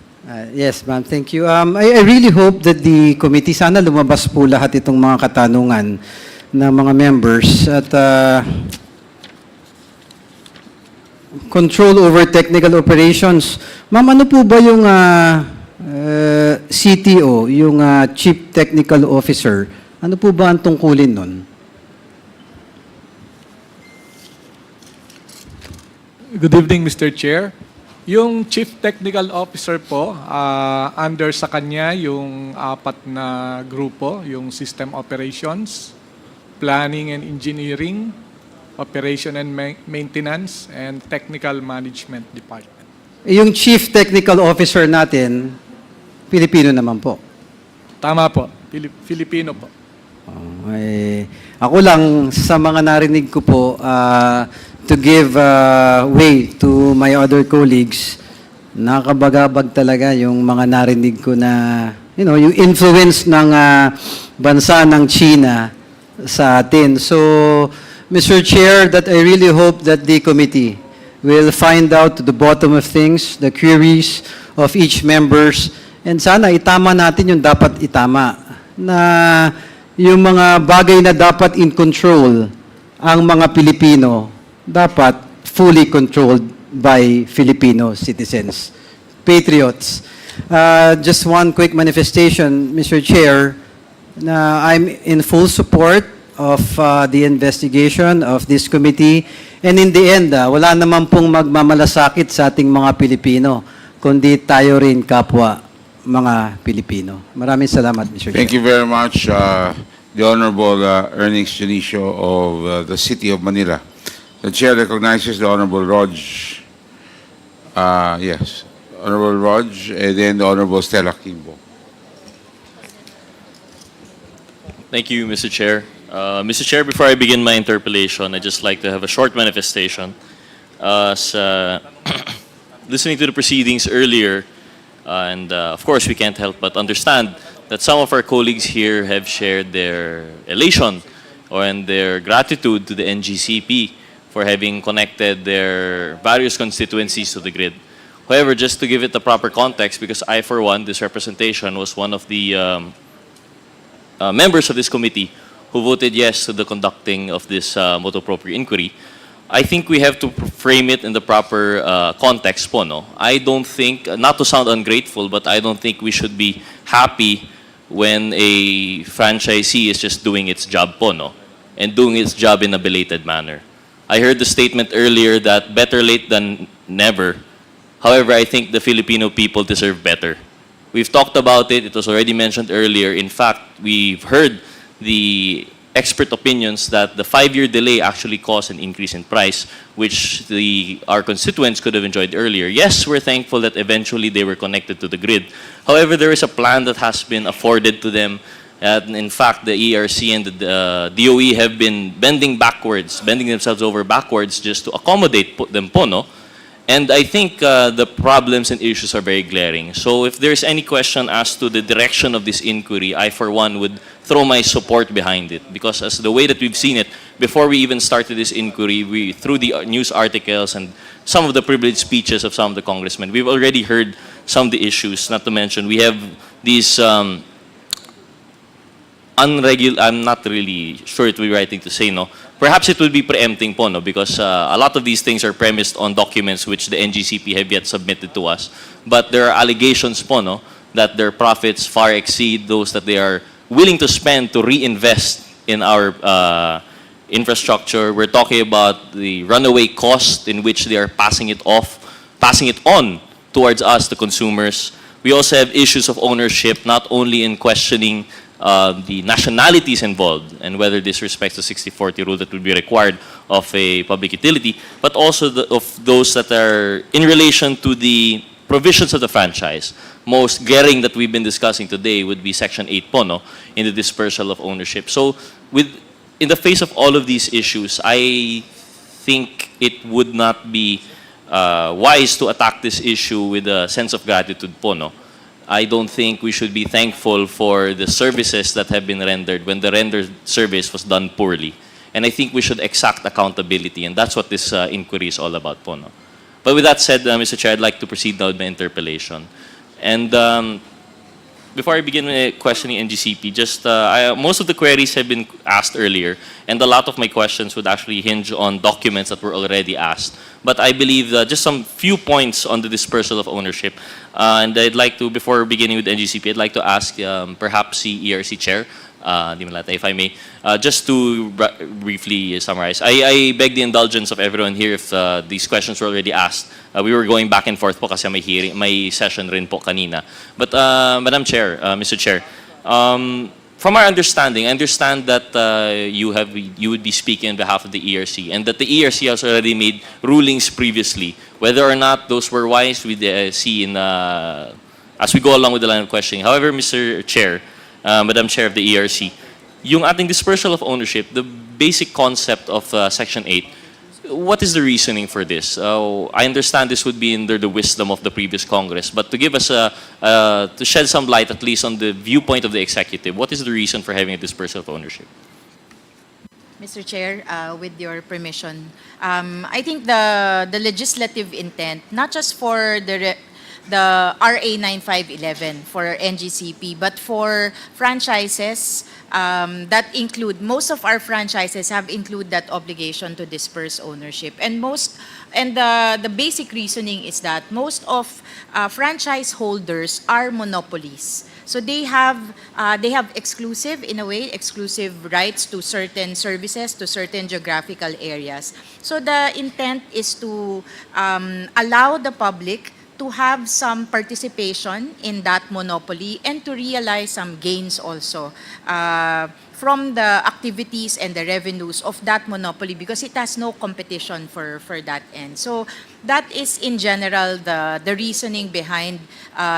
Yes, ma'am. Thank you. I really hope that the committee, sana lumabas po lahat itong mga katanungan ng mga members at control over technical operations. Ma'am, ano po ba yung CTO, yung Chief Technical Officer? Ano po ba ang tungkulin nun? Good evening, Mr. Chair. Yung Chief Technical Officer po, under sa kanya yung 4 na grupo, yung System Operations, Planning and Engineering, Operation and Maintenance, and Technical Management Department. Yung Chief Technical Officer natin, Pilipino naman po. Tama po, Filipino po. Ako lang, sa mga narinig ko po, to give way to my other colleagues, nakabagabag talaga yung mga narinig ko na, yung influence ng bansa ng China sa atin. So, Mr. Chair, that I really hope that the committee will find out to the bottom of things, the queries of each members, and sana itama natin yung dapat itama, na yung mga bagay na dapat in control ang mga Pilipino, dapat fully controlled by Filipino citizens, patriots. Just one quick manifestation, Mr. Chair, na I'm in full support of the investigation of this committee. And in the end, wala naman pong magmamalasakit sa ating mga Pilipino, kundi tayo rin kapwa mga Pilipino. Maraming salamat, Mr. Chair. Thank you very much, the Honorable Ernest Janicio of the City of Manila. The Chair recognizes the Honorable Rog. Yes, Honorable Rog, and then the Honorable Stella Kimbo. Thank you, Mr. Chair. Mr. Chair, before I begin my interpellation, I'd just like to have a short manifestation. Listening to the proceedings earlier, and of course we can't help but understand that some of our colleagues here have shared their elation and their gratitude to the NGCP for having connected their various constituencies to the grid. However, just to give it the proper context, because I, for one, this representation was one of the members of this committee who voted yes to the conducting of this motu proprio inquiry, I think we have to frame it in the proper context po, no? I don't think, not to sound ungrateful, but I don't think we should be happy when a franchisee is just doing its job po, no? And doing its job in a belated manner. I heard the statement earlier that better late than never. However, I think the Filipino people deserve better. We've talked about it. It was already mentioned earlier. In fact, we've heard the expert opinions that the 5-year delay actually caused an increase in price, which our constituents could have enjoyed earlier. Yes, we're thankful that eventually they were connected to the grid. However, there is a plan that has been afforded to them. And in fact, the ERC and the DOE have been bending themselves over backwards just to accommodate them po, no? And I think the problems and issues are very glaring. So if there's any question as to the direction of this inquiry, I, for one, would throw my support behind it. Because as the way that we've seen it, before we even started this inquiry, through the news articles and some of the privileged speeches of some of the congressmen, we've already heard some of the issues. Not to mention, we have these I'm not really sure it would be right thing to say, no. Perhaps it would be preempting po, no, because a lot of these things are premised on documents which the NGCP have yet submitted to us. But there are allegations po, no, that their profits far exceed those that they are willing to spend to reinvest in our infrastructure. We're talking about the runaway cost in which they are passing it on towards us, the consumers. We also have issues of ownership, not only in questioning the nationalities involved and whether this respects the 60-40 rule that would be required of a public utility, but also of those that are in relation to the provisions of the franchise. Most glaring that we've been discussing today would be Section 8 po, no, in the dispersal of ownership. So in the face of all of these issues, I think it would not be wise to attack this issue with a sense of gratitude po, no. I don't think we should be thankful for the services that have been rendered when the rendered service was done poorly. And I think we should exact accountability, and that's what this inquiry is all about po, no. But with that said, Mr. Chair, I'd like to proceed now with my interpellation. And before I begin questioning NGCP, just most of the queries have been asked earlier, and a lot of my questions would actually hinge on documents that were already asked. But I believe just some few points on the dispersal of ownership. And I'd like to, before beginning with NGCP, I'd like to ask perhaps the ERC Chair, if I may, just to briefly summarize. I beg the indulgence of everyone here if these questions were already asked. We were going back and forth po kasi may session rin po kanina. But Madam Chair, Mr. Chair, from our understanding, I understand that you would be speaking on behalf of the ERC and that the ERC has already made rulings previously. Whether or not those were wise, we see as we go along with the line of questioning. However, Mr. Chair, Madam Chair of the ERC, yung ating dispersal of ownership, the basic concept of Section 8, what is the reasoning for this? I understand this would be under the wisdom of the previous Congress, but to give us to shed some light at least on the viewpoint of the executive, what is the reason for having a dispersal of ownership? Mr. Chair, with your permission, I think the legislative intent, not just for the RA 9511 for NGCP, but for franchises that include, most of our franchises have include that obligation to disperse ownership. And the basic reasoning is that most of franchise holders are monopolies. So they have exclusive, in a way, exclusive rights to certain services, to certain geographical areas. So the intent is to allow the public to have some participation in that monopoly and to realize some gains also from the activities and the revenues of that monopoly, because it has no competition for that end. So that is in general the reasoning behind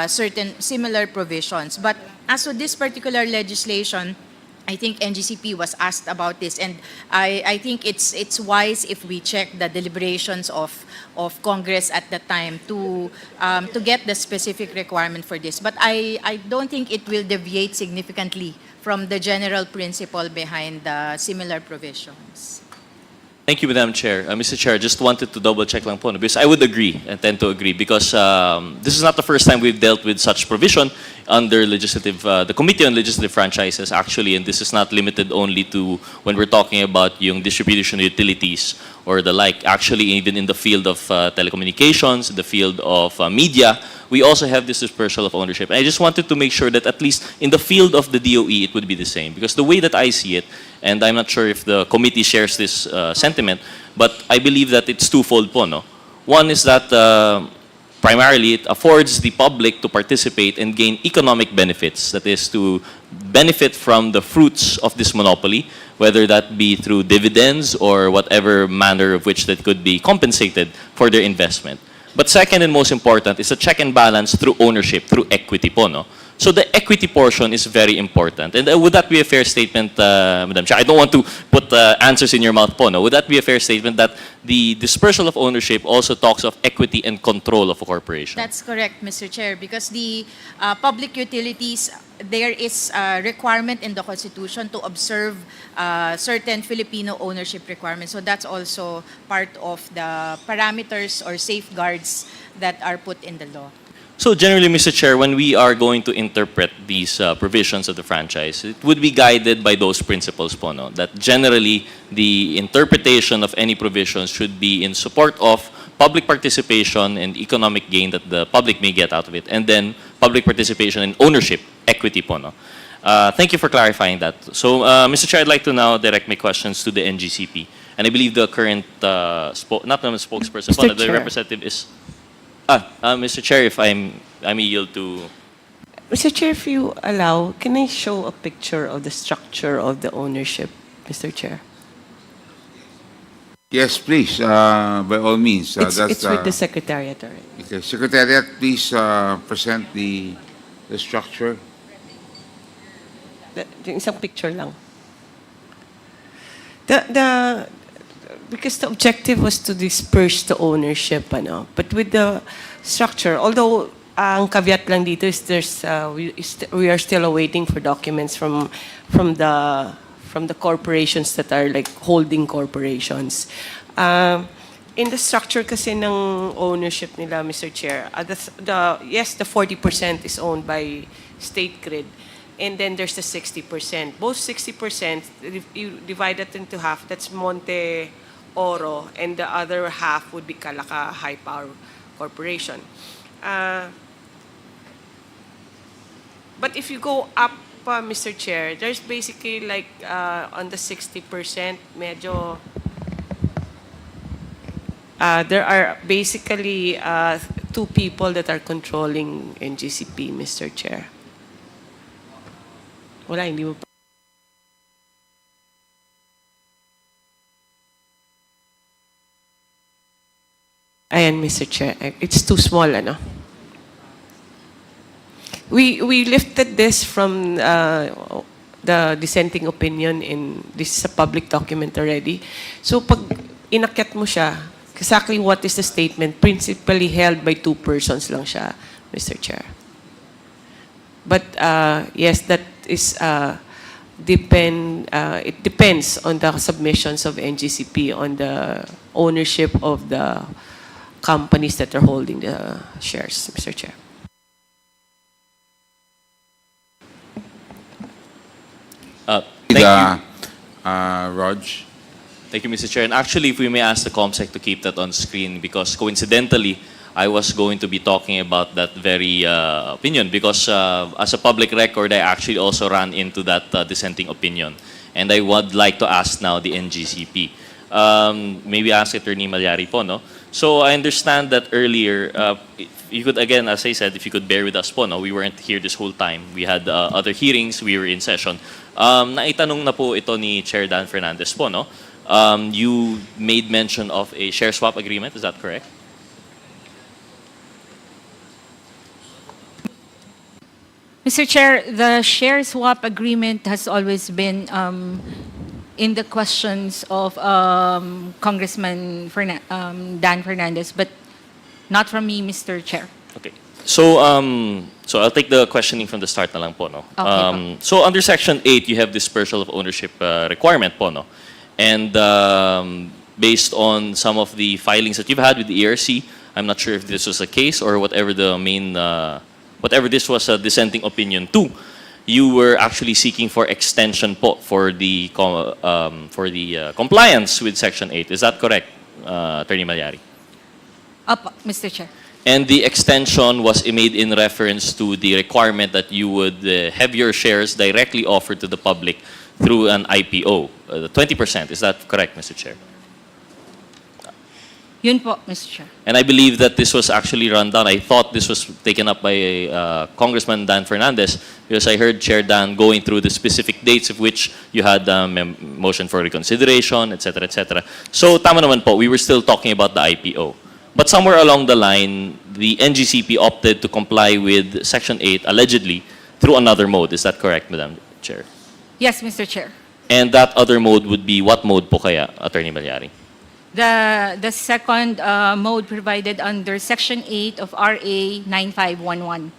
certain similar provisions. But as to this particular legislation, I think NGCP was asked about this, and I think it's wise if we check the deliberations of Congress at the time to get the specific requirement for this. But I don't think it will deviate significantly from the general principle behind the similar provisions. Thank you, Madam Chair. Mr. Chair, just wanted to double check lang po, because I would agree, and tend to agree, because this is not the first time we've dealt with such provision under the Committee on Legislative Franchises, actually, and this is not limited only to when we're talking about yung distribution utilities or the like. Actually, even in the field of telecommunications, in the field of media, we also have this dispersal of ownership. And I just wanted to make sure that at least in the field of the DOE, it would be the same. Because the way that I see it, and I'm not sure if the committee shares this sentiment, but I believe that it's twofold po, no? One is that primarily it affords the public to participate and gain economic benefits, that is to benefit from the fruits of this monopoly, whether that be through dividends or whatever manner of which that could be compensated for their investment. But second and most important is a check and balance through ownership, through equity po, no? So the equity portion is very important. And would that be a fair statement, Madam Chair? I don't want to put answers in your mouth po, no? Would that be a fair statement that the dispersal of ownership also talks of equity and control of a corporation? That's correct, Mr. Chair, because the public utilities, there is a requirement in the Constitution to observe certain Filipino ownership requirements. So that's also part of the parameters or safeguards that are put in the law. So generally, Mr. Chair, when we are going to interpret these provisions of the franchise, it would be guided by those principles po, no? That generally, the interpretation of any provisions should be in support of public participation and economic gain that the public may get out of it, and then public participation and ownership, equity po, no? Thank you for clarifying that. So, Mr. Chair, I'd like to now direct my questions to the NGCP. And I believe the current, not the spokesperson, po, the representative is... Mr. Chair, if I may yield to... Mr. Chair, if you allow, can I show a picture of the structure of the ownership, Mr. Chair? Yes, please, by all means. It's with the Secretariat already. Okay, Secretariat, please present the structure. Yung isang picture lang. Because the objective was to disperse the ownership, ano. But with the structure, although ang caveat lang dito is we are still awaiting for documents from the corporations that are like holding corporations. In the structure kasi ng ownership nila, Mr. Chair, yes, the 40% is owned by State Grid. And then there's the 60%. Both 60%, if you divide it into half, that's Monte Oro, and the other half would be Calaca High Power Corporation. But if you go up, Mr. Chair, there's basically like on the 60%, medyo, there are basically two people that are controlling NGCP, Mr. Chair. Wala, hindi mo pa. Ayan, Mr. Chair. It's too small, ano? We lifted this from the dissenting opinion in this is a public document already. So pag inakyat mo siya, exactly what is the statement? Principally held by two persons lang siya, Mr. Chair. But yes, that is it depends on the submissions of NGCP on the ownership of the companies that are holding the shares, Mr. Chair. Thank you. Raj. Thank you, Mr. Chair. And actually, if we may ask the ComSec to keep that on screen, because coincidentally, I was going to be talking about that very opinion, because as a public record, I actually also ran into that dissenting opinion. And I would like to ask now the NGCP. Maybe ask Attorney Malyari po, no? So I understand that earlier, if you could, again, as I said, if you could bear with us po, no? We weren't here this whole time. We had other hearings, we were in session. Naitanong na po ito ni Chair Dan Fernandez po, no? You made mention of a share swap agreement, is that correct? Mr. Chair, the share swap agreement has always been in the questions of Congressman Dan Fernandez, but not from me, Mr. Chair. Okay. So, so I'll take the questioning from the start na lang po, no? Okay, so under Section 8, you have dispersal of ownership requirement po, no? And based on some of the filings that you've had with the ERC, I'm not sure if this was a case or whatever the main, whatever this was a dissenting opinion to, you were actually seeking for extension po for the compliance with Section 8. Is that correct, Attorney Malyari? Up, Mr. Chair. And the extension was made in reference to the requirement that you would have your shares directly offered to the public through an IPO, 20%. Is that correct, Mr. Chair? Yun po, Mr. Chair. And I believe that this was actually run down. I thought this was taken up by Congressman Dan Fernandez, because I heard Chair Dan going through the specific dates of which you had motion for reconsideration, etc., etc. So tama naman po, we were still talking about the IPO. But somewhere along the line, the NGCP opted to comply with Section 8, allegedly, through another mode. Is that correct, Madam Chair? Yes, Mr. Chair. And that other mode would be what mode po kaya, Attorney Malyari? The second mode provided under Section 8 of RA 9511.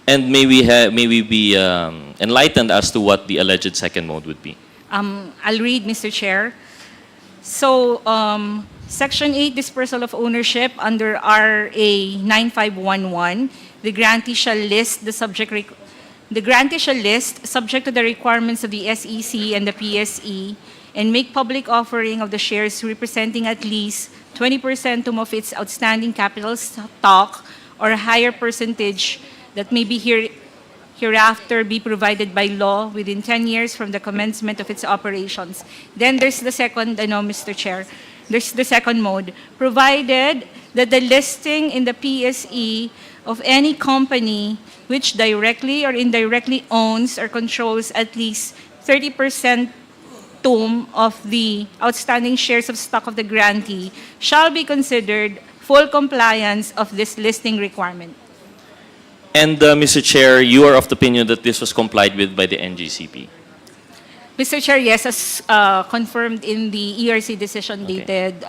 And may we be enlightened as to what the alleged second mode would be? I'll read, Mr. Chair. So, Section 8, dispersal of ownership under RA 9511, the grantee shall list subject to the requirements of the SEC and the PSE and make public offering of the shares representing at least 20% of its outstanding capital stock or a higher percentage that may be hereafter be provided by law within 10 years from the commencement of its operations. Then there's the second, Mr. Chair, there's the second mode, provided that the listing in the PSE of any company which directly or indirectly owns or controls at least 30% of the outstanding shares of stock of the grantee shall be considered full compliance of this listing requirement. And Mr. Chair, you are of the opinion that this was complied with by the NGCP? Mr. Chair, yes, as confirmed in the ERC decision dated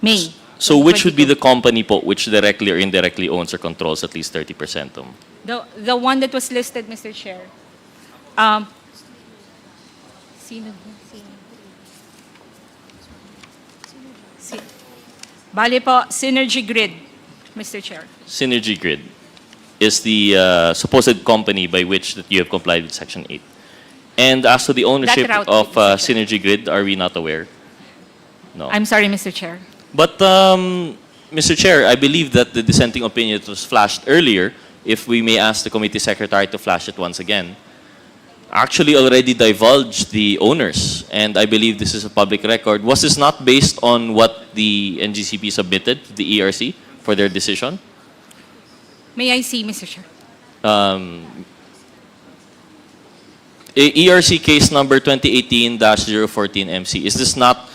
May. So which would be the company po which directly or indirectly owns or controls at least 30% of? The one that was listed, Mr. Chair. Sino? Bale po, Synergy Grid, Mr. Chair. Synergy Grid is the supposed company by which that you have complied with Section 8. And as to the ownership That route, of Mr. Chair. Synergy Grid, are we not aware? No. I'm sorry, Mr. Chair. But, Mr. Chair, I believe that the dissenting opinion that was flashed earlier, if we may ask the committee secretary to flash it once again, actually already divulged the owners. And I believe this is a public record. Was this not based on what the NGCP submitted to the ERC for their decision? May I see, Mr. Chair? ERC case number 2018-014 MC, is this not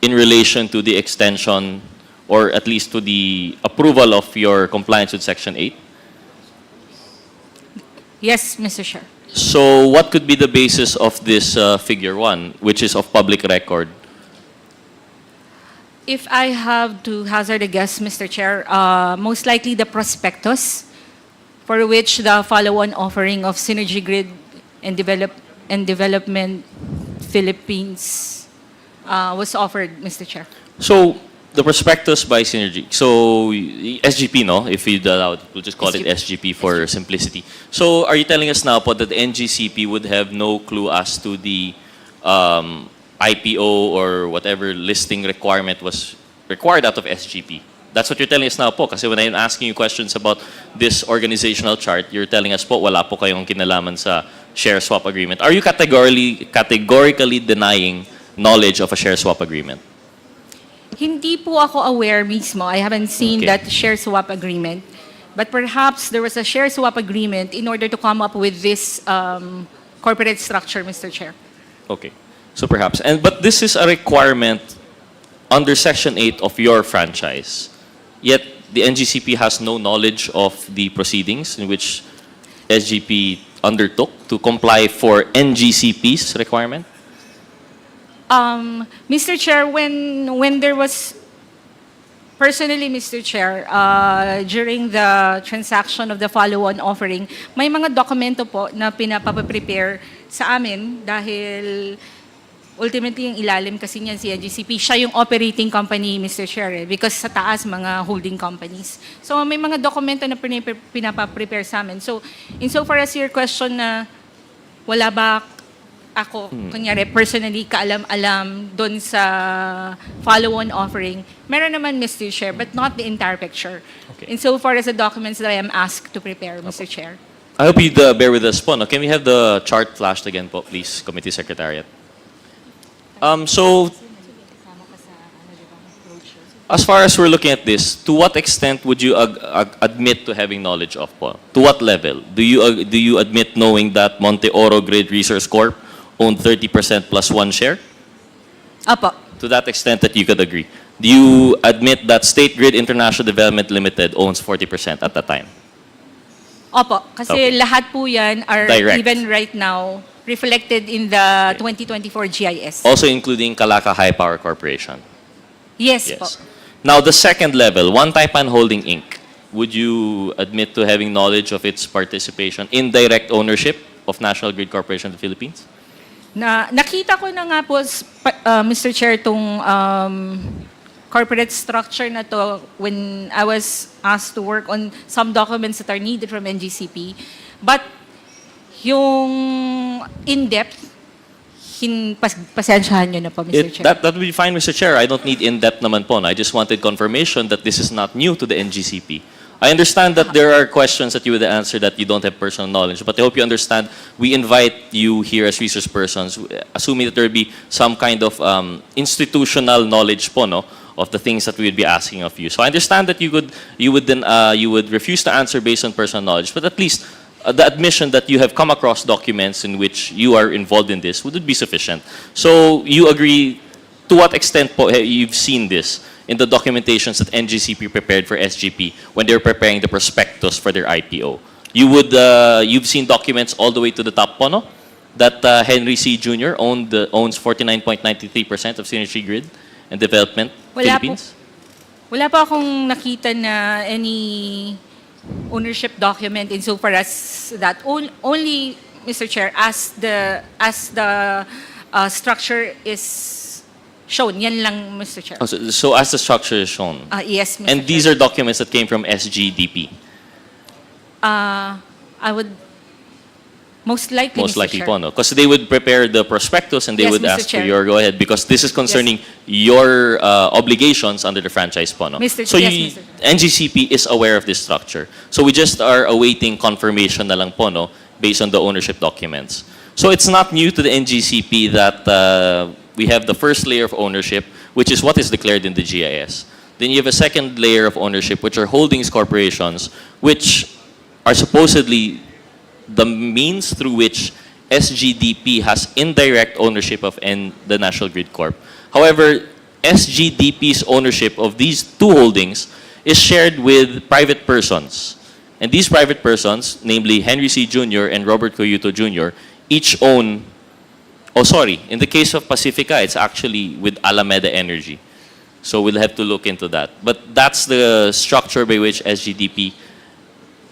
in relation to the extension or at least to the approval of your compliance with Section 8? Yes, Mr. Chair. So what could be the basis of this figure 1, which is of public record? If I have to hazard a guess, Mr. Chair, most likely the prospectus for which the follow-on offering of Synergy Grid and Development Philippines was offered, Mr. Chair. So the prospectus by Synergy, so SGP, no? If you allow it, we'll just call it SGP for simplicity. So are you telling us now po that the NGCP would have no clue as to the IPO or whatever listing requirement was required out of SGP? That's what you're telling us now po. Kasi when I'm asking you questions about this organizational chart, you're telling us po wala po kayong kinalaman sa share swap agreement. Are you categorically denying knowledge of a share swap agreement? Hindi po ako aware mismo. I haven't seen that share swap agreement. But perhaps there was a share swap agreement in order to come up with this corporate structure, Mr. Chair. Okay. So perhaps. But this is a requirement under Section 8 of your franchise. Yet the NGCP has no knowledge of the proceedings in which SGP undertook to comply for NGCP's requirement? Mr. Chair, when there was, personally, Mr. Chair, during the transaction of the follow-on offering, may mga dokumento po na pinapaprepare sa amin dahil ultimately yung ilalim kasi niyan si NGCP. Siya yung operating company, Mr. Chair, because sa taas mga holding companies. So may mga dokumento na pinapaprepare sa amin. So insofar as your question na wala ba ako, kunyari, personally, kaalam-alam doon sa follow-on offering, meron naman, Mr. Chair, but not the entire picture. Okay. Insofar as the documents that I am asked to prepare, Mr. Chair. I hope you bear with us po. No? Can we have the chart flashed again po, please, Committee Secretariat? So, as far as we're looking at this, to what extent would you admit to having knowledge of po? To what level? Do you admit knowing that Monte Oro Grid Resource Corp owned 30% plus 1 share? Apo. To that extent that you could agree. Do you admit that State Grid International Development Limited owns 40% at that time? Opo, kasi Okay. lahat po yan are Direct. even right now reflected in the 2024 GIS. Also including Calaca High Power Corporation. Yes, po. Yes. Now, the second level, One Taipan Holding Inc., would you admit to having knowledge of its participation in direct ownership of National Grid Corporation of the Philippines? Nakita ko na nga po, Mr. Chair, itong corporate structure na to when I was asked to work on some documents that are needed from NGCP. But yung in-depth, pasensyahan nyo na po, Mr. Chair. That would be fine, Mr. Chair. I don't need in-depth naman po. I just wanted confirmation that this is not new to the NGCP. I understand that there are questions that you would answer that you don't have personal knowledge, but I hope you understand we invite you here as resource persons, assuming that there will be some kind of institutional knowledge po, no, of the things that we would be asking of you. So I understand that you would refuse to answer based on personal knowledge, but at least the admission that you have come across documents in which you are involved in this would be sufficient. So you agree, to what extent po you've seen this in the documentations that NGCP prepared for SGP when they were preparing the prospectus for their IPO? You've seen documents all the way to the top po, no? That Henry C. Jr. owns 49.93% of Synergy Grid and Development Philippines? Wala po akong nakita na any ownership document insofar as that. Only, Mr. Chair, as the structure is shown. Yan lang, Mr. Chair. Oh, so as the structure is shown. Yes, Mr. And these are documents that came from SGDP. I would most likely, Most Mr. likely Chair. po, no? Because they would prepare the prospectus and they Yes, would Mr. ask for Chair. your, go ahead, because this is concerning your obligations under the franchise po, no? Mr. So Yes, you, Mr. NGCP is aware of this structure. So we just are awaiting confirmation na lang po, no? Based on the ownership documents. So it's not new to the NGCP that we have the first layer of ownership, which is what is declared in the GIS. Then you have a second layer of ownership, which are holdings corporations, which are supposedly the means through which SGDP has indirect ownership of the National Grid Corp. However, SGDP's ownership of these two holdings is shared with private persons. And these private persons, namely Henry C. Jr. and Robert Coyuto Jr., each own, in the case of Pacifica, it's actually with Alameda Energy. So we'll have to look into that. But that's the structure by which SGDP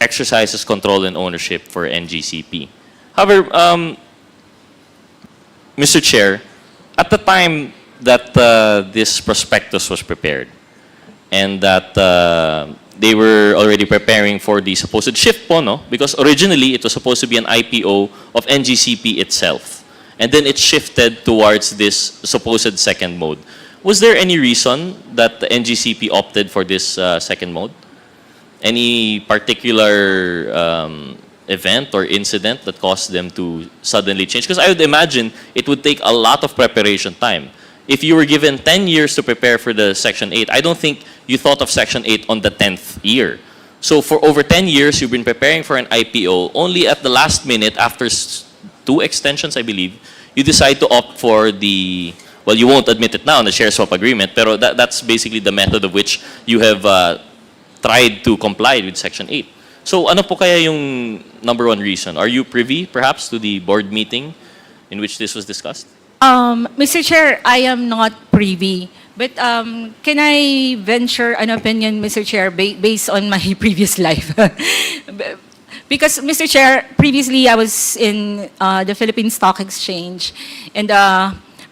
exercises control and ownership for NGCP. However, Mr. Chair, at the time that this prospectus was prepared and that they were already preparing for the supposed shift po, no? Because originally it was supposed to be an IPO of NGCP itself. And then it shifted towards this supposed second mode. Was there any reason that the NGCP opted for this second mode? Any particular event or incident that caused them to suddenly change? Because I would imagine it would take a lot of preparation time. If you were given 10 years to prepare for the Section 8, I don't think you thought of Section 8 on the 10th year. So for over 10 years, you've been preparing for an IPO. Only at the last minute, after 2 extensions, I believe, you decide to opt for the, well, you won't admit it now, the share swap agreement, pero that's basically the method of which you have tried to comply with Section 8. So ano po kaya yung number one reason? Are you privy, perhaps, to the board meeting in which this was discussed? Mr. Chair, I am not privy. But can I venture an opinion, Mr. Chair, based on my previous life? Because, Mr. Chair, previously I was in the Philippine Stock Exchange. And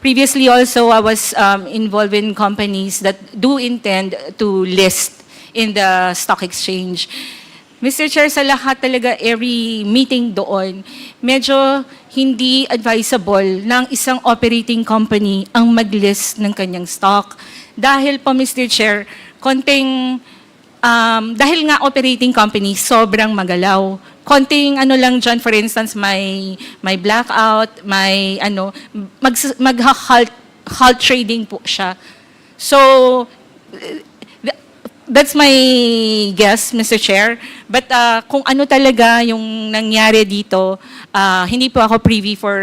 previously also I was involved in companies that do intend to list in the stock exchange. Mr. Chair, sa lahat talaga, every meeting doon, medyo hindi advisable ng isang operating company ang mag-list ng kanyang stock. Dahil po, Mr. Chair, dahil nga operating company, sobrang magalaw. Konting ano lang dyan, for instance, may blackout, may mag-halt trading po siya. So, that's my guess, Mr. Chair. But kung ano talaga yung nangyari dito, hindi po ako privy for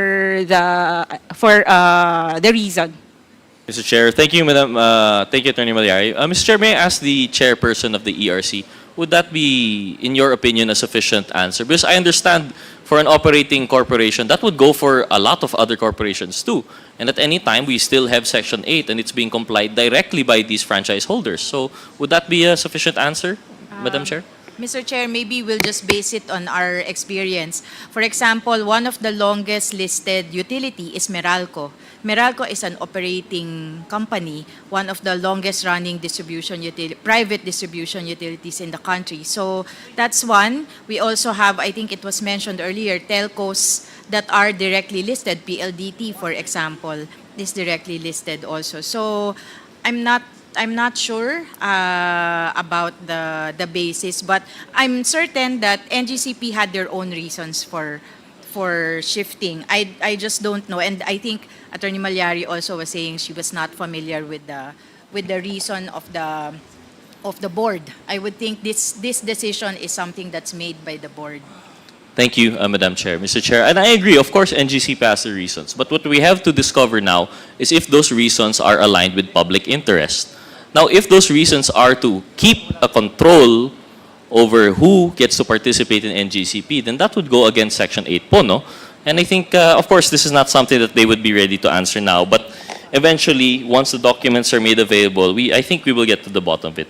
the reason. Mr. Chair, thank you, Madam. Thank you, Attorney Malyari. Mr. Chair, may I ask the chairperson of the ERC, would that be, in your opinion, a sufficient answer? Because I understand for an operating corporation, that would go for a lot of other corporations too. And at any time, we still have Section 8 and it's being complied directly by these franchise holders. So would that be a sufficient answer, Madam Chair? Mr. Chair, maybe we'll just base it on our experience. For example, one of the longest listed utility is Meralco. Meralco is an operating company, one of the longest running private distribution utilities in the country. So that's one. We also have, I think it was mentioned earlier, telcos that are directly listed. PLDT, for example, is directly listed also. So I'm not sure about the basis, but I'm certain that NGCP had their own reasons for shifting. I just don't know, and I think Attorney Malyari also was saying she was not familiar with the reason of the board. I would think this decision is something that's made by the board. Thank you, Madam Chair. Mr. Chair, and I agree, of course, NGC passed the reasons. But what we have to discover now is if those reasons are aligned with public interest. Now, if those reasons are to keep a control over who gets to participate in NGCP, then that would go against Section 8 po, no? And I think, of course, this is not something that they would be ready to answer now. But eventually, once the documents are made available, I think we will get to the bottom of it.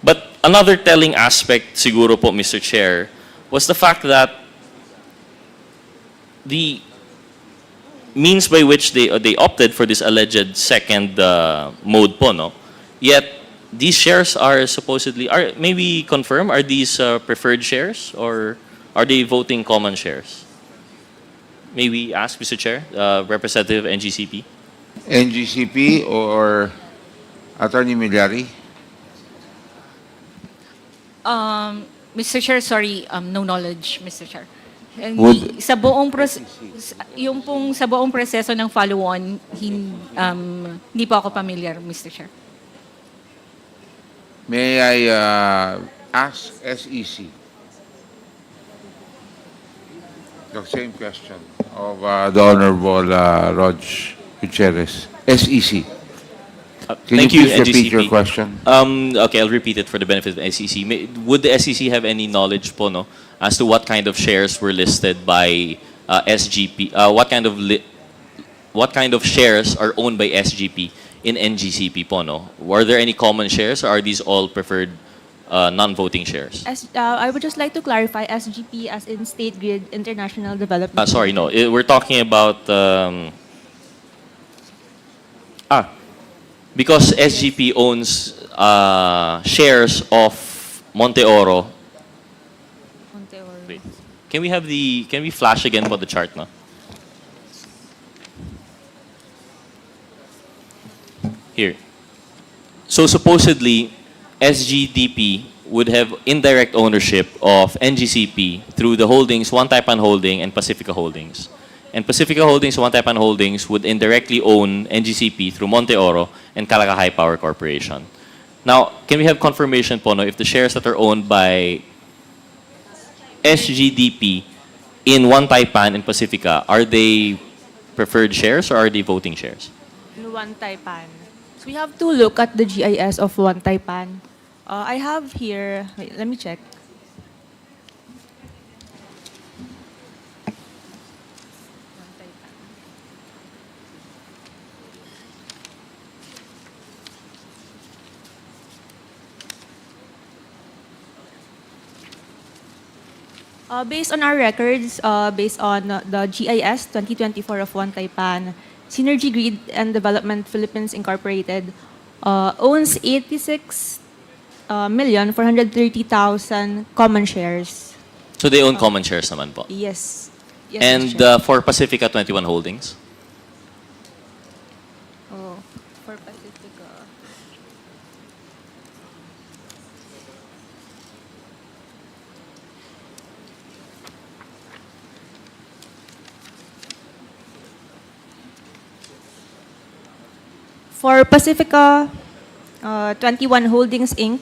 But another telling aspect, siguro po, Mr. Chair, was the fact that the means by which they opted for this alleged second mode po, no? Yet, these shares are supposedly, maybe confirm, are these preferred shares or are they voting common shares? Maybe ask, Mr. Chair, Representative NGCP. NGCP or Attorney Malyari? Mr. Chair, sorry, no knowledge, Mr. Chair. Would- Sa buong yung pong sa buong proseso ng follow-on, hindi po ako familiar, Mr. Chair. May I ask SEC the same question of the Honorable Rog Gutierrez? SEC. Can Thank you you, please repeat NGCP. your question? Okay, I'll repeat it for the benefit of the SEC. Would the SEC have any knowledge po, no, as to what kind of shares were listed by SGP? What kind of shares are owned by SGP in NGCP po, no? Were there any common shares or are these all preferred non-voting shares? I would just like to clarify SGP as in State Grid International Development. Sorry, no. We're talking about... because SGP owns shares of Monte Oro. Wait. Can we flash again for the chart, no? Here. So supposedly, SGDP would have indirect ownership of NGCP through the holdings One Taipan Holding and Pacifica Holdings. And Pacifica Holdings, One Taipan Holdings would indirectly own NGCP through Monte Oro and Calaca High Power Corporation. Now, can we have confirmation po, no, if the shares that are owned by SGDP in One Taipan and Pacifica, are they preferred shares or are they voting shares? One Taipan. So we have to look at the GIS of One Taipan. I have here, wait, let me check. Based on our records, based on the GIS 2024 of One Taipan, Synergy Grid and Development Philippines Incorporated owns 86,430,000 common shares. So they own common shares naman po. Yes. Yes, And Mr. Chair. for Pacifica 21 Holdings? Oh, for Pacifica. For Pacifica 21 Holdings Inc.,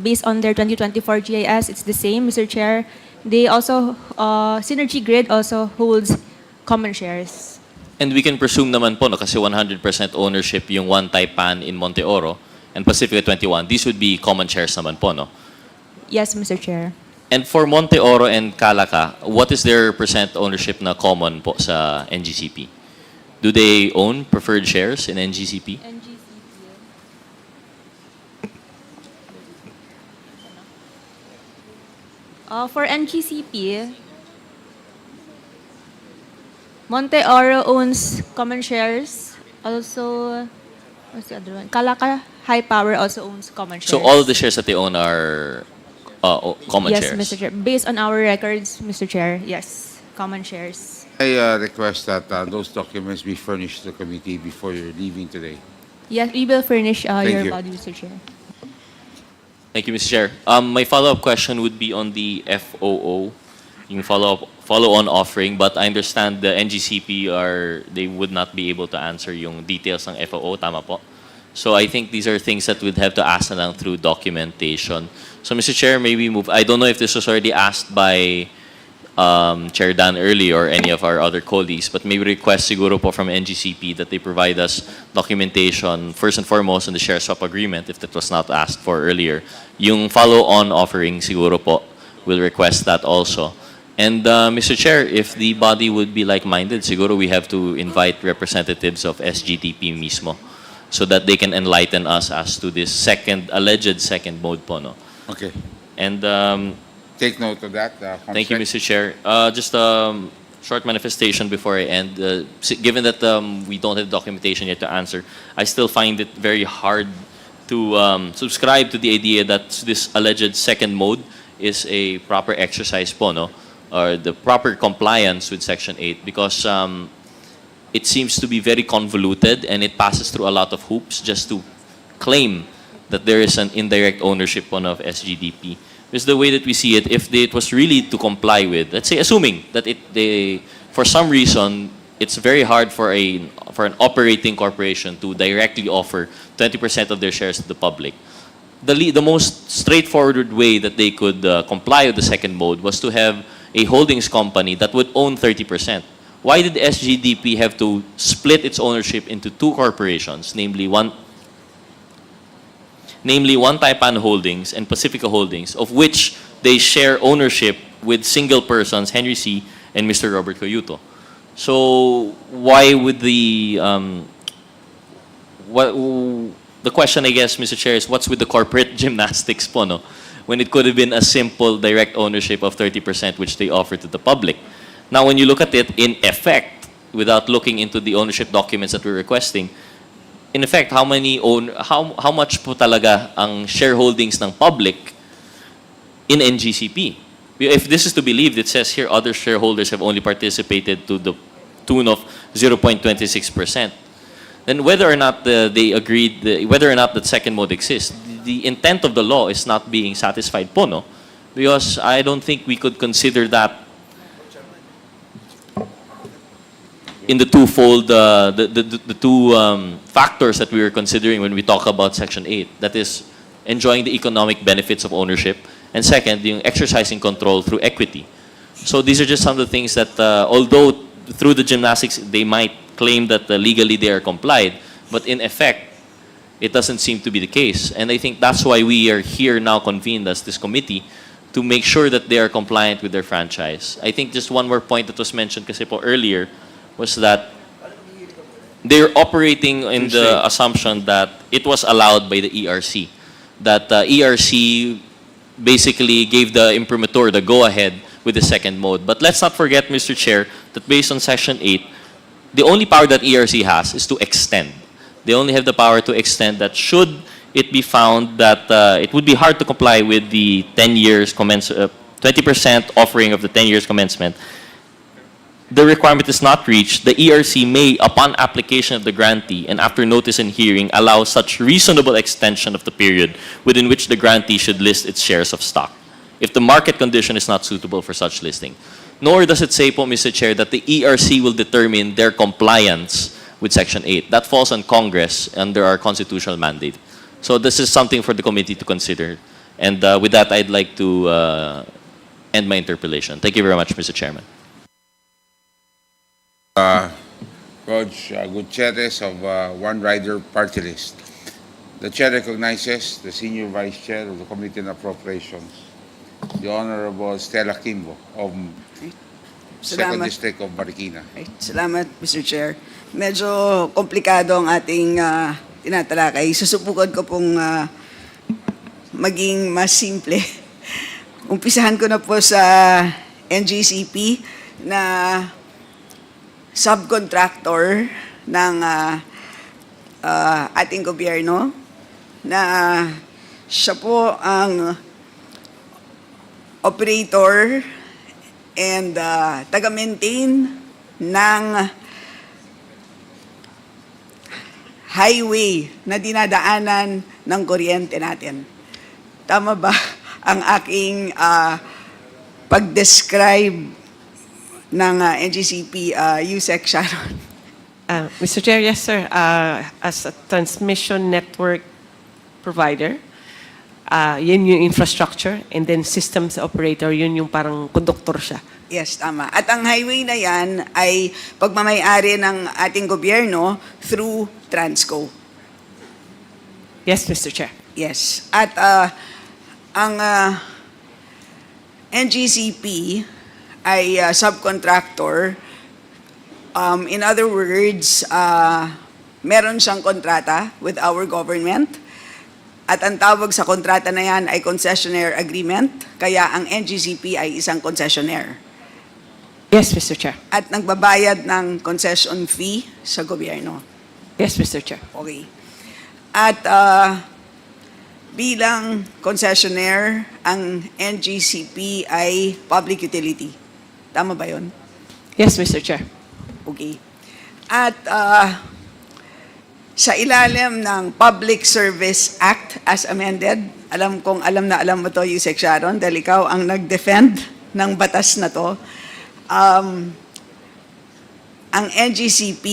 based on their 2024 GIS, it's the same, Mr. Chair. They also, Synergy Grid also holds common shares. And we can presume naman po, no, kasi 100% ownership yung One Taipan in Monte Oro and Pacifica 21, these would be common shares naman po, no? Yes, Mr. Chair. And for Monte Oro and Calaca, what is their percent ownership na common po sa NGCP? Do they own preferred shares in NGCP? For NGCP, Monte Oro owns common shares. Also, what's the other one? Calaca High Power also owns common shares. So all of the shares that they own are common yes, shares? Mr. Chair. Based on our records, Mr. Chair, yes, common shares. I request that those documents be furnished to the committee before you're leaving today. Yes, we will furnish your you. body, Mr. Chair. Thank you, Mr. Chair. My follow-up question would be on the FOO, yung follow-on offering, but I understand the NGCP they would not be able to answer yung details ng FOO, tama po? So I think these are things that we'd have to ask na lang through documentation. So Mr. Chair, maybe move, I don't know if this was already asked by Chair Dan earlier or any of our other colleagues, but maybe request siguro po from NGCP that they provide us documentation, first and foremost on the share swap agreement, if that was not asked for earlier. Yung follow-on offering siguro po, we'll request that also. And Mr. Chair, if the body would be like-minded, siguro we have to invite representatives of SGTP mismo so that they can enlighten us as to this alleged second mode po, no? Okay. And Take note of that. thank you, Mr. Chair. Just a short manifestation before I end. Given that we don't have documentation yet to answer, I still find it very hard to subscribe to the idea that this alleged second mode is a proper exercise po, no? Or the proper compliance with Section 8, because it seems to be very convoluted and it passes through a lot of hoops just to claim that there is an indirect ownership on of SGDP. Because the way that we see it, if it was really to comply with, let's say, assuming that for some reason, it's very hard for an operating corporation to directly offer 20% of their shares to the public. The most straightforward way that they could comply with the second mode was to have a holdings company that would own 30%. Why did SGDP have to split its ownership into two corporations, namely One Taipan Holdings and Pacifica Holdings, of which they share ownership with single persons, Henry C. and Mr. Robert Coyuto? So why would the question, I guess, Mr. Chair, is what's with the corporate gymnastics po, no? When it could have been a simple direct ownership of 30% which they offer to the public. Now, when you look at it in effect, without looking into the ownership documents that we're requesting, in effect, how much po talaga ang shareholdings ng public in NGCP? If this is to be believed, it says here other shareholders have only participated to the tune of 0.26%. Then whether or not they agreed, whether or not that second mode exists, the intent of the law is not being satisfied po, no? Because I don't think we could consider that in the twofold, the two factors that we were considering when we talk about Section 8. That is, enjoying the economic benefits of ownership, and second, yung exercising control through equity. So these are just some of the things that, although through the gymnastics they might claim that legally they are complied, but in effect, it doesn't seem to be the case. And I think that's why we are here now convened as this committee to make sure that they are compliant with their franchise. I think just one more point that was mentioned kasi po earlier was that they're operating in the assumption that it was allowed by the ERC. That ERC basically gave the imprimatur the go-ahead with the second mode. But let's not forget, Mr. Chair, that based on Section 8, the only power that ERC has is to extend. They only have the power to extend that should it be found that it would be hard to comply with the 10 years 20% offering of the 10 years commencement. The requirement is not reached, the ERC may, upon application of the grantee and after notice and hearing, allow such reasonable extension of the period within which the grantee should list its shares of stock, if the market condition is not suitable for such listing. Nor does it say po, Mr. Chair, that the ERC will determine their compliance with Section 8. That falls on Congress under our constitutional mandate. So this is something for the committee to consider. And with that, I'd like to end my interpellation. Thank you very much, Mr. Chairman. Coach Gutierrez of One Rider Party List. The Chair recognizes the Senior Vice Chair of the Committee on Appropriations. the Honorable Stella Kimbo of Second Salamat. District of Marikina. Okay, salamat, Mr. Chair. Medyo komplikado ang ating tinatalakay. Susubukan ko pong maging mas simple. Umpisahan ko na po sa NGCP na subcontractor ng ating gobyerno na siya po ang operator and taga-maintain ng highway na dinadaanan ng kuryente natin. Tama ba ang aking pag-describe ng NGCP, USEC Sharon? Mr. Chair, yes, sir. As a transmission network provider, yun yung infrastructure, and then systems operator, yun yung parang conductor siya. Yes, tama. At ang highway na yan ay pagmamayari ng ating gobyerno through Transco. Yes, Mr. Chair. Yes. At ang NGCP ay subcontractor. In other words, meron siyang kontrata with our government. At ang tawag sa kontrata na yan ay concessionaire agreement. Kaya ang NGCP ay isang concessionaire. Yes, Mr. Chair. At nagbabayad ng concession fee sa gobyerno. Yes, Mr. Chair. Okay. At bilang concessionaire, ang NGCP ay public utility. Tama ba yun? Yes, Mr. Chair. Okay. At sa ilalim ng Public Service Act as amended, alam mo to, Yusek Sharon, dahil ikaw ang nag-defend ng batas na to, ang NGCP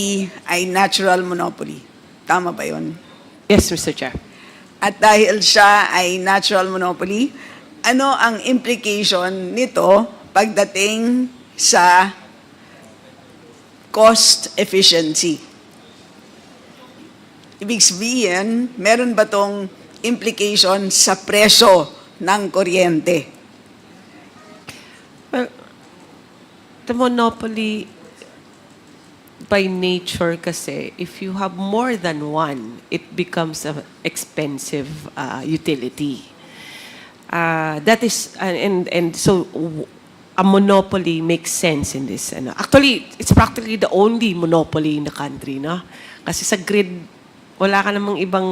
ay natural monopoly. Tama ba yun? Yes, Mr. Chair. At dahil siya ay natural monopoly, ano ang implication nito pagdating sa cost efficiency? Ibig sabihin, meron ba tong implication sa presyo ng kuryente? Well, the monopoly by nature kasi, if you have more than one, it becomes an expensive utility. That is, and so a monopoly makes sense in this. Actually, it's practically the only monopoly in the country, no? Kasi sa grid, wala ka namang ibang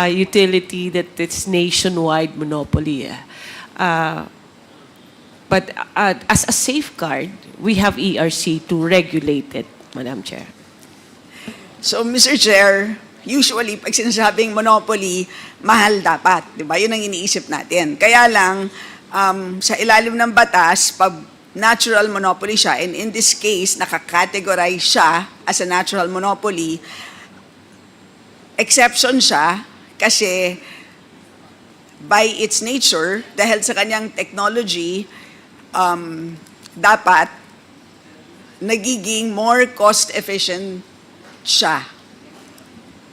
utility that it's nationwide monopoly. But as a safeguard, we have ERC to regulate it, Madam Chair. So, Mr. Chair, usually, pag sinasabing monopoly, mahal dapat. Di ba? Yun ang iniisip natin. Kaya lang, sa ilalim ng batas, pag natural monopoly siya, and in this case, nakakategorize siya as a natural monopoly, exception siya kasi by its nature, dahil sa kanyang technology, dapat nagiging more cost-efficient siya.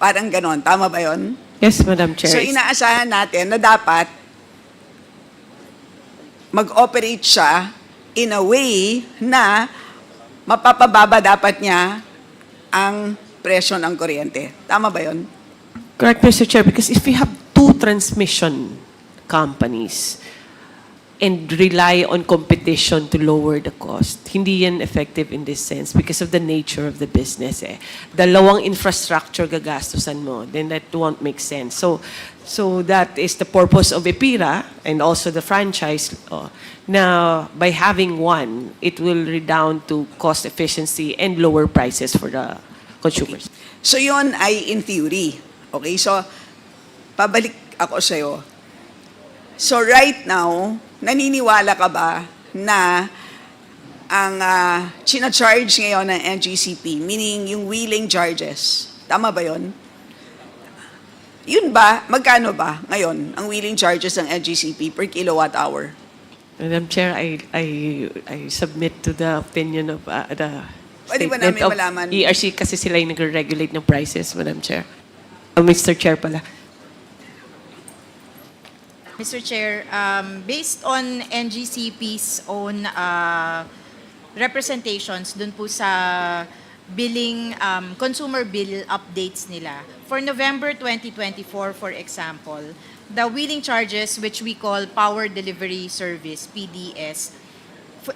Parang ganon. Tama ba yun? Yes, Madam Chair. So inaasahan natin na dapat mag-operate siya in a way na mapapababa dapat niya ang presyo ng kuryente. Tama ba yun? Correct, Mr. Chair, because if we have two transmission companies and rely on competition to lower the cost, hindi yan effective in this sense because of the nature of the business. Dalawang infrastructure gagastusan mo, then that won't make sense. So that is the purpose of EPIRA and also the franchise law. Now, by having one, it will redound to cost efficiency and lower prices for the consumers. Okay. So yun ay in theory. Okay, so pabalik ako sa'yo. So right now, naniniwala ka ba na ang charge ngayon ng NGCP, meaning yung wheeling charges, tama ba yun? Yun ba, magkano ba ngayon ang wheeling charges ng NGCP per kilowatt hour? Madam Chair, I submit to the opinion of the Pwede ba statement namin of malaman? ERC kasi sila yung nag-regulate ng prices, Madam Chair. Mr. Chair pala. Mr. Chair, based on NGCP's own representations dun po sa billing, consumer bill updates nila, for November 2024, for example, the wheeling charges, which we call Power Delivery Service, PDS,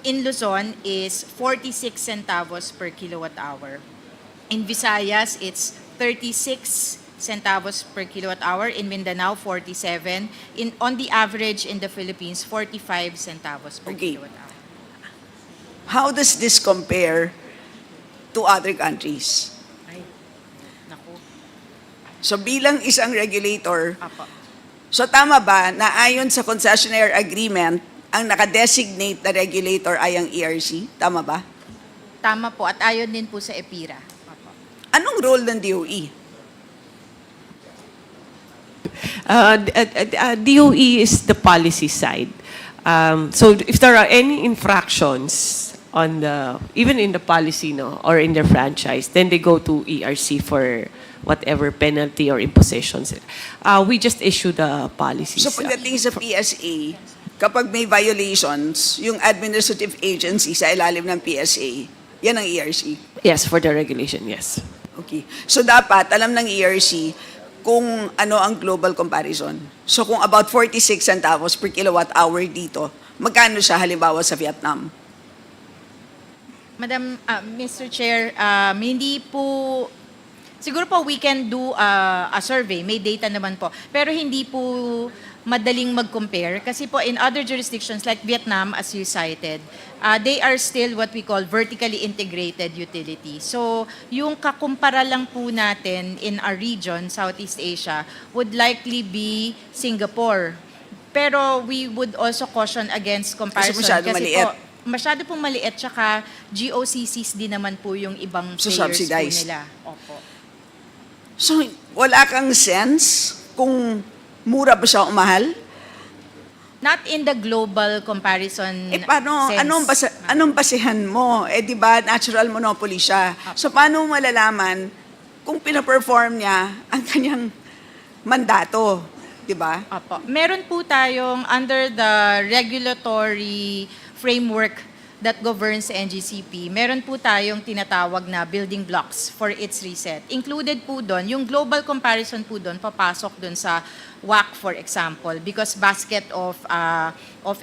in Luzon is 46 centavos per kilowatt hour. In Visayas, it's 36 centavos per kilowatt hour. In Mindanao, 47. On the average in the Philippines, 45 centavos per kilowatt hour. How does this compare to other countries? Ay, naku. So bilang isang regulator, Apo. so tama ba na ayon sa concessionaire agreement, ang nakadesignate na regulator ay ang ERC? Tama ba? Tama po. At ayon din po sa EPIRA. Apo. Anong role ng DOE? DOE is the policy side. So if there are any infractions on even in the policy, no, or in the franchise, then they go to ERC for whatever penalty or impositions. We just issue the policies. So pagdating sa PSA, kapag may violations, yung administrative agency sa ilalim ng PSA, yan ang ERC? Yes, for the regulation, yes. Okay. So dapat, alam ng ERC kung ano ang global comparison. So kung about 46 centavos per kilowatt hour dito, magkano siya halimbawa sa Vietnam? Madam, Mr. Chair, hindi po, siguro po we can do a survey, may data naman po, pero hindi po madaling mag-compare kasi po in other jurisdictions like Vietnam, as you cited, they are still what we call vertically integrated utility. So yung kakumpara lang po natin in our region, Southeast Asia, would likely be Singapore. Pero we would also caution against comparison. Kasi masyado maliit. Masyado pong maliit, tsaka GOCCs din naman po yung ibang So players po subsidized. nila. Opo. So wala kang sense kung mura ba siya o mahal? Not in the global comparison Paano, sense. anong basihan mo? Di ba, natural monopoly siya. So, paano mo malalaman kung pina-perform niya ang kanyang mandato? Di ba? Opo. Meron po tayong under the regulatory framework that governs NGCP, meron po tayong tinatawag na building blocks for its reset. Included po doon, yung global comparison po doon, papasok doon sa WACC, for example, because basket of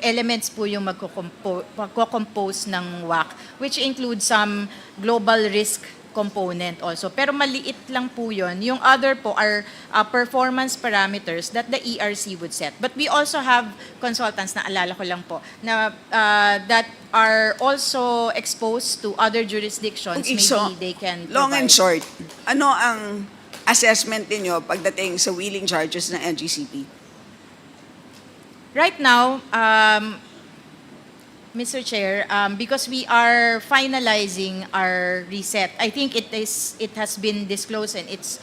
elements po yung magko-compose ng WACC, which includes some global risk component also. Pero maliit lang po yun. Yung other po are performance parameters that the ERC would set. But we also have consultants, na alala ko lang po, na that are also exposed to other jurisdictions. Okay, Maybe so, they can long and provide. short, ano ang assessment ninyo pagdating sa wheeling charges ng NGCP? Right now, Mr. Chair, because we are finalizing our reset, I think it has been disclosed and it's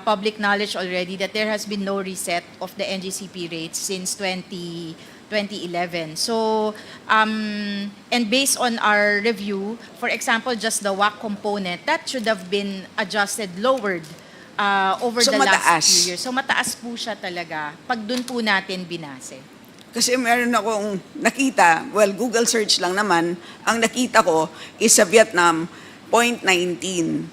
public knowledge already that there has been no reset of the NGCP rates since 2011. So, and based on our review, for example, just the WACC component, that should have been adjusted, lowered over So, the mataas. last few years. So mataas po siya talaga pag dun po natin binase. Kasi meron akong nakita, well, Google search lang naman, ang nakita ko is sa Vietnam, 0.19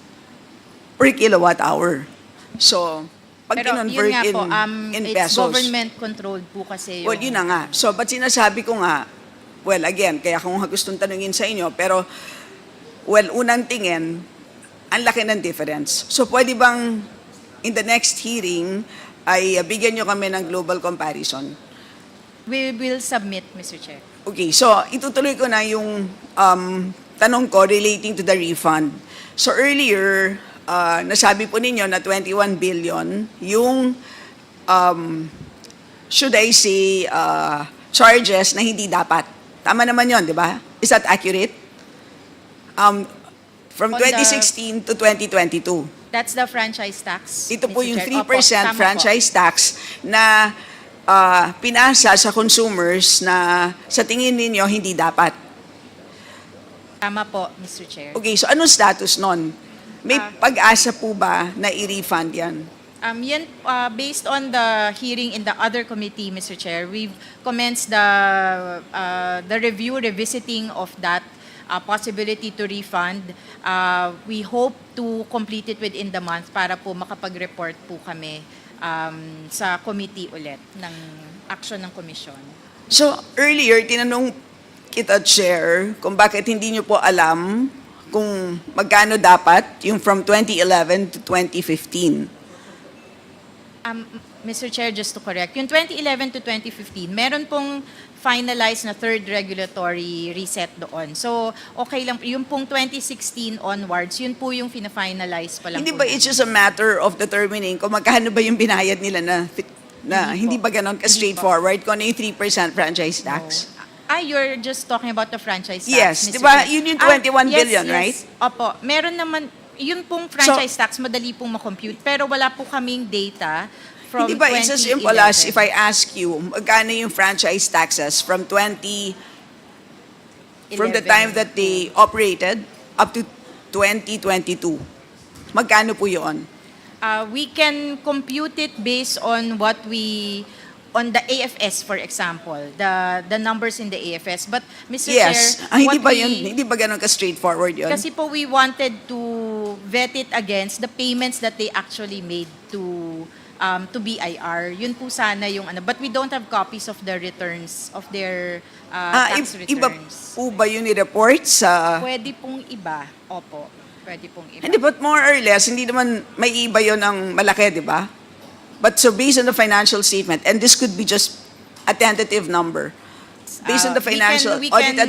per kilowatt hour. So, pag Pero kinonvert yun nga po, in it's pesos. government-controlled po kasi yung... Well, yun na nga. So, ba't sinasabi ko nga, well, again, kaya kung gustong tanungin sa inyo, pero, well, unang tingin, ang laki ng difference. So, pwede bang in the next hearing ay bigyan nyo kami ng global comparison? We will submit, Mr. Chair. Okay, so itutuloy ko na yung tanong ko relating to the refund. So earlier, nasabi po ninyo na 21 billion yung, should I say, charges na hindi dapat. Tama naman yon, di ba? Is that accurate? From On the- 2016 to 2022. That's the franchise tax. Ito po Mr. yung Chair. 3% Opo, tama po. franchise tax na pinasa sa consumers na sa tingin ninyo hindi dapat. Tama po, Mr. Chair. Okay, so anong status nun? May pag-asa po ba na i-refund yan? Yan, based on the hearing in the other committee, Mr. Chair, we've commenced the review, revisiting of that possibility to refund. We hope to complete it within the month para po makapag-report po kami sa committee ulit ng action ng commission. So, earlier, tinanong kita, Chair, kung bakit hindi nyo po alam kung magkano dapat yung from 2011 to 2015. Mr. Chair, just to correct, yung 2011 to 2015, meron pong finalized na third regulatory reset doon. So, okay lang. Yung pong 2016 onwards, yun po yung fina-finalize pa lang Hindi po ba it's just a matter of determining kung magkano ba yung binayad nila na hindi ba ganon ka-straightforward kung ano yung 3% franchise tax? You're just talking about the franchise tax, Yes, Mr. di ba? Chair. Yun yung 21 billion, yes. right? Opo. Meron naman, yun pong franchise tax, madali pong makompute. Pero wala po kaming data from Hindi ba it's as simple 2011. as if I ask you, magkano yung franchise taxes from the time that they operated up to 2022? Magkano po yun? We can compute it based on what on the AFS, for example, the numbers in the AFS. But, Mr. Yes. Chair, Hindi ba ganon ka-straightforward yun? kasi po we wanted to vet it against the payments that they actually made to BIR. Yun po sana yung ano. But we don't have copies of the returns, of their tax Iba returns. po ba yun i-report sa... Pwede pong iba. Opo. Pwede pong iba. Hindi, but more or less, hindi naman may iba yun ang malaki, di ba? But so based on the financial statement, and this could be just a tentative number, based on the audited financial we can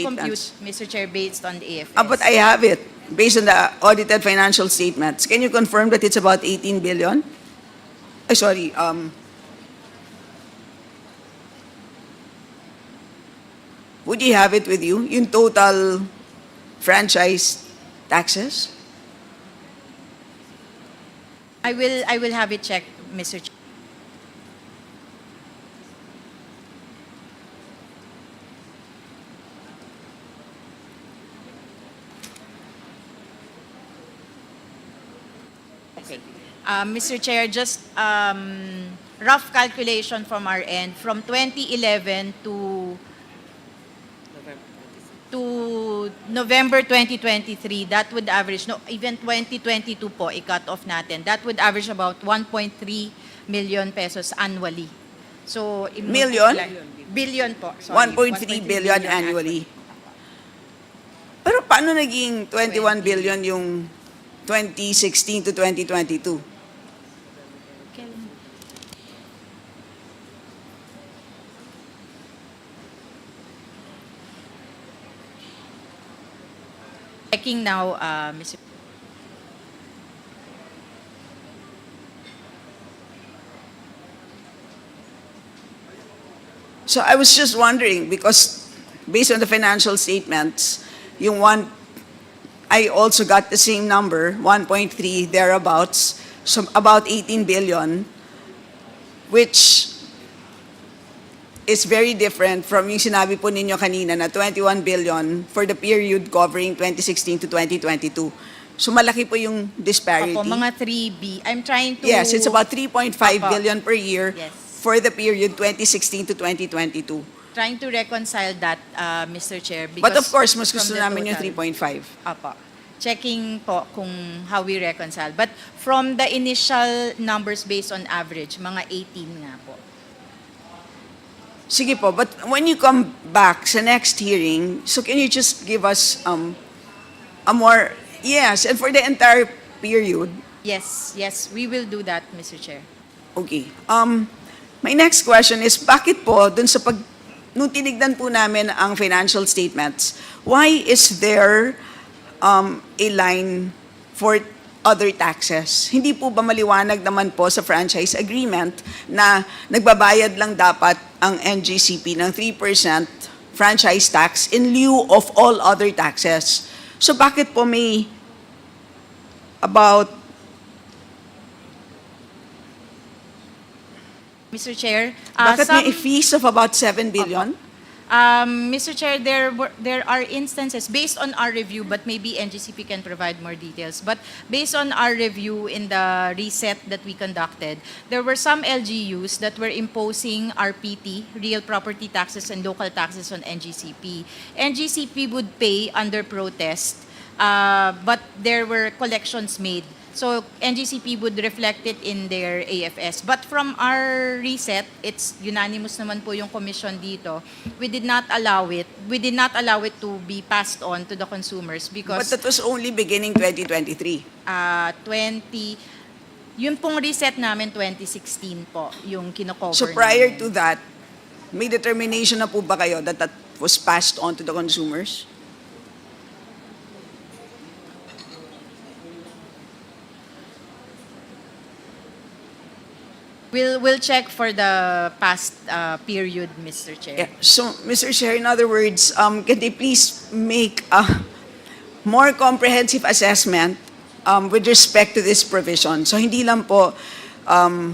compute, statements. Mr. Chair, based on the AFS. But I have it. Based on the audited financial statements, can you confirm that it's about 18 billion? Sorry, would you have it with you? Yung total franchise taxes? I will have it checked, Mr. Chair. Okay. Mr. Chair, just rough calculation from our end, from 2011 to November 2023, that would average, no, even 2022 po, i-cut off natin, that would average about 1.3 million pesos annually. So, Million? Billion po. Sorry, 1.3 billion annually. Pero paano naging 21 billion yung 2016 to 2022? Checking now, Mr. So I was just wondering, because based on the financial statements, I also got the same number, 1.3 thereabouts, so about 18 billion, which is very different from yung sinabi po ninyo kanina na 21 billion for the period covering 2016 to 2022. So malaki po yung disparity. Opo, mga 3B. I'm trying to... Yes, it's about 3.5 Opo. billion per year Yes. for the period 2016 to 2022. Trying to reconcile that, Mr. Chair. But of because course, mas from gusto the namin yung total- 3.5. Apo. Checking po kung how we reconcile. But from the initial numbers based on average, mga 18 nga po. Sige po, but when you come back sa next hearing, so can you just give us a more... Yes, and for the entire period. Yes, we will do that, Mr. Chair. Okay. My next question is, bakit po, dun sa nung tinignan po namin ang financial statements, why is there a line for other taxes? Hindi po ba maliwanag naman po sa franchise agreement na nagbabayad lang dapat ang NGCP ng 3% franchise tax in lieu of all other taxes? So bakit po may about... Mr. Chair, Bakit may fees of about 7 billion? Mr. Chair, there are instances based on our review, but maybe NGCP can provide more details. But based on our review in the reset that we conducted, there were some LGUs that were imposing RPT, real property taxes and local taxes on NGCP. NGCP would pay under protest, but there were collections made. So NGCP would reflect it in their AFS. But from our reset, it's unanimous naman po yung commission dito. We did not allow it. We did not allow it to be passed on to the consumers because But that was only beginning 2023. yun pong reset namin 2016 po, yung kinocover So prior namin. to that, may determination na po ba kayo that that was passed on to the consumers? We'll check for the past period, Mr. Chair. Yeah. So, Mr. Chair, in other words, can they please make a more comprehensive assessment with respect to this provision? So, hindi lang po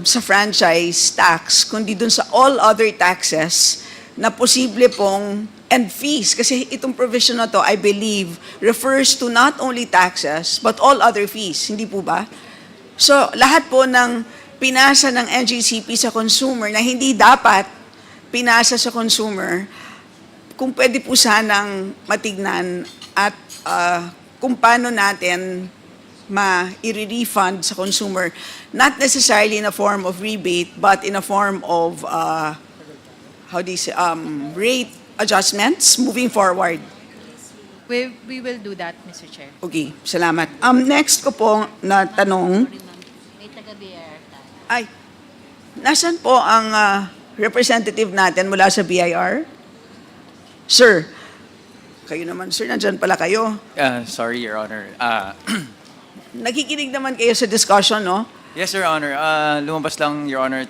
sa franchise tax, kundi dun sa all other taxes na posible pong and fees. Kasi itong provision na to, I believe, refers to not only taxes, but all other fees. Hindi po ba? So, lahat po ng pinasa ng NGCP sa consumer na hindi dapat pinasa sa consumer, kung pwede po sanang matignan at kung paano natin ma-refund sa consumer, not necessarily in a form of rebate, but in a form of, rate adjustments moving forward. We will do that, Mr. Chair. Okay, salamat. Next ko po na tanong, ay, nasan po ang representative natin mula sa BIR? Sir, kayo naman, sir, nandyan pala kayo. Sorry, Your Honor. Nakikinig naman kayo sa discussion, no? Yes, Your Honor. Lumabas lang, Your Honor,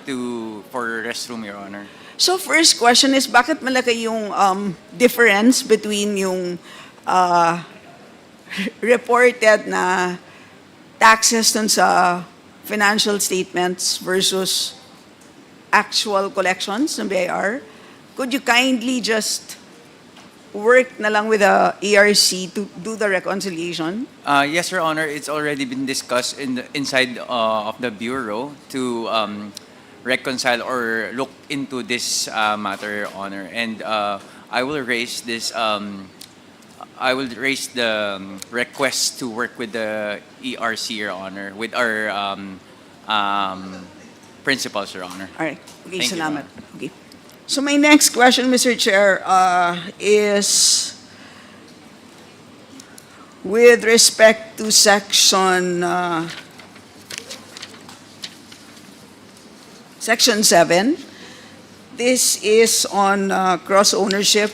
for restroom, Your Honor. So first question is, bakit malaki yung difference between yung reported na taxes dun sa financial statements versus actual collections ng BIR? Could you kindly just work na lang with the ERC to do the reconciliation? Yes, Your Honor. It's already been discussed inside of the Bureau to reconcile or look into this matter, Your Honor. And I will raise this. I will raise the request to work with the ERC, Your Honor, with our principals, Your Honor. All right. Okay, Thank you, salamat. Your Honor. Okay. So my next question, Mr. Chair, is with respect to Section 7. This is on cross-ownership.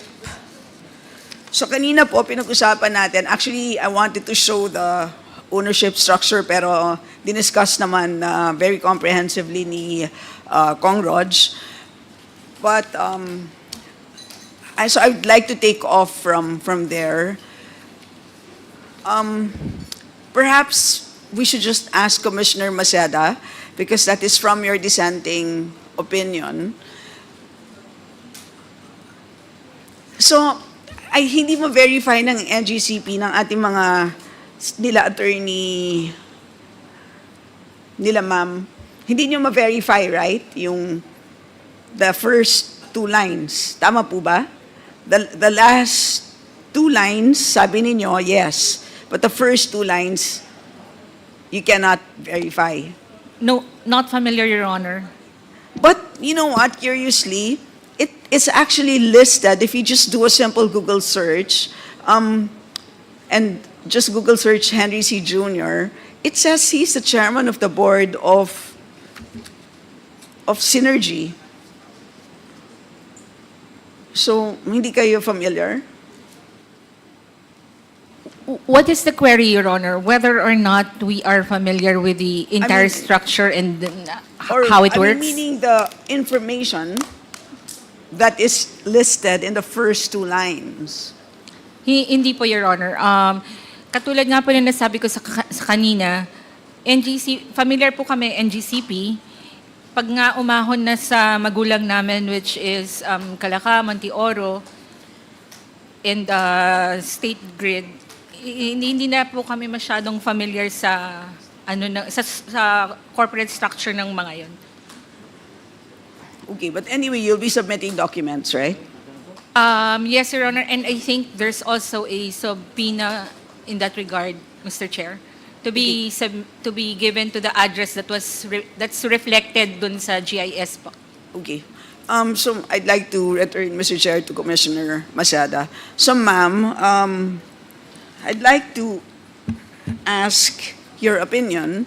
So kanina po pinag-usapan natin, actually I wanted to show the ownership structure pero diniscuss naman very comprehensively ni Kong Rog. But so I'd like to take off from there. Perhaps we should just ask Commissioner Maceda, because that is from your dissenting opinion. So, ay hindi mo verify ng NGCP ng ating mga nila attorney nila ma'am. Hindi nyo ma-verify, right? Yung the first two lines. Tama po ba? The last two lines, sabi ninyo, yes. But the first two lines, you cannot verify. No, not familiar, Your Honor. But you know what, curiously, it's actually listed. If you just do a simple Google search, and just Google search Henry C. Jr., it says he's the chairman of the board of Synergy. So, hindi kayo familiar? What is the query, Your Honor? Whether or not we are familiar with the entire mean- structure and Or, how it I works? mean, meaning the information that is listed in the first two lines. Hindi po, Your Honor. Katulad nga po na nasabi ko sa kanina, familiar po kami, NGCP. Pag nga umahon na sa magulang namin, which is Calaca, Monteoro, and state grid, hindi na po kami masyadong familiar sa sa corporate structure ng mga yon. Okay, but anyway, you'll be submitting documents, right? Yes, Your Honor, and I think there's also a subpoena in that regard, Mr. Chair, to be given to the address that's reflected dun sa GIS po. Okay. So I'd like to return, Mr. Chair, to Commissioner Masada. So ma'am, I'd like to ask your opinion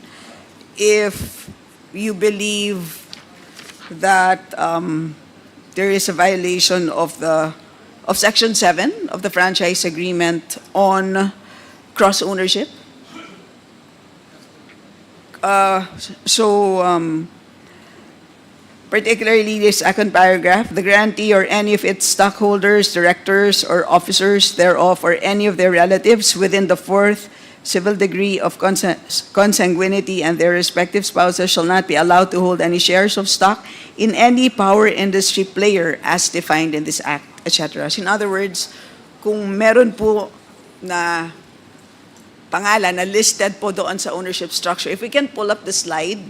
if you believe that there is a violation of Section 7 of the franchise agreement on cross ownership. Particularly the second paragraph, the grantee or any of its stockholders, directors, or officers thereof, or any of their relatives within the fourth civil degree of consanguinity and their respective spouses shall not be allowed to hold any shares of stock in any power industry player as defined in this act, etc. In other words, kung meron po na pangalan na listed po doon sa ownership structure, if we can pull up the slide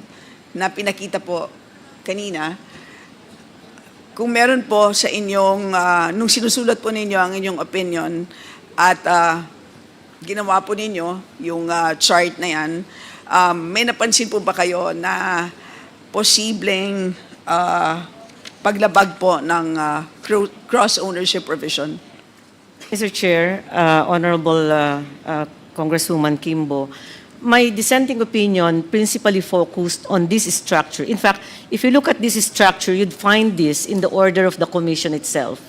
na pinakita po kanina, kung meron po sa inyong, nung sinusulat po ninyo ang inyong opinion at ginawa po ninyo yung chart na yan, may napansin po ba kayo na posibleng paglabag po ng cross-ownership provision? Mr. Chair, Honorable Congresswoman Kimbo, my dissenting opinion principally focused on this structure. In fact, if you look at this structure, you'd find this in the order of the commission itself.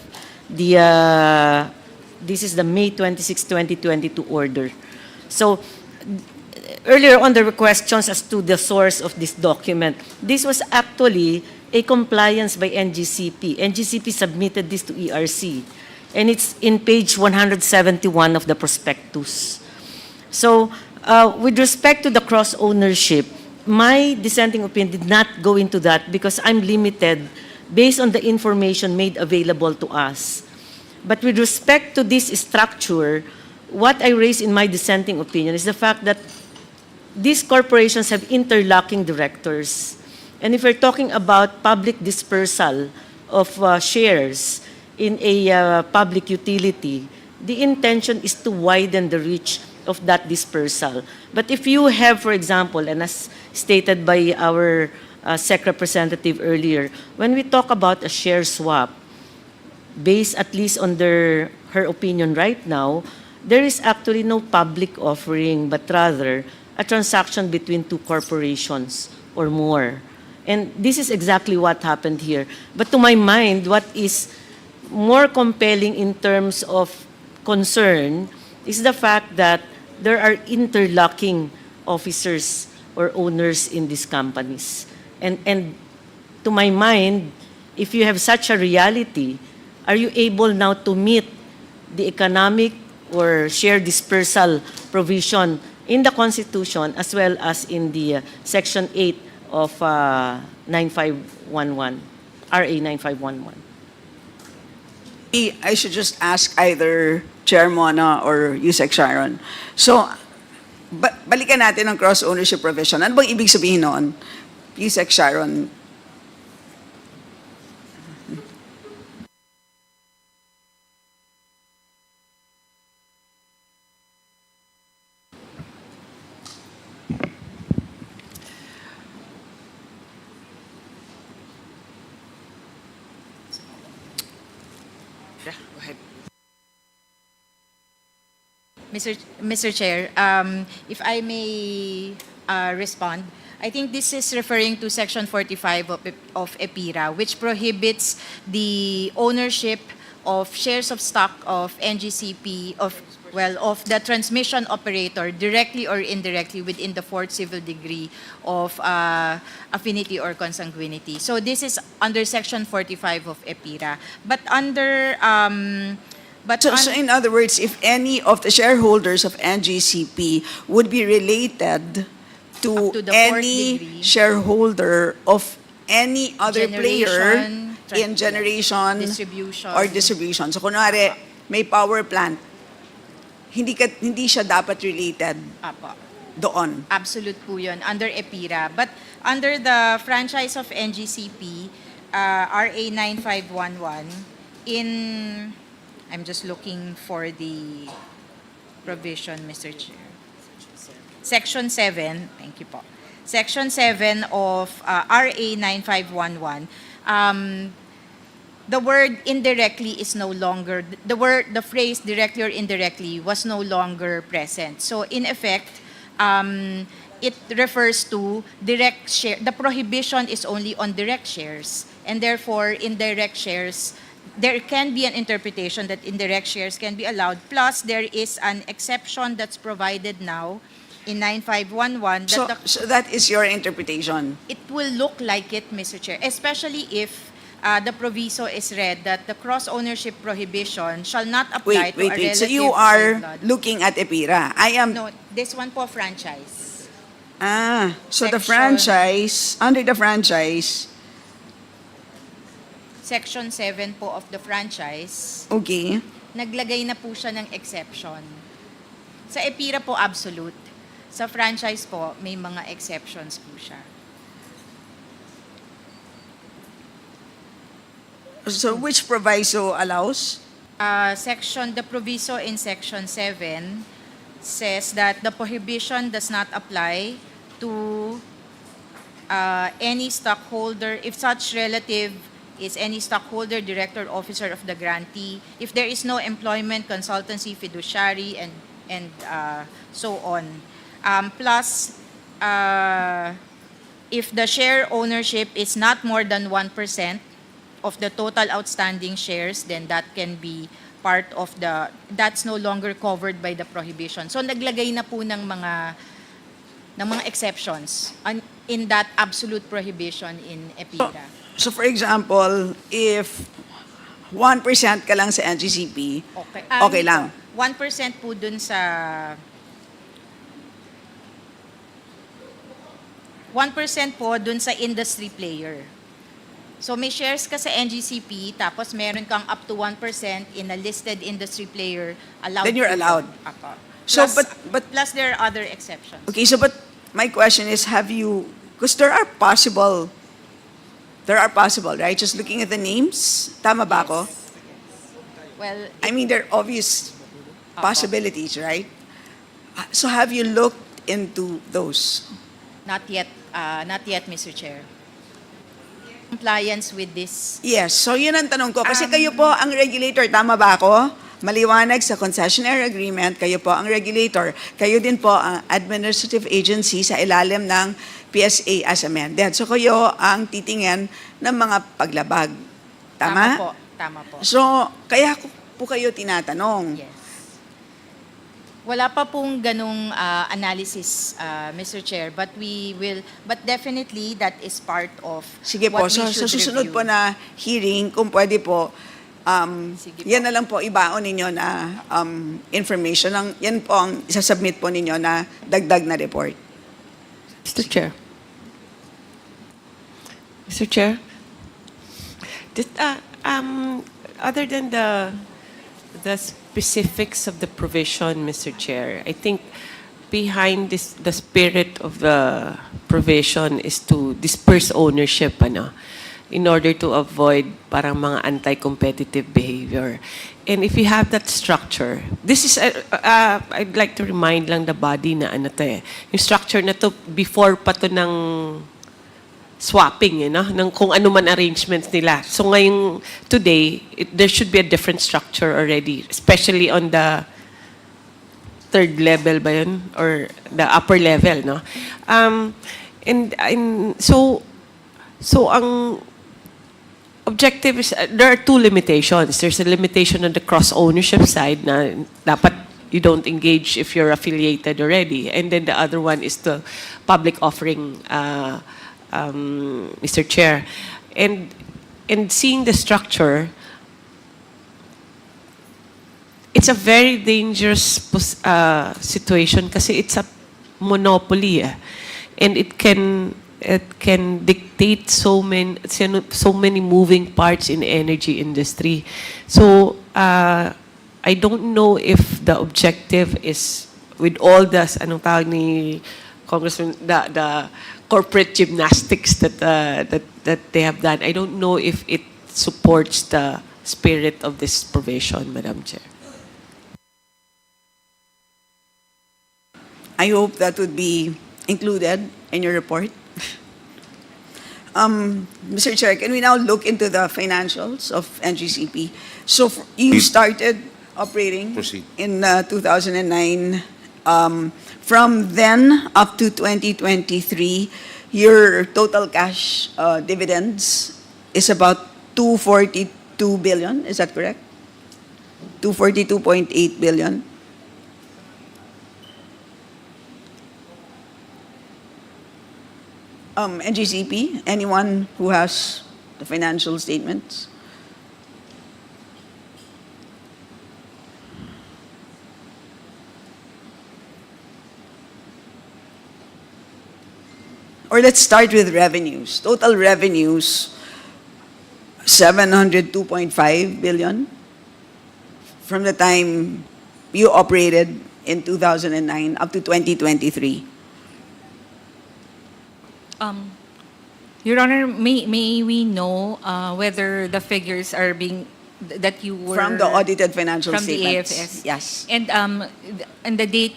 This is the May 26, 2022 order. So, earlier on, there were questions as to the source of this document. This was actually a compliance by NGCP. NGCP submitted this to ERC, and it's in page 171 of the prospectus. So, with respect to the cross-ownership, my dissenting opinion did not go into that because I'm limited based on the information made available to us. But with respect to this structure, what I raised in my dissenting opinion is the fact that these corporations have interlocking directors. And if we're talking about public dispersal of shares in a public utility, the intention is to widen the reach of that dispersal. But if you have, for example, and as stated by our SEC representative earlier, when we talk about a share swap, based at least on her opinion right now, there is actually no public offering, but rather a transaction between two corporations or more. And this is exactly what happened here. But to my mind, what is more compelling in terms of concern is the fact that there are interlocking officers or owners in these companies. And to my mind, if you have such a reality, are you able now to meet the economic or share dispersal provision in the Constitution as well as in the Section 8 of 9511, RA 9511? I should just ask either Chair Mona or Yusek Sharon. So, balikan natin ang cross-ownership provision. Ano bang ibig sabihin noon? Yusek Sharon. Mr. Chair, if I may respond, I think this is referring to Section 45 of EPIRA, which prohibits the ownership of shares of stock of NGCP, of the transmission operator, directly or indirectly within the fourth civil degree of affinity or consanguinity. So this is under Section 45 of EPIRA. But under... So in other words, if any of the shareholders of NGCP would be related to the fourth any degree, shareholder of any other player generation, in generation distribution. or distribution. So kunwari, may power plant, hindi siya dapat related Apo. doon. Absolute po yun, under EPIRA. But under the franchise of NGCP, RA 9511, I'm just looking for the provision, Mr. Chair. Section 7, thank you po. Section 7 of RA 9511, the word indirectly is no longer, the phrase directly or indirectly was no longer present. So in effect, it refers to direct share. The prohibition is only on direct shares, and therefore indirect shares, there can be an interpretation that indirect shares can be allowed. Plus, there is an exception that's provided now in 9511 that So that is your interpretation. it will look like it, Mr. Chair, especially if the proviso is read that the cross-ownership prohibition shall not apply to a relative. So you by are blood. looking at EPIRA. I am... No, this one po franchise. So the Section- franchise, under the franchise, Section 7 po of the franchise, okay, naglagay na po siya ng exception. Sa EPIRA po, absolute. Sa franchise po, may mga exceptions po siya. so which proviso allows? The proviso in Section 7 says that the prohibition does not apply to any stockholder if such relative is any stockholder, director, officer of the grantee, if there is no employment, consultancy, fiduciary, and so on. Plus, if the share ownership is not more than 1% of the total outstanding shares, then that can be part of that's no longer covered by the prohibition. So naglagay na po ng mga exceptions in that absolute prohibition in EPIRA. So for example, if 1% ka lang sa NGCP, okay lang. 1% po dun sa 1% po dun sa industry player. So may shares ka sa NGCP, tapos meron kang up to 1% in a listed industry player, allowed. Then you're po. allowed. Apo. So, Plus, but plus there are other exceptions. okay, so but my question is, have you, because there are possible, right? Just looking at the names, tama ba ako? Well, I mean, there are obvious possibilities, right? So have you looked into those? not yet, Mr. Chair. Compliance with this. Yes, so yun ang tanong ko. Kasi kayo po ang regulator, tama ba ako? Maliwanag sa concessionaire agreement, kayo po ang regulator. Kayo din po ang administrative agency sa ilalim ng PSA as amended. So kayo ang titingin ng mga paglabag. Tama? Tama po. So, kaya po kayo tinatanong. Yes. Wala pa pong ganong analysis, Mr. Chair, but definitely that is part of Sige what po, we so should susunod review. po na hearing, kung pwede po, Sige yan na lang po ibaon ninyo na information. Yan po ang isasubmit po ninyo na dagdag na report. Mr. Chair. Mr. Chair, other than the specifics of the provision, Mr. Chair, I think behind this, the spirit of the provision is to disperse ownership, in order to avoid parang mga anti-competitive behavior. And if you have that structure, this is, I'd like to remind lang the body na yung structure na to before pa to ng swapping, ng kung ano man arrangements nila. So ngayong today, there should be a different structure already, especially on the third level ba yun? Or the upper level, no? So ang objective is, there are two limitations. There's a limitation on the cross-ownership side na dapat you don't engage if you're affiliated already. And then the other one is the public offering, Mr. Chair. And seeing the structure, it's a very dangerous situation kasi it's a monopoly. And it can dictate so many moving parts in the energy industry. So I I don't know if the objective is with all the, anong tawag ni Congressman, the corporate gymnastics that they have done. I don't know if it supports the spirit of this provision, Madam Chair. I hope that would be included in your report. Mr. Chair, can we now look into the financials of NGCP? So you started operating Proceed. in 2009. From then up to 2023, your total cash dividends is about 242 billion. Is that correct? 242.8 billion. NGCP, anyone who has the financial statements? Or let's start with revenues. Total revenues, 702.5 billion from the time you operated in 2009 up to 2023. Your Honor, may we know whether the figures are being that you were From the audited financial from statements. the AFS? Yes. And the date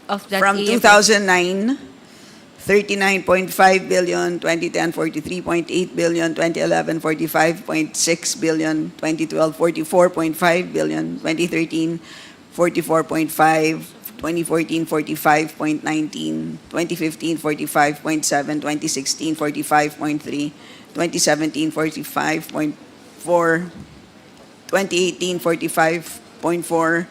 of that From AFS? 2009, 39.5 billion, 2010, 43.8 billion, 2011, 45.6 billion, 2012, 44.5 billion, 2013, 44.5, 2014, 45.19, 2015, 45.7, 2016, 45.3, 2017, 45.4, 2018, 45.4,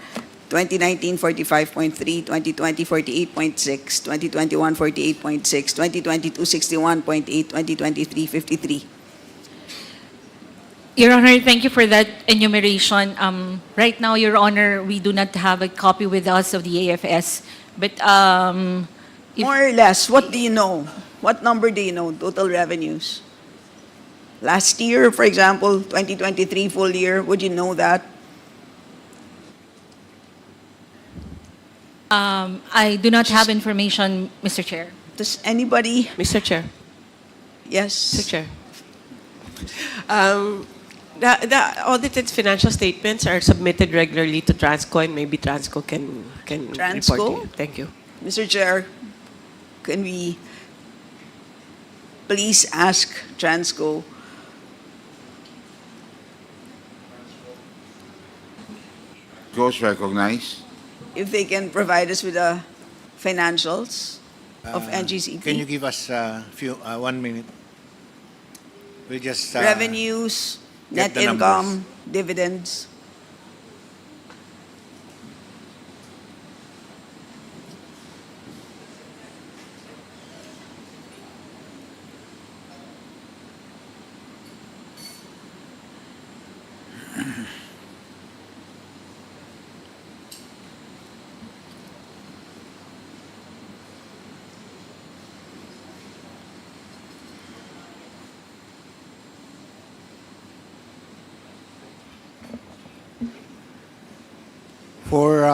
2019, 45.3, 2020, 48.6, 2021, 48.6, 2022, 61.8, 2023, 53. Your Honor, thank you for that enumeration. Right now, Your Honor, we do not have a copy with us of the AFS, but if- More or less, what do you know? What number do you know, total revenues? Last year, for example, 2023 full year, would you know that? I do not have information, Mr. Chair. Does anybody? Mr. Chair. Yes. Mr. Chair. The audited financial statements are submitted regularly to Transco, and maybe Transco can report to Transco? you. Thank you. Mr. Chair, can we please ask Transco Goes recognized. if they can provide us with the financials of NGCP? Can you give us a few 1 minute? We'll just Revenues, net get the income, dividends. For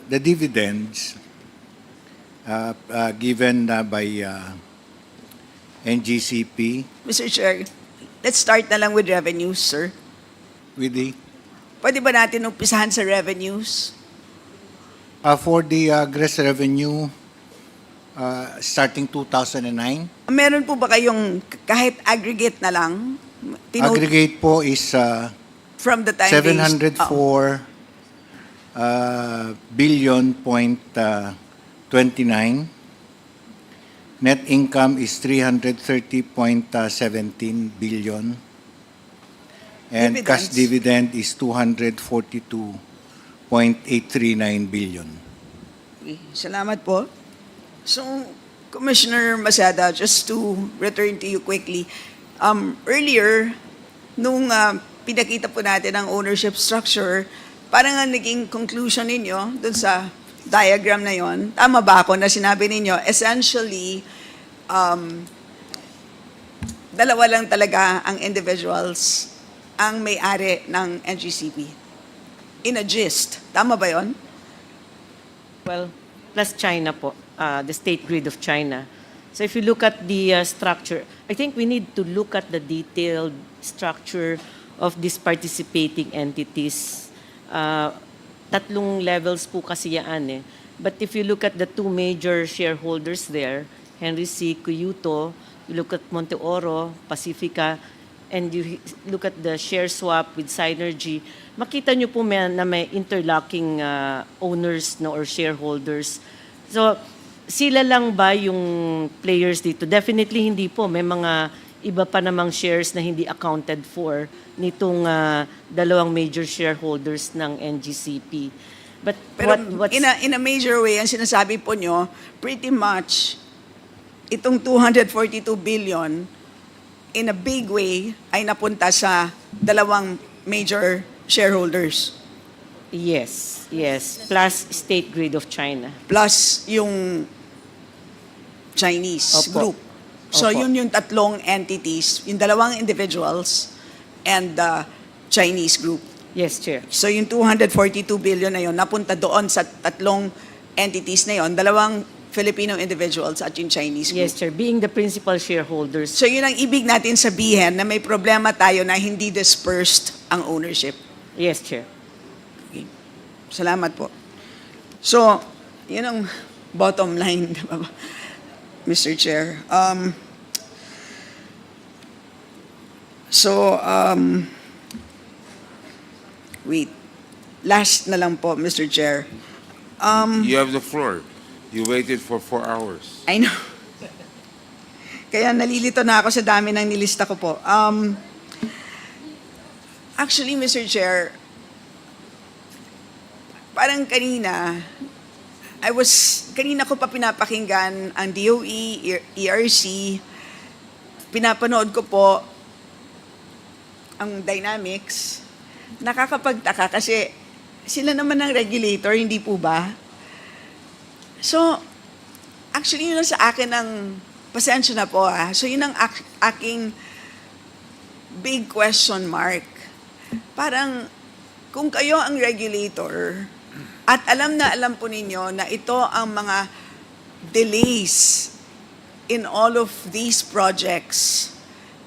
the dividends given by NGCP Mr. Chair, let's start na lang with revenues, sir. with the Pwede ba natin umpisahan sa revenues? for the gross revenue starting 2009. Meron po ba kayong kahit aggregate na lang? Aggregate po is From the time 704 billion point 29. Net income is 330.17 billion. And cash dividend is 242.839 billion. Okay, salamat po. So, Commissioner Masada, just to return to you quickly, earlier, nung pinakita po natin ang ownership structure, parang ang naging conclusion ninyo dun sa diagram na yon, tama ba ako na sinabi ninyo, essentially, dalawa lang talaga ang individuals ang may-ari ng NGCP. in a gist. Tama ba yon? Well, plus China po, the state grid of China. So if you look at the structure, I think we need to look at the detailed structure of these participating entities. Tatlong levels po kasi yan eh. But if you look at the two major shareholders there, Henry C. Cuyuto, you look at Monte Oro, Pacifica, and you look at the share swap with Synergy, makita nyo po na may interlocking owners no, or shareholders. So, sila lang ba yung players dito? Definitely hindi po. May mga iba pa namang shares na hindi accounted for nitong dalawang major shareholders ng NGCP. But Pero what's... in a major way, ang sinasabi po nyo, pretty much, itong 242 billion, in a big way, ay napunta sa dalawang major shareholders. Yes, yes. Plus State Grid of China. Plus yung Chinese Opo. group. So Opo. yun yung tatlong entities, yung dalawang individuals and the Chinese group. Yes, Chair. So yung 242 billion na yun, napunta doon sa tatlong entities na yun, dalawang Filipino individuals at yung Chinese group. Yes, Chair. Being the principal shareholders. So yun ang ibig natin sabihin na may problema tayo na hindi dispersed ang ownership. Yes, Chair. Okay. Salamat po. So, yun ang bottom line, di ba, Mr. Chair. Wait. Last na lang po, Mr. Chair. You have the floor. You waited for 4 hours. I know. Kaya nalilito na ako sa dami ng nilista ko po. Actually, Mr. Chair, parang kanina ko pa pinapakinggan ang DOE, ERC, pinapanood ko po ang dynamics. Nakakapagtaka kasi sila naman ang regulator, hindi po ba? So, actually yun ang sa akin ang, pasensya na po so yun ang aking big question mark. Parang, kung kayo ang regulator, at alam na alam po ninyo na ito ang mga delays in all of these projects,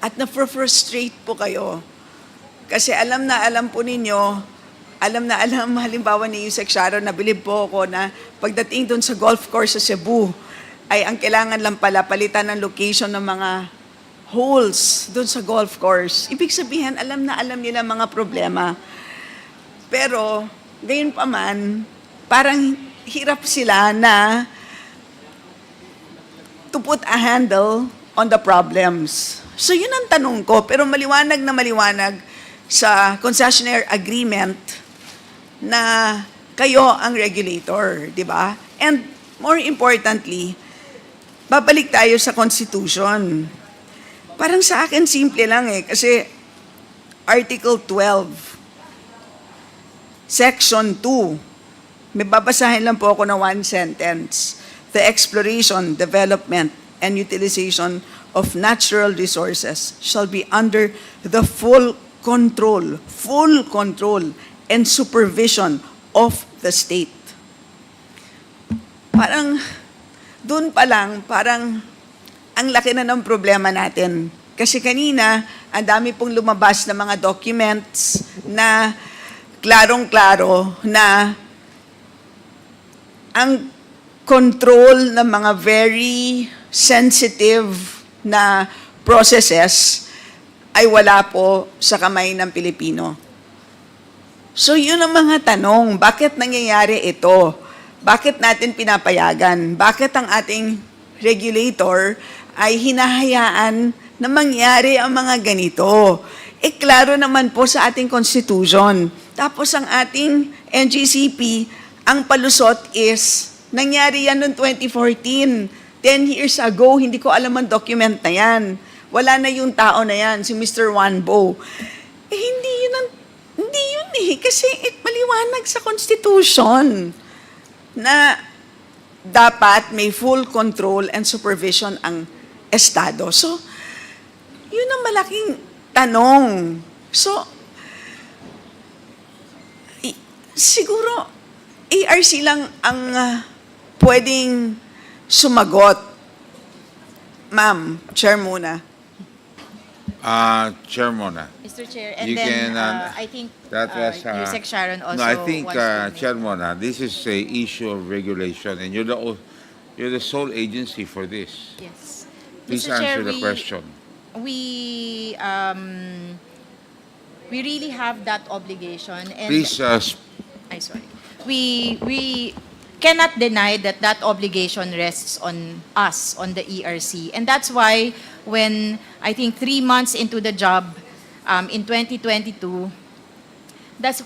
at na-frustrate po kayo, kasi alam na alam po ninyo, halimbawa ni Yusek Sharon, nabilib po ako na pagdating doon sa golf course sa Cebu, ay ang kailangan lang pala palitan ng location ng mga holes doon sa golf course. Ibig sabihin, alam na alam nila mga problema. Pero, gayon pa man, parang hirap sila na to put a handle on the problems. So yun ang tanong ko, pero maliwanag na maliwanag sa concessionaire agreement na kayo ang regulator, di ba? And more importantly, babalik tayo sa Constitution. Parang sa akin, simple lang kasi Article 12, Section 2, may babasahin lang po ako na one sentence. The exploration, development, and utilization of natural resources shall be under the full control and supervision of the state. Parang, doon pa lang, parang ang laki na ng problema natin. Kasi kanina, ang dami pong lumabas na mga documents na klarong-klaro na ang control ng mga very sensitive na processes ay wala po sa kamay ng Pilipino. So yun ang mga tanong, bakit nangyayari ito? Bakit natin pinapayagan? Bakit ang ating regulator ay hinahayaan na mangyari ang mga ganito? Klaro naman po sa ating Constitution. Tapos ang ating NGCP, ang palusot is, nangyari yan noong 2014. 10 years ago, hindi ko alam ang document na yan. Wala na yung tao na yan, si Mr. Wanbo. Hindi yun kasi maliwanag sa Constitution na dapat may full control and supervision ang Estado. So, yun ang malaking tanong. So, siguro ARC lang ang pwedeng sumagot. Ma'am, Chair muna. Chair mona. Mr. Chair, and You then can, I think that was, Yusek Sharon also No, I think, wants to make- Chair Mona, this is a issue of regulation, and you're the sole agency for this. Yes. Please Mr. Chair, answer the question. we really have that obligation, and Please, I'm sorry. We cannot deny that that obligation rests on us, on the ERC. And that's why when I think 3 months into the job in 2022, that's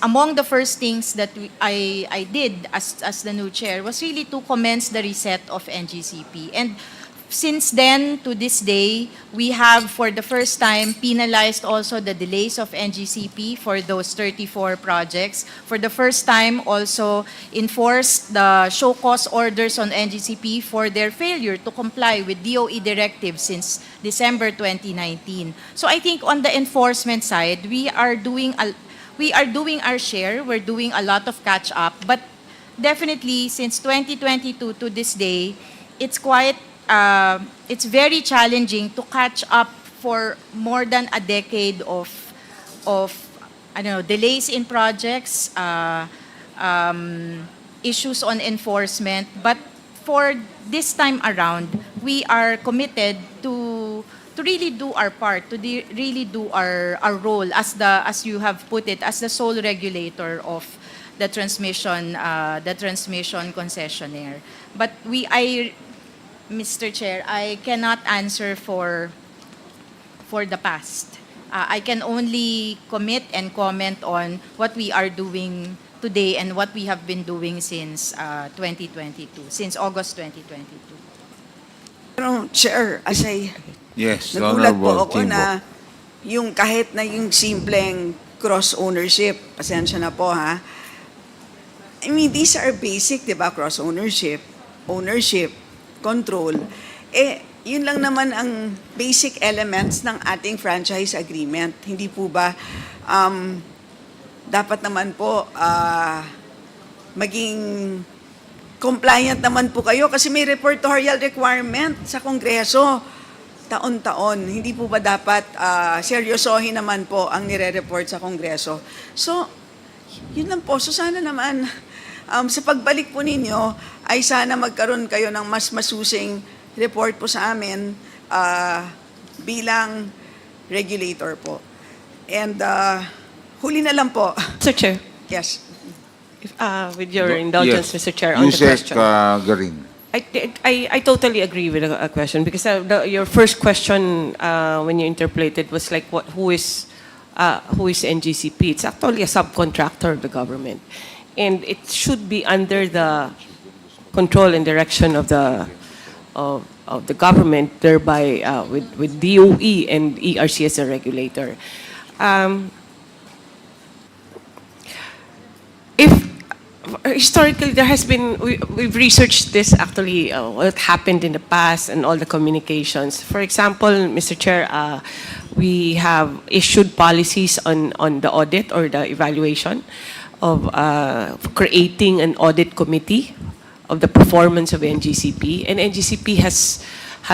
among the first things that I did as the new chair was really to commence the reset of NGCP. And since then to this day, we have for the first time penalized also the delays of NGCP for those 34 projects. For the first time also enforced the show cause orders on NGCP for their failure to comply with DOE directives since December 2019. So I think on the enforcement side, we are doing our share. We're doing a lot of catch up, but definitely since 2022 to this day, it's very challenging to catch up for more than a decade of I don't know, delays in projects, issues on enforcement. But for this time around, we are committed to really do our part, to really do our role as you have put it, as the sole regulator of the transmission concessionaire. But Mr. Chair, I cannot answer for the past. I can only commit and comment on what we are doing today and what we have been doing since 2022, since August 2022. Pero, Chair, yes, nagulat po Honorable ako Kimbo. na yung kahit na yung simpleng cross-ownership, pasensya na po ha, I mean, these are basic, di ba? Cross-ownership, ownership, control. Yun lang naman ang basic elements ng ating franchise agreement. Hindi po ba dapat naman po maging compliant naman po kayo kasi may reportorial requirement sa Kongreso taon-taon. Hindi po ba dapat seryosohin naman po ang nire-report sa Kongreso? So, yun lang po. So, sana naman sa pagbalik po ninyo ay sana magkaroon kayo ng mas masusing report po sa amin bilang regulator po. And huli na lang po. Mr. Chair, Yes. with your indulgence, Yes. Mr. Chair, on the Yusek, question. Garin. I totally agree with the question because your first question when you interpolated was like who is NGCP? It's actually a subcontractor of the government, and it should be under the control and direction of the government, thereby with DOE and ERC as a regulator. If historically there has been, we've researched this actually, what happened in the past and all the communications. For example, Mr. Chair, we have issued policies on the audit or the evaluation of creating an audit committee of the performance of NGCP, and NGCP has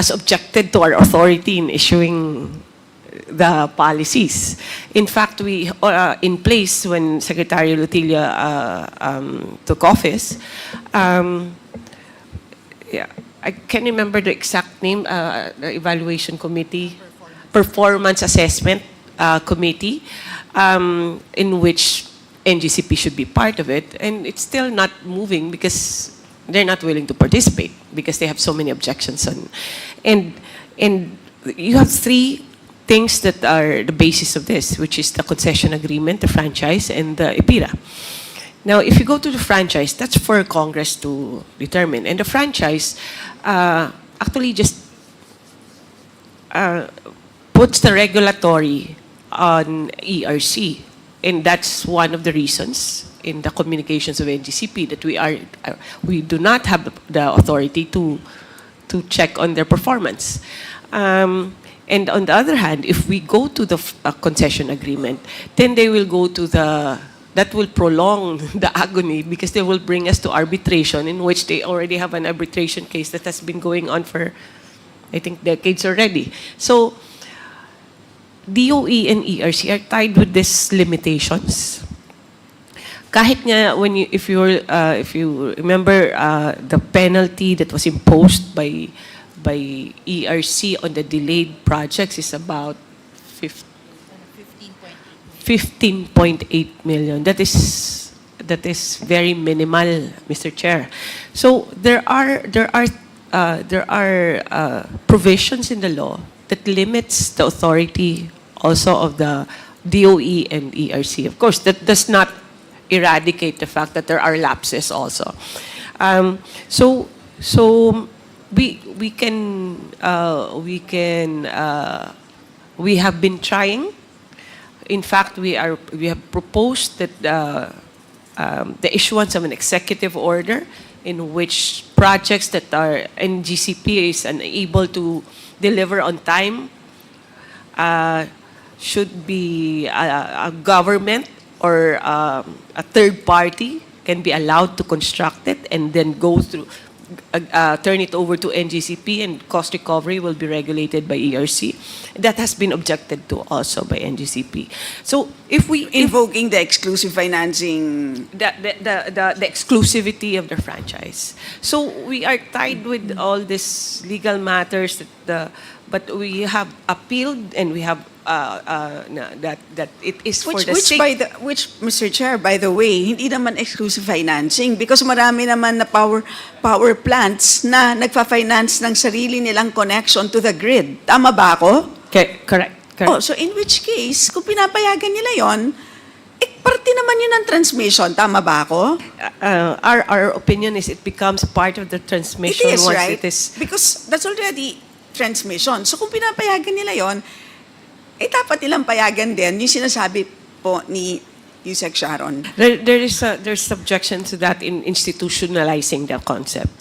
objected to our authority in issuing the policies. In fact, we in place when Secretary Lutilla took office. Yeah, I can't remember the exact name. The evaluation committee, performance assessment committee, in which NGCP should be part of it, and it's still not moving because they're not willing to participate because they have so many objections on, and you have three things that are the basis of this, which is the concession agreement, the franchise, and the EPIRA. Now, if you go to the franchise, that's for Congress to determine, and the franchise actually just puts the regulatory on ERC, and that's one of the reasons in the communications of NGCP that we do not have the authority to check on their performance. And on the other hand, if we go to the concession agreement, then they will go to the that will prolong the agony because they will bring us to arbitration, in which they already have an arbitration case that has been going on for, I think, decades already. So, DOE and ERC are tied with these limitations. Kahit nga if you remember the penalty that was imposed by ERC on the delayed projects is about 15.8 million. That is very minimal, Mr. Chair. So there are provisions in the law that limits the authority also of the DOE and ERC. Of course, that does not eradicate the fact that there are lapses also. So we have been trying. In fact, we have proposed that the issuance of an executive order in which projects that are NGCP is unable to deliver on time should be a government or a third party can be allowed to construct it and then go through, turn it over to NGCP, and cost recovery will be regulated by ERC. That has been objected to also by NGCP. So if we Invoking the exclusive financing. the exclusivity of the franchise. So we are tied with all these legal matters but we have appealed and we have that it is for the sake. Which, Mr. Chair, by the way, hindi naman exclusive financing because marami naman na power plants na nagfa-finance ng sarili nilang connection to the grid. Tama ba ako? Okay, correct. Oh, so in which case, kung pinapayagan nila yon, parte naman yun ng transmission. Tama ba ako? Our opinion is it becomes part of the transmission It is, once right? it is. Because that's already transmission. So kung pinapayagan nila yon, dapat nilang payagan din yung sinasabi po ni Yusek Sharon. There's objection to that in institutionalizing the concept.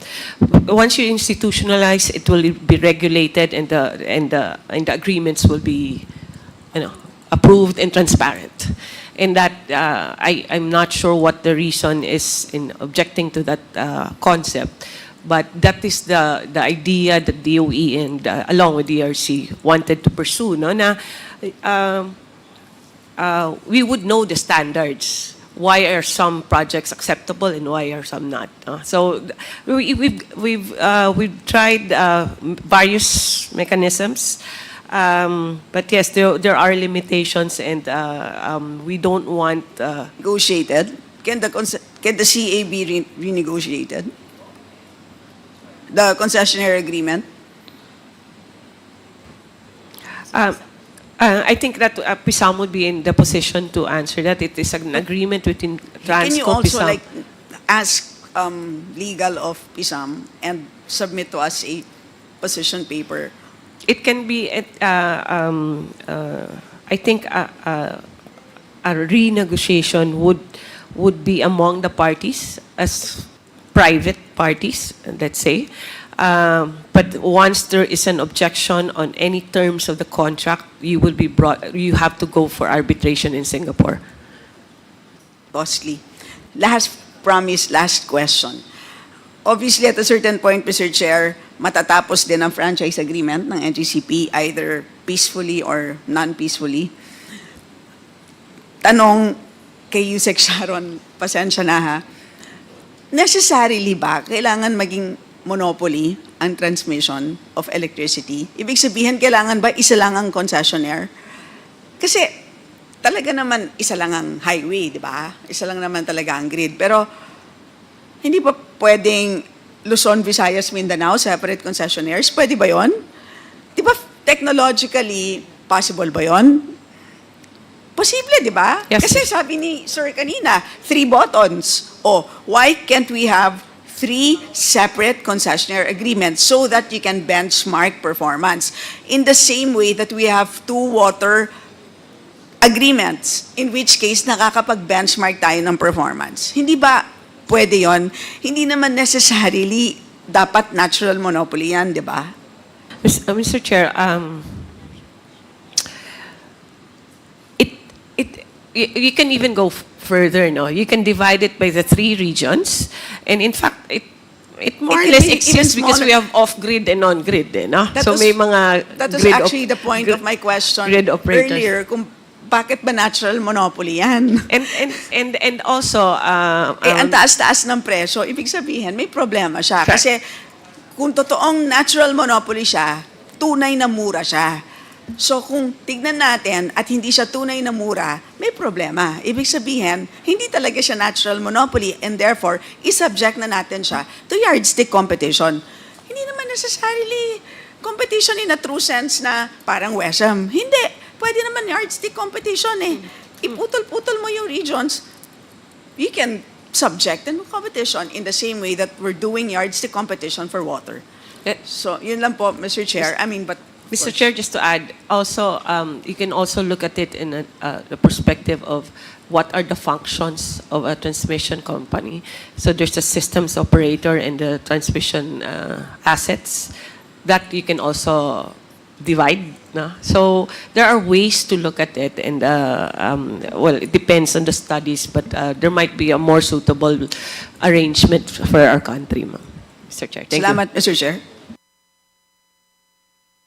Once you institutionalize, it will be regulated and the agreements will be, approved and transparent. And that I'm not sure what the reason is in objecting to that concept. But that is the idea that DOE and along with DRC wanted to pursue, no? Na we would know the standards. Why are some projects acceptable and why are some not? So we've tried various mechanisms, but yes, there are limitations, and we don't want negotiated. Can the CA be renegotiated? The concessionaire agreement? I think that PISAM would be in the position to answer that. It is an agreement between Transco, Can you also PISAM. ask legal of PISAM and submit to us a position paper? It can be, I think, a renegotiation would be among the parties as private parties, let's say. But once there is an objection on any terms of the contract, you have to go for arbitration in Singapore. Costly. Last question. Obviously, at a certain point, Mr. Chair, matatapos din ang franchise agreement ng NGCP, either peacefully or non-peacefully. Tanong kay Yusek Sharon, pasensya na ha, necessarily ba kailangan maging monopoly ang transmission of electricity? Ibig sabihin, kailangan ba isa lang ang concessionaire? Kasi talaga naman isa lang ang highway, di ba? Isa lang naman talaga ang grid. Pero hindi ba pwedeng Luzon, Visayas, Mindanao, separate concessionaires? Pwede ba yon? Di ba technologically possible ba yon? Posible, di ba? Yes. Kasi sabi ni Sir kanina, 3 buttons. Oh, why can't we have 3 separate concessionaire agreements so that you can benchmark performance? In the same way that we have 2 water agreements, in which case nakakapag-benchmark tayo ng performance. Hindi ba pwede yon? Hindi naman necessarily dapat natural monopoly yan, di ba? Mr. Chair, you can even go further, no? You can divide it by the 3 regions, and in fact, it more or It can less be even exists because smaller. we have off-grid and on-grid, no? That So was- may mga That was grid actually the point of my question grid operators. earlier, kung bakit ba natural monopoly yan? And also, Ang taas-taas ng presyo, ibig sabihin, may problema siya. Kasi kung totoong natural monopoly siya, tunay na mura siya. So kung tignan natin at hindi siya tunay na mura, may problema. Ibig sabihin, hindi talaga siya natural monopoly and therefore, isubject na natin siya to yardstick competition. Hindi naman necessarily competition in a true sense na parang Wesham. Hindi. Pwede naman yardstick competition eh. Iputol-putol mo yung regions, you can subject them to competition in the same way that we're doing yardstick competition for water. So, yun lang po, Mr. Chair. I mean, but... Mr. Chair, just to add, also, you can also look at it in the perspective of what are the functions of a transmission company. So there's a systems operator and the transmission assets that you can also divide. No? So there are ways to look at it, and well, it depends on the studies, but there might be a more suitable arrangement for our country, ma'am. Mr. Chair, thank you. Salamat, Mr. Chair.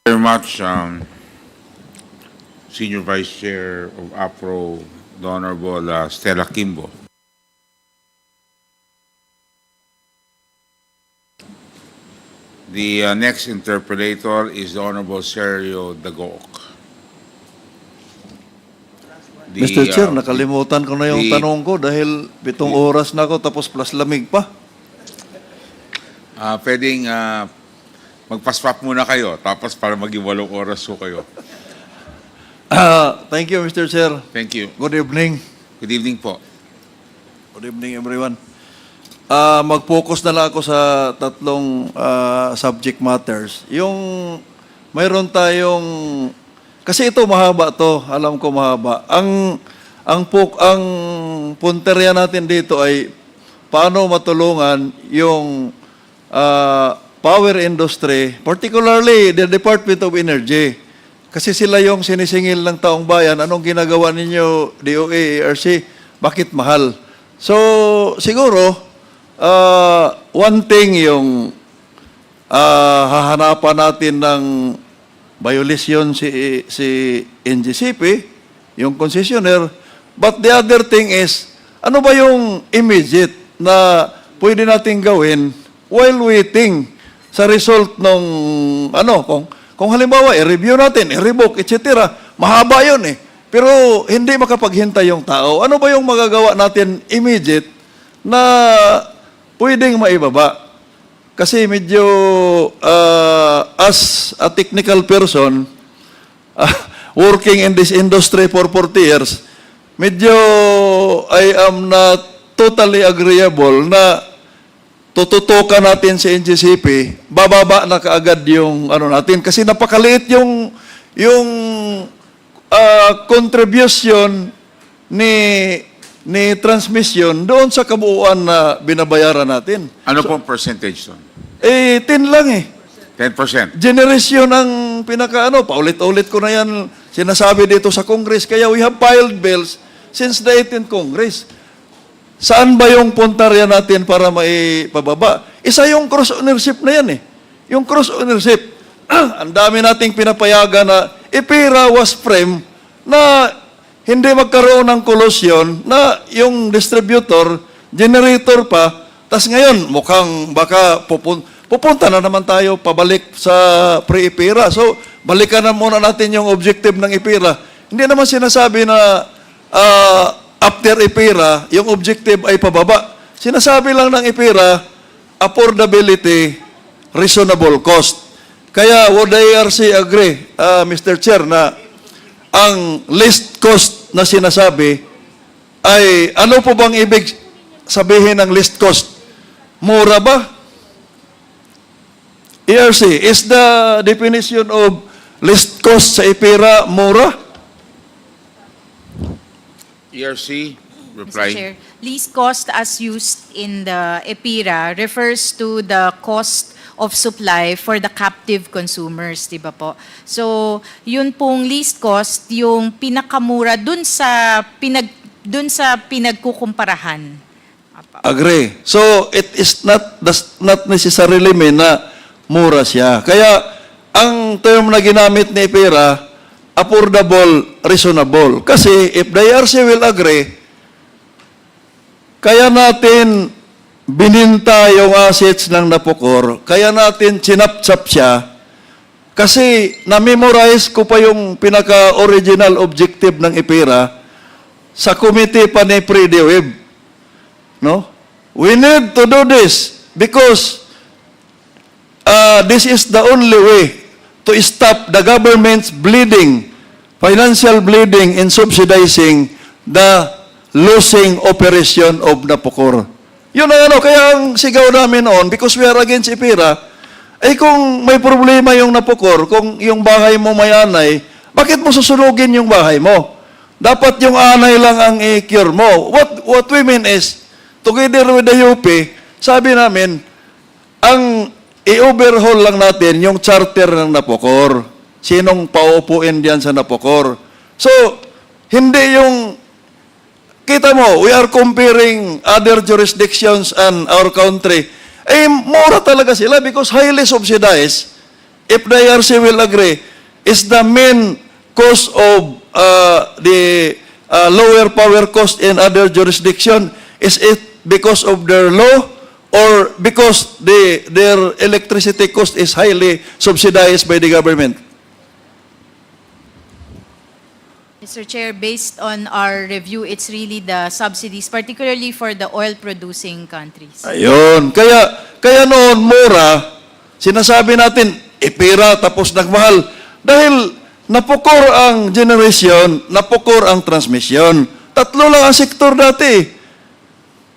Very much, Senior Vice Chair of APRO, the Honorable Stella Kimbo. The next interpolator is the Honorable Sergio Dagoc. Mr. Chair, nakalimutan ko na yung tanong ko dahil 7 oras na ako tapos plus lamig pa. Pwedeng magpa-swap muna kayo, tapos para maging 8 oras ko kayo. Thank you, Mr. Chair. Thank you. Good evening. Good evening po. Good evening, everyone. Mag-focus na lang ako sa 3 subject matters. Yung mayroon tayong, kasi ito mahaba to, alam ko mahaba. Ang punterya natin dito ay paano matulungan yung power industry, particularly the Department of Energy. Kasi sila yung sinisingil ng taong bayan, anong ginagawa ninyo, DOE, ERC, bakit mahal? So, siguro, one thing yung hahanapan natin ng violation si NGCP, yung concessionaire, but the other thing is, ano ba yung immediate na pwede natin gawin while waiting sa result ng kung halimbawa i-review natin, i-revoke, etc. Mahaba 'yun eh. Pero hindi makapaghintay yung tao. Ano ba yung magagawa natin immediate na pwedeng maibaba? Kasi medyo as a technical person working in this industry for 40 years, medyo I am not totally agreeable na tututukan natin si NGCP, bababa na kaagad yung natin kasi napakaliit yung contribution ni transmission doon sa kabuuan na binabayaran natin. Ano pong percentage doon? 10 lang eh. 10%. Generation ang paulit-ulit ko na yan sinasabi dito sa Congress, kaya we have filed bills since the 18th Congress. Saan ba yung puntarya natin para maipababa? Isa yung cross-ownership na yan eh. Yung cross-ownership, ang dami nating pinapayagan na IPIRA was framed na hindi magkaroon ng kolusyon na yung distributor, generator pa, tas ngayon mukhang baka pupunta na naman tayo pabalik sa pre-IPIRA. So, balikan na muna natin yung objective ng IPIRA. Hindi naman sinasabi na after IPIRA, yung objective ay pababa. Sinasabi lang ng IPIRA, affordability, reasonable cost. Kaya would IRC agree, Mr. Chair, na ang least cost na sinasabi ay, ano po bang ibig sabihin ng least cost? Mura ba? ERC, is the definition of least cost sa IPIRA mura? ERC, Mr. reply. Chair, least cost as used in the EPIRA refers to the cost of supply for the captive consumers, di ba po? So, yun pong least cost, yung pinakamura dun sa dun sa pinagkukumparahan. Agree. So, it is does not necessarily mean na mura siya. Kaya, ang term na ginamit ni EPERA, affordable, reasonable. Kasi, if the IRC will agree, kaya natin bininta yung assets ng Napocor, kaya natin chinapchap siya, kasi na-memorize ko pa yung pinaka-original objective ng EPERA sa committee pa ni Freddy Webb. No? We need to do this because this is the only way to stop the government's bleeding, financial bleeding in subsidizing the losing operation of Napocor. Yun ang kaya ang sigaw namin noon, because we are against EPERA, ay kung may problema yung Napocor, kung yung bahay mo may anay, bakit mo susunugin yung bahay mo? Dapat yung anay lang ang i-cure mo. What we mean is, together with the UP, sabi namin, ang i-overhaul lang natin yung charter ng Napocor. Sinong paupuin diyan sa Napocor? So, hindi yung, kita mo, we are comparing other jurisdictions and our country. Eh, mura talaga sila because highly subsidized, if the IRC will agree, is the main cause of the lower power cost in other jurisdiction. Is it because of their law or because their electricity cost is highly subsidized by the government? Mr. Chair, based on our review, it's really the subsidies, particularly for the oil-producing countries. Ayun. Kaya noon, mura, sinasabi natin, EPERA tapos nagmahal. Dahil Napocor ang generation, Napocor ang transmission. Tatlo lang ang sektor dati.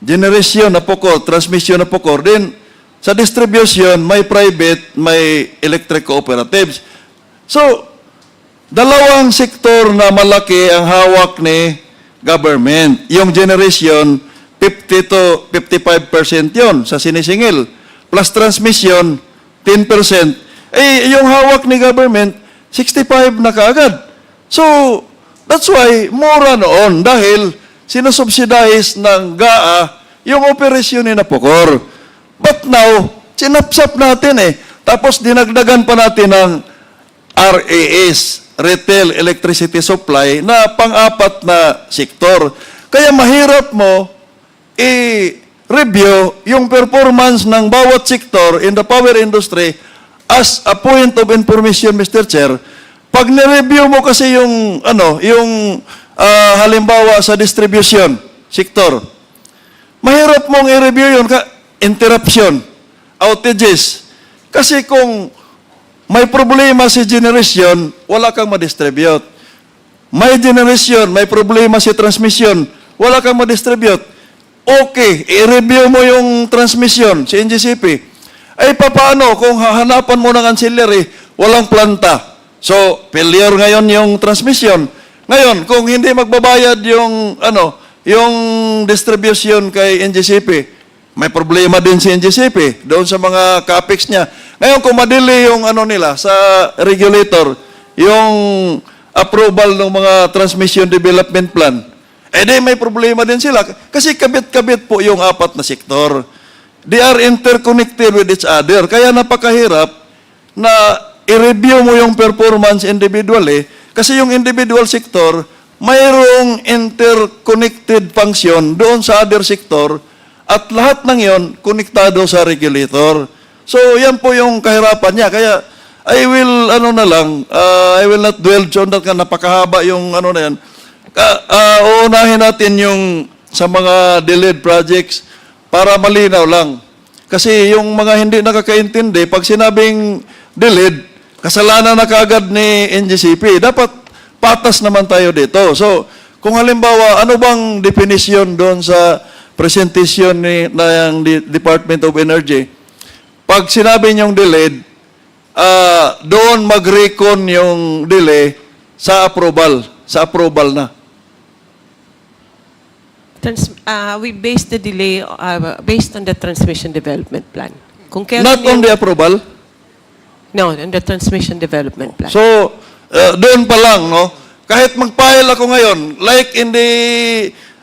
Generation, Napocor, transmission, Napocor. Then, sa distribution, may private, may electric cooperatives. So, dalawang sektor na malaki ang hawak ni government. Yung generation, 50 to 55% yon sa sinisingil. Plus transmission, 10%. Eh, yung hawak ni government, 65 na kaagad. So, that's why, mura noon. Dahil, sinusubsidize ng GAA yung operasyon ni Napocor. But now, sinapsap natin eh. Tapos, dinagdagan pa natin ng RES, Retail Electricity Supply, na pang-apat na sektor. Kaya mahirap mo i-review yung performance ng bawat sektor in the power industry as a point of information, Mr. Chair. Pag ni-review mo kasi yung, halimbawa sa distribution sector, mahirap mong i-review yun, interruption, outages. Kasi kung may problema si generation, wala kang ma-distribute. May generation, may problema si transmission, wala kang ma-distribute. Okay, i-review mo yung transmission, si NGCP. Ay, paano kung hahanapan mo ng ancillary, walang planta? So, failure ngayon yung transmission. Ngayon, kung hindi magbabayad yung, yung distribution kay NGCP, may problema din si NGCP doon sa mga capex niya. Ngayon, kung madili yung nila sa regulator, yung approval ng mga transmission development plan, di may problema din sila. Kasi kabit-kabit po yung apat na sektor. They are interconnected with each other. Kaya napakahirap na i-review mo yung performance individually kasi yung individual sector mayroong interconnected function doon sa other sector at lahat ng yon konektado sa regulator. So, yan po yung kahirapan niya. Kaya, I will, I will not dwell on that, napakahaba yung na yan. Uunahin natin yung sa mga delayed projects para malinaw lang. Kasi yung mga hindi nakakaintindi, pag sinabing delayed, kasalanan na kaagad ni NGCP. Dapat patas naman tayo dito. So, kung halimbawa, ano bang definition doon sa presentation ng Department of Energy? Pag sinabi niyong delayed, doon mag-recon yung delay sa approval. Sa approval na. We based the delay based on the transmission development plan. Kung Not on the approval? No, on the transmission development plan. So, doon pa lang, no? Kahit mag-file ako ngayon, like in the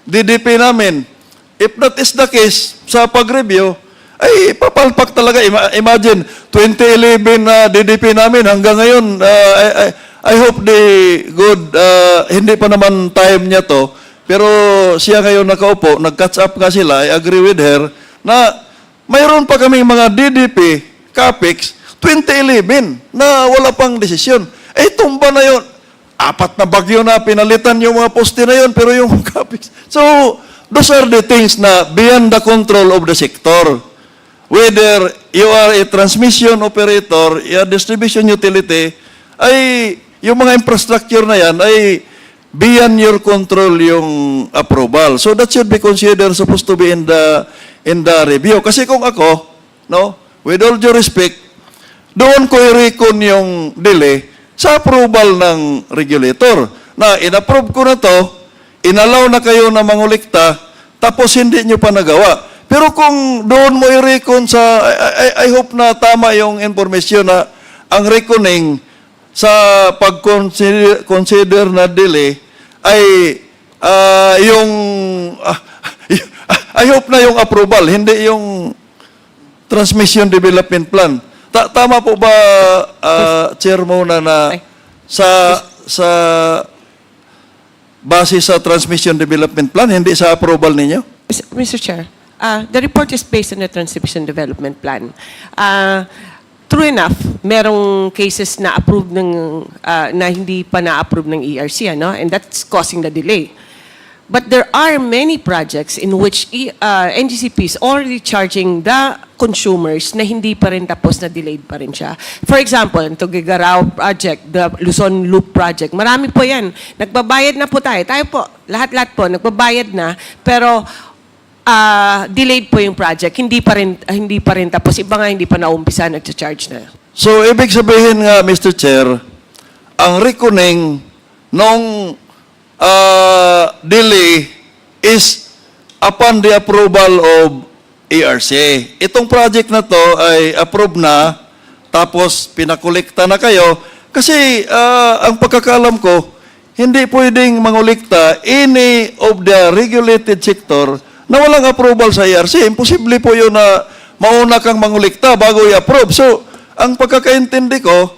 DDP namin. If that is the case, sa pag-review, ay papalpak talaga. Imagine, 2011 na DDP namin hanggang ngayon, I hope hindi pa naman time niya to, pero siya ngayon nakaupo, nag-catch up nga sila, I agree with her, na mayroon pa kaming mga DDP, CAPEX, 2011, na wala pang desisyon. Tumba na yun. 4 na bagyo na, pinalitan yung mga poste na yun, pero yung CAPEX. So, those are the things na beyond the control of the sector. Whether you are a transmission operator, a distribution utility, ay yung mga infrastructure na yan ay beyond your control yung approval. So that should be considered supposed to be in the review. Kasi kung ako, no, with all due respect, doon ko i-recon yung delay sa approval ng regulator. Na in-approve ko na to, inalaw na kayo na mangulikta, tapos hindi nyo pa nagawa. Pero kung doon mo i-recon sa, I hope na tama yung information na ang reckoning sa pag-consider na delay ay I hope na yung approval, hindi yung transmission development plan. Tama po ba, Chair Mona, na sa base sa transmission development plan, hindi sa approval ninyo? Mr. Chair, the report is based on the transmission development plan. True enough, merong cases na approved na hindi pa na-approve ng ERC, ano? And that's causing the delay. But there are many projects in which NGCP is already charging the consumers na hindi pa rin tapos, na delayed pa rin siya. For example, ang Tuguegarao project, the Luzon Loop project, marami po yan. Nagbabayad na po tayo. Tayo po, lahat-lahat po, nagbabayad na. Pero delayed po yung project. Hindi pa rin tapos. Iba nga hindi pa naumpisa, nag-charge na. So, ibig sabihin nga, Mr. Chair, ang reckoning nung delay is upon the approval of ERC. Itong project na to ay approved na, tapos pinakolekta na kayo, kasi ang pagkakalam ko, hindi pwedeng mangulikta any of the regulated sector na walang approval sa ERC. Imposible po yun na mauna kang mangulikta bago i-approve. So, ang pagkakaintindi ko,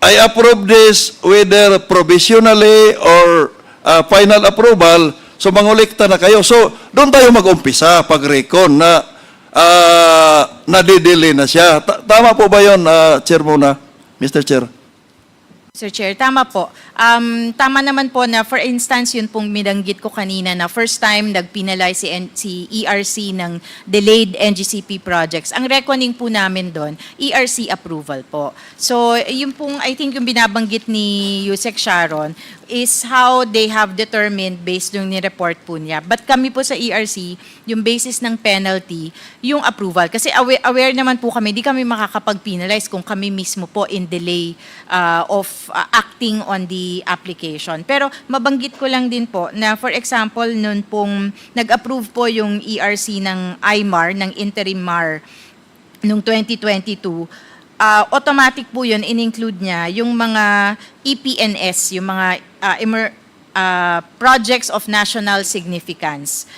I approve this whether provisionally or final approval, so mangulikta na kayo. So, doon tayo mag-umpisa pag-recon na nadidelay na siya. Tama po ba yun, Chair Mona, Mr. Chair? Sir Chair, tama po. Tama naman po na, for instance, yun pong minanggit ko kanina na first time nagpinalize si ERC ng delayed NGCP projects. Ang reckoning po namin doon, ERC approval po. So, yun pong, I think yung binabanggit ni Yusek Sharon is how they have determined based yung ni-report po niya. But kami po sa ERC, yung basis ng penalty, yung approval. Kasi aware naman po kami, di kami makakapag-penalize kung kami mismo po in delay of acting on the application. Pero mabanggit ko lang din po na, for example, noon pong nag-approve po yung ERC ng IMAR, ng interim MAR, noong 2022, automatic po yun, in-include niya yung mga EPNS, yung mga projects of national significance.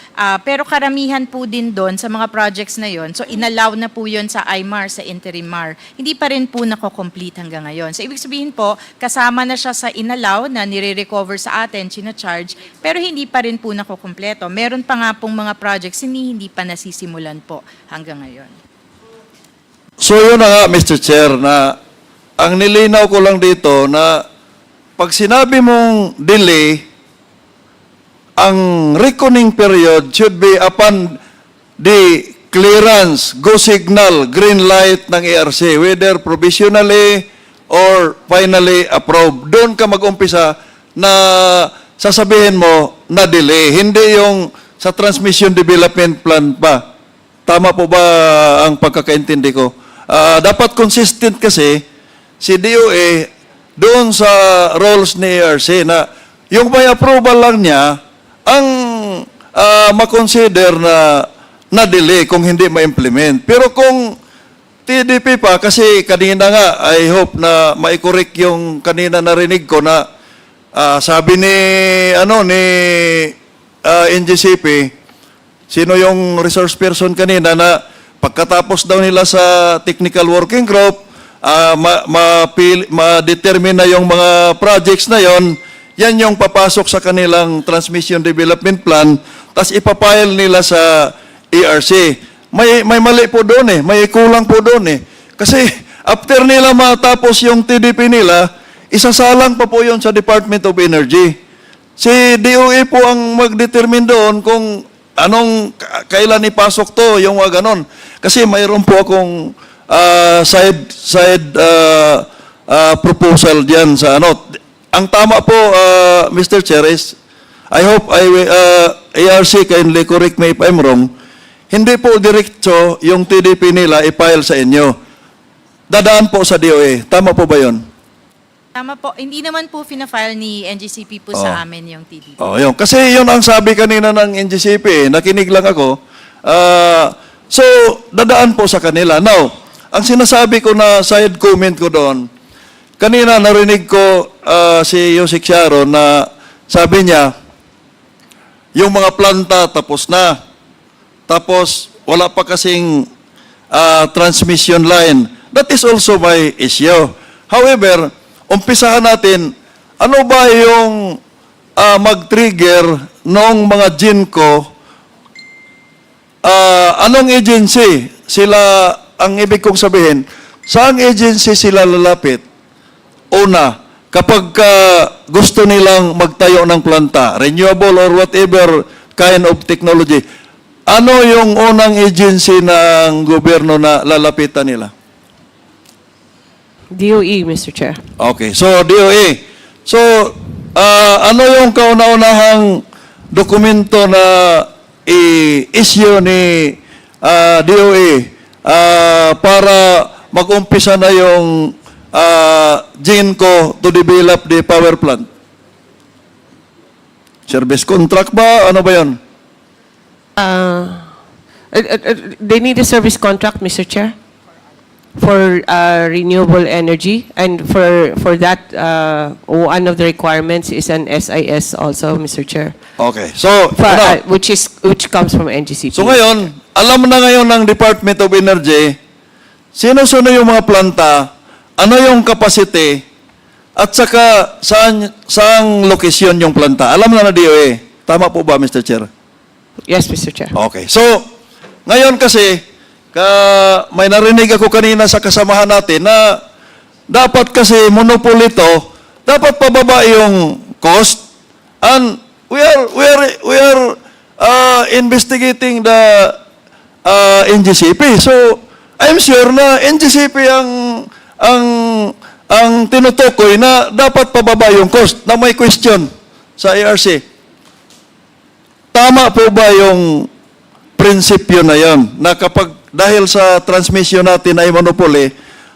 Pero karamihan po din doon sa mga projects na yon, so inallow na po yun sa IMAR, sa interim MAR. Hindi pa rin po nako-complete hanggang ngayon. So ibig sabihin po, kasama na siya sa inallow na nire-recover sa atin, charge, pero hindi pa rin po nako-kompleto. Meron pa nga pong mga projects hindi pa nasisimulan po hanggang ngayon. So yun na nga, Mr. Chair, na ang nilinaw ko lang dito na pag sinabi mong delay, ang reckoning period should be upon the clearance, go signal, green light ng ERC, whether provisionally or finally approved. Doon ka mag-umpisa na sasabihin mo na delay, hindi yung sa transmission development plan pa. Tama po ba ang pagkakaintindi ko? Dapat consistent kasi si DOA doon sa roles ni ERC na yung may approval lang niya ang makonsider na delay kung hindi ma-implement. Pero kung TDP pa, kasi kanina nga, I hope na ma-correct yung kanina narinig ko na sabi ni NGCP, sino yung resource person kanina na pagkatapos daw nila sa technical working group, ma-determine na yung mga projects na yon, yan yung papasok sa kanilang transmission development plan, tapos ipapile nila sa ERC. May mali po doon eh, may kulang po doon eh. Kasi after nila matapos yung TDP nila, isasalang pa po yun sa Department of Energy. Si DOE po ang mag-determine doon kung kailan ipasok to, yung mga ganon. Kasi mayroon po akong side proposal diyan sa ano. Ang tama po, Mr. Chair, is I hope ARC kindly correct me if I'm wrong. Hindi po diretso yung TDP nila i-file sa inyo. Dadaan po sa DOE. Tama po ba yun? Tama po. Hindi naman po fina-file ni NGCP po sa amin yung TDP. Yun. Kasi yun ang sabi kanina ng NGCP. Nakinig lang ako. So, dadaan po sa kanila. Now, ang sinasabi ko na side comment ko doon, kanina narinig ko si Yosek Sharon na sabi niya, yung mga planta tapos na. Tapos, wala pa kasing transmission line. That is also my issue. However, umpisahan natin, ano ba yung mag-trigger ng mga GENCO? Anong agency sila, ang ibig kong sabihin, saang agency sila lalapit? Una, kapag gusto nilang magtayo ng planta, renewable or whatever kind of technology, ano yung unang agency ng gobyerno na lalapitan nila? DOE, Mr. Chair. Okay, so DOE. So, ano yung kauna-unahang dokumento na i-issue ni DOE para mag-umpisa na yung GENCO to develop the power plant? Service contract ba? Ano ba yun? They need a service contract, Mr. Chair, for renewable energy, and for that, one of the requirements is an SIS also, Mr. Chair. Okay, so Which comes from NGCP. So ngayon, alam na ngayon ng Department of Energy, sino-sino yung mga planta, ano yung capacity, at saka saang lokasyon yung planta. Alam na DOE. Tama po ba, Mr. Chair? Yes, Mr. Chair. Okay. So, ngayon kasi, may narinig ako kanina sa kasamahan natin na dapat kasi monopoly to, dapat pababa yung cost. And we are investigating the NGCP. So, I'm sure na NGCP ang tinutukoy na dapat pababa yung cost. Na may question sa ARC. Tama po ba yung prinsipyo na yon na kapag dahil sa transmission natin ay monopoly,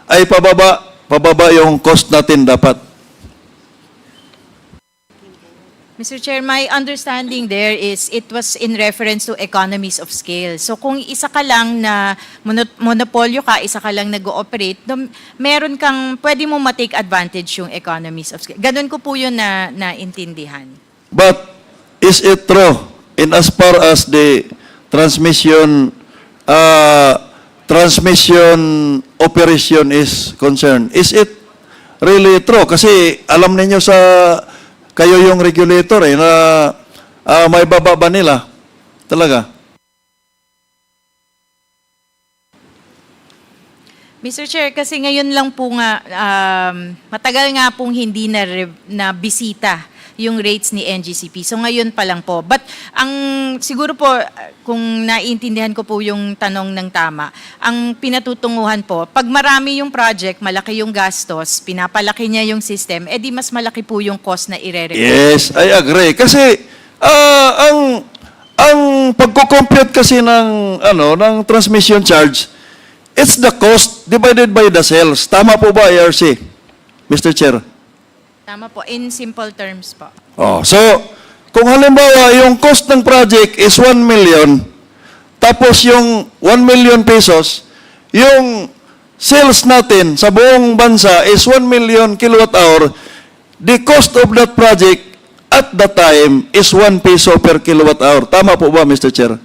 ay pababa yung cost natin dapat? Mr. Chair, my understanding there is it was in reference to economies of scale. So kung isa ka lang na monopolyo ka, isa ka lang nag-ooperate, meron kang, pwede mo ma-take advantage yung economies of scale. Ganun ko po yun na naintindihan. But is it true in as far as the transmission operation is concerned? Is it really true? Kasi alam niyo kayo yung regulator na may bababa nila. Talaga. Mr. Chair, kasi ngayon lang po nga, matagal nga pong hindi na bisita yung rates ni NGCP. So ngayon pa lang po. But siguro po, kung naiintindihan ko po yung tanong ng tama, ang pinatutunguhan po, pag marami yung project, malaki yung gastos, pinapalaki niya yung system, edi mas malaki po yung cost na ire-require. Yes, I agree. Kasi ang pagko-compute kasi ng transmission charge, it's the cost divided by the sales. Tama po ba, ARC, Mr. Chair? Tama po, in simple terms po. So, kung halimbawa yung cost ng project is 1 million, tapos yung 1 million pesos, yung sales natin sa buong bansa is 1 million kilowatt hour, the cost of that project at the time is 1 peso per kilowatt hour. Tama po ba, Mr. Chair?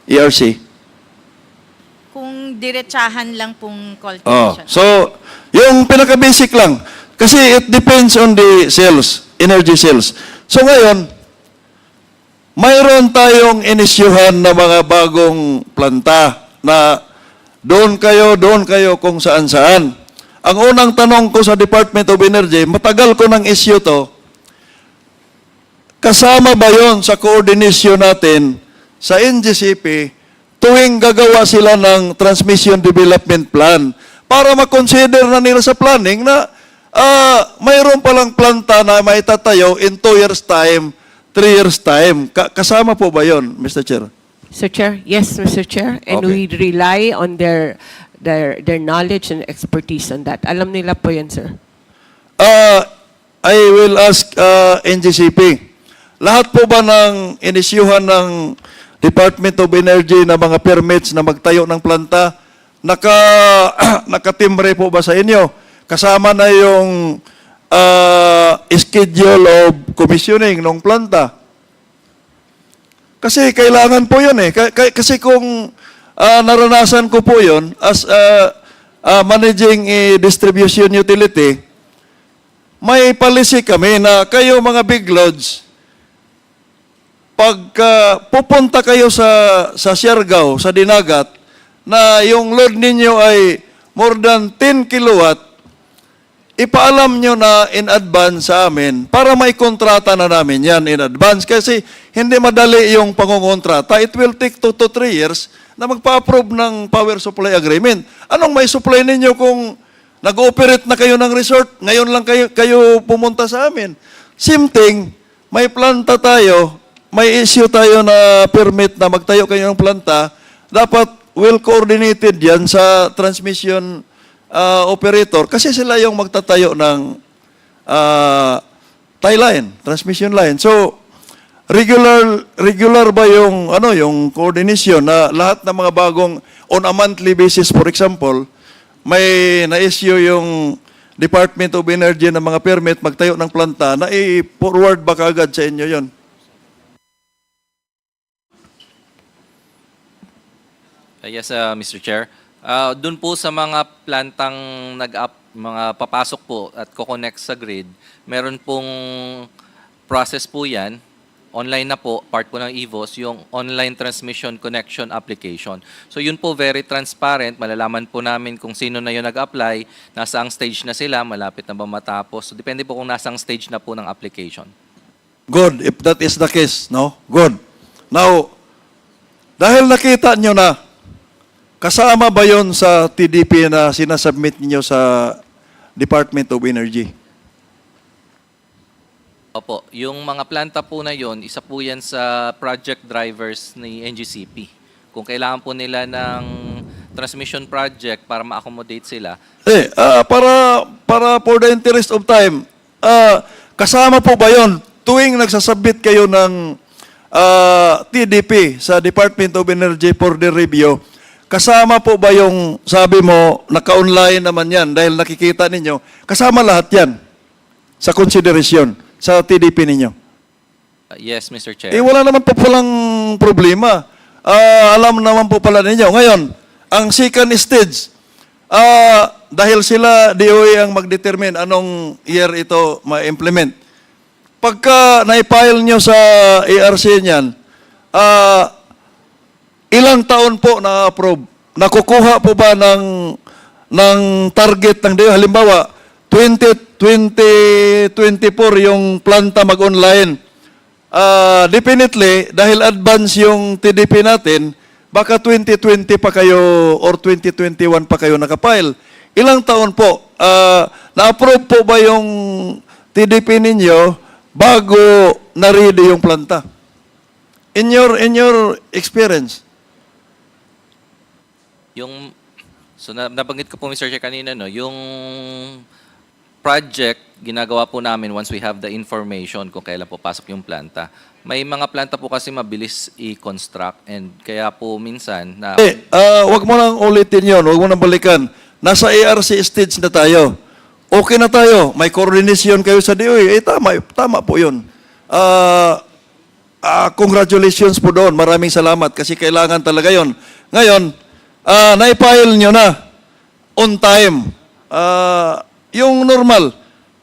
ERC. Kung diretsahan lang pong Oh, cultivation. so, yung pinaka-basic lang. Kasi it depends on the cells, energy cells. So ngayon, mayroon tayong inisyuhan na mga bagong planta na doon kayo kung saan-saan. Ang unang tanong ko sa Department of Energy, matagal ko ng issue to, kasama ba yon sa coordination natin sa NGCP tuwing gagawa sila ng Transmission Development Plan para makonsider na nila sa planning na mayroon palang planta na maitatayo in 2 years' time, 3 years' time. Kasama po ba yon, Mr. Chair? Sir Chair, yes, Mr. Chair, and Okay. we rely on their knowledge and expertise on that. Alam nila po yan, sir. I will ask NGCP. Lahat po ba ng inisyuhan ng Department of Energy na mga permits na magtayo ng planta, nakatimbre po ba sa inyo? Kasama na yung schedule of commissioning ng planta. Kasi kailangan po yun eh. Kasi kung naranasan ko po yun as managing a distribution utility, may policy kami na kayo mga big loads, pagka pupunta kayo sa Siargao, sa Dinagat, na yung load ninyo ay more than 10 kilowatt, ipaalam nyo na in advance sa amin para may kontrata na namin yan in advance. Kasi hindi madali yung pangungontrata. It will take 2 to 3 years na magpa-approve ng power supply agreement. Anong may supply ninyo kung nag-ooperate na kayo ng resort? Ngayon lang kayo pumunta sa amin. Same thing, may planta tayo, may issue tayo na permit na magtayo kayo ng planta, dapat well coordinated yan sa transmission operator kasi sila yung magtatayo ng tie line, transmission line. So, regular ba yung yung coordination na lahat ng mga bagong on a monthly basis, for example, may na-issue yung Department of Energy ng mga permit magtayo ng planta na i-forward ba kaagad sa inyo yon? Yes, Mr. Chair. Doon po sa mga plantang mga papasok po at kukonect sa grid, meron pong process po yan. Online na po, part po ng EVOS, yung Online Transmission Connection Application. So yun po very transparent, malalaman po namin kung sino na yun nag-apply, nasaang stage na sila, malapit na ba matapos. So depende po kung nasaang stage na po ng application. Good, if that is the case, no? Good. Now, dahil nakita nyo na, kasama ba yon sa TDP na sinasubmit niyo sa Department of Energy? Opo, yung mga planta po na yon, isa po yan sa project drivers ni NGCP. Kung kailangan po nila ng transmission project para ma-accommodate sila. Para for the interest of time, kasama po ba yon tuwing nagsasubmit kayo ng TDP sa Department of Energy for the review? Kasama po ba yung, sabi mo, naka-online naman yan dahil nakikita ninyo, kasama lahat yan sa consideration sa TDP ninyo? Yes, Mr. Chair. Wala naman po palang problema. Alam naman po pala ninyo. Ngayon, ang second stage, dahil sila, DOE ang mag-determine anong year ito ma-implement. Pagka na-file nyo sa ARC niyan, ilang taon po na-approve? Nakukuha po ba ng target ng DOE? Halimbawa, 2024 yung planta mag-online. Definitely, dahil advance yung TDP natin, baka 2020 pa kayo or 2021 pa kayo nakapile. Ilang taon po? Na-approve po ba yung TDP ninyo bago na-ready yung planta? In your experience? Nabanggit ko po, Mr. Chair, kanina, no, yung project, ginagawa po namin once we have the information kung kailan po pasok yung planta. May mga planta po kasi mabilis i-construct and kaya po minsan na... wag mo nang ulitin yun, wag mo nang balikan. Nasa ARC stage na tayo. Okay na tayo, may coordination kayo sa DOE. Tama po yun. congratulations po doon. Maraming salamat kasi kailangan talaga yon. Ngayon, naipile nyo na on time. Yung normal,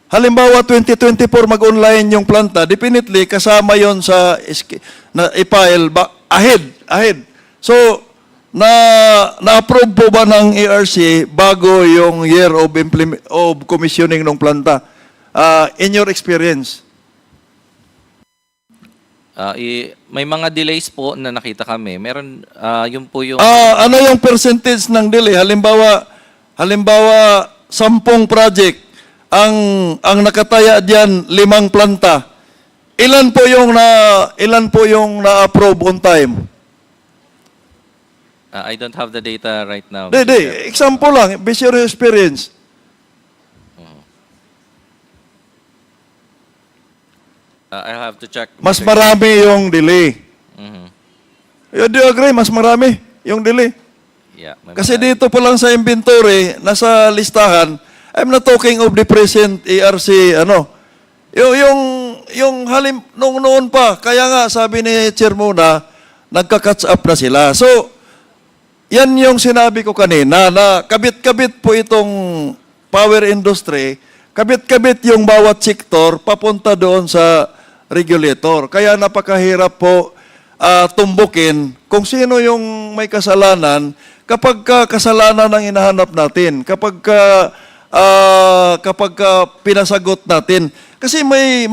halimbawa 2024 mag-online yung planta, definitely kasama yon sa na i-file ahead. So, na-approve po ba ng ERC bago yung year of commissioning ng planta? In your experience? May mga delays po na nakita kami. Meron, yun po yung... ano yung percentage ng delay? Halimbawa 10 project, ang nakataya diyan 5 planta. Ilan po yung na-approve on time? I don't have the data right now. Example lang, based on your experience. I'll have to check. Mas marami yung delay. Do you agree? Mas marami yung delay. Yeah, Kasi dito pa lang sa inventory, nasa listahan, I'm not talking of the present ERC, yung nung noon pa, kaya nga sabi ni Chair Muna, nagka-catch up na sila. So, yan yung sinabi ko kanina, na kabit-kabit po itong power industry, kabit-kabit yung bawat sektor papunta doon sa regulator. Kaya napakahirap po tumbukin kung sino yung may kasalanan kapag kasalanan ang hinahanap natin, kapag pinasagot natin. Kasi may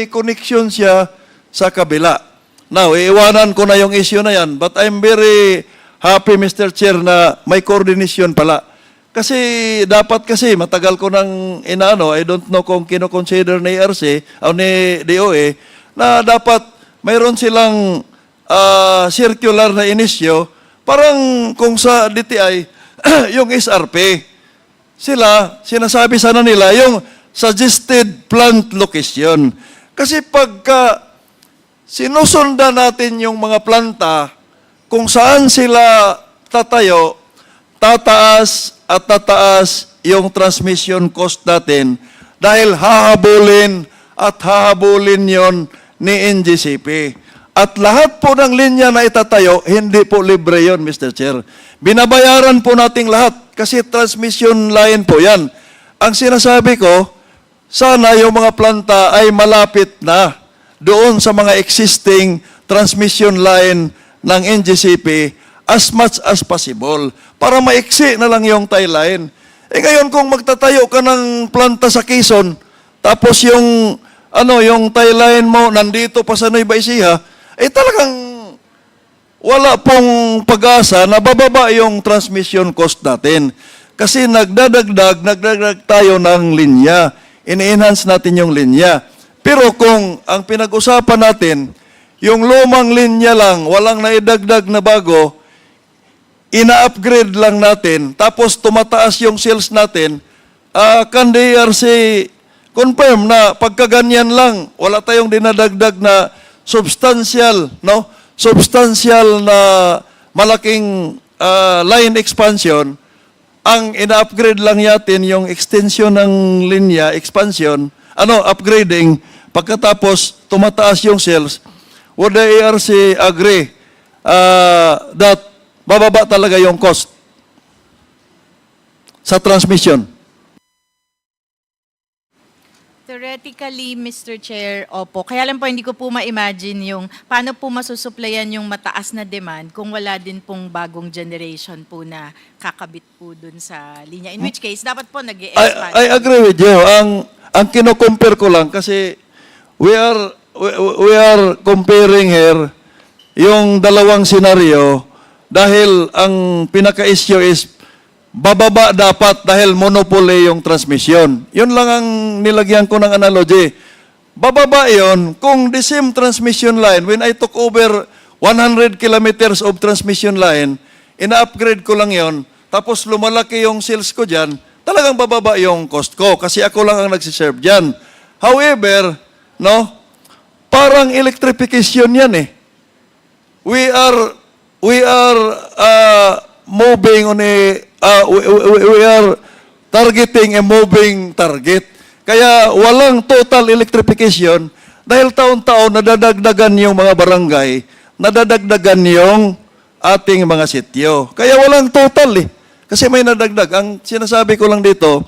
connection siya sa kabila. Now, iiwanan ko na yung issue na yan, but I'm very happy, Mr. Chair, na may coordination pala. Kasi dapat matagal ko nang I don't know kung kino-consider ni ERC o ni DOE, na dapat mayroon silang circular na inisyo, parang kung sa DTI, yung SRP, sinasabi sana nila yung suggested plant location. Kasi pagka sinusundan natin yung mga planta, kung saan sila tatayo, tataas at tataas yung transmission cost natin dahil hahabulin yon ni NGCP. At lahat po ng linya na itatayo, hindi po libre yon, Mr. Chair. Binabayaran po nating lahat kasi transmission line po yan. Ang sinasabi ko, sana yung mga planta ay malapit na doon sa mga existing transmission line ng NGCP as much as possible para maiksi na lang yung tie line. Ngayon kung magtatayo ka ng planta sa Quezon, tapos yung tie line mo nandito pa sa Nueva Ecija, talagang wala pong pag-asa na bababa yung transmission cost natin. Kasi nagdadagdag tayo ng linya. Ini-enhance natin yung linya. Pero kung ang pinag-usapan natin, yung lumang linya lang, walang naidagdag na bago, ina-upgrade lang natin, tapos tumataas yung sales natin, can the ERC confirm na pagkaganyan lang, wala tayong dinadagdag na substantial na malaking line expansion, ang ina-upgrade lang natin yung extension ng linya, expansion, upgrading, pagkatapos tumataas yung sales, would the ERC agree that bababa talaga yung cost sa transmission? Theoretically, Mr. Chair, opo. Kaya lang po, hindi ko po ma-imagine yung paano po masusuplayan yung mataas na demand kung wala din pong bagong generation po na kakabit po dun sa linya. In which case, dapat po nag-expand. I agree with you. Ang kino-compare ko lang kasi we are comparing here yung dalawang senaryo dahil ang pinaka-issue is bababa dapat dahil monopoly yung transmission. Yun lang ang nilagyan ko ng analogy. Bababa yun kung the same transmission line, when I took over 100 kilometers of transmission line, ina-upgrade ko lang yun, tapos lumalaki yung sales ko dyan, talagang bababa yung cost ko kasi ako lang ang nagsiserve dyan. However, parang electrification yan eh. We are moving on we are targeting a moving target. Kaya walang total electrification Dahil taon-taon nadadagdagan yung mga barangay, nadadagdagan yung ating mga sityo. Kaya walang total eh. Kasi may nadagdag. Ang sinasabi ko lang dito,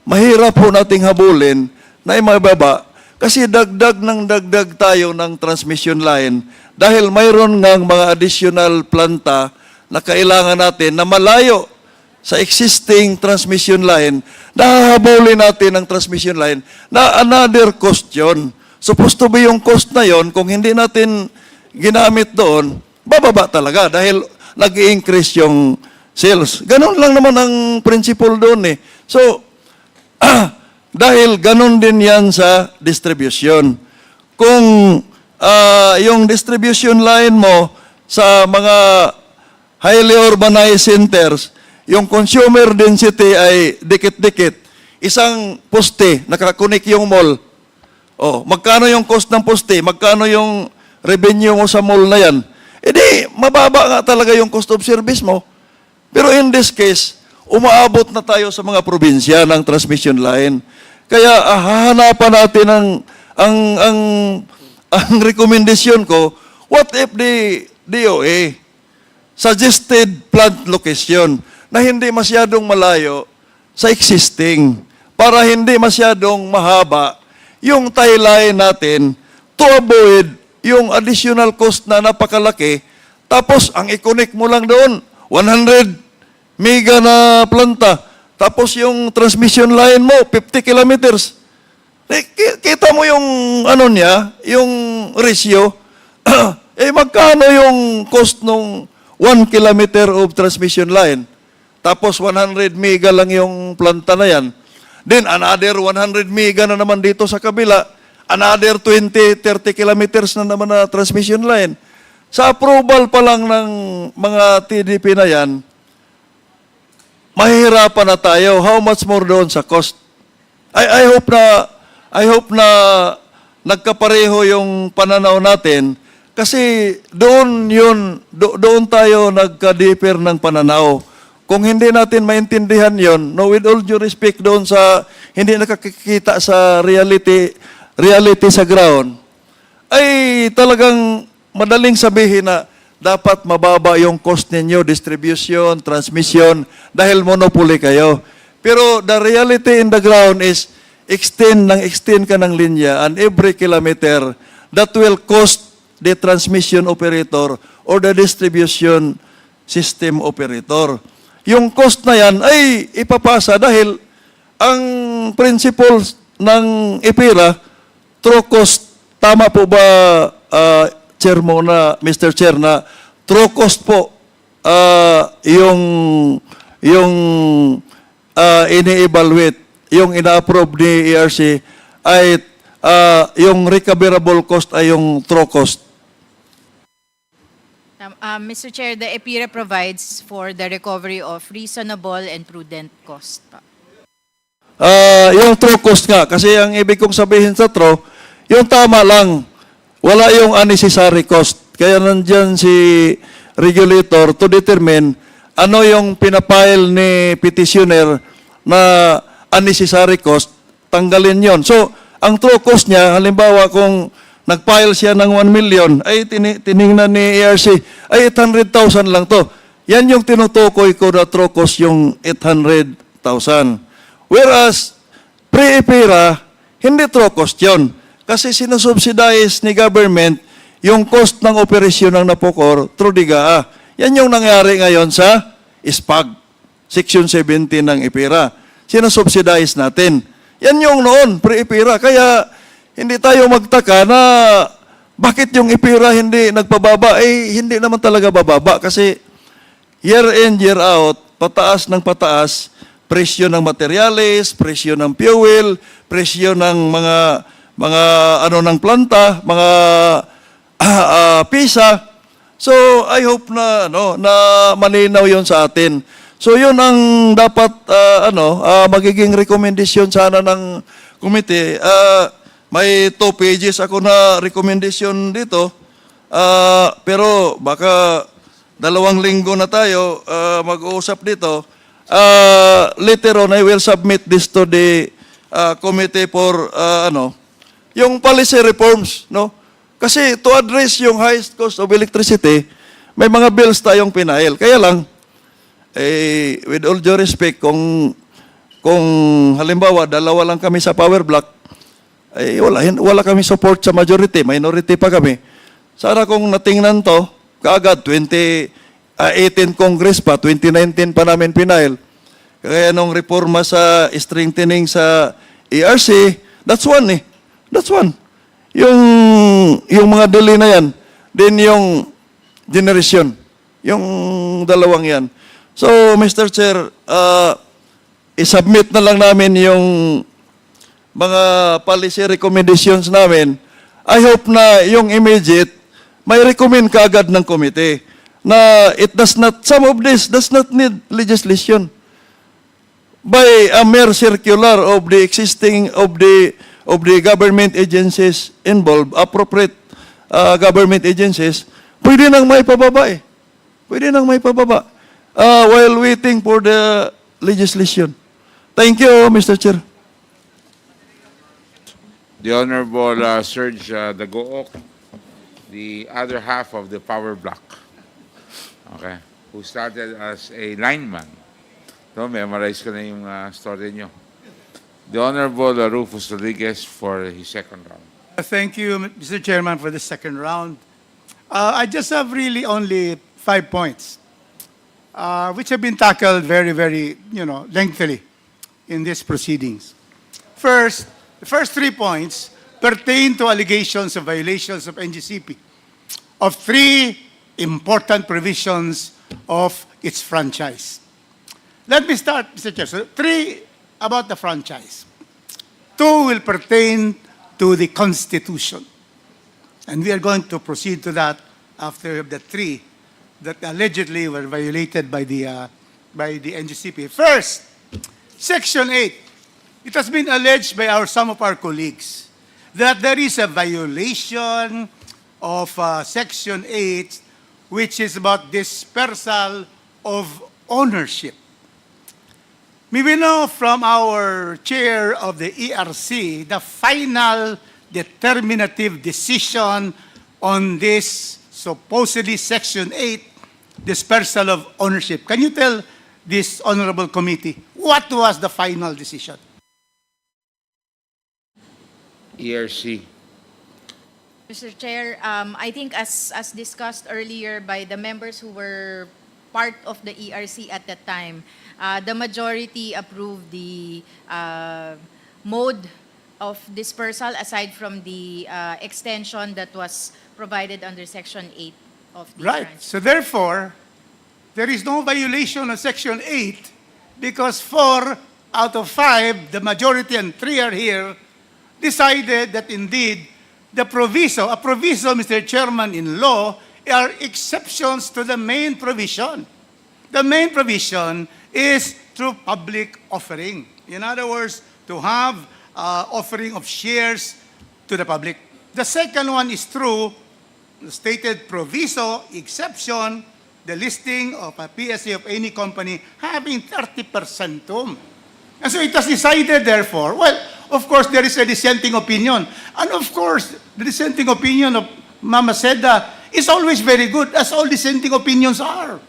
mahirap po nating habulin na imababa kasi dagdag ng dagdag tayo ng transmission line dahil mayroon ngang mga additional planta na kailangan natin na malayo sa existing transmission line, nahahabulin natin ang transmission line na another cost yun. Supposed to be yung cost na yon, kung hindi natin ginamit doon, bababa talaga dahil nag-i-increase yung sales. Ganon lang naman ang principle doon eh. So, dahil ganon din yan sa distribution. Kung yung distribution line mo sa mga highly urbanized centers, yung consumer density ay dikit-dikit. Isang poste, nakakunik yung mall. Oh, magkano yung cost ng poste? Magkano yung revenue mo sa mall na yan? Eh di, mababa nga talaga yung cost of service mo. Pero in this case, umaabot na tayo sa mga probinsya ng transmission line. Kaya hahanapan natin ang rekomendasyon ko, what if the DOA suggested plant location na hindi masyadong malayo sa existing para hindi masyadong mahaba yung tie line natin to avoid yung additional cost na napakalaki. Tapos, ang i-connect mo lang doon, 100 mega na planta. Tapos yung transmission line mo, 50 kilometers. Kita mo yung ano niya, yung ratio. Magkano yung cost ng 1 kilometer of transmission line? Tapos 100 mega lang yung planta na yan. Then another 100 mega na naman dito sa kabila. Another 20, 30 kilometers na naman na transmission line. Sa approval pa lang ng mga TDP na yan, mahihirapan na tayo. How much more doon sa cost? I hope na nagkapareho yung pananaw natin kasi doon tayo nagka-differ ng pananaw. Kung hindi natin maintindihan yon, no, with all due respect doon sa hindi nakakikita sa reality sa ground, ay talagang madaling sabihin na dapat mababa yung cost ninyo, distribution, transmission, dahil monopoly kayo. Pero the reality in the ground is extend ka ng linya and every kilometer that will cost the transmission operator or the distribution system operator. Yung cost na yan ay ipapasa dahil ang principles ng IPIRA, true cost, tama po ba, Chair mo na, Mr. Chair, na true cost po yung ini-evaluate, yung ina-approve ni ERC ay yung recoverable cost ay yung true cost. Mr. Chair, the EPIRA provides for the recovery of reasonable and prudent cost. Yung true cost nga, kasi ang ibig kong sabihin sa true, yung tama lang, wala yung unnecessary cost. Kaya nandyan si regulator to determine ano yung pinapile ni petitioner na unnecessary cost, tanggalin yon. So, ang true cost niya, halimbawa kung nag-file siya ng 1 million, ay tiningnan ni ERC, ay 800,000 lang to. Yan yung tinutukoy ko na true cost, yung 800,000. Whereas, pre-EPIRA, hindi true cost yun. Kasi sinusubsidize ni government yung cost ng operasyon ng Napocor through DIGA. Yan yung nangyari ngayon sa SPAG, Section 17 ng EPIRA. Sinusubsidize natin. Yan yung noon, pre-EPIRA. Kaya, hindi tayo magtaka na bakit yung IPIRA hindi nagpababa. Hindi naman talaga bababa kasi year in, year out, pataas ng pataas, presyo ng materyales, presyo ng fuel, presyo ng mga ng planta, mga pisa. So I hope na na malinaw 'yon sa atin. So 'yun ang dapat magiging recommendation sana ng committee. May 2 pages ako na recommendation dito, pero baka 2 linggo na tayo mag-uusap dito. Later on, I will submit this to the committee for yung policy reforms, no? Kasi to address yung highest cost of electricity, may mga bills tayong pinail. Kaya lang, with all due respect, kung halimbawa, dalawa lang kami sa power block, wala kami support sa majority, minority pa kami. Sana kung natingnan to, kaagad 2018 Congress pa, 2019 pa namin pinail. Kaya nung reforma sa strengthening sa ERC, that's one eh. That's one. Yung mga delay na yan, then yung generation, yung dalawang yan. So, Mr. Chair, isubmit na lang namin yung mga policy recommendations namin. I hope na yung immediate, may recommend kaagad ng committee na some of this does not need legislation. By a mere circular of the existing of the government agencies involved, appropriate government agencies, pwede nang may pababa eh. Pwede nang may pababa while waiting for the legislation. Thank you, Mr. Chair. The Honorable Serge Dagook, the other half of the power block, okay, who started as a lineman. No, memorize ko na yung story nyo. The Honorable Rufus Rodriguez for his second round. Thank you, Mr. Chairman, for the second round. I just have really only 5 points, which have been tackled very, very, lengthily in these proceedings. First, the first 3 points pertain to allegations of violations of NGCP, of 3 important provisions of its franchise. Let me start, Mr. Chair. So 3 about the franchise. 2 will pertain to the Constitution. And we are going to proceed to that after the 3 that allegedly were violated by the NGCP. First, Section 8. It has been alleged by some of our colleagues that there is a violation of Section 8, which is about dispersal of ownership. May we know from our chair of the ERC the final determinative decision on this supposedly Section 8 dispersal of ownership. Can you tell this honorable committee what was the final decision? ERC. Mr. Chair, I think as discussed earlier by the members who were part of the ERC at that time, the majority approved the mode of dispersal aside from the extension that was provided under Section 8 of the Right. branch. So therefore, there is no violation of Section 8 because 4 out of 5, the majority and 3 are here, decided that indeed the proviso, a proviso, Mr. Chairman, in law, are exceptions to the main provision. The main provision is through public offering. In other words, to have offering of shares to the public. The second one is through the stated proviso, exception, the listing of a PSA of any company having 30% term. And so it was decided, therefore, well, of course, there is a dissenting opinion. And of course, the dissenting opinion of Mama Seda is always very good, as all dissenting opinions are.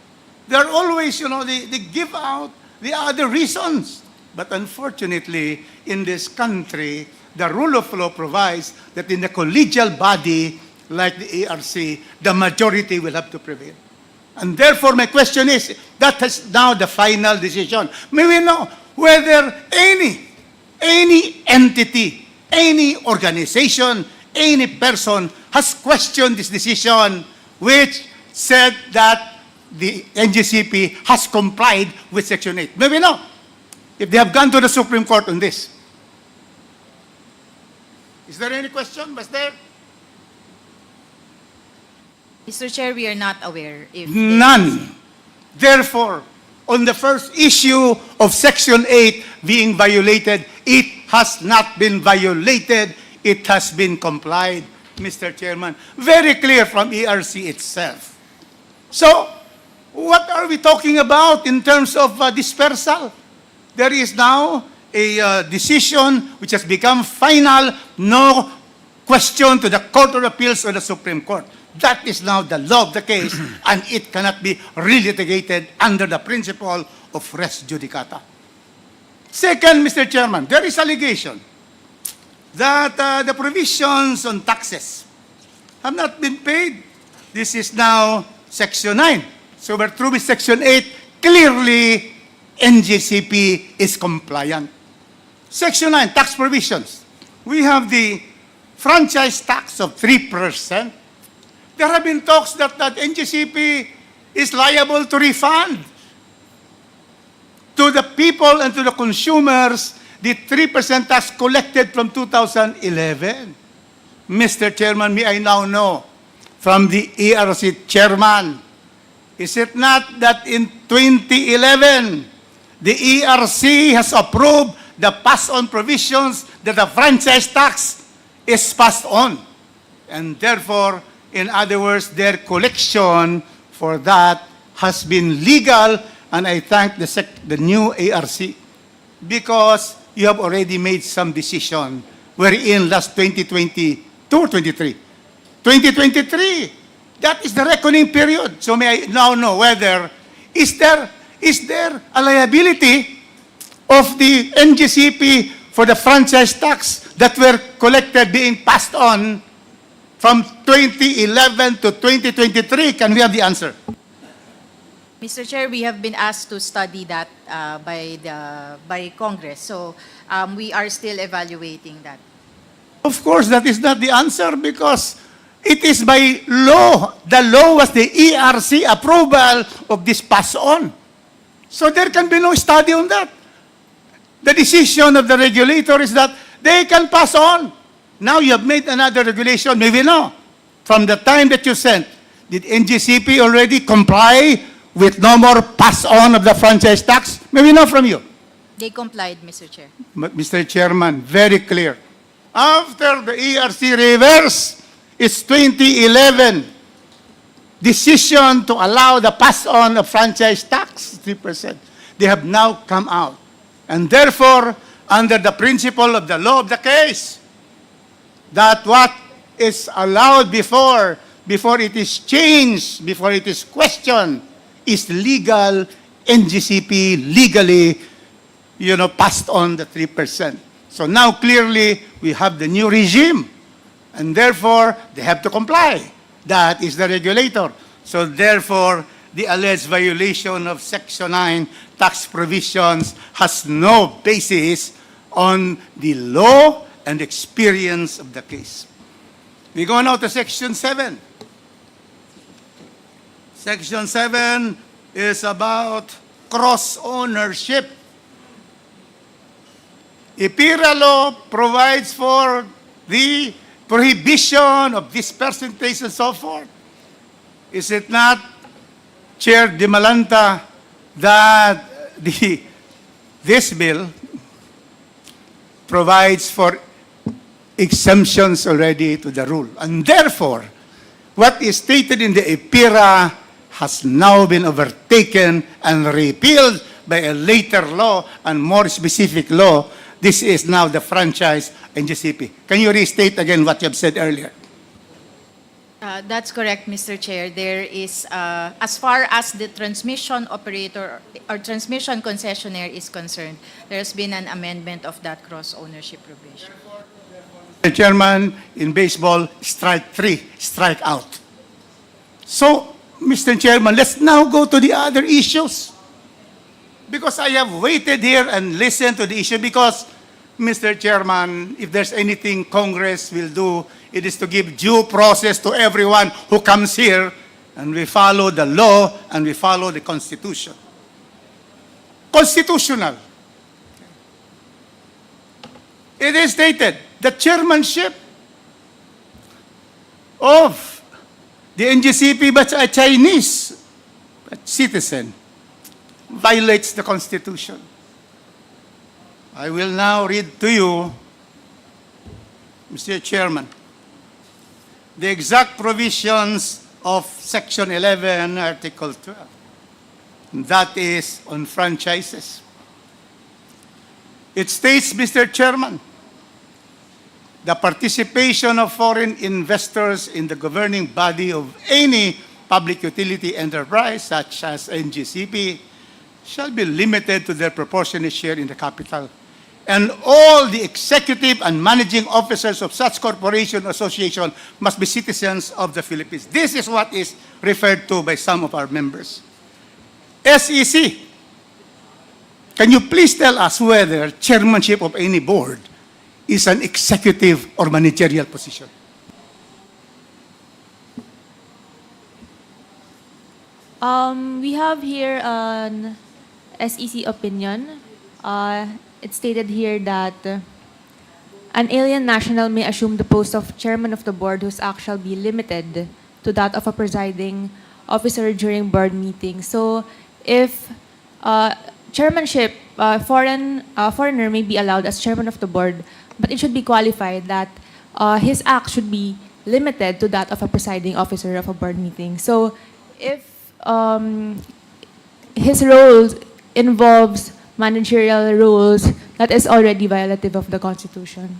They're always, they give out the other reasons. But unfortunately, in this country, the rule of law provides that in the collegial body, like the ARC, the majority will have to prevail. And therefore, my question is, that is now the final decision. May we know whether any entity, any organization, any person has questioned this decision, which said that the NGCP has complied with Section 8. May we know if they have gone to the Supreme Court on this. Is there any question? Was there? Mr. Chair, we are not aware if None. Therefore, on the first issue of Section 8 being violated, it has not been violated. It has been complied, Mr. Chairman. Very clear from ERC itself. So, what are we talking about in terms of dispersal? There is now a decision which has become final. No question to the Court of Appeals or the Supreme Court. That is now the law of the case, and it cannot be relitigated under the principle of res judicata. Second, Mr. Chairman, there is allegation that the provisions on taxes have not been paid. This is now Section 9. So we're through with Section 8. Clearly, NGCP is compliant. Section 9, tax provisions. We have the franchise tax of 3%. There have been talks that NGCP is liable to refund to the people and to the consumers the 3% tax collected from 2011. Mr. Chairman, may I now know from the ERC chairman, is it not that in 2011, the ERC has approved the pass-on provisions that the franchise tax is passed on? And therefore, in other words, their collection for that has been legal, and I thank the new ARC because you have already made some decision wherein last 2022 or 23. 2023, that is the reckoning period. So may I now know whether is there a liability of the NGCP for the franchise tax that were collected being passed on from 2011 to 2023? Can we have the answer? Mr. Chair, we have been asked to study that by Congress. So we are still evaluating that. Of course, that is not the answer because it is by law. The law was the ERC approval of this pass-on. So there can be no study on that. The decision of the regulator is that they can pass on. Now you have made another regulation, maybe no. From the time that you sent, did NGCP already comply with no more pass-on of the franchise tax? Maybe not from you. They complied, Mr. Chair. But Mr. Chairman, very clear. After the ERC reverse its 2011 decision to allow the pass-on of franchise tax, 3%, they have now come out. And therefore, under the principle of the law of the case, that what is allowed before it is changed, before it is questioned, is legal. NGCP legally, passed on the 3%. So now clearly we have the new regime, and therefore they have to comply. That is the regulator. So therefore, the alleged violation of Section 9 tax provisions has no basis on the law and experience of the case. We go now to Section 7. Section 7 is about cross-ownership. IPIRA law provides for the prohibition of this percentage and so forth. Is it not, Chair De Malanta, that this bill provides for exemptions already to the rule? And therefore, what is stated in the IPIRA has now been overtaken and repealed by a later law and more specific law. This is now the franchise NGCP. Can you restate again what you have said earlier? That's correct, Mr. Chair. There is, as far as the transmission operator or transmission concessionaire is concerned, there has been an amendment of that cross-ownership provision. Mr. Chairman, in baseball, strike 3, strike out. So, Mr. Chairman, let's now go to the other issues. Because I have waited here and listened to the issue because, Mr. Chairman, if there's anything Congress will do, it is to give due process to everyone who comes here, and we follow the law and we follow the Constitution. Constitutional. It is stated, the chairmanship of the NGCP by a Chinese citizen violates the Constitution. I will now read to you, Mr. Chairman, the exact provisions of Section 11, Article 12. That is on franchises. It states, Mr. Chairman, the participation of foreign investors in the governing body of any public utility enterprise, such as NGCP, shall be limited to their proportionate share in the capital. And all the executive and managing officers of such corporation or association must be citizens of the Philippines. This is what is referred to by some of our members. SEC, can you please tell us whether chairmanship of any board is an executive or managerial position? We have here an SEC opinion. It's stated here that an alien national may assume the post of chairman of the board whose act shall be limited to that of a presiding officer during board meetings. So if chairmanship, foreigner may be allowed as chairman of the board, but it should be qualified that his act should be limited to that of a presiding officer of a board meeting. So if his role involves managerial roles, that is already violative of the Constitution.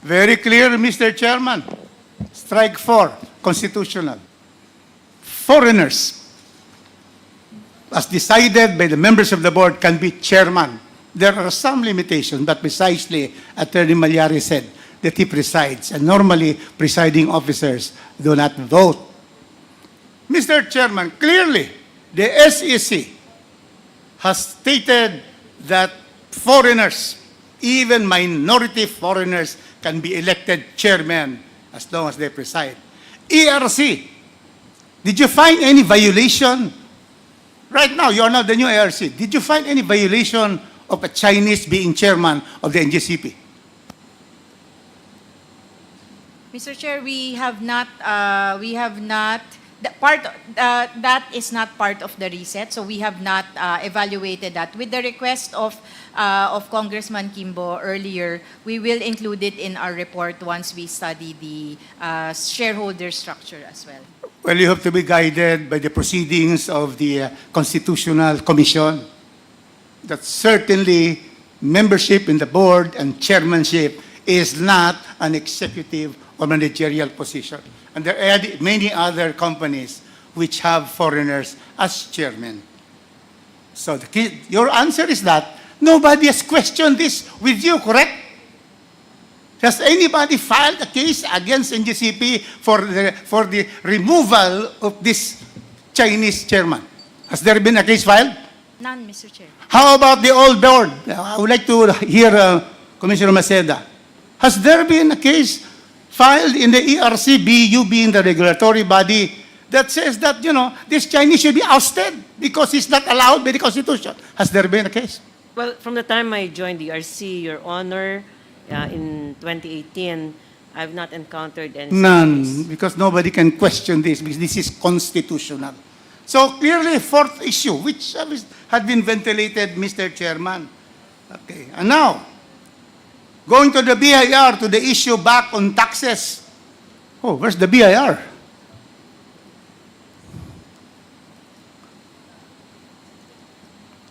Very clear, Mr. Chairman. Strike 4, constitutional. Foreigners, as decided by the members of the board, can be chairman. There are some limitations, but precisely Attorney Malyari said that he presides, and normally presiding officers do not vote. Mr. Chairman, clearly the SEC has stated that foreigners, even minority foreigners, can be elected chairman as long as they preside. ERC, did you find any violation? Right now, you are now the new ERC. Did you find any violation of a Chinese being chairman of the NGCP? Mr. Chair, we have not, that is not part of the reset, so we have not evaluated that. With the request of Congressman Kimbo earlier, we will include it in our report once we study the shareholder structure as well. Well, you have to be guided by the proceedings of the Constitutional Commission. That certainly membership in the board and chairmanship is not an executive or managerial position. And there are many other companies which have foreigners as chairmen. So your answer is that nobody has questioned this with you, correct? Has anybody filed a case against NGCP for the removal of this Chinese chairman? Has there been a case filed? None, Mr. Chair. How about the old board? I would like to hear Commissioner Maceda. Has there been a case filed in the ERC, you being the regulatory body, that says that, this Chinese should be ousted because he's not allowed by the Constitution? Has there been a case? Well, from the time I joined the ERC, Your Honor, in 2018, I've not encountered any. None, because nobody can question this, because this is constitutional. So clearly, fourth issue, which had been ventilated, Mr. Chairman. Okay, and now, going to the BIR, to the issue back on taxes. Oh, where's the BIR?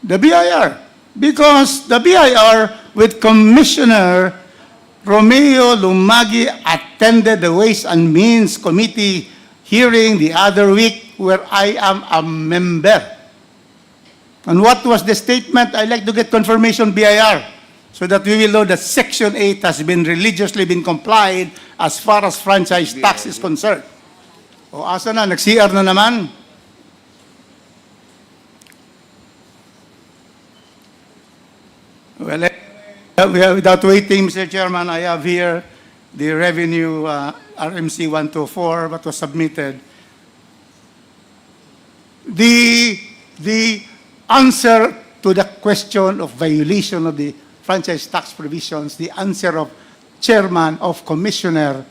The BIR. Because the BIR, with Commissioner Romeo Lumagi, attended the Ways and Means Committee hearing the other week where I am a member. And what was the statement? I'd like to get confirmation, BIR, so that we will know that Section 8 has been religiously been complied as far as franchise tax is concerned. O asa na, nag-CR na naman. Well, without waiting, Mr. Chairman, I have here the revenue RMC 124, what was submitted. The answer to the question of violation of the franchise tax provisions, the answer of Chairman of Commissioner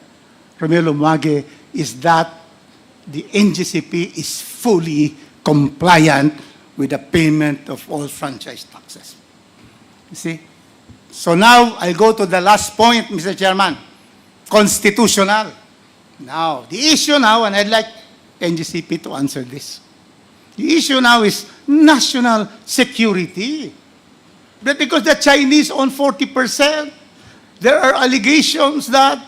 Romeo Lumagi is that the NGCP is fully compliant with the payment of all franchise taxes. You see? So now, I'll go to the last point, Mr. Chairman. Constitutional. Now, the issue now, and I'd like NGCP to answer this. The issue now is national security. But because the Chinese own 40%, there are allegations that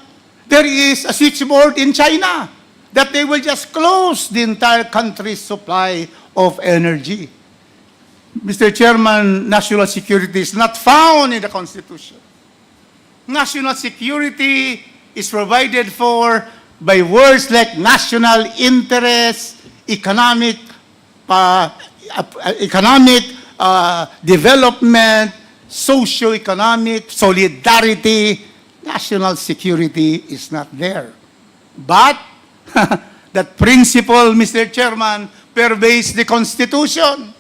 there is a switchboard in China, that they will just close the entire country's supply of energy. Mr. Chairman, national security is not found in the Constitution. National security is provided for by words like national interest, economic development, socio-economic solidarity. National security is not there. But that principle, Mr. Chairman, pervades the Constitution,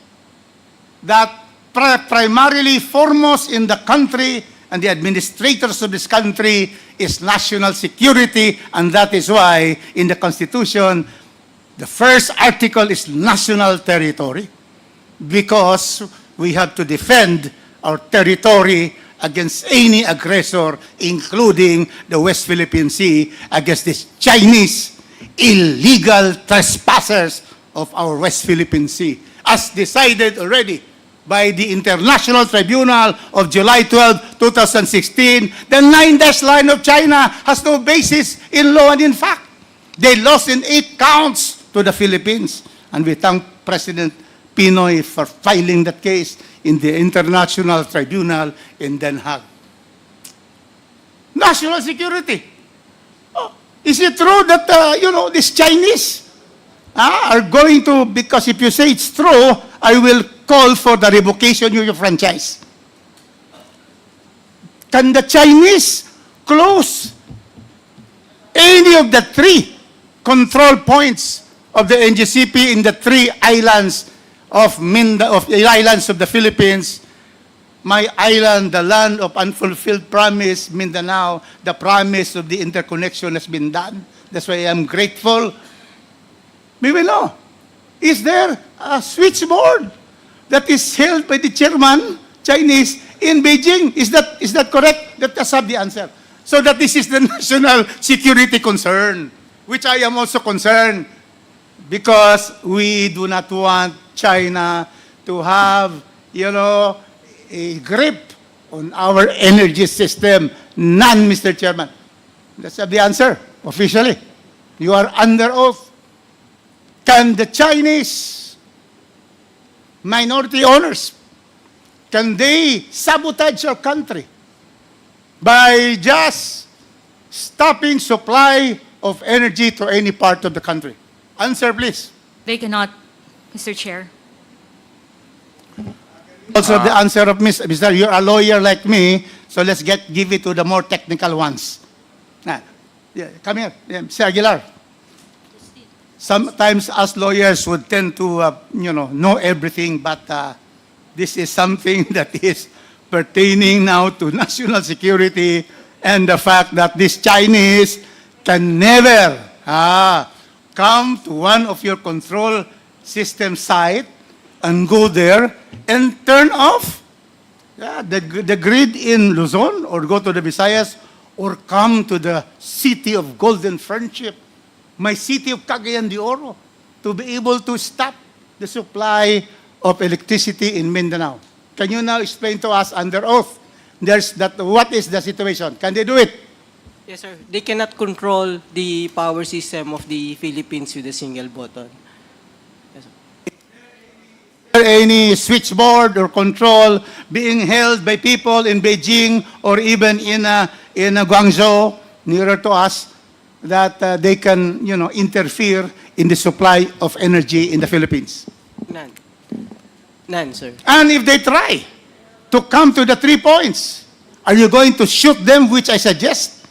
that primarily foremost in the country and the administrators of this country is national security, and that is why in the Constitution, the first article is national territory, because we have to defend our territory against any aggressor, including the West Philippine Sea, against these Chinese illegal trespassers of our West Philippine Sea, as decided already by the International Tribunal of July 12, 2016. The 9-dash line of China has no basis in law and in fact. They lost in 8 counts to the Philippines. And we thank President Pinoy for filing that case in the International Tribunal in Den Haag. National security. Oh, is it true that, these Chinese are going to, because if you say it's true, I will call for the revocation of your franchise. Can the Chinese close any of the 3 control points of the NGCP in the 3 islands of the islands of the Philippines? My island, the land of unfulfilled promise, Mindanao, the promise of the interconnection has been done. That's why I'm grateful. We will know. Is there a switchboard that is held by the chairman, Chinese, in Beijing? Is that correct? Let us have the answer. So that this is the national security concern, which I am also concerned, because we do not want China to have, a grip on our energy system. None, Mr. Chairman. Let's have the answer, officially. You are under oath. Can the Chinese minority owners, can they sabotage our country by just stopping supply of energy to any part of the country? Answer, please. They cannot, Mr. Chair. Also, the answer of Mr. You're a lawyer like me, so let's give it to the more technical ones. Come here, Mr. Aguilar. Sometimes us lawyers would tend to, know everything, but this is something that is pertaining now to national security and the fact that these Chinese can never come to one of your control system site and go there and turn off the grid in Luzon, or go to the Visayas, or come to the city of Golden Friendship, my city of Cagayan de Oro, to be able to stop the supply of electricity in Mindanao. Can you now explain to us under oath, what is the situation? Can they do it? Yes, sir. They cannot control the power system of the Philippines with a single button. Yes, sir. Is there any switchboard or control being held by people in Beijing or even in Guangzhou, nearer to us, that they can, interfere in the supply of energy in the Philippines? None. None, sir. And if they try to come to the 3 points, are you going to shoot them, which I suggest,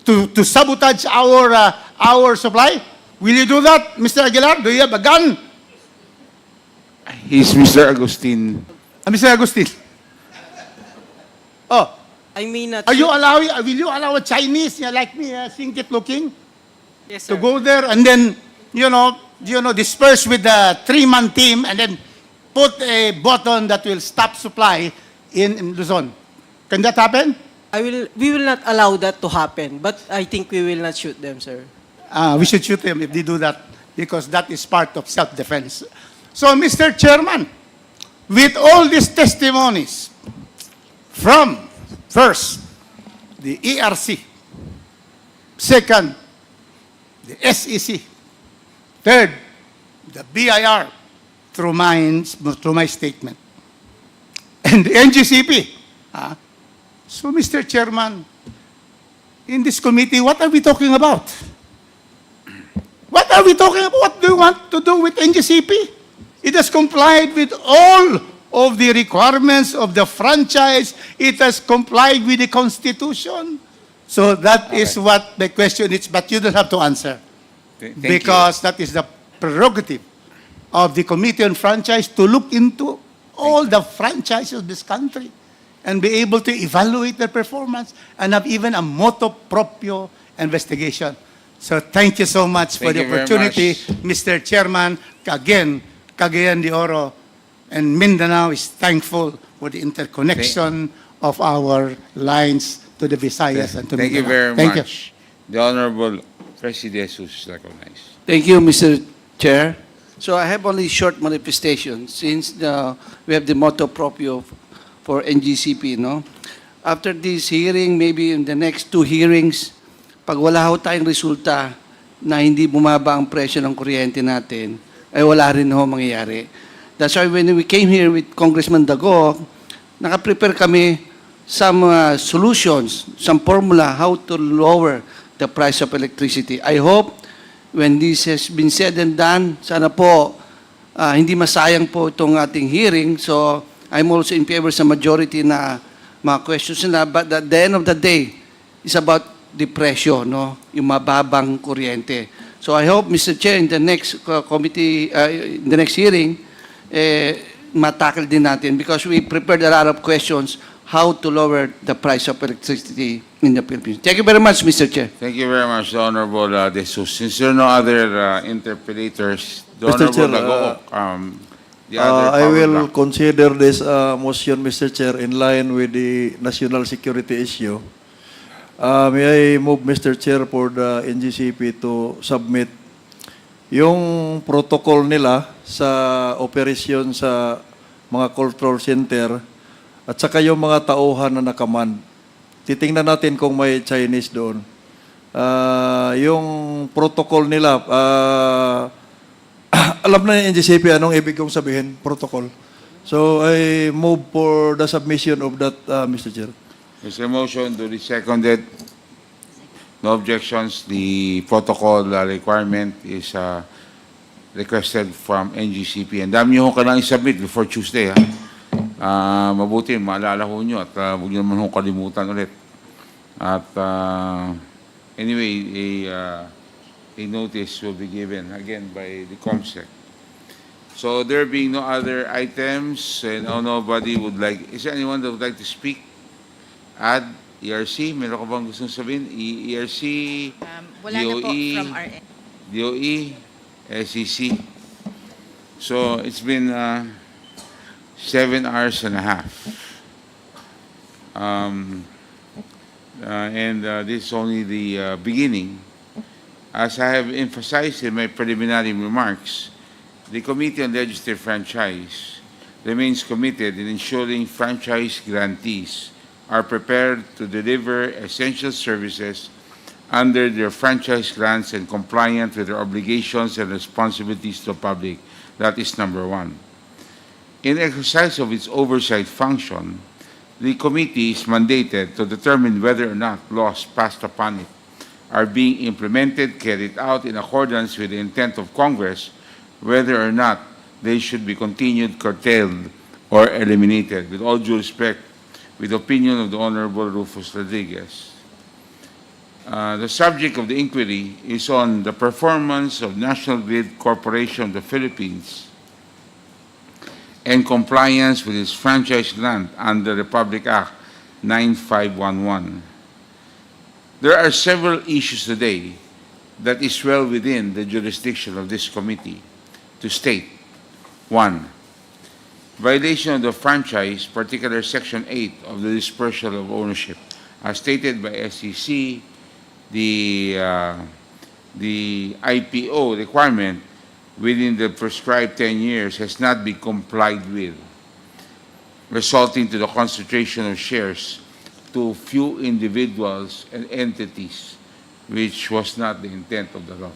to sabotage our supply? Will you do that, Mr. Aguilar? Do you have a gun? He's Mr. Agustin. Mr. Agustin. Oh. I mean, will you allow a Chinese like me, singkit looking, yes, sir, to go there and then, disperse with the 3-man team and then put a button that will stop supply in Luzon? Can that happen? We will not allow that to happen, but I think we will not shoot them, sir. We should shoot them if they do that, because that is part of self-defense. So, Mr. Chairman, with all these testimonies from, first, the ERC. Second, the SEC. Third, the BIR through my statement. And the NGCP. So, Mr. Chairman, in this committee, what are we talking about? What are we talking about? What do you want to do with NGCP? It has complied with all of the requirements of the franchise. It has complied with the Constitution. So that is what the question is, but you don't have to answer. Because that is the prerogative of the Committee on Franchise to look into all the franchises of this country and be able to evaluate their performance and have even a motu proprio investigation. So thank you so much for Thank the you very opportunity, much. Mr. Chairman. Again, Cagayan de Oro and Mindanao is thankful for the interconnection of our lines to the Visayas and to Thank you Mindanao. very Thank much. The Honorable President is recognized. Thank you, Mr. Chair. So I have only short manifestation since we have the motto proprio for NGCP, no? After this hearing, maybe in the next 2 hearings, pag wala ho tayong resulta na hindi bumaba ang presyo ng kuryente natin, ay wala rin ho mangyayari. That's why when we came here with Congressman Dago, naka-prepare kami some solutions, some formula how to lower the price of electricity. I hope when this has been said and done, sana po hindi masayang po itong ating hearing. So I'm also in favor sa majority na mga questions nila. But at the end of the day, it's about the presyo, no? Yung mababang kuryente. So I hope, Mr. Chair, in the next committee, in the next hearing, matakal din natin because we prepared a lot of questions how to lower the price of electricity in the Philippines. Thank you very much, Mr. Chair. Thank you very much, the Honorable De Jesus. Since there are no other interpellators, the Mr. Chair, Honorable the other I power will block. consider this motion, Mr. Chair, in line with the national security issue. May I move, Mr. Chair, for the NGCP to submit yung protocol nila sa operasyon sa mga control center at saka yung mga tauhan na nakaman. Titingnan natin kung may Chinese doon. Yung protocol nila, alam na yung NGCP anong ibig kong sabihin, protocol. So I move for the submission of that, Mr. Chair. Is there a motion to be seconded? No objections. The protocol requirement is requested from NGCP. And dami nyo kailangan i-submit before Tuesday. Mabuti, maalala ho nyo at huwag nyo naman ho kalimutan ulit. At anyway, a notice will be given again by the COMSEC. So there being no other items and nobody would like, is there anyone that would like to speak? Add ERC, meron ka bang gustong sabihin? ERC, Wala na po DOE, from our end. DOE, SEC. So it's been 7 hours and a half. And this is only the beginning. As I have emphasized in my preliminary remarks, the Committee on Legislative Franchise remains committed in ensuring franchise grantees are prepared to deliver essential services under their franchise grants and compliant with their obligations and responsibilities to the public. That is number one. In exercise of its oversight function, the committee is mandated to determine whether or not laws passed upon it are being implemented, carried out in accordance with the intent of Congress, whether or not they should be continued, curtailed, or eliminated. With all due respect, with the opinion of the Honorable Rufus Rodriguez. The subject of the inquiry is on the performance of National Grid Corporation of the Philippines and compliance with its franchise grant under Republic Act 9511. There are several issues today that is well within the jurisdiction of this committee to state. 1. Violation of the franchise, particular Section 8 of the dispersal of ownership. As stated by SEC, the IPO requirement within the prescribed 10 years has not been complied with, resulting to the concentration of shares to few individuals and entities, which was not the intent of the law.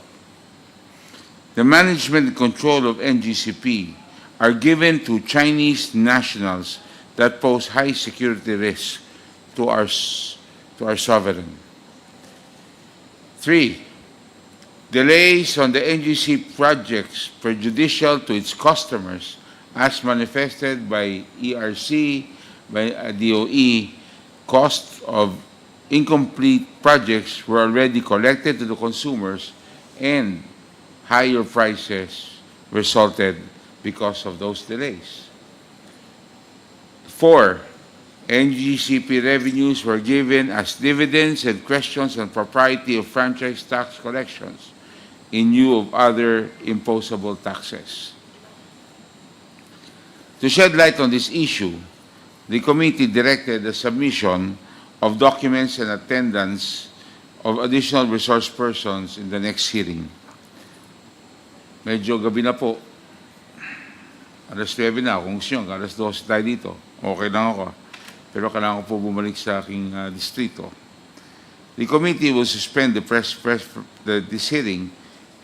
The management and control of NGCP are given to Chinese nationals that pose high security risk to our sovereign. 3. Delays on the NGC projects prejudicial to its customers as manifested by ERC, by DOE. Costs of incomplete projects were already collected to the consumers, and higher prices resulted because of those delays. 4. NGCP revenues were given as dividends and questions on propriety of franchise tax collections in lieu of other imposable taxes. To shed light on this issue, the committee directed the submission of documents and attendance of additional resource persons in the next hearing. Medyo gabi na po. Alas 9 na. Kung gusto nyo, alas 12 tayo dito. Okay lang ako. Pero kailangan ko po bumalik sa aking distrito. The committee will suspend this hearing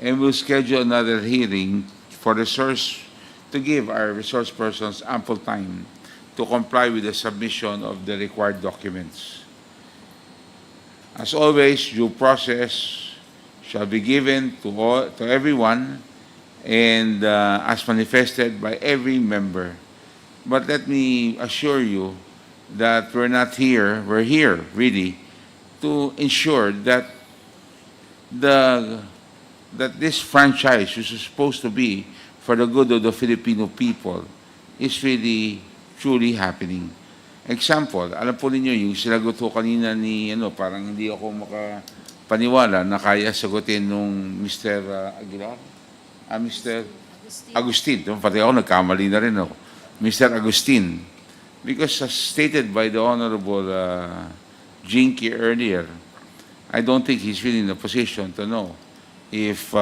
and will schedule another hearing for to give our resource persons ample time to comply with the submission of the required documents. As always, due process shall be given to everyone and as manifested by every member. But let me assure you that we're here really to ensure that this franchise, which is supposed to be for the good of the Filipino people, is really truly happening. Example, alam po ninyo yung sinagot ko kanina ni, parang hindi ako makapaniwala na kaya sagutin nung Mr. Aguilar? Mr. Agustin. Pati ako nagkamali na rin ako. Mr. Agustin. Because as stated by the Honorable Jinky earlier, I don't think he's really in a position to know if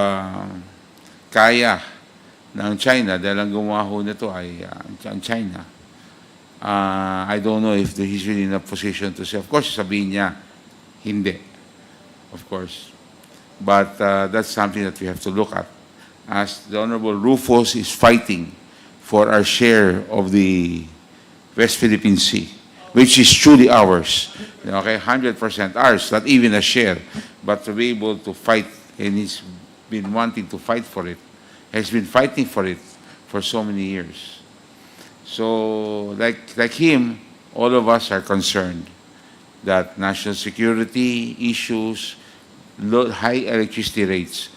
kaya ng China, dahil ang gumawa ho nito ay ang China. I don't know if he's really in a position to say. Of course, sabihin niya, hindi. Of course. But that's something that we have to look at. As the Honorable Rufus is fighting for our share of the West Philippine Sea, which is truly ours. Okay, 100% ours, not even a share. But to be able to fight, and he's been wanting to fight for it, has been fighting for it for so many years. So, like him, all of us are concerned that national security issues, high electricity rates.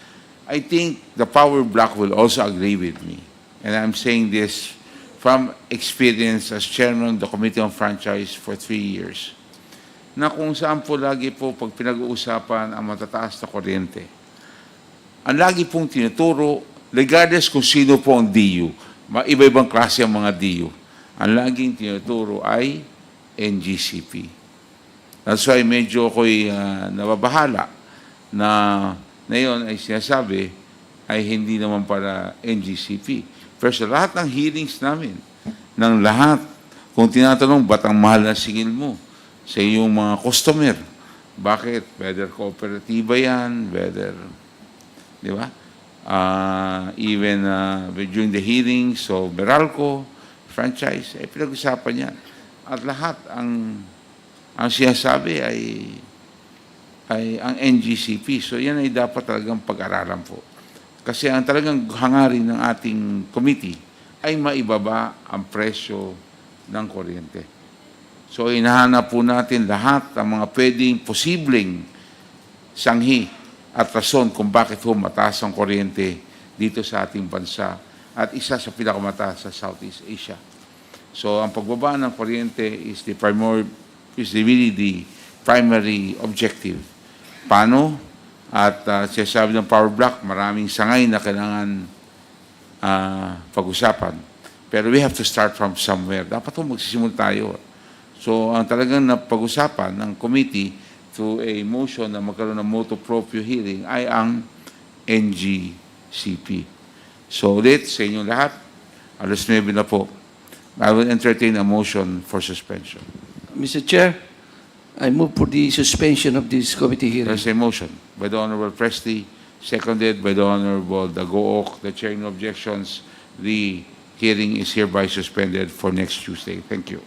I think the power block will also agree with me. And I'm saying this from experience as chairman of the Committee on Franchise for 3 years. Na kung saan po lagi po pag pinag-uusapan ang matataas na kuryente, ang lagi pong tinuturo, regardless kung sino po ang DU, iba-ibang klase ang mga DU, ang laging tinuturo ay NGCP. That's why medyo ako'y nababahala na ngayon ay sinasabi ay hindi naman para NGCP. Pero sa lahat ng hearings namin, ng lahat, kung tinatanong, ba't ang mahal na singil mo sa iyong mga customer? Bakit? Whether kooperatiba yan, whether, di ba? Even during the hearings of Meralco, franchise, ay pinag-usapan yan. At lahat ang sinasabi ay ang NGCP. So yan ay dapat talagang pag-aralan po. Kasi ang talagang hangarin ng ating committee ay maibaba ang presyo ng kuryente. So hinahanap po natin lahat ang mga pwedeng posibleng sanghi at rason kung bakit mataas ang kuryente dito sa ating bansa at isa sa pinakamataas sa Southeast Asia. So ang pagbaba ng kuryente is really the primary objective. Paano? At sinasabi ng power block, maraming sangay na kailangan pag-usapan. Pero we have to start from somewhere. Dapat magsisimul tayo. So ang talagang napag-usapan ng committee to a motion na magkaroon ng motu proprio hearing ay ang NGCP. So ulit sa inyong lahat, alas 9 na po. I will entertain a motion for suspension. Mr. Chair, I move for the suspension of this committee hearing. There's a motion by the Honorable Presley, seconded by the Honorable Dagook. The chair, no objections. The hearing is hereby suspended for next Tuesday. Thank you.